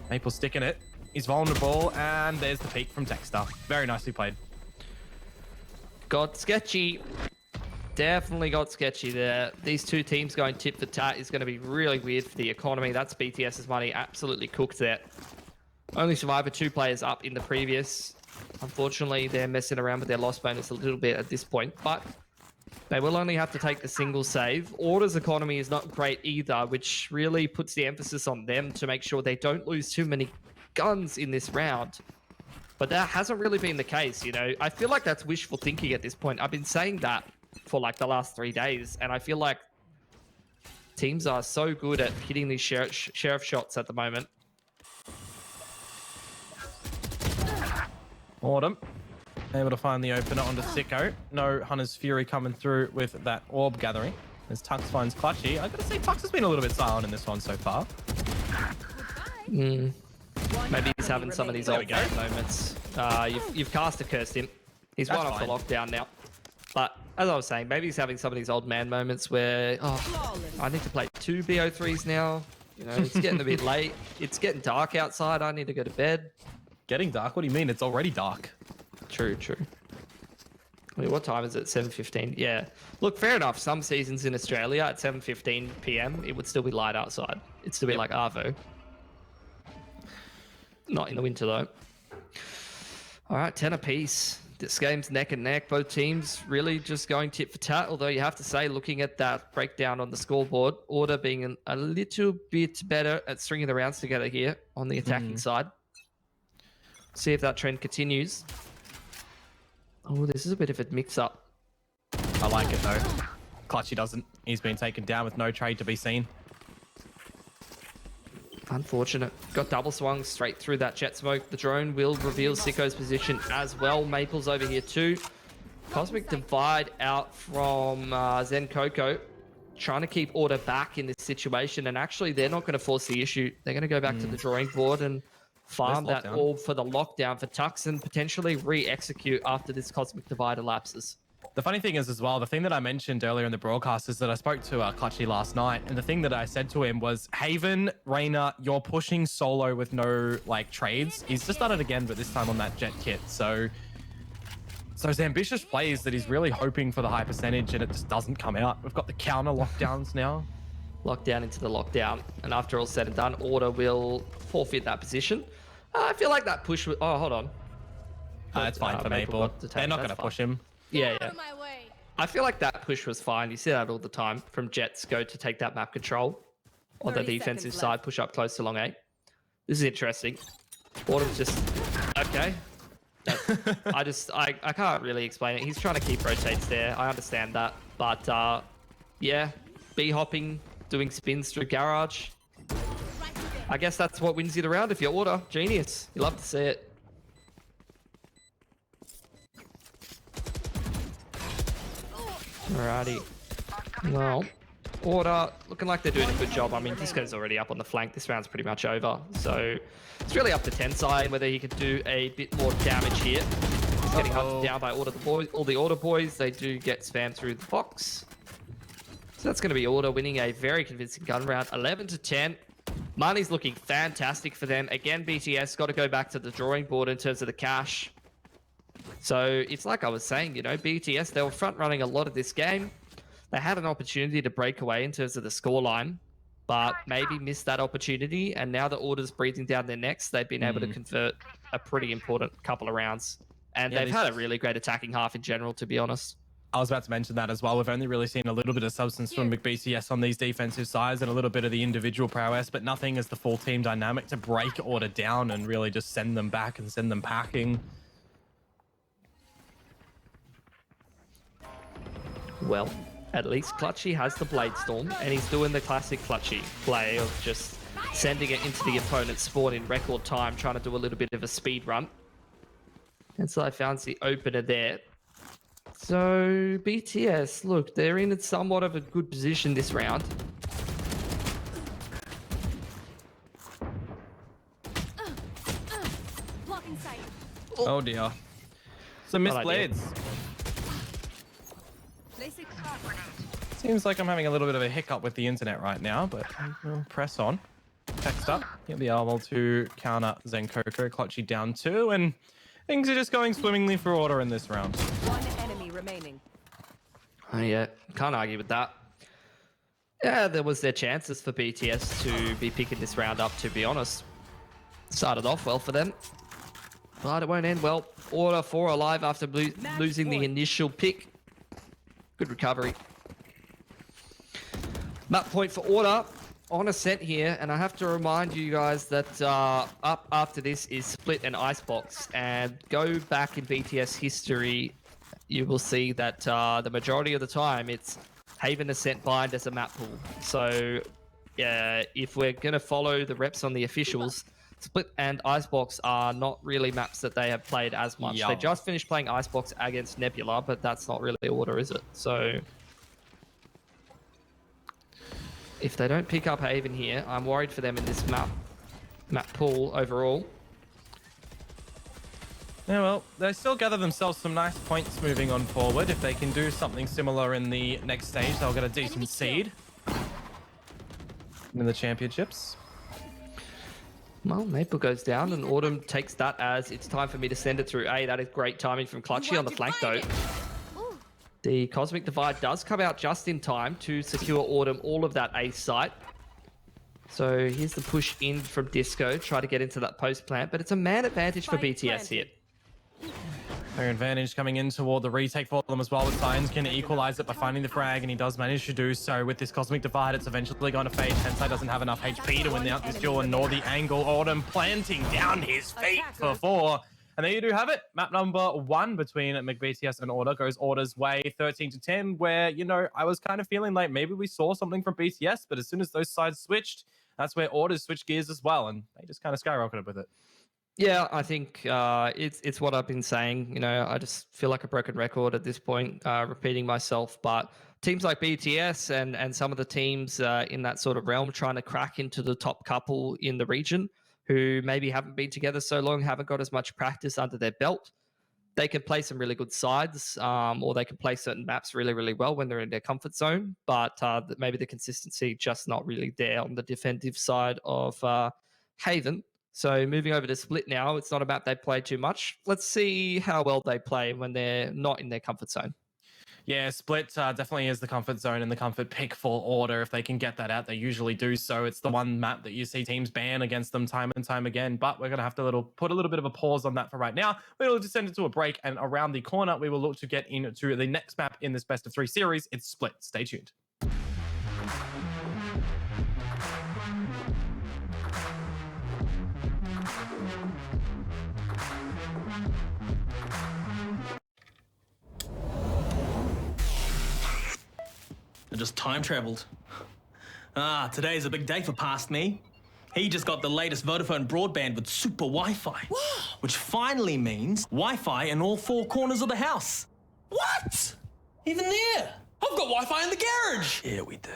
A: Maple sticking it. He's vulnerable, and there's the peek from Texter. Very nicely played.
B: Got sketchy. Definitely got sketchy there. These 2 teams going tit for tat is going to be really weird for the economy. That's BTS's money absolutely cooked there. Only Survivor 2 players up in the previous. Unfortunately, they're messing around with their loss bonus a little bit at this point, but they will only have to take the single save. Order's economy is not great either, which really puts the emphasis on them to make sure they don't lose too many guns in this round. But that hasn't really been the case, you know. I feel like that's wishful thinking at this point. I've been saying that for like the last 3 days, and I feel like teams are so good at hitting these sheriff shots at the moment.
A: Autumn able to find the opener onto Sicko. No Hunter's Fury coming through with that orb gathering as Tux finds Clutchy. I gotta say, Tux has been a little bit silent in this one so far.
B: Maybe he's having some of these old game moments. You've cast a cursed him. He's one off the lockdown now. But as I was saying, maybe he's having some of these old man moments where, I need to play 2 BO3s now. You know, it's getting a bit late. It's getting dark outside. I need to go to bed.
A: Getting dark? What do you mean? It's already dark.
B: True. Wait, what time is it? 7:15. Yeah. Look, fair enough. Some seasons in Australia at 7:15 p.m. it would still be light outside. It'd still be like Arvo. Not in the winter though. All right, 10 apiece. This game's neck and neck. Both teams really just going tit for tat. Although you have to say, looking at that breakdown on the scoreboard, Order being a little bit better at stringing the rounds together here on the attacking side. See if that trend continues. Oh, this is a bit of a mix-up.
A: I like it though. Clutchy doesn't. He's been taken down with no trade to be seen.
B: Unfortunate. Got double swung straight through that jet smoke. The drone will reveal Sicko's position as well. Maple's over here too. Cosmic Divide out from ZenKoko. trying to keep order back in this situation. And actually, they're not going to force the issue. They're going to go back to the drawing board and farm that orb for the lockdown for Tux and potentially re-execute after this Cosmic Divide elapses.
A: The funny thing is as well, the thing that I mentioned earlier in the broadcast is that I spoke to Clutchy last night, and the thing that I said to him was, Haven, Reyna, you're pushing solo with no like trades. He's just done it again, but this time on that jet kit. So it's ambitious plays that he's really hoping for the high percentage, and it just doesn't come out. We've got the counter lockdowns now.
B: Lockdown into the lockdown, and after all said and done, Order will forfeit that position. I feel like that push. Oh, hold on.
A: It's fine for Maple. They're not going to push him.
B: Yeah. I feel like that push was fine. You see that all the time from Jets go to take that map control on the defensive side, push up close to long A. This is interesting. Autumn's just okay. I can't really explain it. He's trying to keep rotates there. I understand that, but yeah, B hopping, doing spins through garage. I guess that's what wins you the round if you're Order. Genius. You love to see it. Alrighty. Well, Order looking like they're doing a good job. I mean, Disco's already up on the flank. This round's pretty much over. So it's really up to Tensai whether he could do a bit more damage here. He's getting hunted down by all the Order boys. They do get spammed through the box. So that's going to be Order winning a very convincing gun round. 11-10. Money's looking fantastic for them. Again, BTS got to go back to the drawing board in terms of the cash. So it's like I was saying, you know, BTS, they were front running a lot of this game. They had an opportunity to break away in terms of the scoreline, but maybe missed that opportunity. And now the Order's breathing down their necks. They've been able to convert a pretty important couple of rounds. And they've had a really great attacking half in general, to be honest.
A: I was about to mention that as well. We've only really seen a little bit of substance from McBTS on these defensive sides and a little bit of the individual prowess, but nothing as the full team dynamic to break Order down and really just send them back and send them packing.
B: Well, at least Clutchy has the Blade Storm, and he's doing the classic Clutchy play of just sending it into the opponent's spawn in record time, trying to do a little bit of a speed run. And so I found the opener there. So BTS, look, they're in somewhat of a good position this round.
A: Oh dear. Some missed blades. Seems like I'm having a little bit of a hiccup with the internet right now, but we'll press on. Text up. You'll be able to counter Zenkoko. Clutchy down 2, and things are just going swimmingly for Order in this round.
E: One enemy remaining.
B: Oh, yeah, can't argue with that. Yeah, there was their chances for BTS to be picking this round up, to be honest. Started off well for them, but it won't end well. Order 4 alive after losing the initial pick. Good recovery. Map point for Order on Ascent here, and I have to remind you guys that up after this is Split and Icebox, and go back in BTS history, you will see that the majority of the time it's Haven Ascent Bind as a map pool. So if we're going to follow the reps on the officials, Split and Icebox are not really maps that they have played as much. They just finished playing Icebox against Nebula, but that's not really Order, is it? So if they don't pick up Haven here, I'm worried for them in this map pool overall.
A: Yeah, well, they still gather themselves some nice points moving on forward. If they can do something similar in the next stage, they'll get a decent seed in the championships.
B: Well, Maple goes down, and Autumn takes that as it's time for me to send it through A. That is great timing from Clutchy on the flank, though. The Cosmic Divide does come out just in time to secure Autumn all of that A site. So here's the push in from Disco, try to get into that post plant, but it's a man advantage for BTS here.
A: Their advantage coming in toward the retake for them as well, but Science can equalize it by finding the frag, and he does manage to do so. With this Cosmic Divide, it's eventually going to fade. Tensai doesn't have enough HP to win out this duel, nor the angle. Autumn planting down his feet for 4. And there you do have it. Map number 1 between McBTS and Order goes Order's way, 13-10, where, you know, I was kind of feeling like maybe we saw something from BTS, but as soon as those sides switched, that's where Order switched gears as well, and they just kind of skyrocketed with it.
B: Yeah, I think it's what I've been saying. You know, I just feel like a broken record at this point, repeating myself. But teams like BTS and some of the teams in that sort of realm trying to crack into the top couple in the region who maybe haven't been together so long, haven't got as much practice under their belt. They can play some really good sides, or they can play certain maps really, really well when they're in their comfort zone. But maybe the consistency just not really there on the defensive side of Haven. So moving over to Split now, it's not about they play too much. Let's see how well they play when they're not in their comfort zone.
A: Yeah, Split definitely is the comfort zone and the comfort pick for Order. If they can get that out, they usually do so. It's the one map that you see teams ban against them time and time again. But we're going to have to put a little bit of a pause on that for right now. We'll just send it to a break, and around the corner, we will look to get into the next map in this best of 3 series. It's Split. Stay tuned.
G: I just time traveled. Ah, today's a big day for past me. He just got the latest Vodafone broadband with super Wi-Fi. Wow. Which finally means Wi-Fi in all 4 corners of the house. What? Even there? I've got Wi-Fi in the garage. Yeah, we do.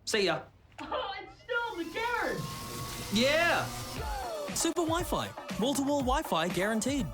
G: See ya.
J: Oh, it's still in the garage.
G: Yeah. Super Wi-Fi. Wall-to-wall Wi-Fi guaranteed.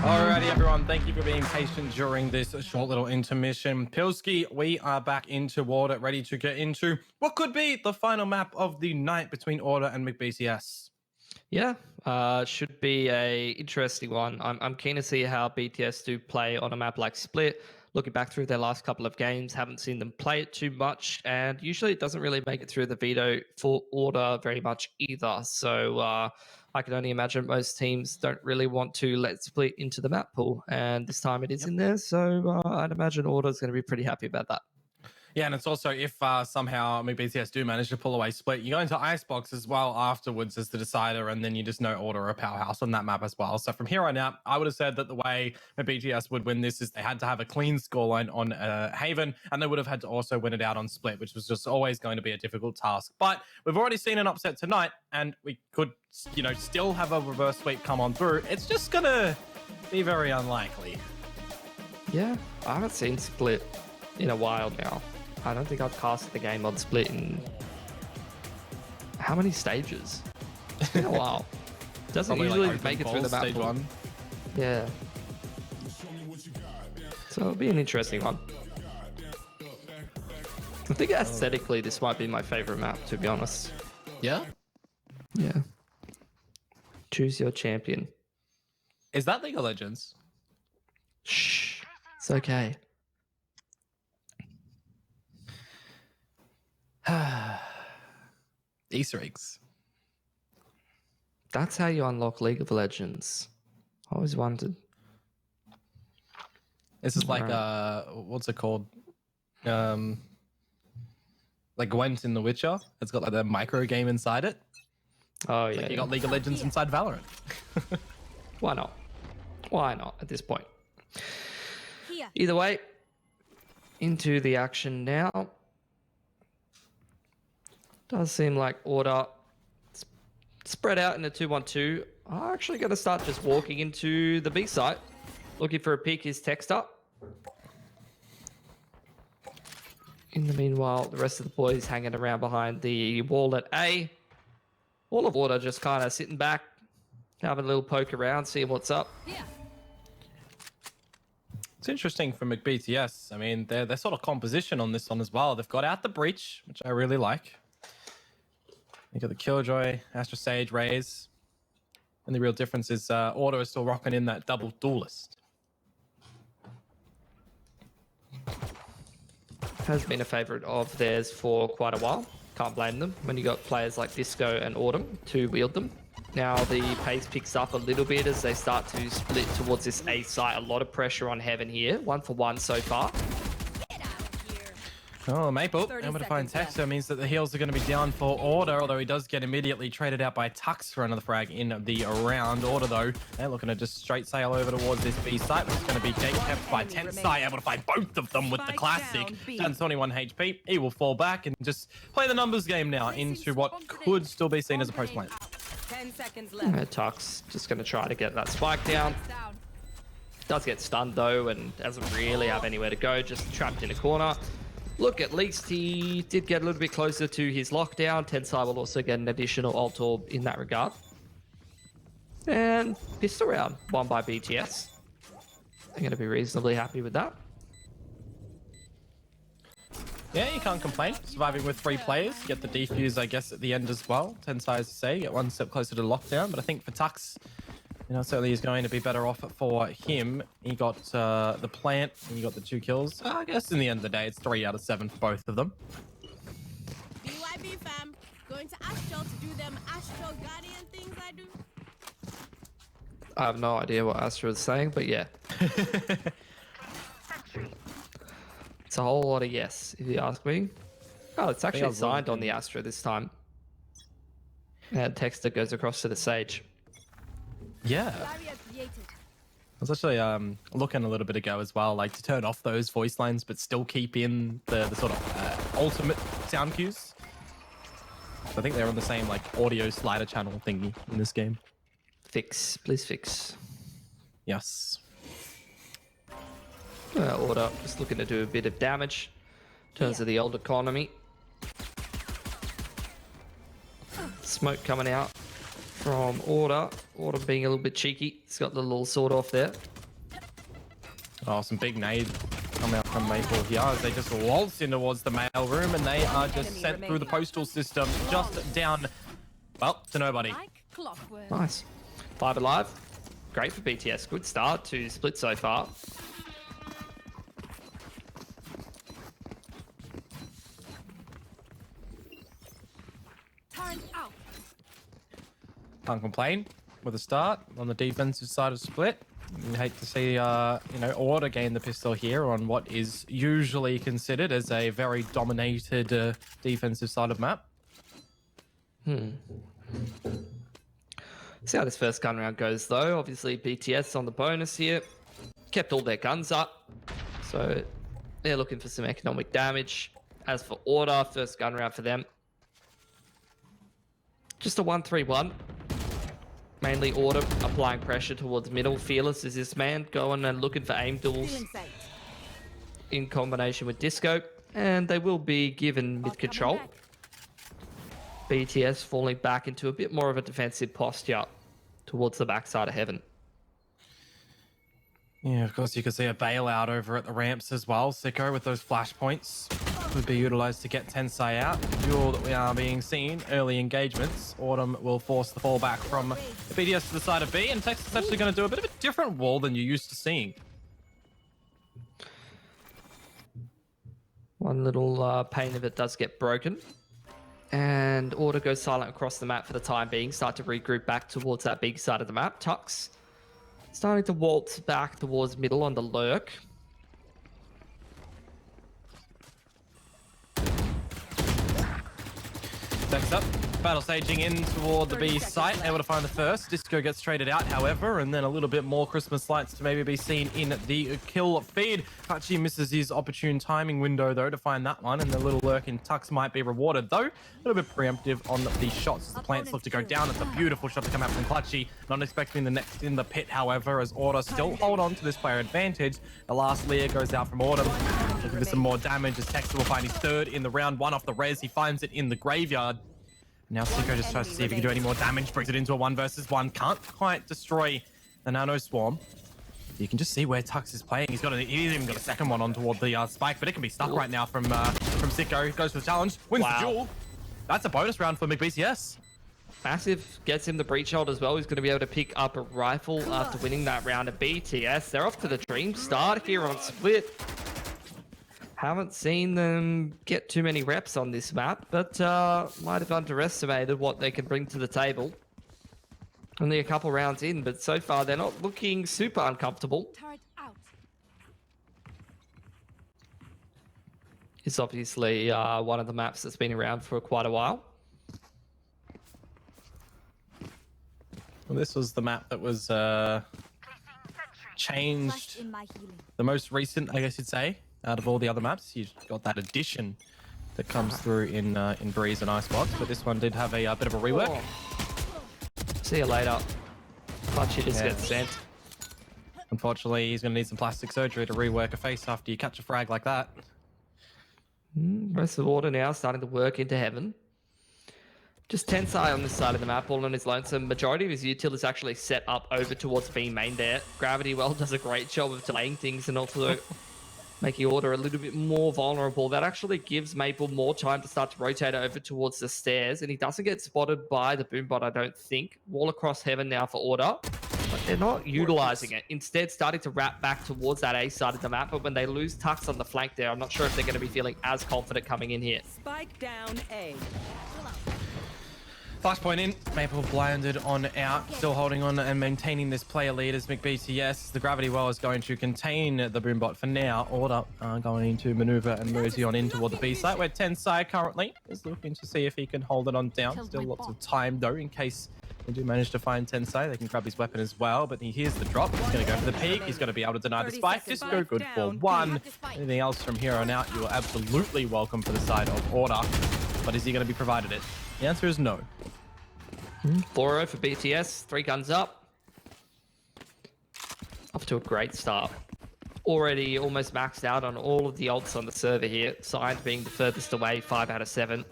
A: Alrighty, everyone. Thank you for being patient during this short little intermission. Pilski, we are back into Order, ready to get into what could be the final map of the night between Order and McBTS.
B: Yeah, should be a interesting one. I'm keen to see how BTS do play on a map like Split. Looking back through their last couple of games, haven't seen them play it too much, and usually it doesn't really make it through the veto for Order very much either. So I can only imagine most teams don't really want to let Split into the map pool, and this time it is in there. So I'd imagine Order is going to be pretty happy about that.
A: Yeah, and it's also if somehow McBTS do manage to pull away Split, you go into Icebox as well afterwards as the decider, and then you just know Order are a powerhouse on that map as well. So from here on out, I would have said that the way McBTS would win this is they had to have a clean scoreline on Haven, and they would have had to also win it out on Split, which was just always going to be a difficult task. But we've already seen an upset tonight, and we could, still have a reverse sweep come on through. It's just gonna be very unlikely.
B: Yeah, I haven't seen Split in a while now. I don't think I've cast the game on Split in how many stages? It's been a while. Doesn't usually make it through the map.
A: Stage 1.
B: Yeah. So it'll be an interesting one. I think aesthetically this might be my favorite map, to be honest.
A: Yeah?
B: Yeah. Choose your champion.
A: Is that League of Legends?
B: Shh. It's okay.
A: Easter eggs.
B: That's how you unlock League of Legends. I always wondered.
A: This is like what's it called? Like Gwent in The Witcher. It's got like the micro game inside it.
B: Oh yeah.
A: Like you got League of Legends inside Valorant.
B: Why not? Why not at this point?
E: Here.
B: Either way, into the action now. Does seem like Order spread out in a 2-1-2. I'm actually going to start just walking into the B site. Looking for a peek is text up. In the meanwhile, the rest of the boys hanging around behind the wall at A. All of Order just kind of sitting back, having a little poke around, seeing what's up.
E: Here.
A: It's interesting for McBTS. I mean, their sort of composition on this one as well. They've got out the breach, which I really like. You got the Killjoy, Astra Sage, Raze. And the real difference is Order is still rocking in that double duelist.
B: Has been a favorite of theirs for quite a while. Can't blame them when you got players like Disco and Autumn to wield them. Now the pace picks up a little bit as they start to split towards this A site. A lot of pressure on Heaven here. 1-for-1 so far.
A: Oh, Maple able to find Texter means that the heals are going to be down for Order, although he does get immediately traded out by Tux for another frag in the round. Order, though, they're looking to just straight sail over towards this B site, which is going to be kept by Tensai, able to find both of them with the classic. Down 21 HP. He will fall back and just play the numbers game now into what could still be seen as a post plant.
E: 10 seconds left.
B: Tux just going to try to get that spike down. Does get stunned, though, and doesn't really have anywhere to go, just trapped in a corner. Look, at least he did get a little bit closer to his lockdown. Tensai will also get an additional ult orb in that regard. And pistol round, won by BTS. They're going to be reasonably happy with that.
A: Yeah, you can't complain. Surviving with 3 players. Get the defuse, I guess, at the end as well. Tensai, as to say, get one step closer to lockdown. But I think for Tux, certainly is going to be better off for him. He got the plant and he got the 2 kills. I guess in the end of the day, it's 3 out of 7 for both of them.
J: BYB fam, going to Astral to do them Astral Guardian things I do.
B: I have no idea what Astra is saying, but yeah. It's a whole lot of yes, if you ask me. Oh, it's actually signed on the Astra this time. And Texter goes across to the Sage.
A: Yeah. I was actually looking a little bit ago as well, like to turn off those voice lines, but still keep in the sort of ultimate sound cues. So I think they're on the same like audio slider channel thingy in this game.
B: Fix, please fix.
A: Yes.
B: Order just looking to do a bit of damage in terms of the old economy. Smoke coming out from Order. Order being a little bit cheeky. He's got the little sword off there.
A: Oh, some big nades coming out from Maple here as they just waltz in towards the mail room, and they are just sent through the postal system just down, well, to nobody.
B: Nice. 5 alive. Great for BTS. Good start to split so far.
A: Can't complain with a start on the defensive side of split. You hate to see, Order gain the pistol here on what is usually considered as a very dominated defensive side of map.
B: See how this first gun round goes, though. Obviously, BTS on the bonus here. Kept all their guns up. So they're looking for some economic damage. As for Order, first gun round for them. Just a 1-3-1. Mainly Order applying pressure towards middle. Fearless is this man going and looking for aim duels in combination with Disco. And they will be given mid control. BTS falling back into a bit more of a defensive posture towards the backside of Heaven.
A: Yeah, of course, you could see a bailout over at the ramps as well. Sicko with those flashpoints would be utilized to get Tensai out. The duel that we are being seen, early engagements. Autumn will force the fallback from the BDS to the side of B, and Texas is actually going to do a bit of a different wall than you're used to seeing.
B: One little pane of it does get broken. And Order goes silent across the map for the time being. Start to regroup back towards that big side of the map. Tux starting to waltz back towards middle on the lurk.
A: Next up, battle staging in toward the B site, able to find the first. Disco gets traded out, however, and then a little bit more Christmas lights to maybe be seen in the kill feed. Hachi misses his opportune timing window, though, to find that one, and the little lurk in Tux might be rewarded, though. A little bit preemptive on the shots as the plants look to go down. It's a beautiful shot to come out from Clutchy. Not expecting the next in the pit, however, as Order still hold on to this player advantage. The last Lear goes out from Autumn. Looking for some more damage as Texas will find his third in the round. One off the res. He finds it in the graveyard. Now Sicko just tries to see if he can do any more damage, brings it into a 1 versus 1. Can't quite destroy the Nano Swarm. You can just see where Tux is playing. He's even got a second one on toward the spike, but it can be stuck right now from Sicko. Goes for the challenge, wins the duel. That's a bonus round for McBCS.
B: Massive gets him the breach hold as well. He's going to be able to pick up a rifle after winning that round of BTS. They're off to the dream start here on Split. Haven't seen them get too many reps on this map, but might have underestimated what they can bring to the table. Only a couple rounds in, but so far they're not looking super uncomfortable. It's obviously one of the maps that's been around for quite a while.
A: Well, this was the map that was changed, the most recent, I guess you'd say, out of all the other maps. You've got that addition that comes through in Breeze and Icebox, but this one did have a bit of a rework.
B: See you later. Clutchy just gets sent.
A: Unfortunately, he's going to need some plastic surgery to rework a face after you catch a frag like that.
B: Rest of Order now starting to work into Heaven. Just Tensai on this side of the map, all on his lonesome. Majority of his util is actually set up over towards B main there. Gravity Well does a great job of delaying things and also making Order a little bit more vulnerable. That actually gives Maple more time to start to rotate over towards the stairs, and he doesn't get spotted by the Boombot, I don't think. Wall across Heaven now for Order, but they're not utilizing it. Instead, starting to wrap back towards that A side of the map, but when they lose Tux on the flank there, I'm not sure if they're going to be feeling as confident coming in here.
E: Spike down A.
A: Flashpoint in, Maple blinded on out, still holding on and maintaining this player lead as McBTS. The Gravity Well is going to contain the Boombot for now. Order going to maneuver and mosey on in toward the B site, where Tensai currently is looking to see if he can hold it on down. Still lots of time though, in case they do manage to find Tensai. They can grab his weapon as well, but he hears the drop. He's going to go for the peek. He's going to be able to deny the spike. Disco good for 1. Anything else from here on out, you are absolutely welcome for the side of Order. But is he going to be provided it? The answer is no.
B: 4-0 for BTS, 3 guns up. Off to a great start. Already almost maxed out on all of the ults on the server here. Signed being the furthest away, 5 out of 7.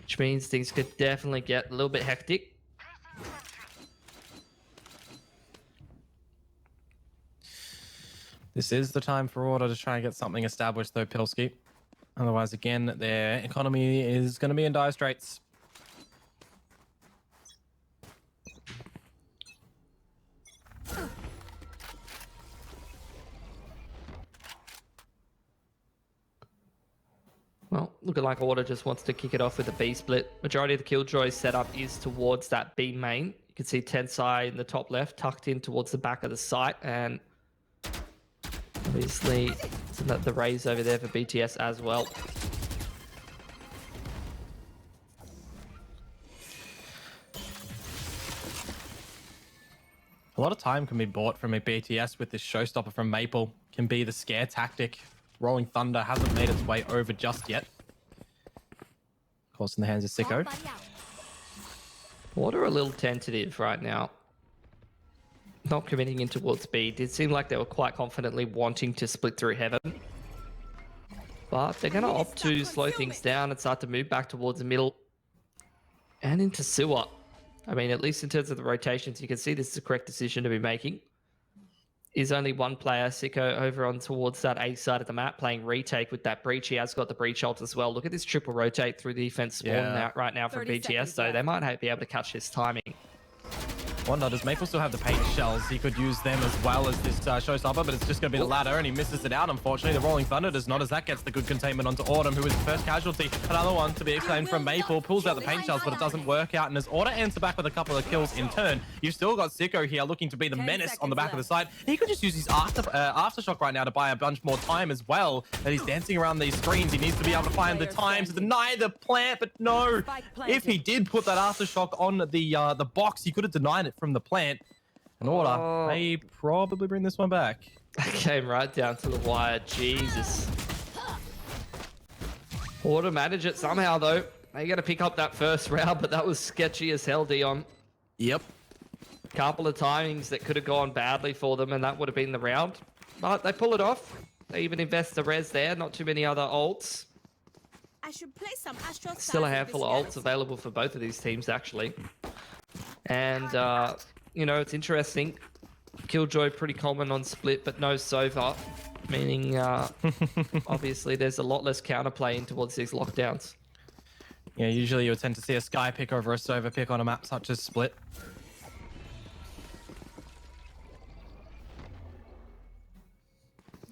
B: Which means things could definitely get a little bit hectic.
A: This is the time for Order to try and get something established, though, Pilski. Otherwise, again, their economy is going to be in dire straits.
B: Well, looking like Order just wants to kick it off with a B split. Majority of the Killjoy setup is towards that B main. You can see Tensai in the top left, tucked in towards the back of the site, and obviously the raise over there for BTS as well.
A: A lot of time can be bought from a BTS with this showstopper from Maple. Can be the scare tactic. Rolling Thunder hasn't made its way over just yet. Of course, in the hands of Sicko.
B: Order a little tentative right now. Not committing in towards B. Did seem like they were quite confidently wanting to split through Heaven. But they're going to opt to slow things down and start to move back towards the middle. And into Sewer. I mean, at least in terms of the rotations, you can see this is the correct decision to be making. Is only one player, Sicko, over on towards that A side of the map, playing retake with that breach. He has got the breach ult as well. Look at this triple rotate through the defense spawn right now from BTS, so they might be able to catch this timing.
A: Wonder, does Maple still have the paint shells? He could use them as well as this showstopper, but it's just going to be the ladder, and he misses it out, unfortunately. The Rolling Thunder does not, as that gets the good containment onto Autumn, who is the first casualty. Another one to be acclaimed from Maple, pulls out the paint shells, but it doesn't work out, and as Order answer back with a couple of kills in turn, you've still got Sicko here looking to be the menace on the back of the side. He could just use his Aftershock right now to buy a bunch more time as well, and he's dancing around these screens. He needs to be able to find the time to deny the plant, but no. If he did put that Aftershock on the box, he could have denied it from the plant. And Order may probably bring this one back.
B: That came right down to the wire. Jesus. Order manage it somehow, though. They got to pick up that first round, but that was sketchy as hell, Dion.
A: Yep.
B: Couple of timings that could have gone badly for them, and that would have been the round. But they pull it off. They even invest the res there. Not too many other ults.
J: I should play some Astro.
B: Still a handful of ults available for both of these teams, actually. And, you know, it's interesting. Killjoy pretty common on split, but no Sova. Meaning, obviously, there's a lot less counterplay in towards these lockdowns.
A: Yeah, usually you would tend to see a Sky pick over a Sova pick on a map such as Split.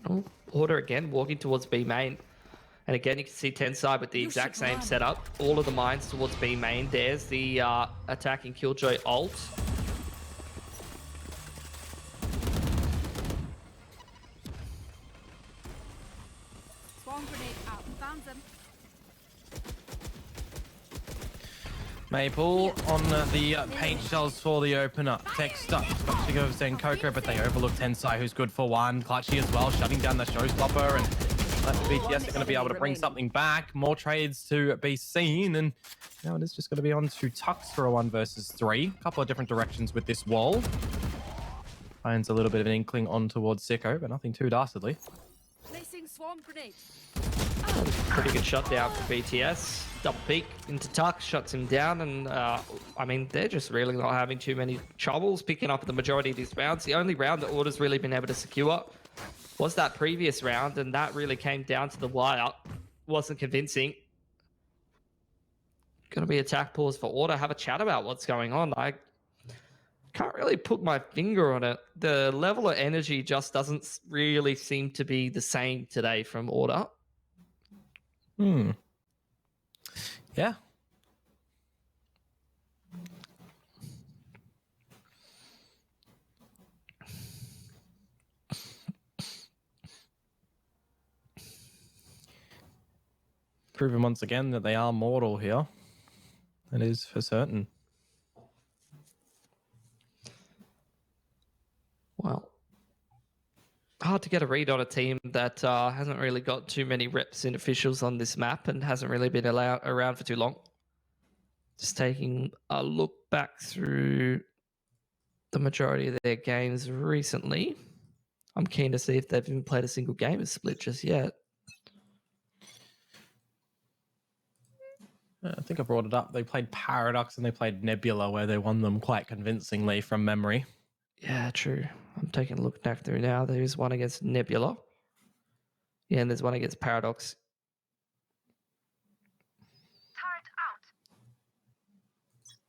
B: Oh, Order again, walking towards B main. And again, you can see Tensai with the exact same setup. All of the mines towards B main. There's the attacking Killjoy ult.
J: Swarm grenade out. Found them.
A: Maple on the paint shells for the opener. Text up. Got to go saying Coco, but they overlook Tensai, who's good for one. Clutchy as well, shutting down the showstopper. And BTS are going to be able to bring something back. More trades to be seen. And now it is just going to be on to Tux for a 1 versus 3. A couple of different directions with this wall. Finds a little bit of an inkling on towards Sicko, but nothing too dastardly.
J: Placing swarm grenade.
B: Pretty good shutdown for BTS. Double peek into Tux, shuts him down, and I mean, they're just really not having too many troubles picking up the majority of these rounds. The only round that Order's really been able to secure was that previous round, and that really came down to the wire. Wasn't convincing. Gonna be attack pause for Order. Have a chat about what's going on. I can't really put my finger on it. The level of energy just doesn't really seem to be the same today from Order.
A: Yeah. Proven once again that they are mortal here. That is for certain.
B: Well, hard to get a read on a team that hasn't really got too many reps in officials on this map and hasn't really been around for too long. Just taking a look back through the majority of their games recently. I'm keen to see if they've even played a single game of Split just yet.
A: I think I brought it up. They played Paradox and they played Nebula, where they won them quite convincingly from memory.
B: Yeah, true. I'm taking a look back through now. There's one against Nebula. Yeah, and there's one against Paradox.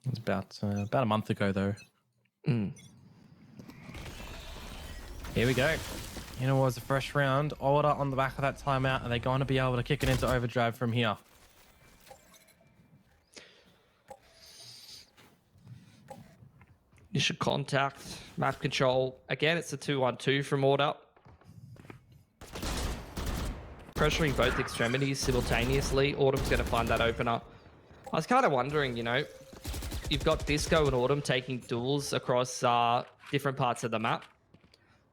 A: It was about a month ago, though.
B: Mm.
A: Here we go. You know, it was a fresh round. Order on the back of that timeout. Are they going to be able to kick it into overdrive from here?
B: You should contact map control. Again, it's a 2-1-2 from Order. Pressuring both extremities simultaneously. Autumn's going to find that opener. I was kind of wondering, you know, you've got Disco and Autumn taking duels across different parts of the map.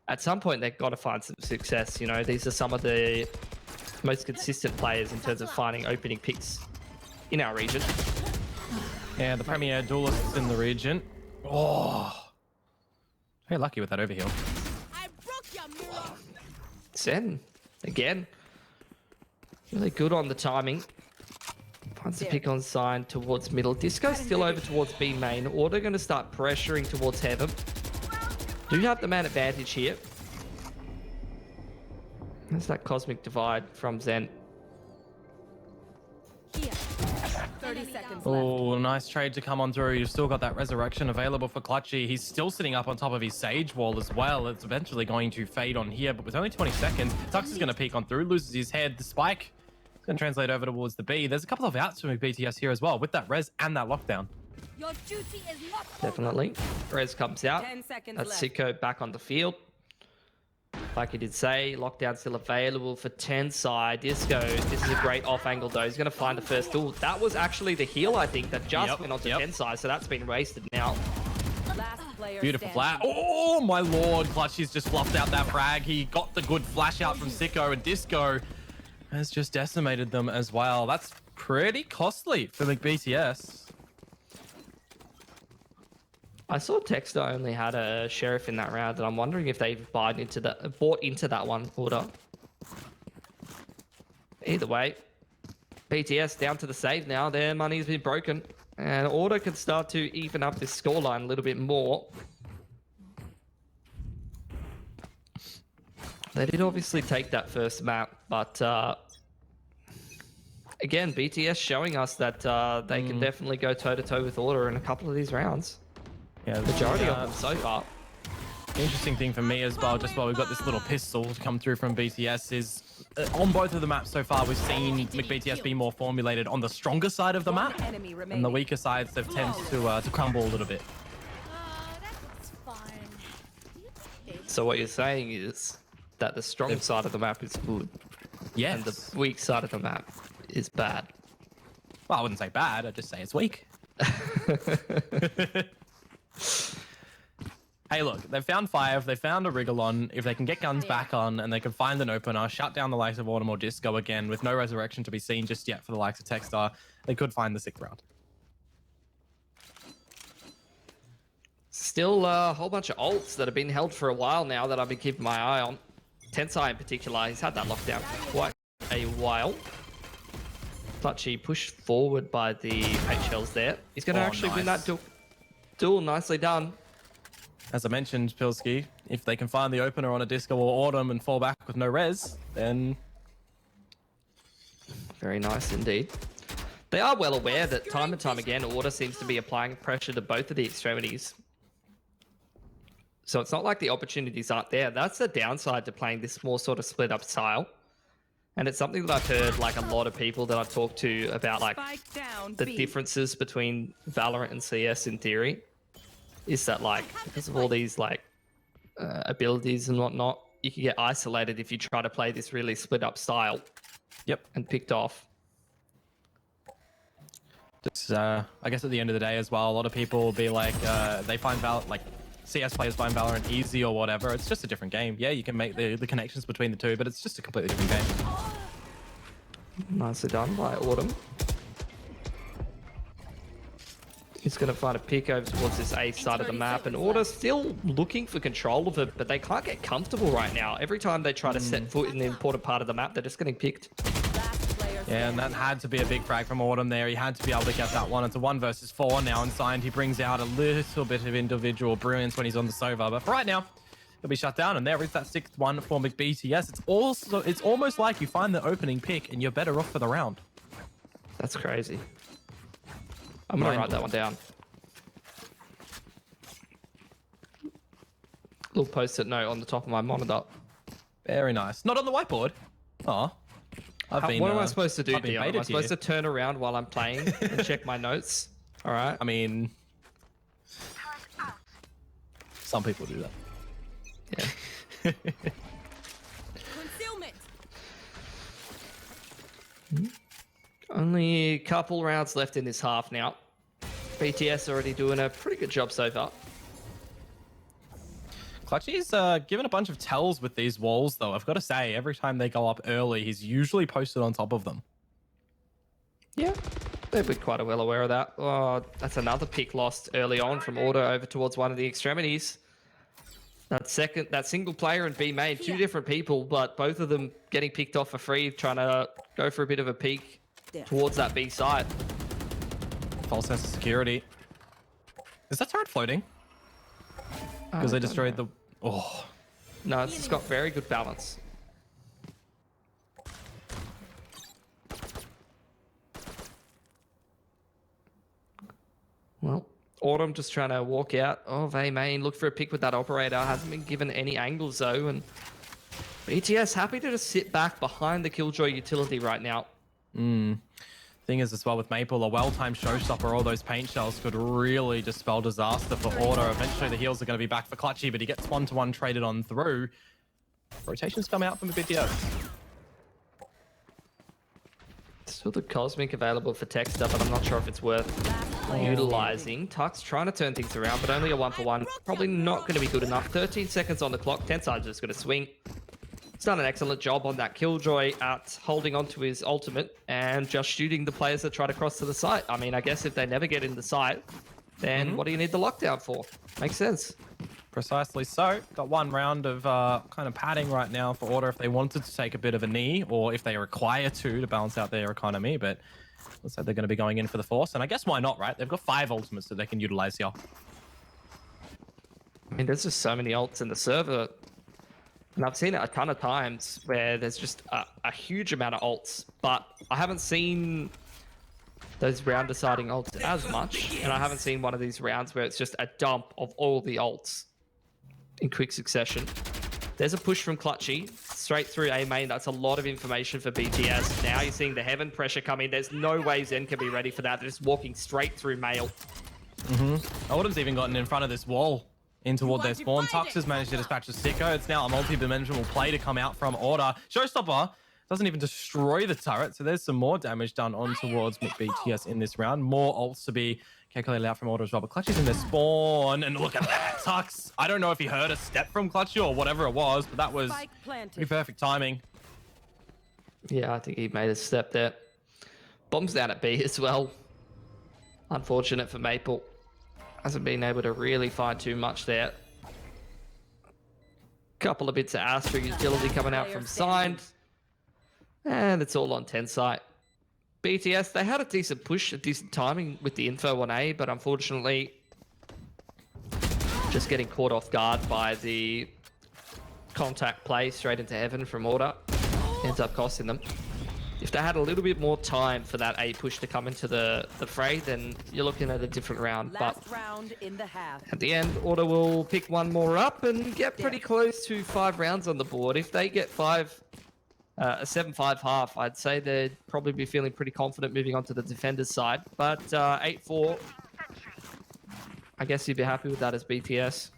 B: At some point, they've got to find some success. You know, these are some of the most consistent players in terms of finding opening picks in our region.
A: Yeah, the premier duelists in the region. Oh, very lucky with that overheal.
B: Zen, again, really good on the timing. Finds the pick on sign towards middle. Disco still over towards B main. Order going to start pressuring towards heaven. Do have the man advantage here. There's that cosmic divide from Zen.
J: 30 seconds
A: Oh, nice trade to come on through. You've still got that resurrection available for Clutchy. He's still sitting up on top of his Sage wall as well. It's eventually going to fade on here, but with only 20 seconds, Tux is going to peek on through, loses his head. The spike is going to translate over towards the B. There's a couple of outs from BTS here as well with that res and that lockdown.
J: Your duty is not
B: Definitely. Rez comes out.
J: 10 seconds
B: That's
J: left.
B: Sicko back on the field. Like he did say, lockdown still available for Tensai. Disco, this is a great off-angle though. He's going to find the first duel. That was actually the heal, I think, that just went onto Tensai, so that's been wasted now.
J: Last player
A: Beautiful
J: standing.
A: flat. Oh my lord, Clutchy's just fluffed out that frag. He got the good flash out from Sicko, and Disco has just decimated them as well. That's pretty costly for the BTS.
B: I saw Texter only had a Sheriff in that round, and I'm wondering if they've bought into that one Order. Either way, BTS down to the save now. Their money's been broken, and Order can start to even up this scoreline a little bit more. They did obviously take that first map, but again, BTS showing us that they can definitely go toe-to-toe with Order in a couple of these rounds.
A: Yeah,
B: the majority of them so far.
A: Interesting thing for me as well, just while we've got this little pistol to come through from BTS, is on both of the maps so far, we've seen BTS be more formulated on the stronger side of the map, and the weaker sides they've tended to crumble a little bit.
B: So what you're saying is that the strong side of the map is good,
A: yes,
B: and the weak side of the map is bad.
A: Well, I wouldn't say bad, I'd just say it's weak. Hey, look, they've found 5, they found a Wriggle-On. If they can get guns back on and they can find an opener, shut down the likes of Autumn or Disco again with no resurrection to be seen just yet for the likes of Techstar, they could find the 6th round.
B: Still a whole bunch of ults that have been held for a while now that I've been keeping my eye on. Tensai in particular, he's had that lockdown for quite a while. Clutchy pushed forward by the HLs there. He's going to actually win that duel. Nicely done.
A: As I mentioned, Pilski, if they can find the opener on a Disco or Autumn and fall back with no res, then...
B: Very nice indeed. They are well aware that time and time again, Order seems to be applying pressure to both of the extremities. So it's not like the opportunities aren't there. That's the downside to playing this more sort of split up style. And it's something that I've heard like a lot of people that I've talked to about like the differences between Valorant and CS in theory. Is that like, because of all these like abilities and whatnot, you can get isolated if you try to play this really split up style.
A: Yep.
B: And picked off.
A: Just, I guess at the end of the day as well, a lot of people will be like, they find CS players find Valorant easy or whatever. It's just a different game. Yeah, you can make the connections between the two, but it's just a completely different game.
B: Nicely done by Autumn. He's going to find a pick over towards this A side of the map, and Order still looking for control of it, but they can't get comfortable right now. Every time they try to set foot in the important part of the map, they're just getting picked.
A: Yeah, and that had to be a big frag from Autumn there. He had to be able to get that one. It's a 1 versus 4 now, and Signed, he brings out a little bit of individual brilliance when he's on the Sova. But for right now, It'll be shut down, and there is that 6th one for McBTS. It's almost like you find the opening pick and you're better off for the round.
B: That's crazy. I'm gonna write that one down. Little post-it note on the top of my monitor.
A: Very nice. Not on the whiteboard. Oh.
B: What am I supposed to do, Dion? Am I supposed to turn around while I'm playing and check my notes? All right.
A: I mean, some people do that.
B: Yeah.
J: Concealment.
B: Only a couple rounds left in this half now. BTS already doing a pretty good job so far.
A: Clutchy's given a bunch of tells with these walls, though. I've got to say, every time they go up early, he's usually posted on top of them.
B: Yeah, they've been quite well aware of that. Oh, that's another pick lost early on from Order over towards one of the extremities. That single player and B main, two different people, but both of them getting picked off for free, trying to go for a bit of a peek towards that B side.
A: False sense of security. Is that turret floating? Because they destroyed the... Oh.
B: No, it's got very good balance. Well, Autumn just trying to walk out of A main, look for a pick with that operator. Hasn't been given any angles though, and BTS happy to just sit back behind the Killjoy utility right now.
A: Thing is, as well with Maple, a well-timed showstopper, all those paint shells could really just spell disaster for Order. Eventually, the heals are going to be back for Clutchy, but he gets 1-to-1 traded on through. Rotations come out from the BTS.
B: Still the Cosmic available for Texter, but I'm not sure if it's worth utilizing. Tuck's trying to turn things around, but only a 1-for-1. Probably not going to be good enough. 13 seconds on the clock. Tensai's just going to swing. He's done an excellent job on that Killjoy at holding on to his ultimate and just shooting the players that try to cross to the site. I mean, I guess if they never get in the site, then what do you need the lockdown for? Makes sense.
A: Precisely so. Got one round of kind of padding right now for Order if they wanted to take a bit of a knee, or if they require to balance out their economy, but looks like they're going to be going in for the Force, and I guess why not, right? They've got 5 ultimates that they can utilize here.
B: I mean, there's just so many ults in the server. And I've seen it a ton of times where there's just a huge amount of ults, but I haven't seen those round deciding ults as much, and I haven't seen one of these rounds where it's just a dump of all the ults in quick succession. There's a push from Clutchy straight through A main. That's a lot of information for BTS. Now you're seeing the Heaven pressure come in. There's no way Zen can be ready for that. They're just walking straight through Mail.
A: Autumn's even gotten in front of this wall in toward their spawn. Tux has managed to dispatch a Sicko. It's now a multi-dimensional play to come out from Order. Showstopper doesn't even destroy the turret, so there's some more damage done on towards McBTS in this round. More ults to be calculated out from Order as well, but Clutchy's in their spawn, and look at that, Tux. I don't know if he heard a step from Clutchy or whatever it was, but that was pretty perfect timing.
B: Yeah, I think he made a step there. Bombs down at B as well. Unfortunate for Maple. Hasn't been able to really find too much there. Couple of bits of Astra utility coming out from Signed. And it's all on Tensai. BTS, they had a decent push, a decent timing with the info on A, but unfortunately just getting caught off guard by the contact play straight into Heaven from Order ends up costing them. If they had a little bit more time for that A push to come into the fray, then you're looking at a different round. But at the end, Order will pick one more up and get pretty close to 5 rounds on the board. If they get a 7-5 half, I'd say they'd probably be feeling pretty confident moving on to the defender's side. But 8-4, I guess you'd be happy with that as BTS.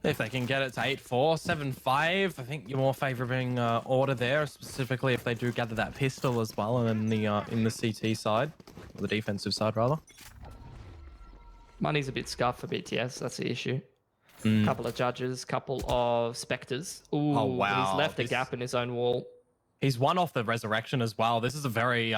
A: If they can get it to 8-4, 7-5, I think you're more favouring Order there, specifically if they do gather that pistol as well in the CT side, or the defensive side rather.
B: Money's a bit scuffed for BTS, that's the issue. Couple of judges, couple of specters. Ooh,
A: oh, wow.
B: He's left a gap in his own wall.
A: He's one off the resurrection as well. This is a very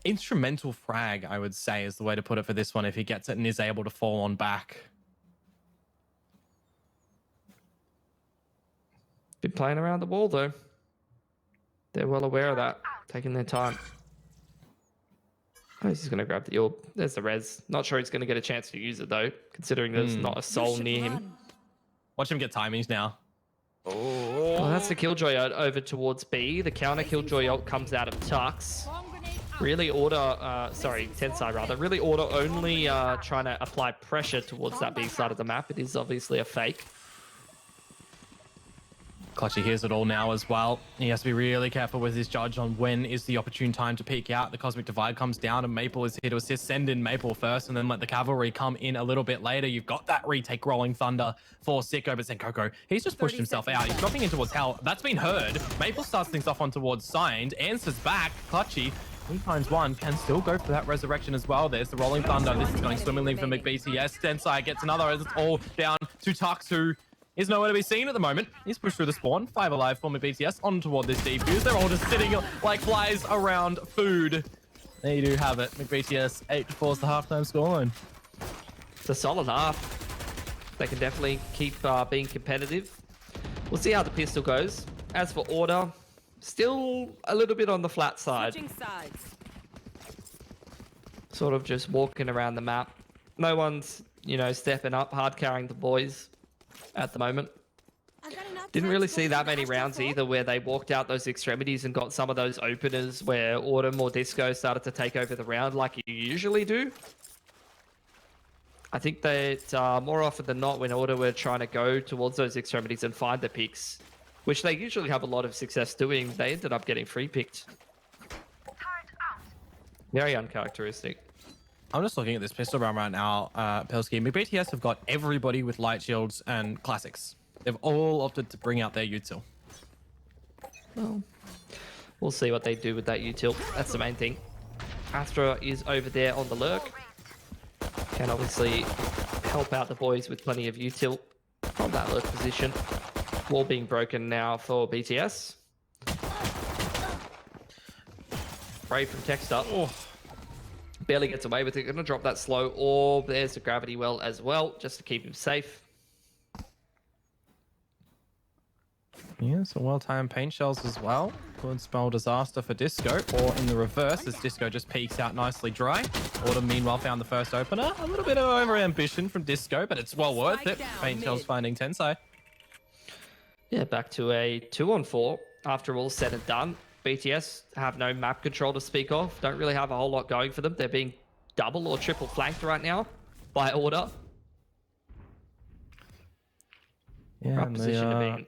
A: instrumental frag, I would say, is the way to put it for this one, if he gets it and is able to fall on back.
B: Been playing around the wall, though. They're well aware of that, taking their time. Oh, he's going to grab the orb. There's the res. Not sure he's going to get a chance to use it though, considering there's not a soul near him.
A: Watch him get timings now.
B: Well, that's the Killjoy ult over towards B. The counter Killjoy ult comes out of Tux. Really order, sorry, Tensai rather. Really order only trying to apply pressure towards that B side of the map. It is obviously a fake.
A: Clutchy hears it all now as well. He has to be really careful with his judge on when is the opportune time to peek out. The Cosmic Divide comes down and Maple is here to assist. Send in Maple first and then let the Cavalry come in a little bit later. You've got that retake Rolling Thunder for Sicko, but Senkoku, he's just pushed himself out. He's dropping in towards Hell. That's been heard. Maple starts things off on towards Signed. Answers back. Clutchy, 3x1, can still go for that resurrection as well. There's the Rolling Thunder. This is going swimmingly for McBTS. Tensai gets another as it's all down to Tux, who is nowhere to be seen at the moment. He's pushed through the spawn. 5 alive for BTS on toward this defuse. They're all just sitting like flies around food. There you do have it. McBTS 8-4 is the halftime scoreline.
B: It's a solid half. They can definitely keep being competitive. We'll see how the pistol goes. As for Order, still a little bit on the flat side. Sort of just walking around the map. No one's, you know, stepping up, hard carrying the boys at the moment. Didn't really see that many rounds either where they walked out those extremities and got some of those openers where Autumn or Disco started to take over the round like you usually do. I think that more often than not when Autumn were trying to go towards those extremities and find the picks, which they usually have a lot of success doing, they ended up getting free picked. Very uncharacteristic.
A: I'm just looking at this pistol round right now, Pilski. BTS have got everybody with light shields and classics. They've all opted to bring out their util.
B: Well, we'll see what they do with that util. That's the main thing. Astra is over there on the lurk. Can obviously help out the boys with plenty of util from that lurk position. Wall being broken now for BTS. Brave from Texter. Oh. Barely gets away with it. Gonna drop that slow orb. There's the gravity well as well, just to keep him safe.
A: Yeah, some well-timed paint shells as well. Could spell disaster for Disco, or in the reverse, as Disco just peeks out nicely dry. Autumn, meanwhile, found the first opener. A little bit of over-ambition from Disco, but it's well worth it. Paint shells finding Tensai.
B: Yeah, back to a 2-on-4 after all said and done. BTS have no map control to speak of. Don't really have a whole lot going for them. They're being double or triple flanked right now by Order.
A: Yeah,
B: Rough position to be in.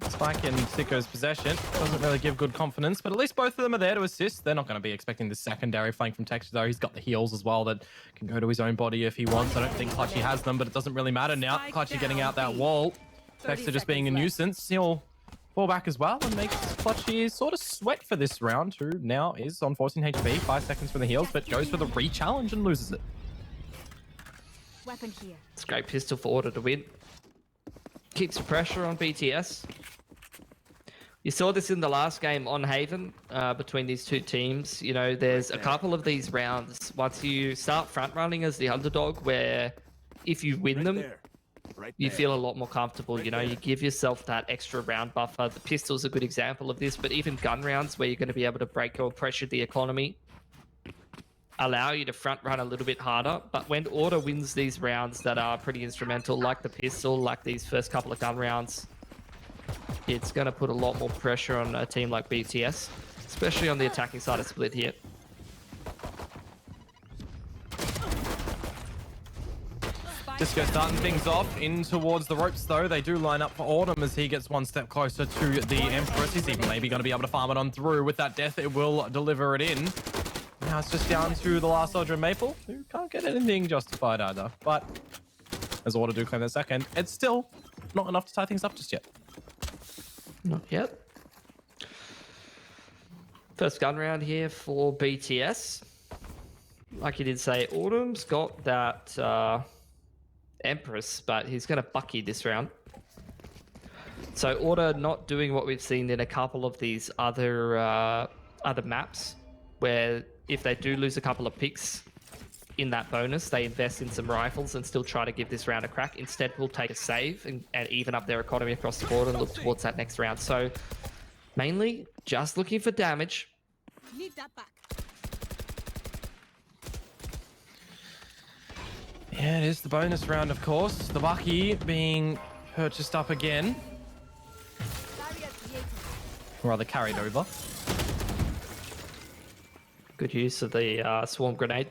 A: Spike in Sicko's possession doesn't really give good confidence, but at least both of them are there to assist. They're not going to be expecting the secondary flank from Texture, though. He's got the heals as well that can go to his own body if he wants. I don't think Clutchy has them, but it doesn't really matter now. Clutchy getting out that wall. Texture just being a nuisance. He'll fall back as well and makes Clutchy sort of sweat for this round, who now is on 14 HP, 5 seconds from the heals, but goes for the re-challenge and loses it.
J: Weapon here.
B: It's a great pistol for Order to win. Keeps the pressure on BTS. You saw this in the last game on Haven between these two teams. You know, there's a couple of these rounds once you start front running as the underdog where if you win them, you feel a lot more comfortable. You know, you give yourself that extra round buffer. The pistol's a good example of this, but even gun rounds where you're going to be able to break or pressure the economy allow you to front run a little bit harder. But when Order wins these rounds that are pretty instrumental, like the pistol, like these first couple of gun rounds, it's going to put a lot more pressure on a team like BTS, especially on the attacking side of Split here.
A: Disco starting things off in towards the ropes, though. They do line up for Autumn as he gets one step closer to the Empress. He's even maybe going to be able to farm it on through. With that death, it will deliver it in. Now it's just down to the last soldier in Maple, who can't get anything justified either. But as Order do claim their second, it's still not enough to tie things up just yet.
B: Not yet. First gun round here for BTS. Like you did say, Autumn's got that Empress, but he's going to bucky this round. So Order not doing what we've seen in a couple of these other maps, where if they do lose a couple of picks in that bonus, they invest in some rifles and still try to give this round a crack. Instead, we'll take a save and even up their economy across the board and look towards that next round. So mainly just looking for damage.
J: Need that back.
A: Yeah, it is the bonus round, of course. The Bucky being purchased up again. Or rather carried over.
B: Good use of the swarm grenade.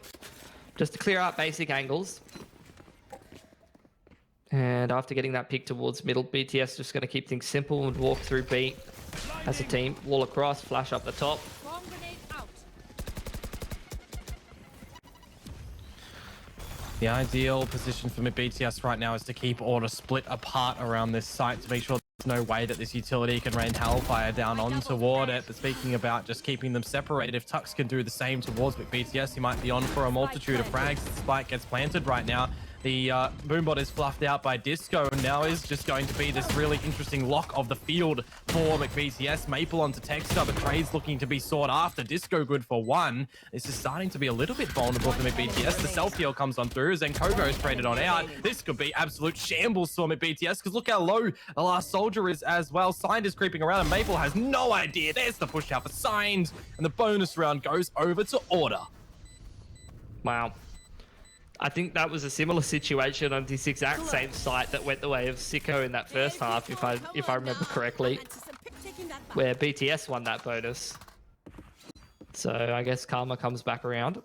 B: Just to clear out basic angles. And after getting that pick towards middle, BTS just going to keep things simple and walk through B as a team. Wall across, flash up the top.
A: The ideal position for BTS right now is to keep order split apart around this site to make sure there's no way that this utility can rain hellfire down on toward it. But speaking about just keeping them separated, if Tux can do the same towards BTS, he might be on for a multitude of frags. The spike gets planted right now. The boombot is fluffed out by Disco, and now is just going to be this really interesting lock of the field for McBTS. Maple onto Texter, but Trade's looking to be sought after. Disco good for one. This is starting to be a little bit vulnerable for McBTS. The self-heal comes on through, Zenkogo is traded on out. This could be absolute shambles for McBTS, because look how low the last soldier is as well. Signed is creeping around, and Maple has no idea. There's the push out for Signed, and the bonus round goes over to Order.
B: Wow. I think that was a similar situation on this exact same site that went the way of Sicko in that first half, if I remember correctly, where BTS won that bonus. So I guess karma comes back around.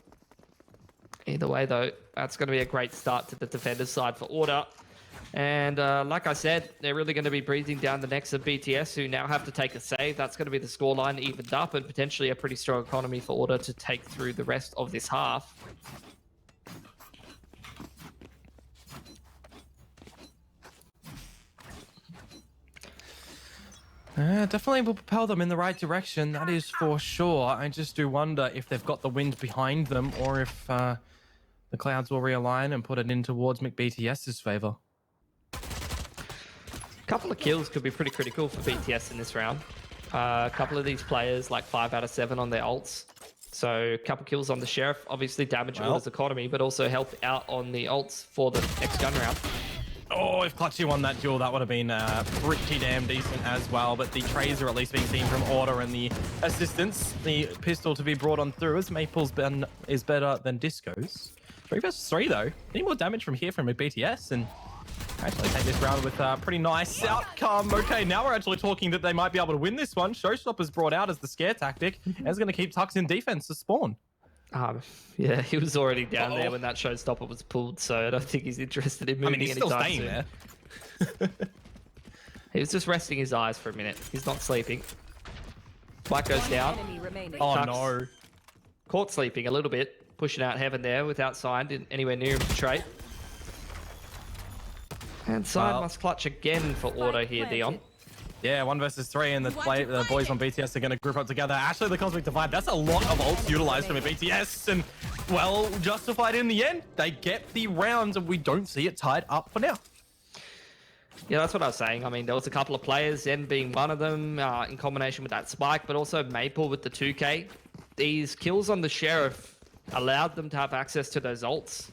B: Either way, though, that's going to be a great start to the defender's side for Order. And like I said, they're really going to be breathing down the necks of BTS, who now have to take a save. That's going to be the scoreline evened up, and potentially a pretty strong economy for Order to take through the rest of this half.
A: Definitely will propel them in the right direction, that is for sure. I just do wonder if they've got the wind behind them, or if the clouds will realign and put it in towards McBTS's favor.
B: A couple of kills could be pretty critical for BTS in this round. A couple of these players, like 5 out of 7 on their ults. So a couple kills on the Sheriff, obviously damage Order's economy, but also help out on the ults for the next gun round.
A: Oh, if Clutchy won that duel, that would have been pretty damn decent as well. But the trades are at least being seen from Order, and the assistance, the pistol to be brought on through as Maple's is better than Disco's. 3 versus 3 though. Any more damage from here from BTS, and actually take this round with a pretty nice outcome. Okay, now we're actually talking that they might be able to win this one. Showstopper's brought out as the scare tactic, and it's going to keep Tux in defense to spawn.
B: Yeah, he was already down there when that showstopper was pulled, so I don't think he's interested in moving anytime soon.
A: He's still staying there.
B: He was just resting his eyes for a minute. He's not sleeping. Spike goes down.
A: Oh
B: Tux
A: no.
B: Caught sleeping a little bit, pushing out Heaven there without Signed anywhere near him to trade. And Signed must clutch again for Order here, Dion.
A: Yeah, 1 versus 3, and the boys on BTS are going to group up together. Actually, the Cosmic Divide, that's a lot of ults utilized from BTS, and, well, justified in the end. They get the rounds, and we don't see it tied up for now.
B: Yeah, that's what I was saying. I mean, there was a couple of players, Zen being one of them, in combination with that Spike, but also Maple with the 2K. These kills on the Sheriff allowed them to have access to those ults.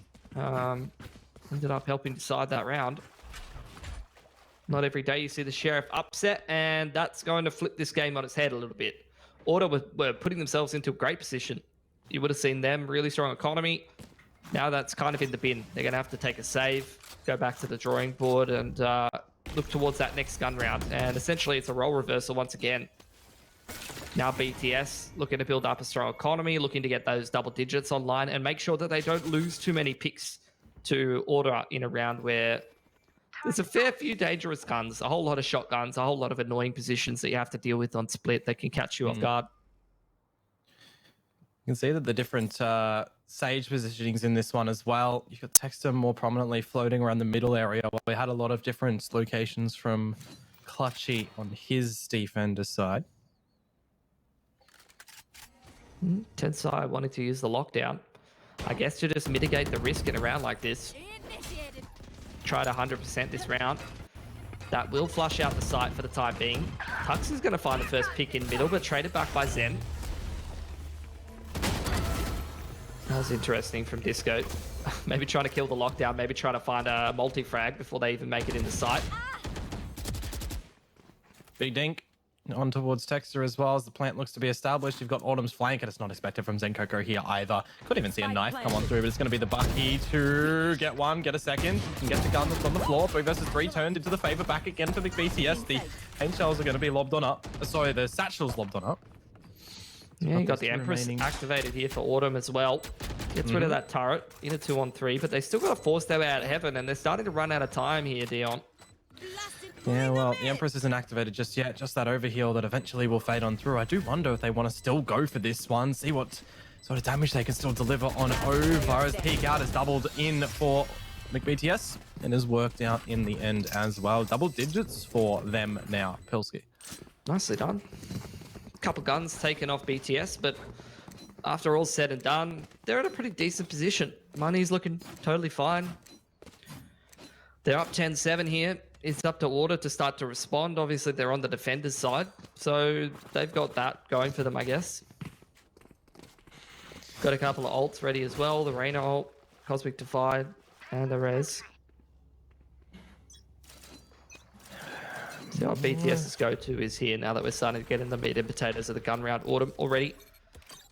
B: Ended up helping decide that round. Not every day you see the Sheriff upset, and that's going to flip this game on its head a little bit. Order were putting themselves into a great position. You would have seen them, really strong economy. Now that's kind of in the bin. They're going to have to take a save, go back to the drawing board, and look towards that next gun round. And essentially, it's a role reversal once again. Now BTS looking to build up a strong economy, looking to get those double digits online, and make sure that they don't lose too many picks to Order in a round where there's a fair few dangerous guns, a whole lot of shotguns, a whole lot of annoying positions that you have to deal with on split that can catch you off guard.
A: You can see that the different Sage positionings in this one as well. You've got Texter more prominently floating around the middle area. We had a lot of different locations from Clutchy on his defender side.
B: Tensai wanting to use the lockdown. I guess to just mitigate the risk in a round like this. Tried 100% this round. That will flush out the site for the time being. Tux is going to find the first pick in middle, but traded back by Zen. That was interesting from Disco. Maybe trying to kill the lockdown, maybe trying to find a multi-frag before they even make it in the site.
A: Big Dink on towards Texter as well as the plant looks to be established. You've got Autumn's flank, and it's not expected from Zenkoko here either. Couldn't even see a knife come on through, but it's going to be the Bucky to get one, get a second, and get the gun that's on the floor. 3 versus 3 turned into the favor back again for the BTS. The paint shells are going to be lobbed on up. Sorry, the satchels lobbed on up.
B: Yeah, you got the Empress activated here for Autumn as well. Gets rid of that turret in a 2-on-3, but they still got to force their way out of heaven, and they're starting to run out of time here, Dion.
A: Yeah, well, the Empress isn't activated just yet. Just that overheal that eventually will fade on through. I do wonder if they want to still go for this one. See what sort of damage they can still deliver on over. As Peak Out is doubled in for McBTS and has worked out in the end as well. Double digits for them now. Pilsky.
B: Nicely done. Couple guns taken off BTS, but after all said and done, they're in a pretty decent position. Money's looking totally fine. They're up 10-7 here. It's up to Order to start to respond. Obviously, they're on the defender's side, so they've got that going for them, I guess. Got a couple of ults ready as well. The Reyna ult, Cosmic Divide, and the Res. So our BTS's go-to is here now that we're starting to get in the meat and potatoes of the gun round. Autumn already.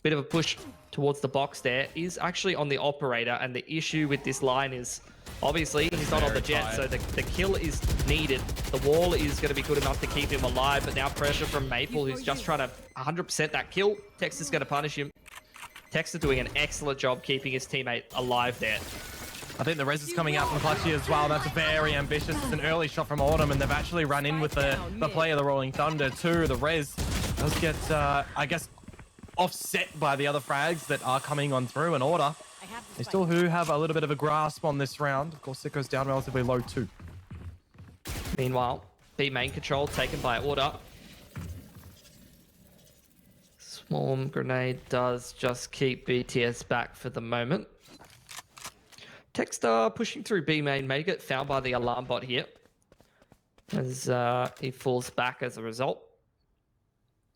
B: Bit of a push towards the box there. Is actually on the operator, and the issue with this line is obviously he's not on the jet, so the kill is needed. The wall is going to be good enough to keep him alive, but now pressure from Maple, who's just trying to 100% that kill. Texter's going to punish him. Texter doing an excellent job keeping his teammate alive there.
A: I think the res is coming out from Clutch here as well. That's very ambitious. It's an early shot from Autumn, and they've actually run in with the play of the Rolling Thunder too. The res does get, I guess, offset by the other frags that are coming on through in Order. They still have a little bit of a grasp on this round. Of course, it goes down relatively low too.
B: Meanwhile, B main control taken by Order. Swarm grenade does just keep BTS back for the moment. Texter pushing through B main may get found by the alarm bot here as he falls back as a result.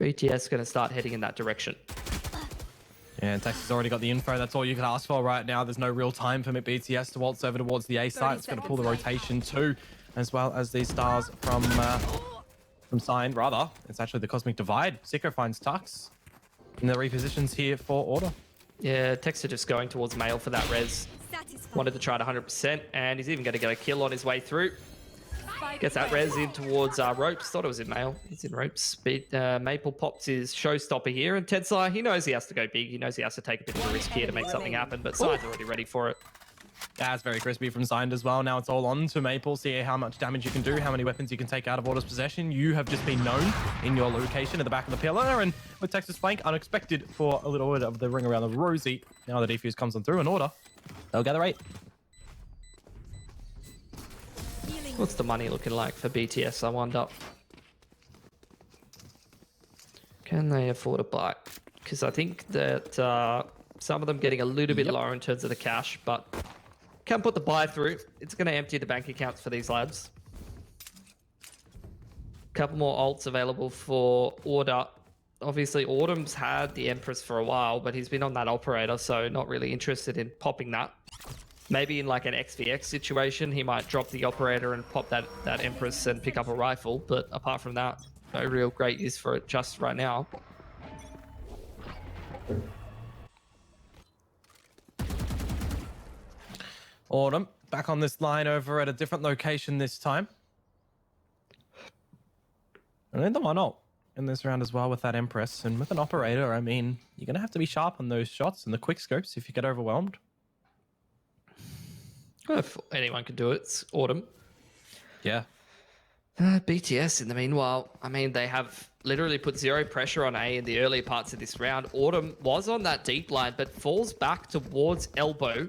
B: BTS going to start heading in that direction.
A: Yeah, and Texas already got the info. That's all you can ask for right now. There's no real time for BTS to waltz over towards the A site. It's going to pull the rotation too, as well as these stars from Sign. Rather, it's actually the Cosmic Divide. Sicko finds Tux in the repositions here for Order.
B: Yeah, Texter just going towards Mail for that res. Wanted to try it 100%, and he's even going to get a kill on his way through. Gets that res in towards Ropes. Thought it was in Mail. He's in Ropes. Maple pops his showstopper here, and Tensai, he knows he has to go big. He knows he has to take a bit of a risk here to make something happen, but Sign's already ready for it.
A: That's very crispy from Signed as well. Now it's all on to Maple. See how much damage you can do, how many weapons you can take out of Order's possession. You have just been known in your location at the back of the pillar, and with Texas flank, unexpected for a little bit of the ring around the rosy. Now the defuse comes on through in Order. They'll gather 8.
B: What's the money looking like for BTS, I wonder? Can they afford a buy? Because I think that some of them getting a little bit lower in terms of the cash, but can put the buy through. It's going to empty the bank accounts for these lads. Couple more ults available for Order. Obviously, Autumn's had the Empress for a while, but he's been on that operator, so not really interested in popping that. Maybe in like an XVX situation, he might drop the operator and pop that Empress and pick up a rifle, but apart from that, no real great use for it just right now.
A: Autumn, back on this line over at a different location this time. And then the one ult in this round as well with that Empress. And with an operator, I mean, you're going to have to be sharp on those shots and the quick scopes if you get overwhelmed.
B: If anyone can do it, it's Autumn.
A: Yeah.
B: BTS, in the meanwhile, I mean, they have literally put zero pressure on A in the early parts of this round. Autumn was on that deep line, but falls back towards Elbow.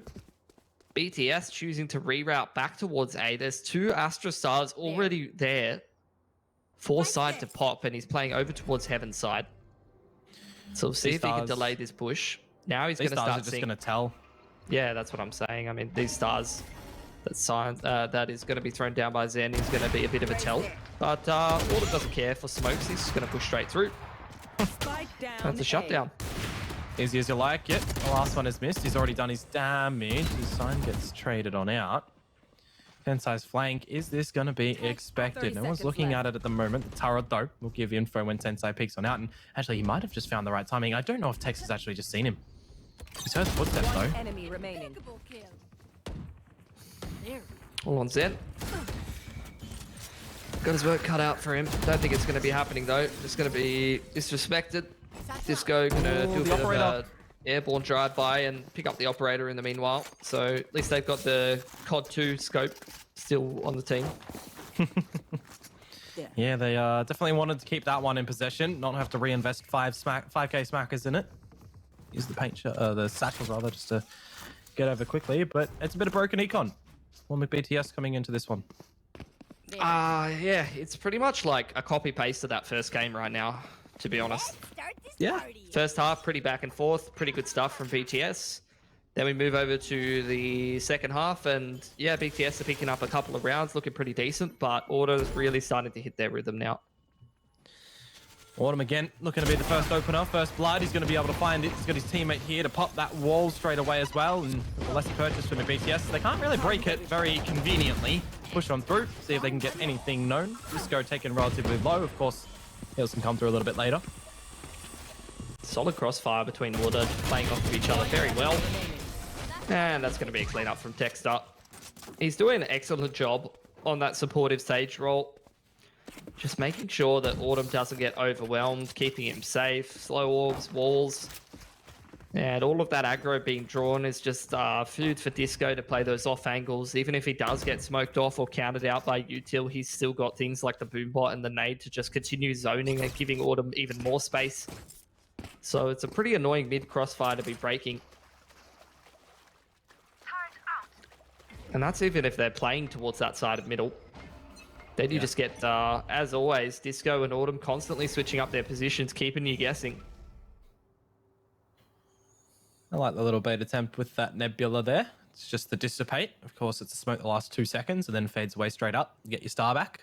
B: BTS choosing to reroute back towards A. There's 2 Astra Stars already there. For side to pop, and he's playing over towards Heaven's side. So we'll see if he can delay this push. Now he's going to start
A: seeing... going to tell.
B: Yeah, that's what I'm saying. I mean, these stars that is going to be thrown down by Zen is going to be a bit of a tell. But Autumn doesn't care for smokes. He's just going to push straight through. That's a shutdown.
A: Easy as you like. Yep, the last one is missed. He's already done his damage. His sign gets traded on out. Tensai's flank, is this going to be expected? No one's looking at it at the moment. The turret, though, will give info when Tensai peeks on out. And actually, he might have just found the right timing. I don't know if Tex has actually just seen him. He's heard the footsteps, though.
E: Enemy remaining.
B: All on Zen. Got his work cut out for him. Don't think it's going to be happening, though. It's going to be disrespected. Disco going to do a bit of a airborne drive-by and pick up the operator in the meanwhile. So at least they've got the COD 2 scope still on the team.
A: Yeah, they definitely wanted to keep that one in possession, not have to reinvest 5K smackers in it. Use the the satchels rather, just to get over quickly. But it's a bit of broken econ. One with BTS coming into this one.
B: Yeah, it's pretty much like a copy-paste of that first game right now, to be honest.
A: Yeah.
B: First half, pretty back and forth, pretty good stuff from BTS. Then we move over to the second half, and yeah, BTS are picking up a couple of rounds, looking pretty decent, but Order's really starting to hit their rhythm now.
A: Autumn again, looking to be the first opener, first blood. He's going to be able to find it. He's got his teammate here to pop that wall straight away as well, and the lesser purchase from the BTS. They can't really break it very conveniently. Push on through, see if they can get anything known. Disco taken relatively low, of course. He'll come through a little bit later.
B: Solid crossfire between Order, playing off of each other very well. And that's going to be a cleanup from Texter. He's doing an excellent job on that supportive stage role. Just making sure that Autumn doesn't get overwhelmed, keeping him safe, slow orbs, walls. And all of that aggro being drawn is just food for Disco to play those off angles. Even if he does get smoked off or counted out by util, he's still got things like the boombot and the nade to just continue zoning and giving Autumn even more space. So it's a pretty annoying mid crossfire to be breaking. And that's even if they're playing towards that side of middle. Then you just get, as always, Disco and Autumn constantly switching up their positions, keeping you guessing.
A: I like the little bait attempt with that Nebula there. It's just the dissipate. Of course, it's a smoke the last 2 seconds and then fades away straight up. You get your star back.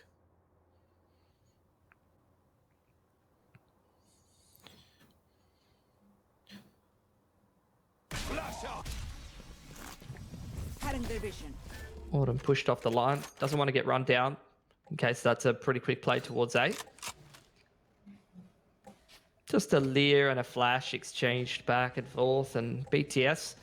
B: Autumn pushed off the line. Doesn't want to get run down in case that's a pretty quick play towards A. Just a leer and a flash exchanged back and forth, and BTS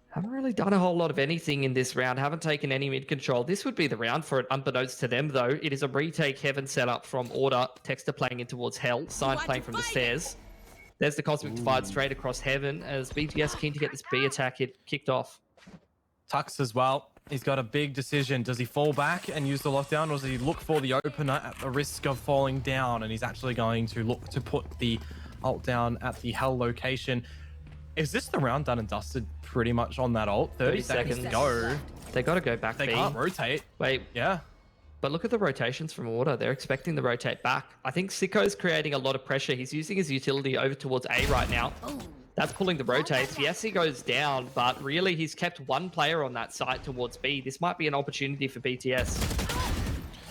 B: haven't really done a whole lot of anything in this round. Haven't taken any mid control. This would be the round for it, unbeknownst to them, though. It is a retake heaven setup from Order. Texter playing in towards Hell. Sign playing from the stairs. There's the Cosmic Divide straight across heaven as BTS keen to get this B attack kicked off.
A: Tux as well. He's got a big decision. Does he fall back and use the lockdown, or does he look for the opener at the risk of falling down? And he's actually going to look to put the ult down at the Hell location. Is this the round done and dusted pretty much on that ult? 30 seconds to go.
B: They got to go back.
A: They
B: B.
A: can't rotate.
B: Wait.
A: Yeah.
B: But look at the rotations from Order. They're expecting the rotate back. I think Sicko's creating a lot of pressure. He's using his utility over towards A right now. That's pulling the rotates. Yes, he goes down, but really he's kept one player on that side towards B. This might be an opportunity for BTS.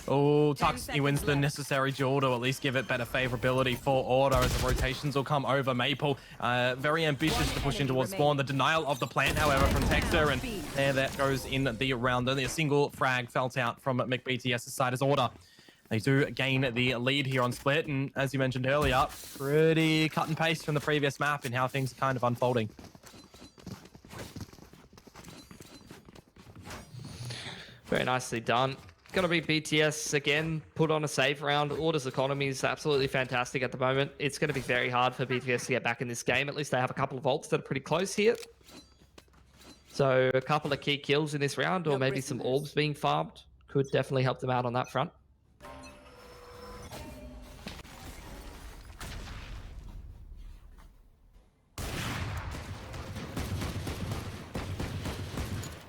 A: Oh, Tux, he wins the necessary duel to at least give it better favorability for Order as the rotations will come over. Maple, very ambitious to push in towards spawn. The denial of the plant, however, from Texter, and there that goes in the round. Only a single frag felt out from McBTS's side as Order. They do gain the lead here on Split, and as you mentioned earlier, pretty cut and paste from the previous map in how things are kind of unfolding.
B: Very nicely done. Gonna be BTS again, put on a save round. Order's economy is absolutely fantastic at the moment. It's gonna be very hard for BTS to get back in this game. At least they have a couple of ults that are pretty close here. So a couple of key kills in this round, or maybe some orbs being farmed, could definitely help them out on that front.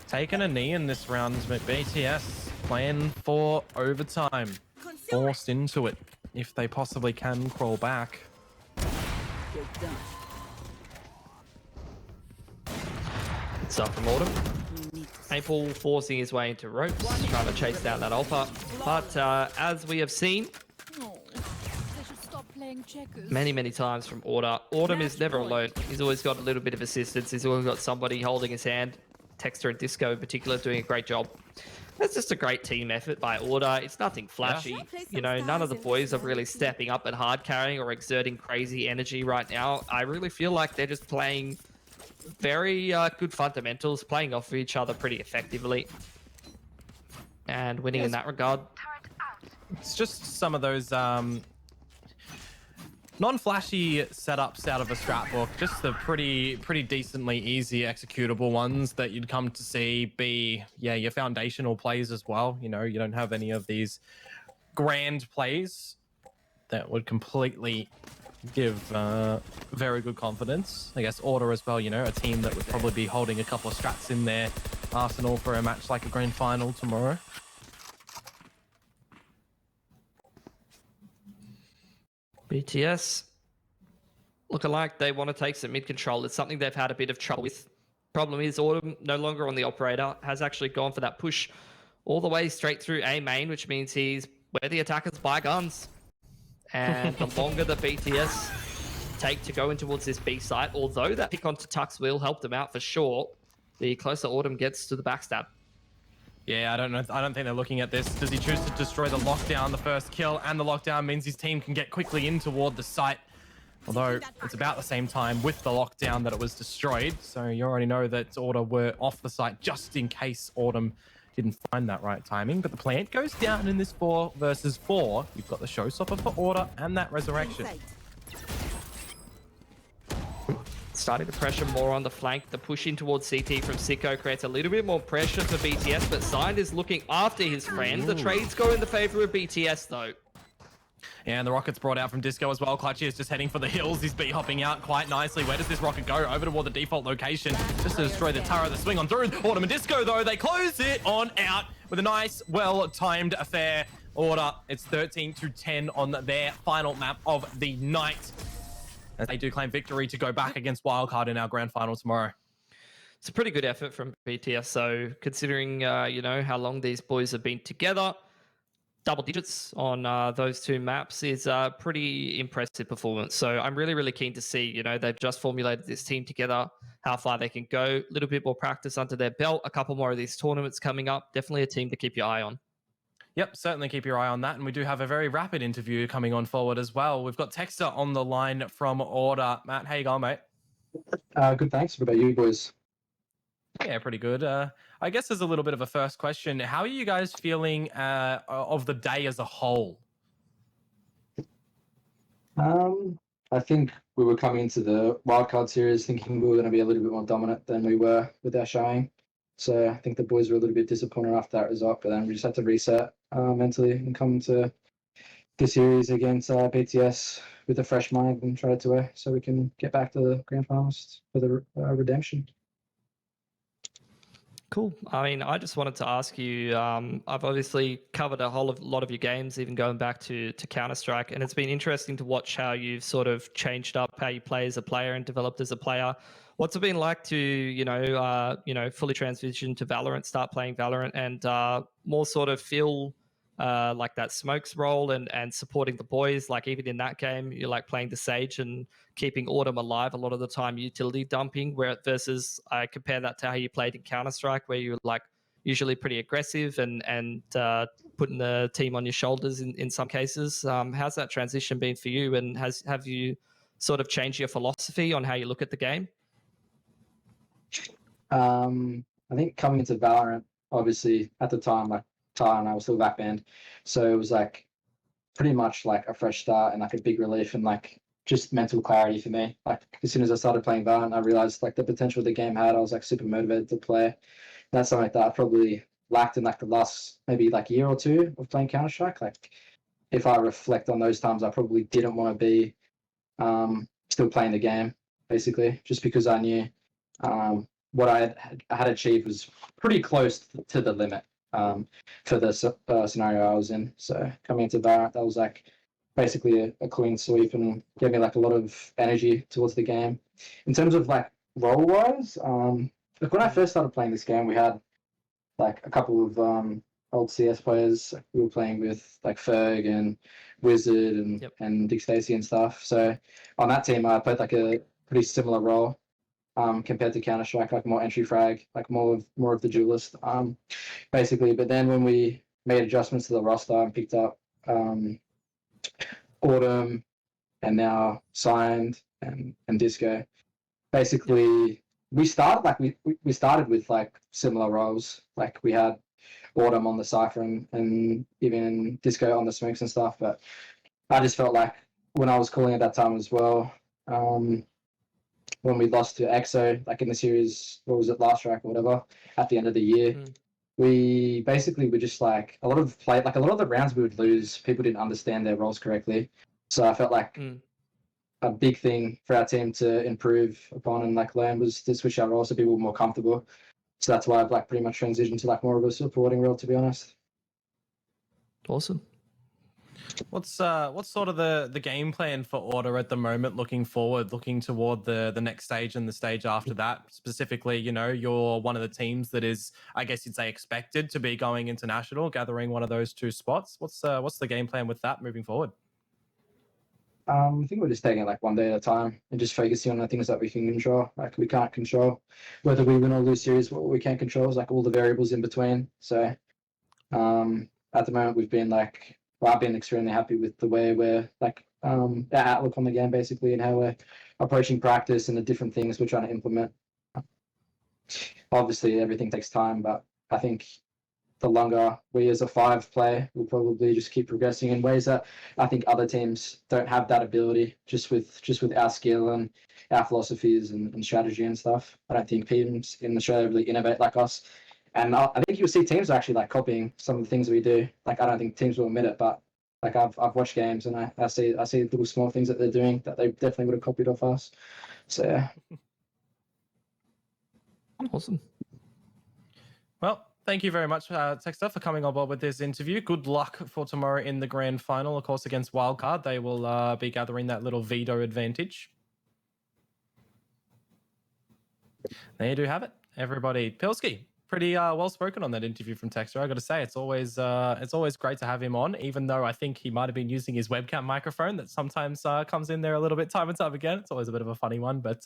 A: Taking a knee in this round, but BTS playing for overtime. Forced into it. If they possibly can crawl back.
B: It's up from Autumn. Maple forcing his way into ropes, trying to chase down that Alpha. But as we have seen many times from Order, Autumn is never alone. He's always got a little bit of assistance. He's always got somebody holding his hand. Texter and Disco in particular doing a great job. It's just a great team effort by Order. It's nothing flashy. You know, none of the boys are really stepping up and hard carrying or exerting crazy energy right now. I really feel like they're just playing very good fundamentals, playing off of each other pretty effectively, and winning in that regard.
A: It's just some of those non-flashy setups out of a strat book, just the pretty decently easy executable ones that you'd come to see be, your foundational plays as well. You know, you don't have any of these grand plays that would completely give very good confidence. I guess Order as well, you know, a team that would probably be holding a couple of strats in their arsenal for a match like a grand final tomorrow.
B: BTS looking like they want to take some mid control. It's something they've had a bit of trouble with. Problem is, Autumn no longer on the operator, has actually gone for that push all the way straight through A main, which means he's where the attackers buy guns. And the longer the BTS take to go in towards this B site, although that pick onto Tux will help them out for sure, the closer Autumn gets to the backstab.
A: Yeah, I don't know. I don't think they're looking at this. Does he choose to destroy the lockdown? The first kill and the lockdown means his team can get quickly in toward the site. Although it's about the same time with the lockdown that it was destroyed. So you already know that Order were off the site just in case Autumn didn't find that right timing. But the plant goes down in this 4 versus 4. You've got the showstopper for Order and that resurrection.
B: Starting to pressure more on the flank. The push in towards CT from Sicko creates a little bit more pressure for BTS, but Signed is looking after his friend. The trades go in the favor of BTS though.
A: And the rocket's brought out from Disco as well. Clutchy is just heading for the hills. He's hopping out quite nicely. Where does this rocket go? Over toward the default location just to destroy the turret. The swing on through. Autumn and Disco though, they close it on out with a nice, well-timed affair. Order, it's 13-10 on their final map of the night, as they do claim victory to go back against Wildcard in our grand final tomorrow.
B: It's a pretty good effort from BTS. So considering, you know, how long these boys have been together, double digits on those 2 maps is a pretty impressive performance. So I'm really, really keen to see, you know, they've just formulated this team together, how far they can go, a little bit more practice under their belt, a couple more of these tournaments coming up. Definitely a team to keep your eye on.
A: Yep, certainly keep your eye on that. And we do have a very rapid interview coming on forward as well. We've got Texter on the line from Order. Matt, how you going, mate?
M: Good, thanks. What about you boys?
A: Yeah, pretty good. I guess as a little bit of a first question, how are you guys feeling of the day as a whole?
M: I think we were coming into the wildcard series thinking we were going to be a little bit more dominant than we were with our showing. So I think the boys were a little bit disappointed after that result, but then we just had to reset mentally and come to the series against BTS with a fresh mind and try to so we can get back to the grand finals for the redemption.
B: Cool. I mean, I just wanted to ask you, I've obviously covered a lot of your games, even going back to Counter-Strike, and it's been interesting to watch how you've sort of changed up how you play as a player and developed as a player. What's it been like to, fully transition to Valorant, start playing Valorant, and more sort of feel like that Smokes role and supporting the boys? Like even in that game, you're like playing the Sage and keeping Autumn alive a lot of the time, utility dumping, where versus I compare that to how you played in Counter-Strike, where you're like usually pretty aggressive and putting the team on your shoulders in some cases. How's that transition been for you, and have you sort of changed your philosophy on how you look at the game?
M: I think coming into Valorant, obviously at the time, like Tyler and I were still backband, so it was like pretty much like a fresh start and like a big relief and like just mental clarity for me. Like as soon as I started playing Valorant, I realized like the potential the game had. I was like super motivated to play. That's something that I probably lacked in like the last maybe like year or two of playing Counter-Strike. Like if I reflect on those times, I probably didn't want to be still playing the game, basically, just because I knew what I had achieved was pretty close to the limit for the scenario I was in. So coming into Valorant, that was like basically a clean sweep and gave me like a lot of energy towards the game. In terms of like role-wise, like when I first started playing this game, we had like a couple of old CS players. We were playing with like Ferg and Wizard and Dick Stacey and stuff. So on that team, I played like a pretty similar role. compared to Counter Strike, like more entry frag, like more of the duelist, basically. But then when we made adjustments to the roster and picked up Autumn and now Signed and Disco, basically we started we started with like similar roles. Like we had Autumn on the Cypher and even Disco on the smokes and stuff. But I just felt like when I was calling at that time as well, when we lost to EXO, like in the series, what was it, last track or whatever, at the end of the year, we basically were just like a lot of the rounds we would lose, people didn't understand their roles correctly. So I felt like a big thing for our team to improve upon and like learn was to switch our roles so people were more comfortable. So that's why I've like pretty much transitioned to like more of a supporting role, to be honest.
B: Awesome.
A: What's sort of the game plan for Order at the moment, looking forward, looking toward the next stage and the stage after that? Specifically, you know, you're one of the teams that is, I guess you'd say, expected to be going international, gathering one of those 2 spots. What's the game plan with that moving forward?
M: I think we're just taking it like one day at a time and just focusing on the things that we can control. Like we can't control whether we win or lose series. What we can control is like all the variables in between. So at the moment we've been like, well, I've been extremely happy with the way we're like our outlook on the game basically and how we're approaching practice and the different things we're trying to implement. Obviously everything takes time, but I think the longer we as a 5 play, we'll probably just keep progressing in ways that I think other teams don't have that ability just with our skill and our philosophies and strategy and stuff. I don't think teams in Australia really innovate like us. And I think you'll see teams actually like copying some of the things we do. Like I don't think teams will admit it, but like I've watched games and I see little small things that they're doing that they definitely would have copied off us. So yeah.
B: Awesome.
A: Well, thank you very much, Texter, for coming on board with this interview. Good luck for tomorrow in the grand final, of course, against Wildcard. They will be gathering that little veto advantage. There you do have it, everybody. Pilski, pretty well spoken on that interview from Texter. I got to say, it's always great to have him on, even though I think he might have been using his webcam microphone that sometimes comes in there a little bit time and time again. It's always a bit of a funny one, but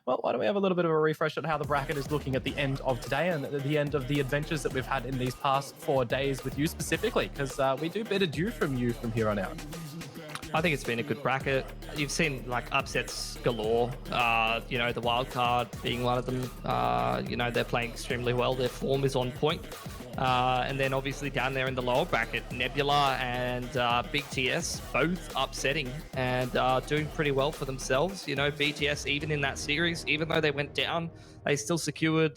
A: well, why don't we have a little bit of a refresh on how the bracket is looking at the end of today and at the end of the adventures that we've had in these past 4 days with you specifically, because we do bid adieu from you from here on out.
B: I think it's been a good bracket. You've seen like upsets galore. You know, the wild card being one of them. You know, they're playing extremely well. Their form is on point. And then obviously down there in the lower bracket, Nebula and Big TS both upsetting and doing pretty well for themselves. You know, BTS, even in that series, even though they went down, they still secured,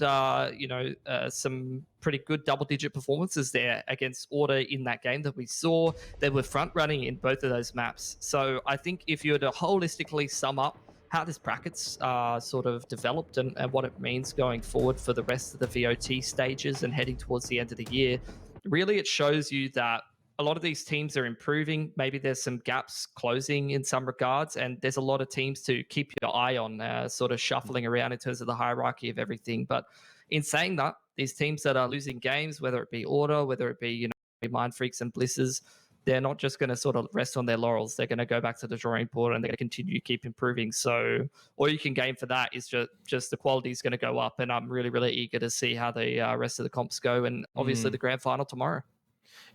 B: you know, some pretty good double-digit performances there against Order in that game that we saw. They were front-running in both of those maps. So I think if you were to holistically sum up how this bracket's sort of developed and what it means going forward for the rest of the VOT stages and heading towards the end of the year, really it shows you that a lot of these teams are improving. Maybe there's some gaps closing in some regards, and there's a lot of teams to keep your eye on, sort of shuffling around in terms of the hierarchy of everything. But in saying that, these teams that are losing games, whether it be Order, whether it be, you know, Mind Freaks and Blisses, they're not just going to sort of rest on their laurels. They're going to go back to the drawing board and they're going to continue to keep improving. So all you can gain for that is just the quality is going to go up. And I'm really, really eager to see how the rest of the comps go. And obviously the grand final tomorrow.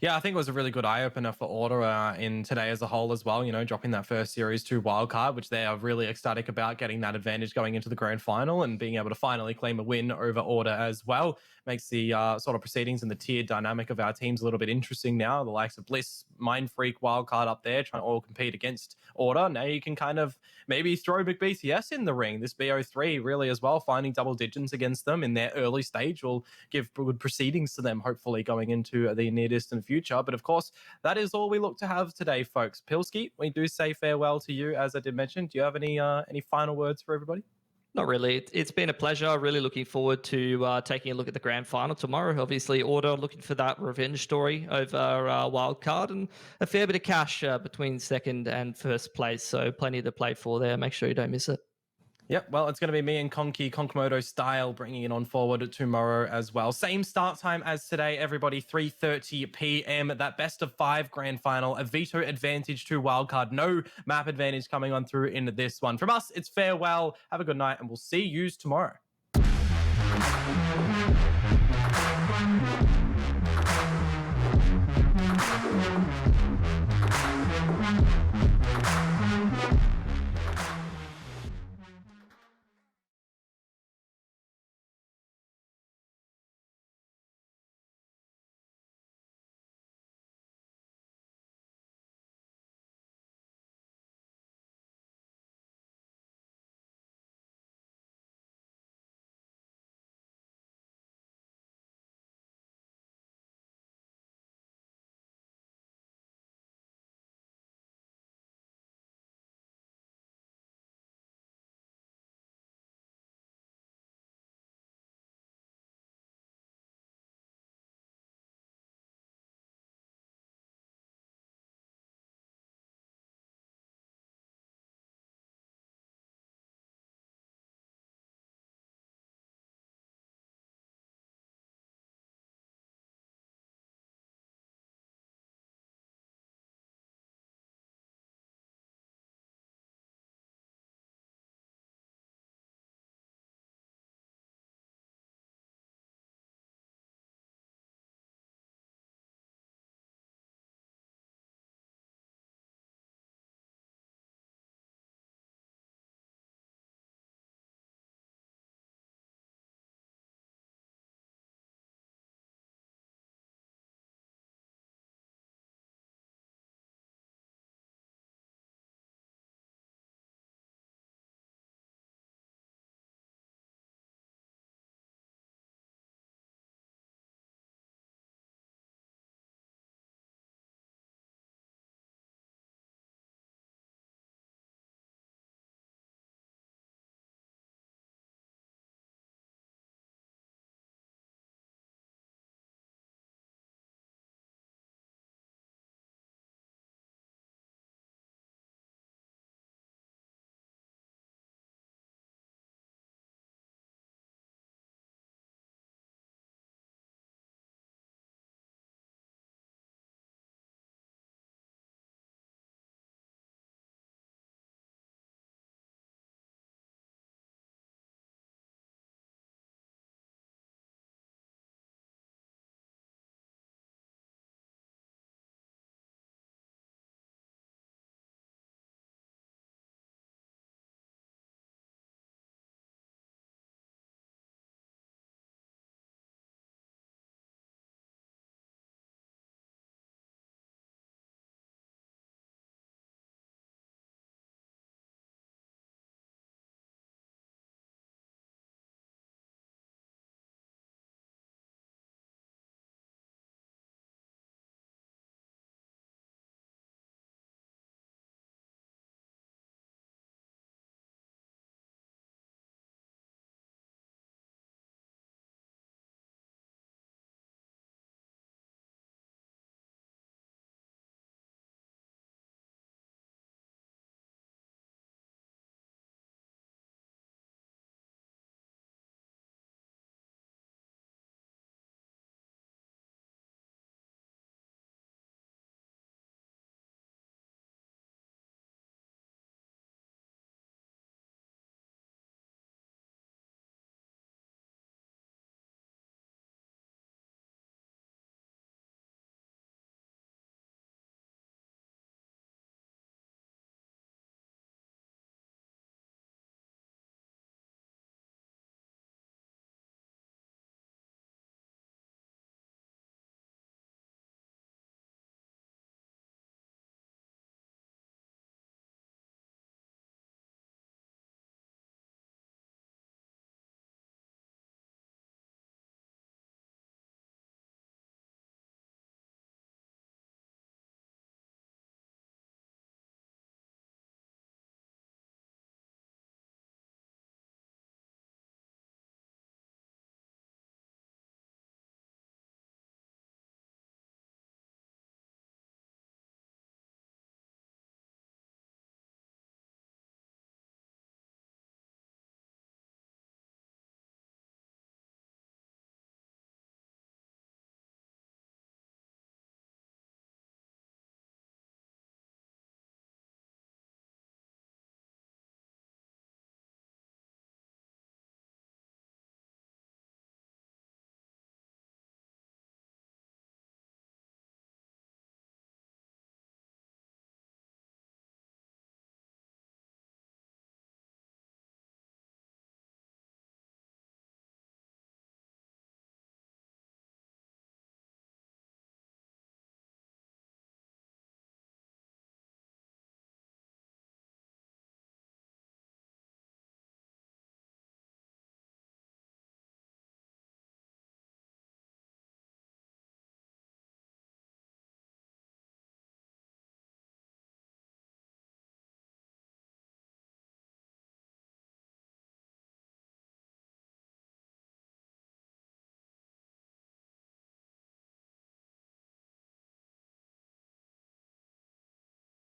A: Yeah, I think it was a really good eye-opener for Order in today as a whole as well, you know, dropping that first series to Wildcard, which they are really ecstatic about, getting that advantage going into the grand final and being able to finally claim a win over Order as well. Makes the sort of proceedings and the tiered dynamic of our teams a little bit interesting now. The likes of Bliss, Mind Freak, Wildcard up there trying to all compete against Order. Now you can kind of maybe throw Big BTS in the ring. This BO3 really as well, finding double digits against them in their early stage will give good proceedings to them, hopefully going into the near-distant future. But of course, that is all we look to have today, folks. Pilski, we do say farewell to you, as I did mention. Do you have any final words for everybody?
B: Not really. It's been a pleasure. Really looking forward to taking a look at the grand final tomorrow. Obviously, Order looking for that revenge story over Wildcard and a fair bit of cash between second and first place. So plenty to play for there. Make sure you don't miss it.
A: Yep, well, it's going to be me and Konkimoto style bringing it on forward tomorrow as well. Same start time as today, everybody, 3:30 p.m. That best of 5 grand final, a veto advantage to wildcard. No map advantage coming on through in this one. From us, it's farewell. Have a good night, and we'll see you tomorrow.